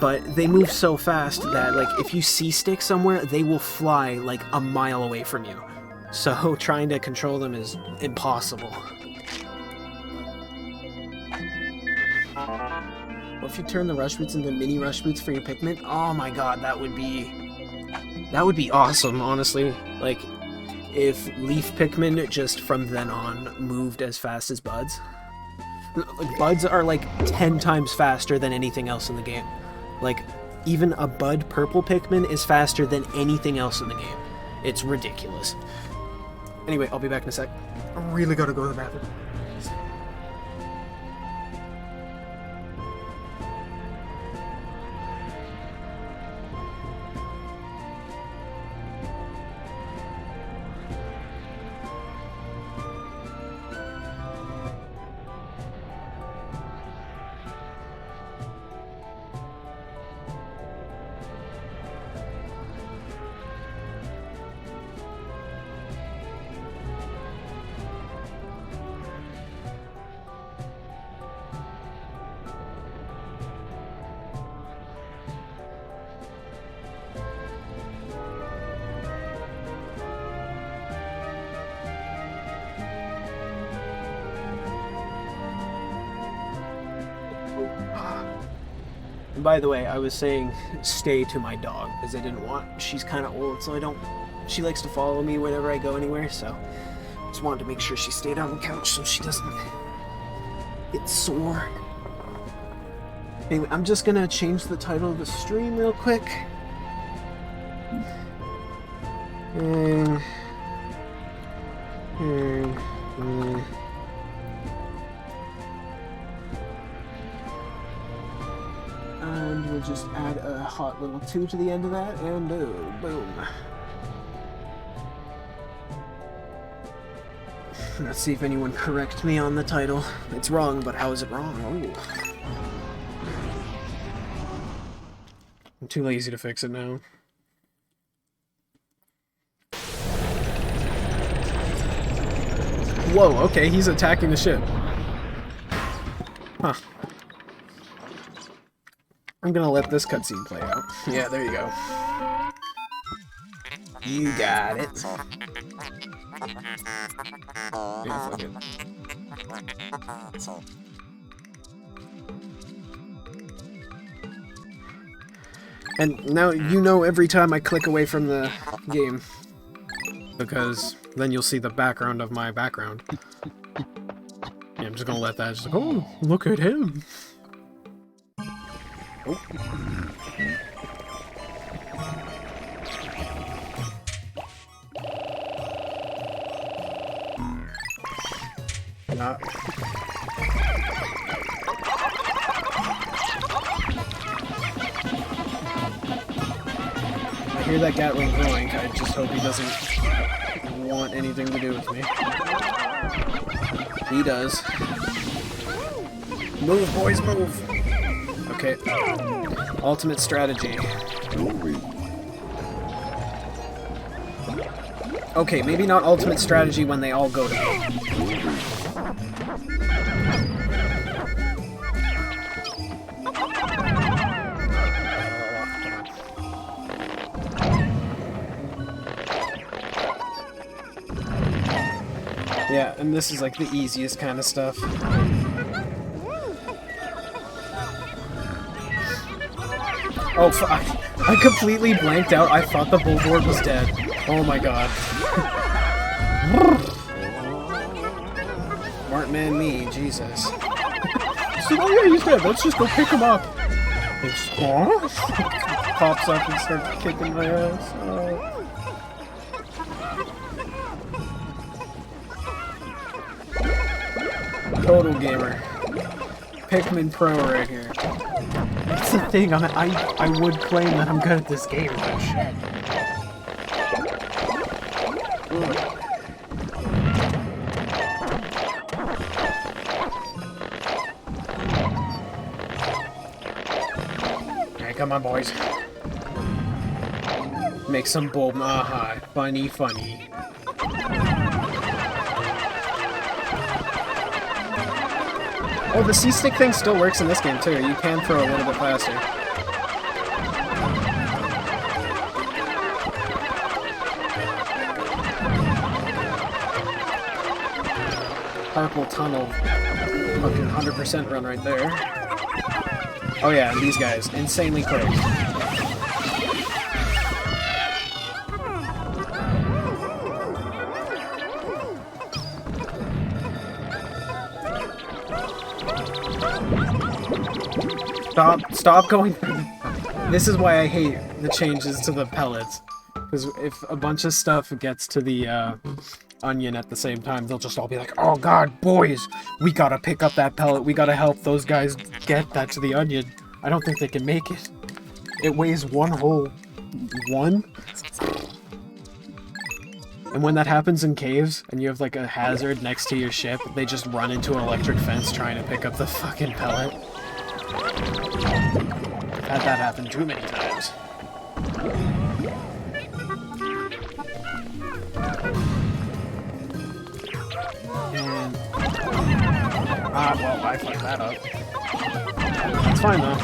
but they move so fast that, like, if you see sticks somewhere, they will fly, like, a mile away from you. So trying to control them is impossible. What if you turn the rush boots into mini rush boots for your Pikmin? Oh my god, that would be awesome, honestly. Like, if Leaf Pikmin just from then on moved as fast as Buds. Like, Buds are like 10 times faster than anything else in the game. Like, even a Bud Purple Pikmin is faster than anything else in the game. It's ridiculous. Anyway, I'll be back in a sec. I really gotta go to the bathroom. And by the way, I was saying stay to my dog because I didn't want. She's kind of old, so I don't. She likes to follow me whenever I go anywhere, so just wanted to make sure she stayed on the couch so she doesn't get sore. Anyway, I'm just gonna change the title of the stream real quick. And we'll just add a hot little 2 to the end of that, and boom. Let's see if anyone corrects me on the title. It's wrong, but how is it wrong? Oh. I'm too lazy to fix it now. Whoa, okay, he's attacking the ship. Huh. I'm gonna let this cutscene play out. Yeah, there you go. You got it. Yeah, fuck it. And now you know every time I click away from the game. Because then you'll see the background of my background. Yeah, I'm just gonna let that just like, oh, look at him. Oh. Not. I hear that Gatling growing. I just hope he doesn't want anything to do with me. He does. Move, boys, move! Okay. Ultimate strategy. Okay, maybe not ultimate strategy when they all go to me. Yeah, and this is like the easiest kind of stuff. Oh, I completely blanked out. I thought the bullboard was dead. Oh my god. Smart man me, Jesus. So, oh yeah, he's dead. Let's just go pick him up. He just, pops up and starts kicking my ass. Total gamer. Pikmin Pro right here. That's the thing, I would claim that I'm good at this game, but shit. Alright, come on, boys. Make some bold, aha, funny. Oh, the C-stick thing still works in this game, too. You can throw a little bit faster. Carpal tunnel. Fucking 100% run right there. Oh yeah, and these guys. Insanely quick. Stop going. This is why I hate the changes to the pellets. Because if a bunch of stuff gets to the onion at the same time, they'll just all be like, oh god, boys, we gotta pick up that pellet, we gotta help those guys get that to the onion. I don't think they can make it. It weighs one whole one. And when that happens in caves, and you have like a hazard next to your ship, they just run into an electric fence trying to pick up the fucking pellet. I've had that happen too many times. And... well, I fucked that up. That's fine, though.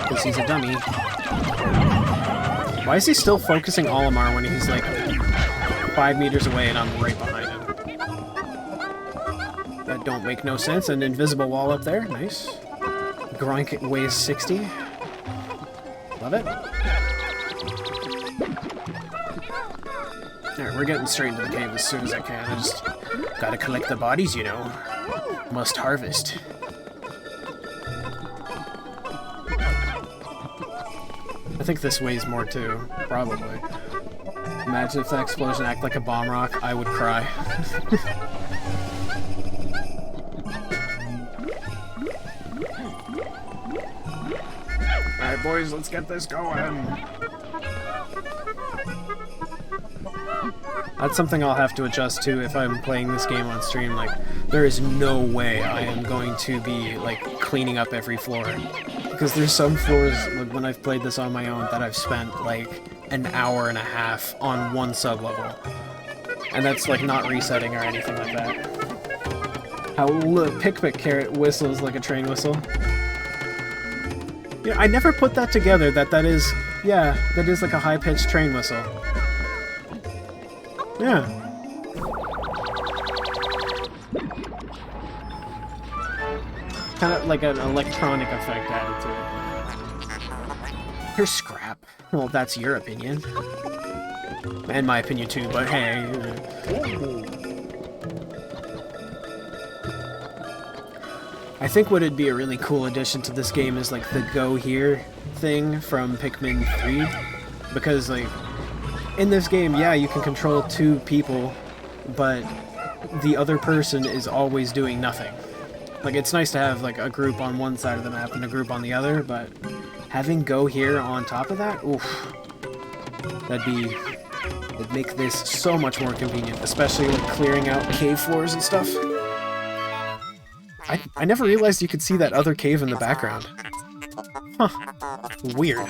Because he's a dummy. Why is he still focusing Olimar when he's, like, 5 meters away and I'm right behind him? That don't make no sense. An invisible wall up there. Nice. Groink weighs 60. Love it. Alright, we're getting straight into the cave as soon as I can. I just gotta collect the bodies, you know. Must harvest. I think this weighs more too, probably. Imagine if that explosion acted like a bomb rock, I would cry. Alright boys, let's get this going! That's something I'll have to adjust to if I'm playing this game on stream. Like, there is no way I am going to be, like, cleaning up every floor. Because there's some floors, like, when I've played this on my own, that I've spent, like, an hour and a half on one sub-level. And that's, like, not resetting or anything like that. How Pikmin carrot whistles like a train whistle. You know, I never put that together, that is, yeah, that is like a high-pitched train whistle. Yeah. Kind of like an electronic effect added to it. Here's scrap. Well, that's your opinion. And my opinion too, but hey. I think what would be a really cool addition to this game is like the go here thing from Pikmin 3. Because like, in this game, yeah, you can control 2 people, but the other person is always doing nothing. Like, it's nice to have, like, a group on one side of the map and a group on the other, but having go here on top of that, oof, it'd make this so much more convenient, especially, like, clearing out cave floors and stuff. I never realized you could see that other cave in the background. Huh. Weird.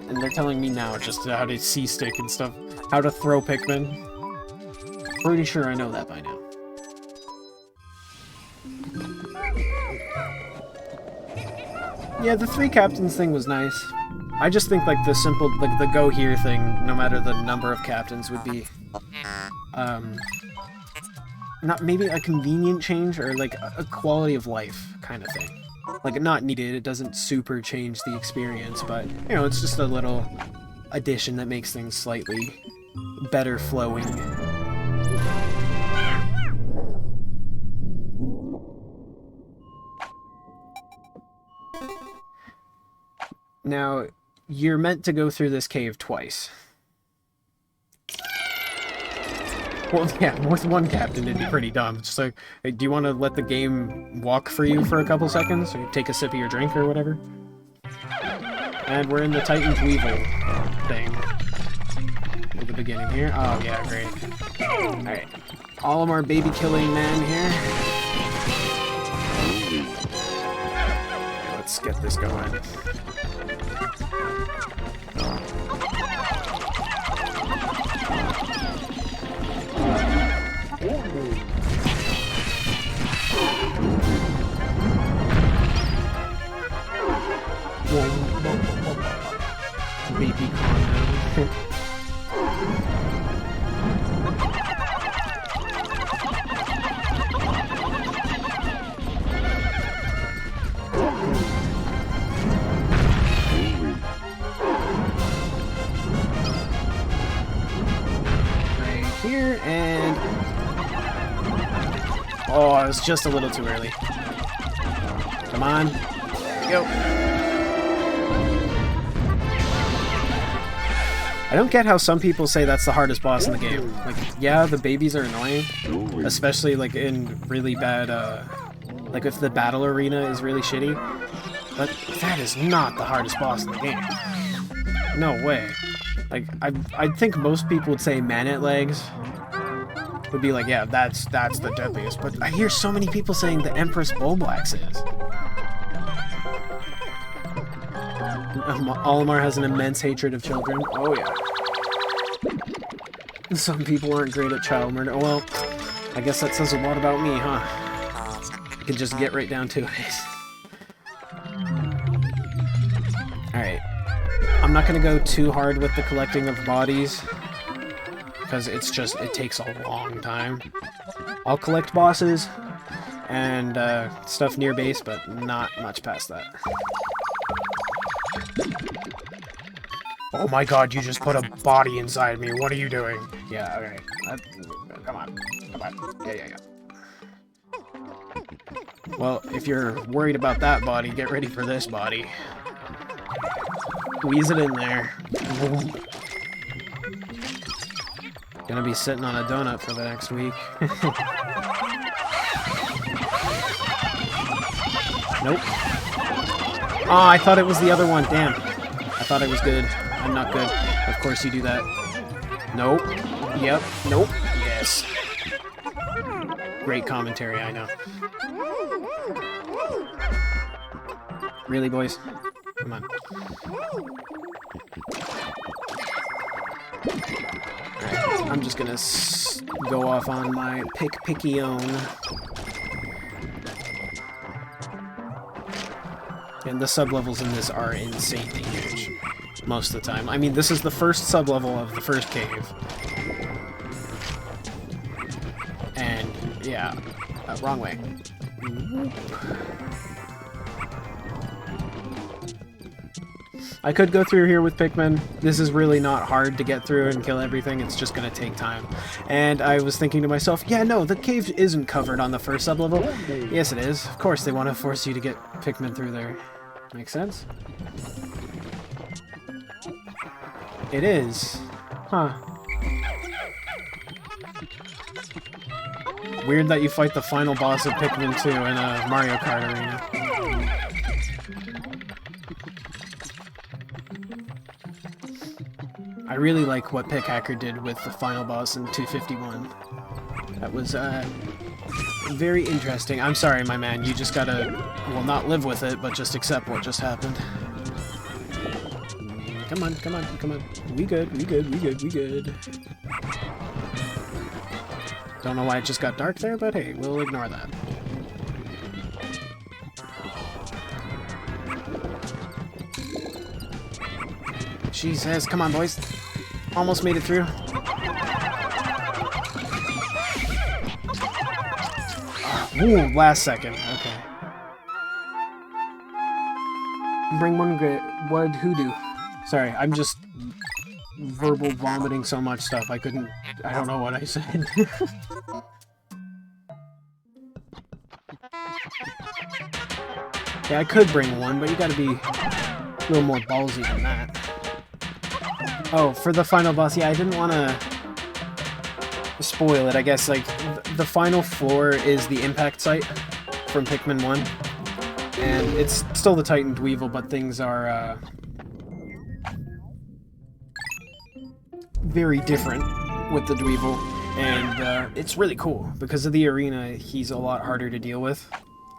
And they're telling me now just how to C-stick and stuff, how to throw Pikmin. Pretty sure I know that by now. Yeah, the 3 captains thing was nice. I just think like the simple, like the go here thing, no matter the number of captains, would be, not maybe a convenient change or like a quality of life kind of thing. Like, not needed, it doesn't super change the experience, but, you know, it's just a little addition that makes things slightly better flowing. Now, you're meant to go through this cave twice. Well, yeah, with one captain it'd be pretty dumb. It's just like, hey, do you want to let the game walk for you for a couple seconds? Or you take a sip of your drink or whatever? And we're in the Titan's Weevil thing. At the beginning here. Oh, yeah, great. Alright. Olimar baby-killing man here. Okay, let's get this going. here, and... Oh, I was just a little too early. Come on. There we go. I don't get how some people say that's the hardest boss in the game. Like, yeah, the babies are annoying, especially like in really bad, like if the battle arena is really shitty, but that is not the hardest boss in the game. No way. Like, I think most people would say Man-at Legs would be like, yeah, that's the deadliest, but I hear so many people saying the Empress Bulbwax is. Olimar has an immense hatred of children. Oh, yeah. Some people aren't great at child murder. Well, I guess that says a lot about me, huh? I can just get right down to it. Alright. I'm not going to go too hard with the collecting of bodies, because it takes a long time. I'll collect bosses and stuff near base, but not much past that. Oh my god, you just put a body inside me. What are you doing? Yeah, okay. Come on. Come on. Yeah. Well, if you're worried about that body, get ready for this body. Squeeze it in there. Gonna be sitting on a donut for the next week. Nope. Oh, I thought it was the other one. Damn. I thought it was good. I'm not good. Of course you do that. Nope. Yep. Nope. Yes. Great commentary, I know. Really, boys? Come on. Alright, I'm just gonna go off on my picky-own. And the sub-levels in this are insanely huge. Most of the time. I mean, this is the first sub-level of the first cave. And, yeah. Wrong way. I could go through here with Pikmin. This is really not hard to get through and kill everything. It's just going to take time. And I was thinking to myself, yeah, no, the cave isn't covered on the first sub-level. Yes, it is. Of course, they want to force you to get Pikmin through there. Makes sense? It is. Huh. Weird that you fight the final boss of Pikmin 2 in a Mario Kart arena. I really like what Pickhacker did with the final boss in 251. That was, very interesting. I'm sorry, my man, you just gotta, well, not live with it, but just accept what just happened. Come on, come on, come on. We good. Don't know why it just got dark there, but hey, we'll ignore that. Jesus, come on, boys. Almost made it through. Ooh, last second. Okay. Bring one grit. What hoodoo? Sorry, I'm just verbal vomiting so much stuff. I don't know what I said. Yeah, I could bring one, but you gotta be a little more ballsy than that. Oh, for the final boss, yeah, I didn't want to spoil it. I guess, like, the final floor is the impact site from Pikmin 1. And it's still the Titan Dweevil, but things are, very different with the Dweevil. And, it's really cool. Because of the arena, he's a lot harder to deal with.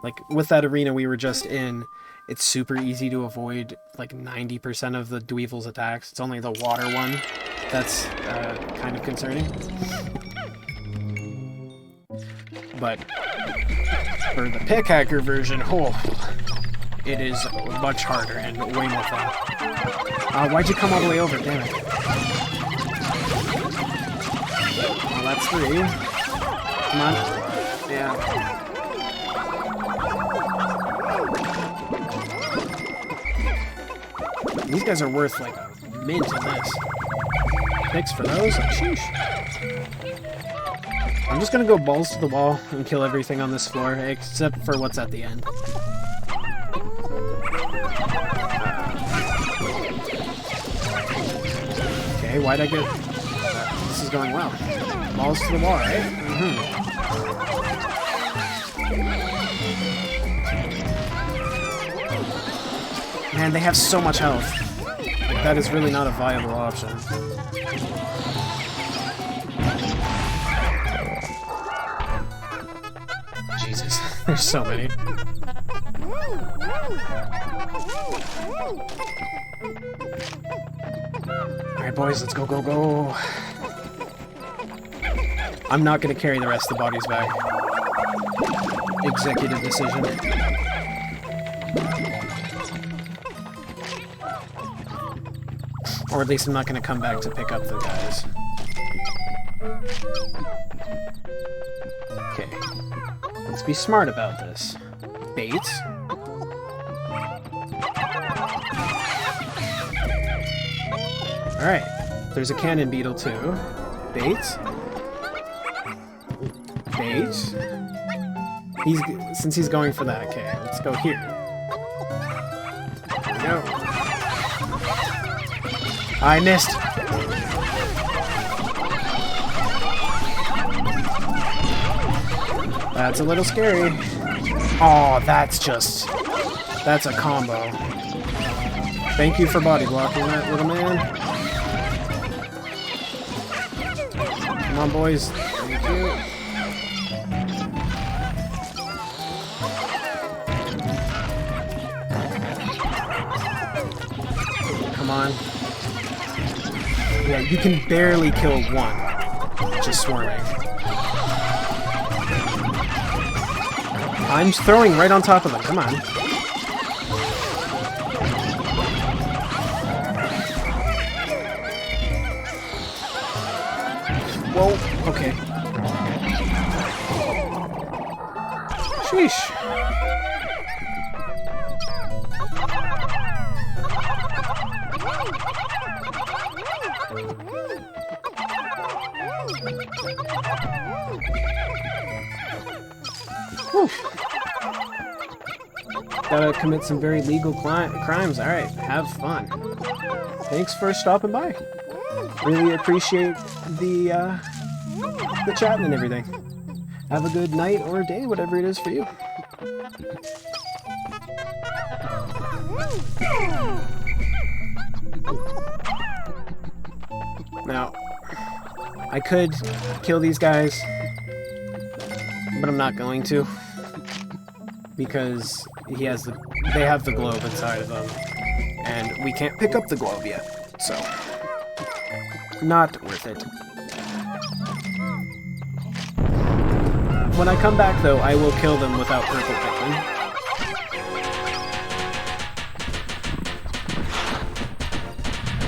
Like, with that arena we were just in, it's super easy to avoid, like, 90% of the Dweevil's attacks. It's only the water one that's kind of concerning. But for the Pickhacker version, oh, it is much harder and way more fun. Why'd you come all the way over? Damn it. Well, that's 3. Come on. Yeah. These guys are worth, like, a mint in this. picks for those. Like, sheesh. I'm just gonna go balls to the wall and kill everything on this floor, except for what's at the end. Okay, why'd I get... this is going well. Balls to the wall, right? Man, they have so much health. Like, that is really not a viable option. Jesus, there's so many. Alright, boys, let's go, go, go. I'm not gonna carry the rest of the bodies back. Executive decision. Or at least I'm not gonna come back to pick up the guys. Okay. Let's be smart about this. Bait. Alright. There's a cannon beetle too. Bait. Bait. Since he's going for that, okay, let's go here. There we go. I missed. That's a little scary. Oh, that's a combo. Thank you for body blocking that, little man. Come on, boys. Thank you. Come on. Yeah, you can barely kill one. Just swarming. I'm throwing right on top of them. Come on. Whoa. Okay. Sheesh. Whew. Gotta commit some very legal crimes. Alright, have fun. Thanks for stopping by. Really appreciate the chatting and everything. Have a good night or day, whatever it is for you. Now, I could kill these guys, but I'm not going to, because they have the globe inside of them, and we can't pick up the globe yet, so not worth it. When I come back, though, I will kill them without purple Pikmin.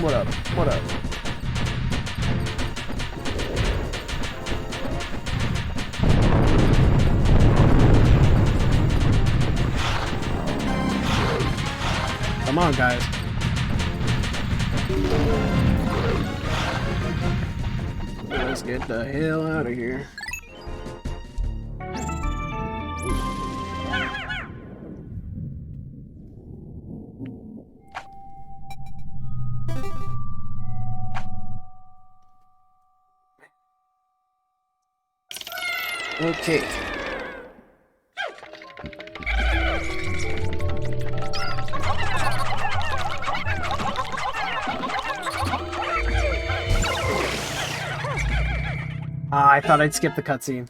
What up? What up? Come on, guys. Let's get the hell out of here. Okay. I thought I'd skip the cutscene.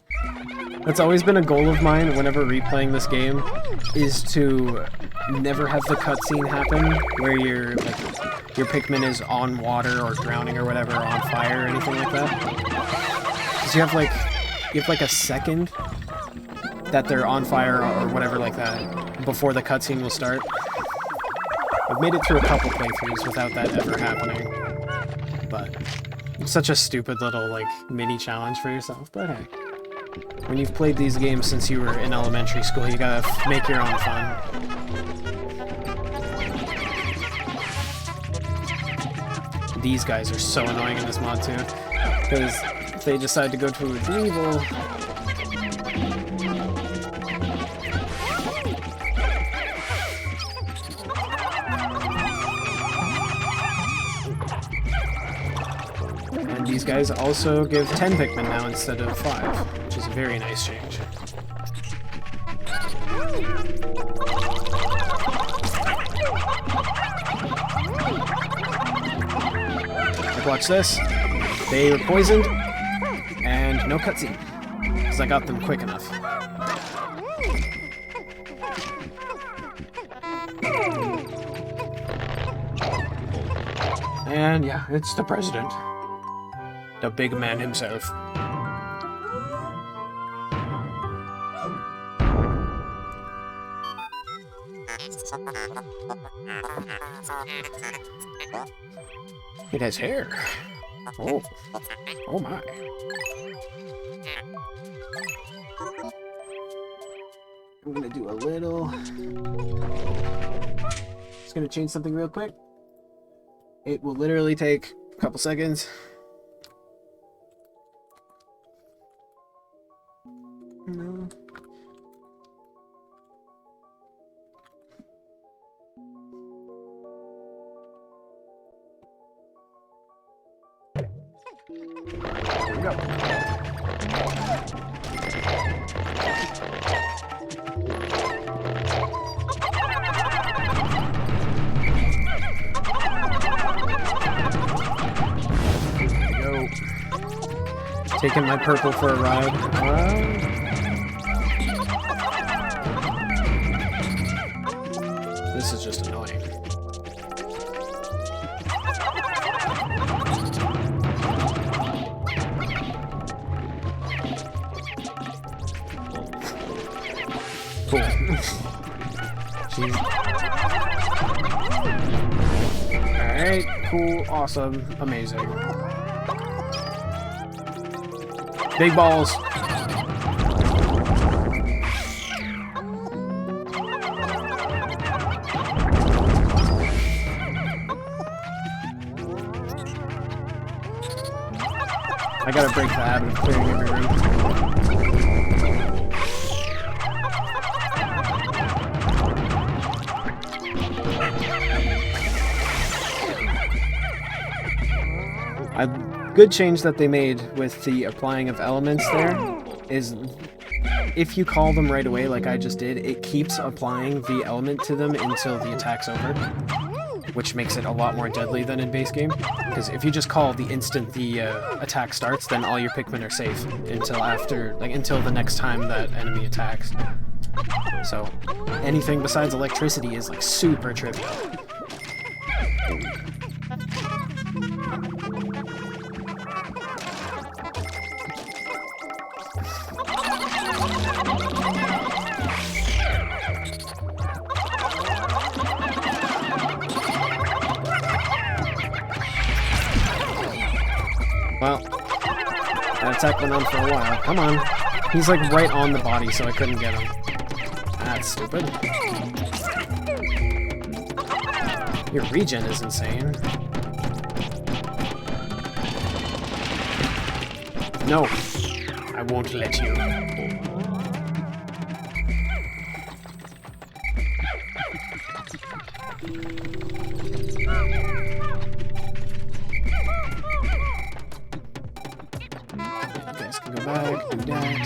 That's always been a goal of mine whenever replaying this game, is to never have the cutscene happen where your Pikmin is on water or drowning or whatever, or on fire or anything like that. Because you have like a second that they're on fire or whatever like that before the cutscene will start. I've made it through a couple playthroughs without that ever happening, but it's such a stupid little like mini challenge for yourself. But hey, when you've played these games since you were in elementary school, you gotta make your own fun. these guys are so annoying in this mod too, because if they decide to go to a evil. And these guys also give 10 Pikmin now instead of 5, which is a very nice change. Like, watch this. They were poisoned, and no cutscene, because I got them quick enough. And yeah, it's the president. The big man himself. It has hair. Oh. Oh my. I'm gonna do a little... Just gonna change something real quick. It will literally take a couple seconds. No. There we go. Taking my purple for a ride. This is just annoying. Cool. Jeez. Alright, cool, awesome, amazing. Big balls. I gotta break the habit of clearing every room. A good change that they made with the applying of elements there is if you call them right away like I just did, it keeps applying the element to them until the attack's over, which makes it a lot more deadly than in base game. Because if you just call the instant the attack starts, then all your Pikmin are safe until after, like until the next time that enemy attacks. So anything besides electricity is like super trivial. Well, that attack went on for a while. Come on. He's like right on the body, so I couldn't get him. That's stupid. Your regen is insane. No, I won't let you. Guys can go back, do that.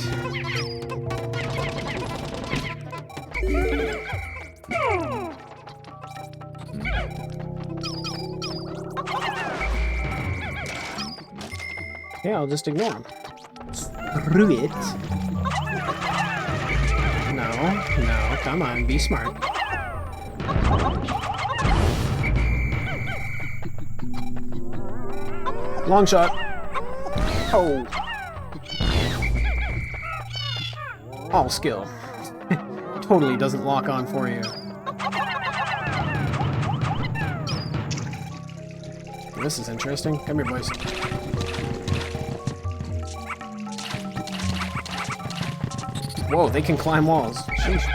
Yeah, I'll just ignore him. Screw it. No, no, come on, be smart. Long shot. Oh. All skill. Totally doesn't lock on for you. This is interesting. Come here, boys. Whoa, they can climb walls. Sheesh.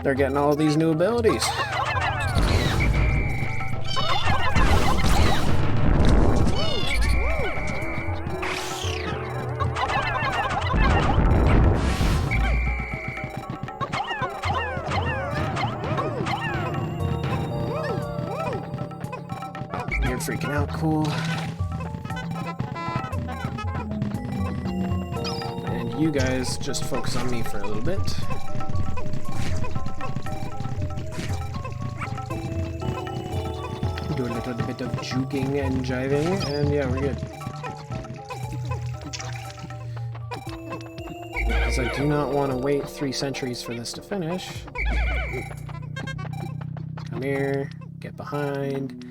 They're getting all these new abilities. cool. And you guys just focus on me for a little bit. Do a little bit of juking and jiving, and yeah, we're good. Because I do not want to wait 3 centuries for this to finish. Come here, get behind.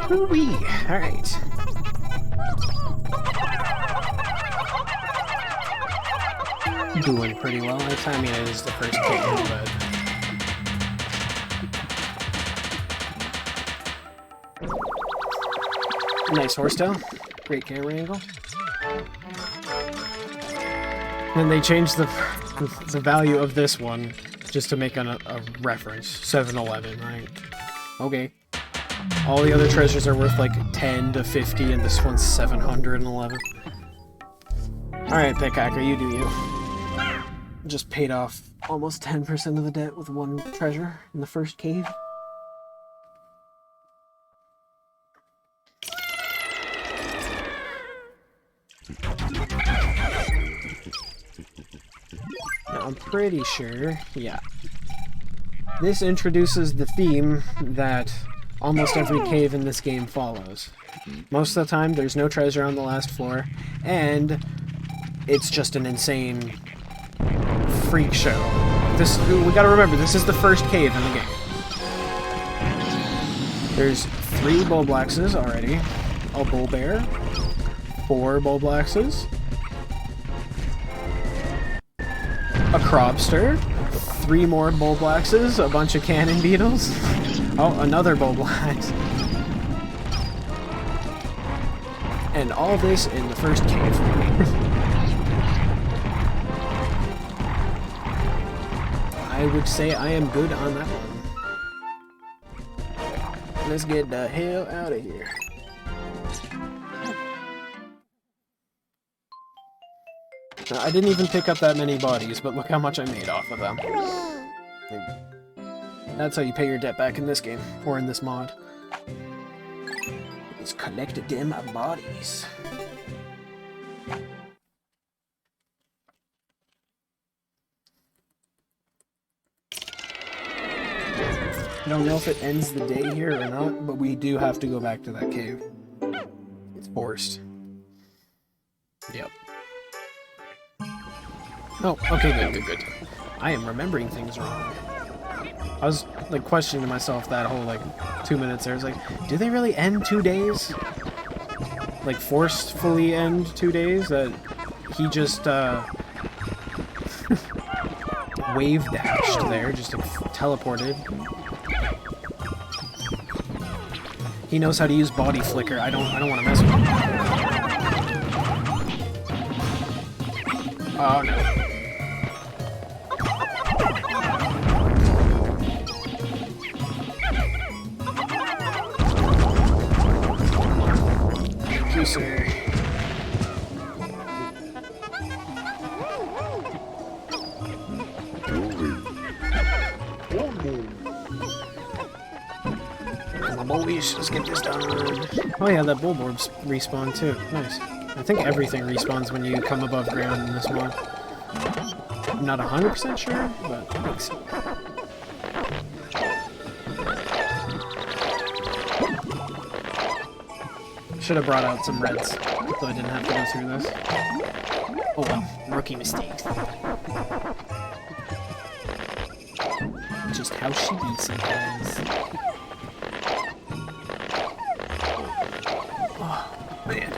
Woo-wee! Alright. Doing pretty well. I mean, it is the first game, but... Nice horsetail. Great camera angle. And they changed the value of this one just to make a reference. 7-Eleven, right? Okay. All the other treasures are worth like 10 to 50, and this one's 711. Alright, Pickhacker, you do you. Just paid off almost 10% of the debt with one treasure in the first cave. Now, I'm pretty sure, yeah. This introduces the theme that almost every cave in this game follows. Most of the time, there's no treasure on the last floor, and it's just an insane freak show. We gotta remember, this is the first cave in the game. There's 3 Bulblaxes already, a bull bear, 4 Bulblaxes, a Crobster, 3 more Bulblaxes, a bunch of cannon beetles, oh, another Bulblax, and all this in the first cave. I would say I am good on that one. Let's get the hell out of here. Now, I didn't even pick up that many bodies, but look how much I made off of them. That's how you pay your debt back in this game, or in this mod. Just collect them bodies. I don't know if it ends the day here or not, but we do have to go back to that cave. It's forced. Yep. Oh, okay, good. I am remembering things wrong. I was, like, questioning myself that whole, like, 2 minutes there. I was like, do they really end 2 days? Like, forcefully end 2 days? That he just, wave dashed there, just like, teleported. He knows how to use body flicker. I don't want to mess with him. Oh no. Thank you, sir. Boys, let's get this done. Oh yeah, that Bulborbs respawn too. Nice. I think everything respawns when you come above ground in this mod. I'm not 100% sure, but I think so. Should have brought out some reds, so I didn't have to go through this. Oh well, rookie mistakes. Just how she be sometimes. Man,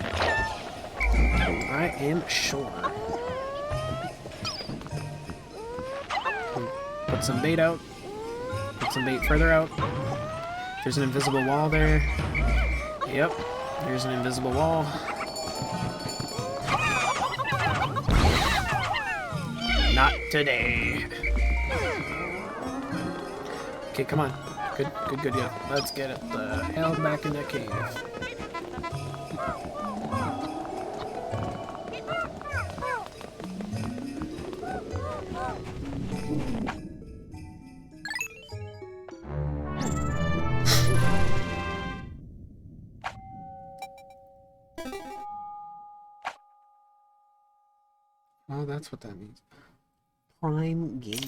I am sure. Put some bait out. Put some bait further out. There's an invisible wall there. Yep, there's an invisible wall. Not today. Okay, come on. Good, yeah. Let's get it the hell back in that cave. that's what that means. Prime game.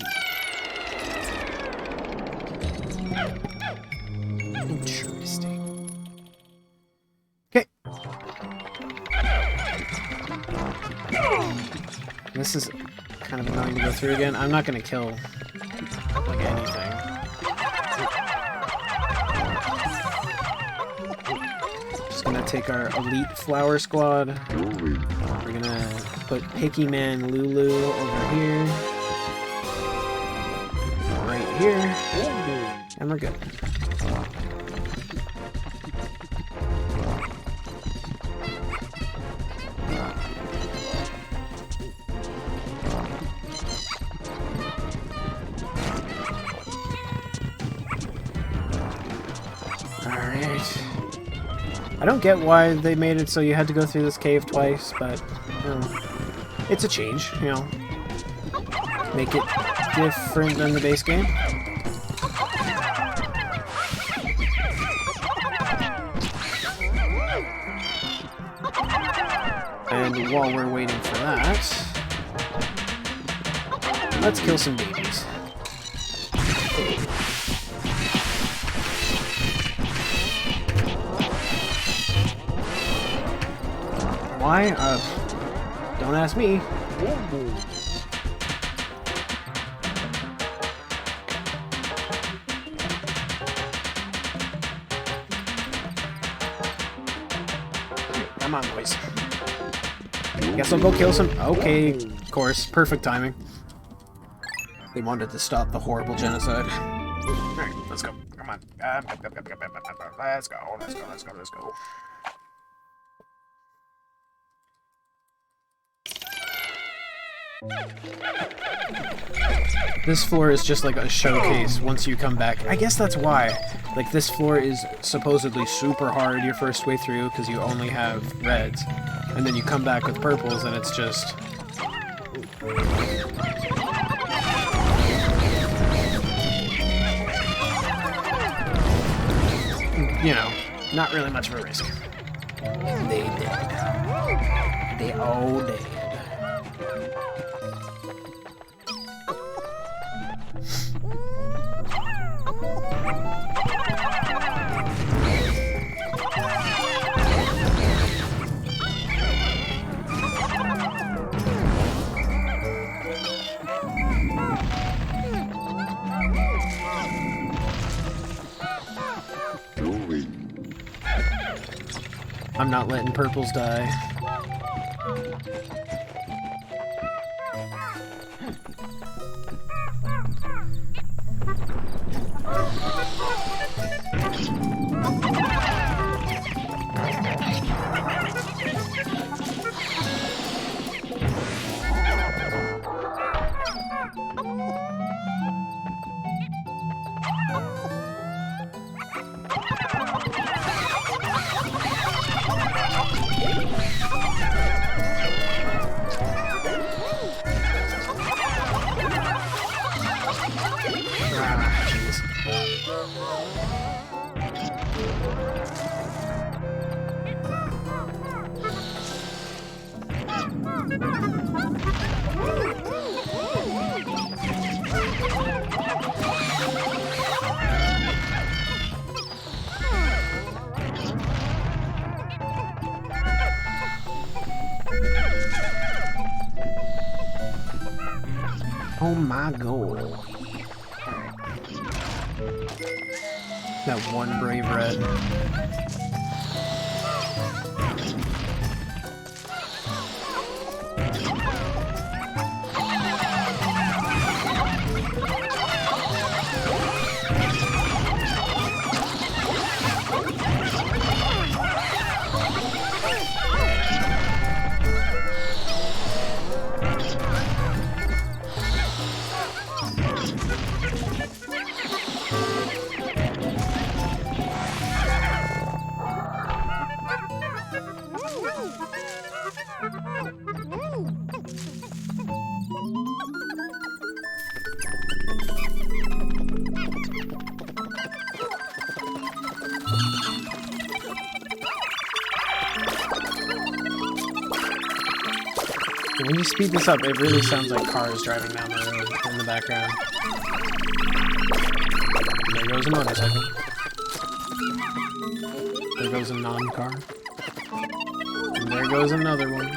Interesting. Okay. This is kind of annoying to go through again. I'm not gonna kill like anything. Just gonna take our elite flower squad. We're gonna put Pikmin Lulu over here. Right here. And we're good. Alright. I don't get why they made it so you had to go through this cave twice, but it's a change, you know. Make it different than the base game. And while we're waiting for that, let's kill some babies. Why? Don't ask me. Come on, boys. Guess I'll go kill some. Okay, of course. Perfect timing. They wanted to stop the horrible genocide. Alright, let's go. Come on. Let's go, let's go, let's go, let's go. This floor is just like a showcase once you come back. I guess that's why. Like, this floor is supposedly super hard your first way through because you only have reds. And then you come back with purples and it's just... you know, not really much of a risk. They dead. They all dead. I'm not letting purples die. Oh my god. That one brave red. when you speed this up, it really sounds like cars driving down the road in the background. There goes a motorcycle. There goes a non-car. And there goes another one.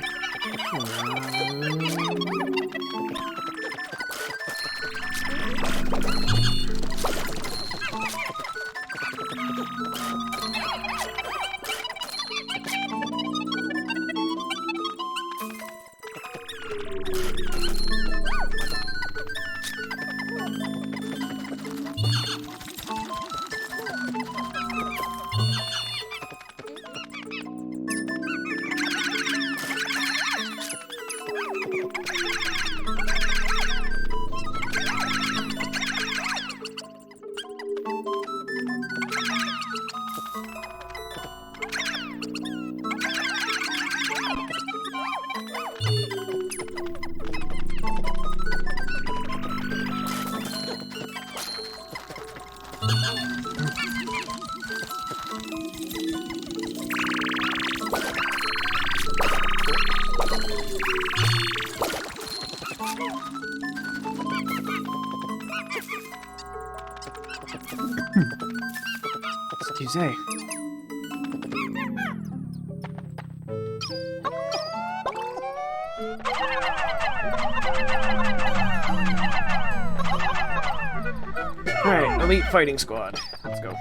Excuse me. Alright, Elite Fighting Squad. Let's go.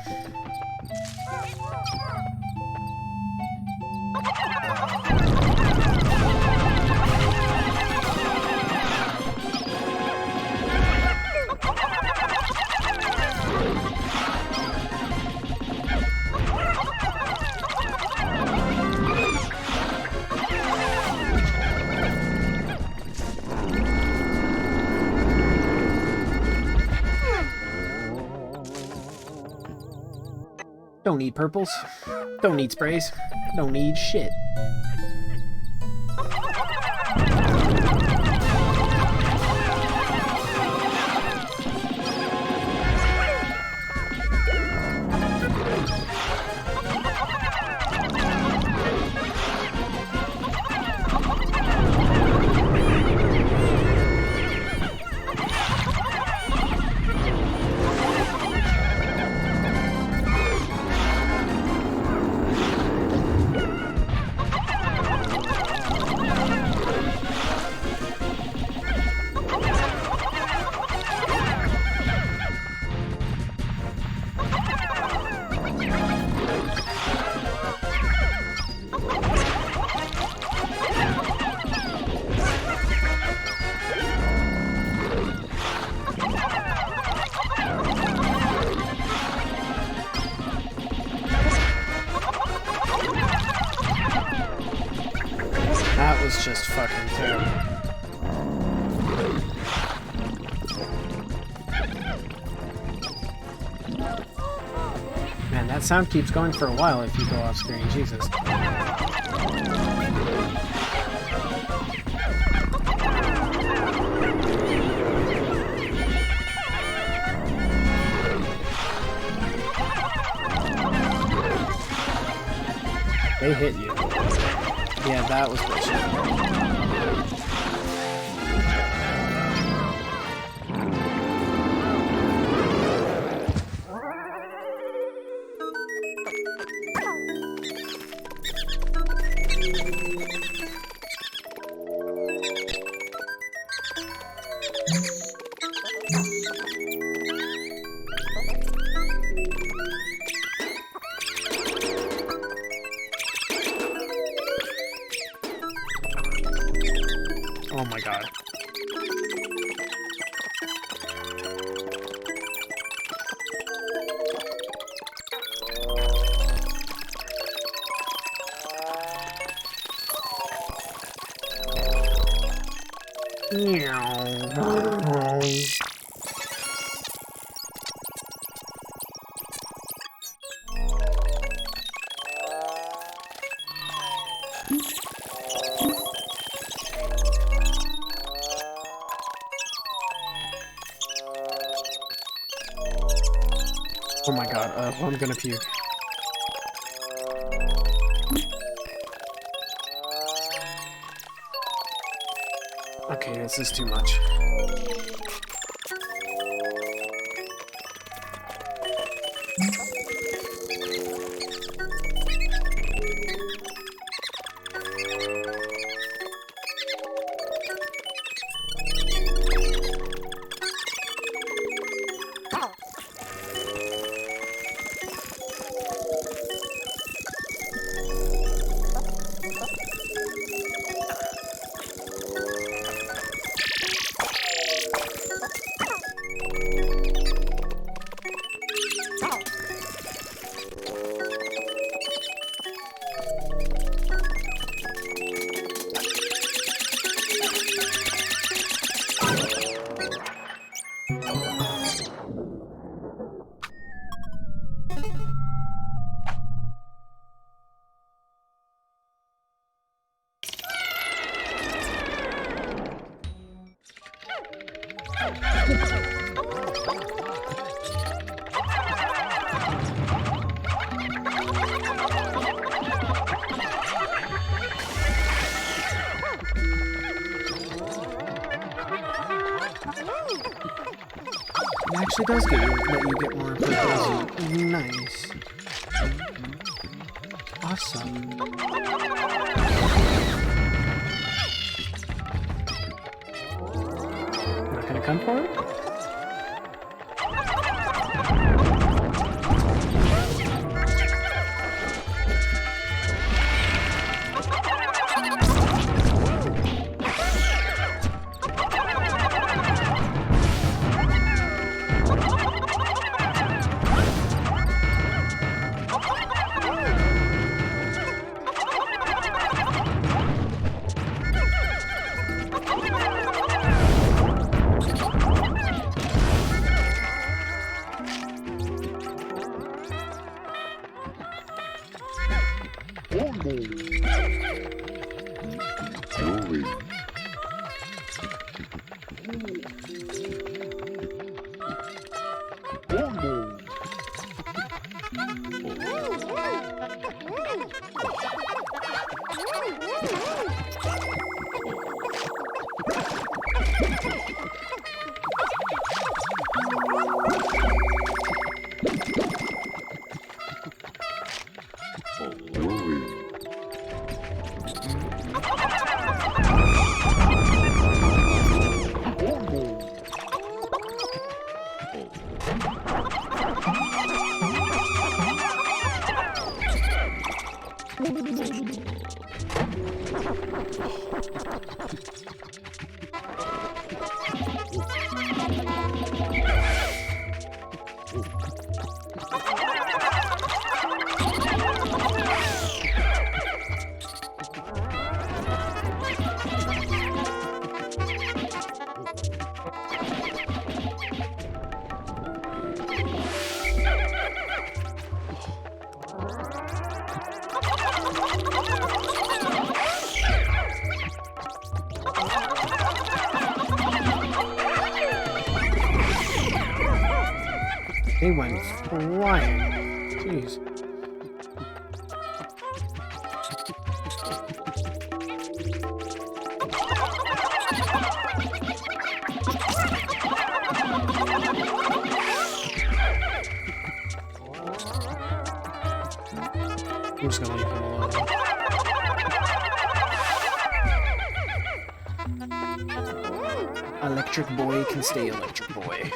Don't need purples. Don't need sprays. Don't need shit. That was just fucking terrible. Man, that sound keeps going for a while if you go off screen. Jesus. They hit you. Yeah, that was bullshit. Oh my god. Oh my god, I'm gonna puke. this is too much. It actually does let you get more purples. Nice. Awesome. Not gonna come for it? They went flying. Jeez. I'm just gonna leave him alone. Electric boy can stay electric boy.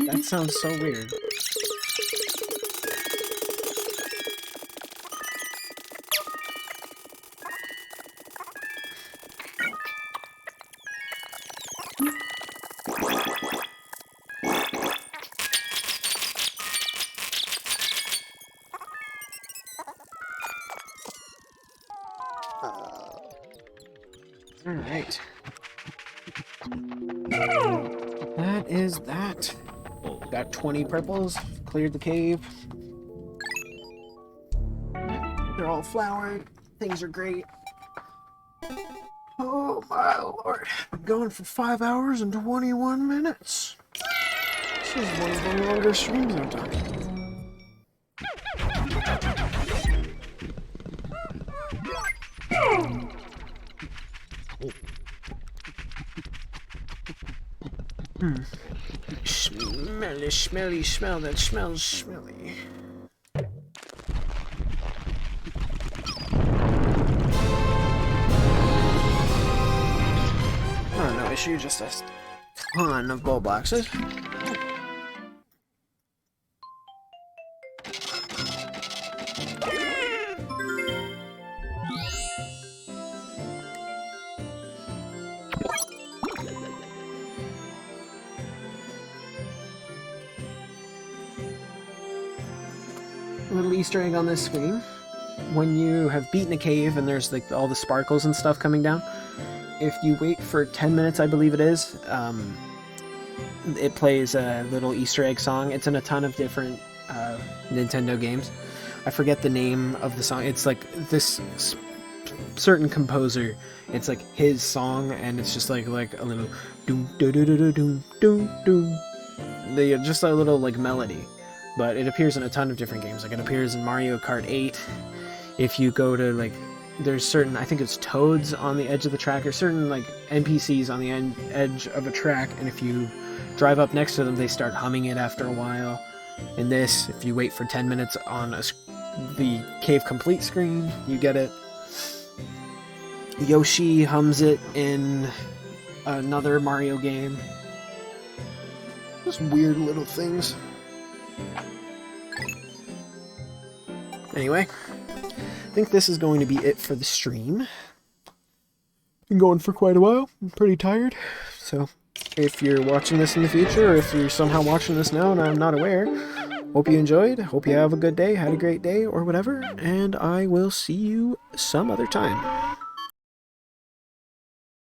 That sounds so weird. Alright. That is that. Got 20 purples, cleared the cave. They're all flowered. Things are great. Oh my lord. Been going for 5 hours and 21 minutes. This is one of the longer streams I've done. Smelly, smelly, smell that smells smelly. Oh, no issue, just a ton of bulb boxes. Little Easter egg on this screen. When you have beaten a cave and there's like all the sparkles and stuff coming down, if you wait for 10 minutes, I believe it is, it plays a little Easter egg song. It's in a ton of different Nintendo games. I forget the name of the song. It's like this certain composer. It's like his song, and it's just like a little doom doom doom doom doom doom doom. Just a little like melody. But it appears in a ton of different games. Like it appears in Mario Kart 8. If you go to like, there's certain, I think it's toads on the edge of the track, or certain like NPCs on the edge of a track, and if you drive up next to them, they start humming it after a while. In this, if you wait for 10 minutes on the Cave Complete screen, you get it. Yoshi hums it in another Mario game. Just weird little things. Anyway, I think this is going to be it for the stream. Been going for quite a while. I'm pretty tired. So, if you're watching this in the future, or if you're somehow watching this now and I'm not aware, hope you enjoyed. Hope you have a good day, had a great day, or whatever. And I will see you some other time.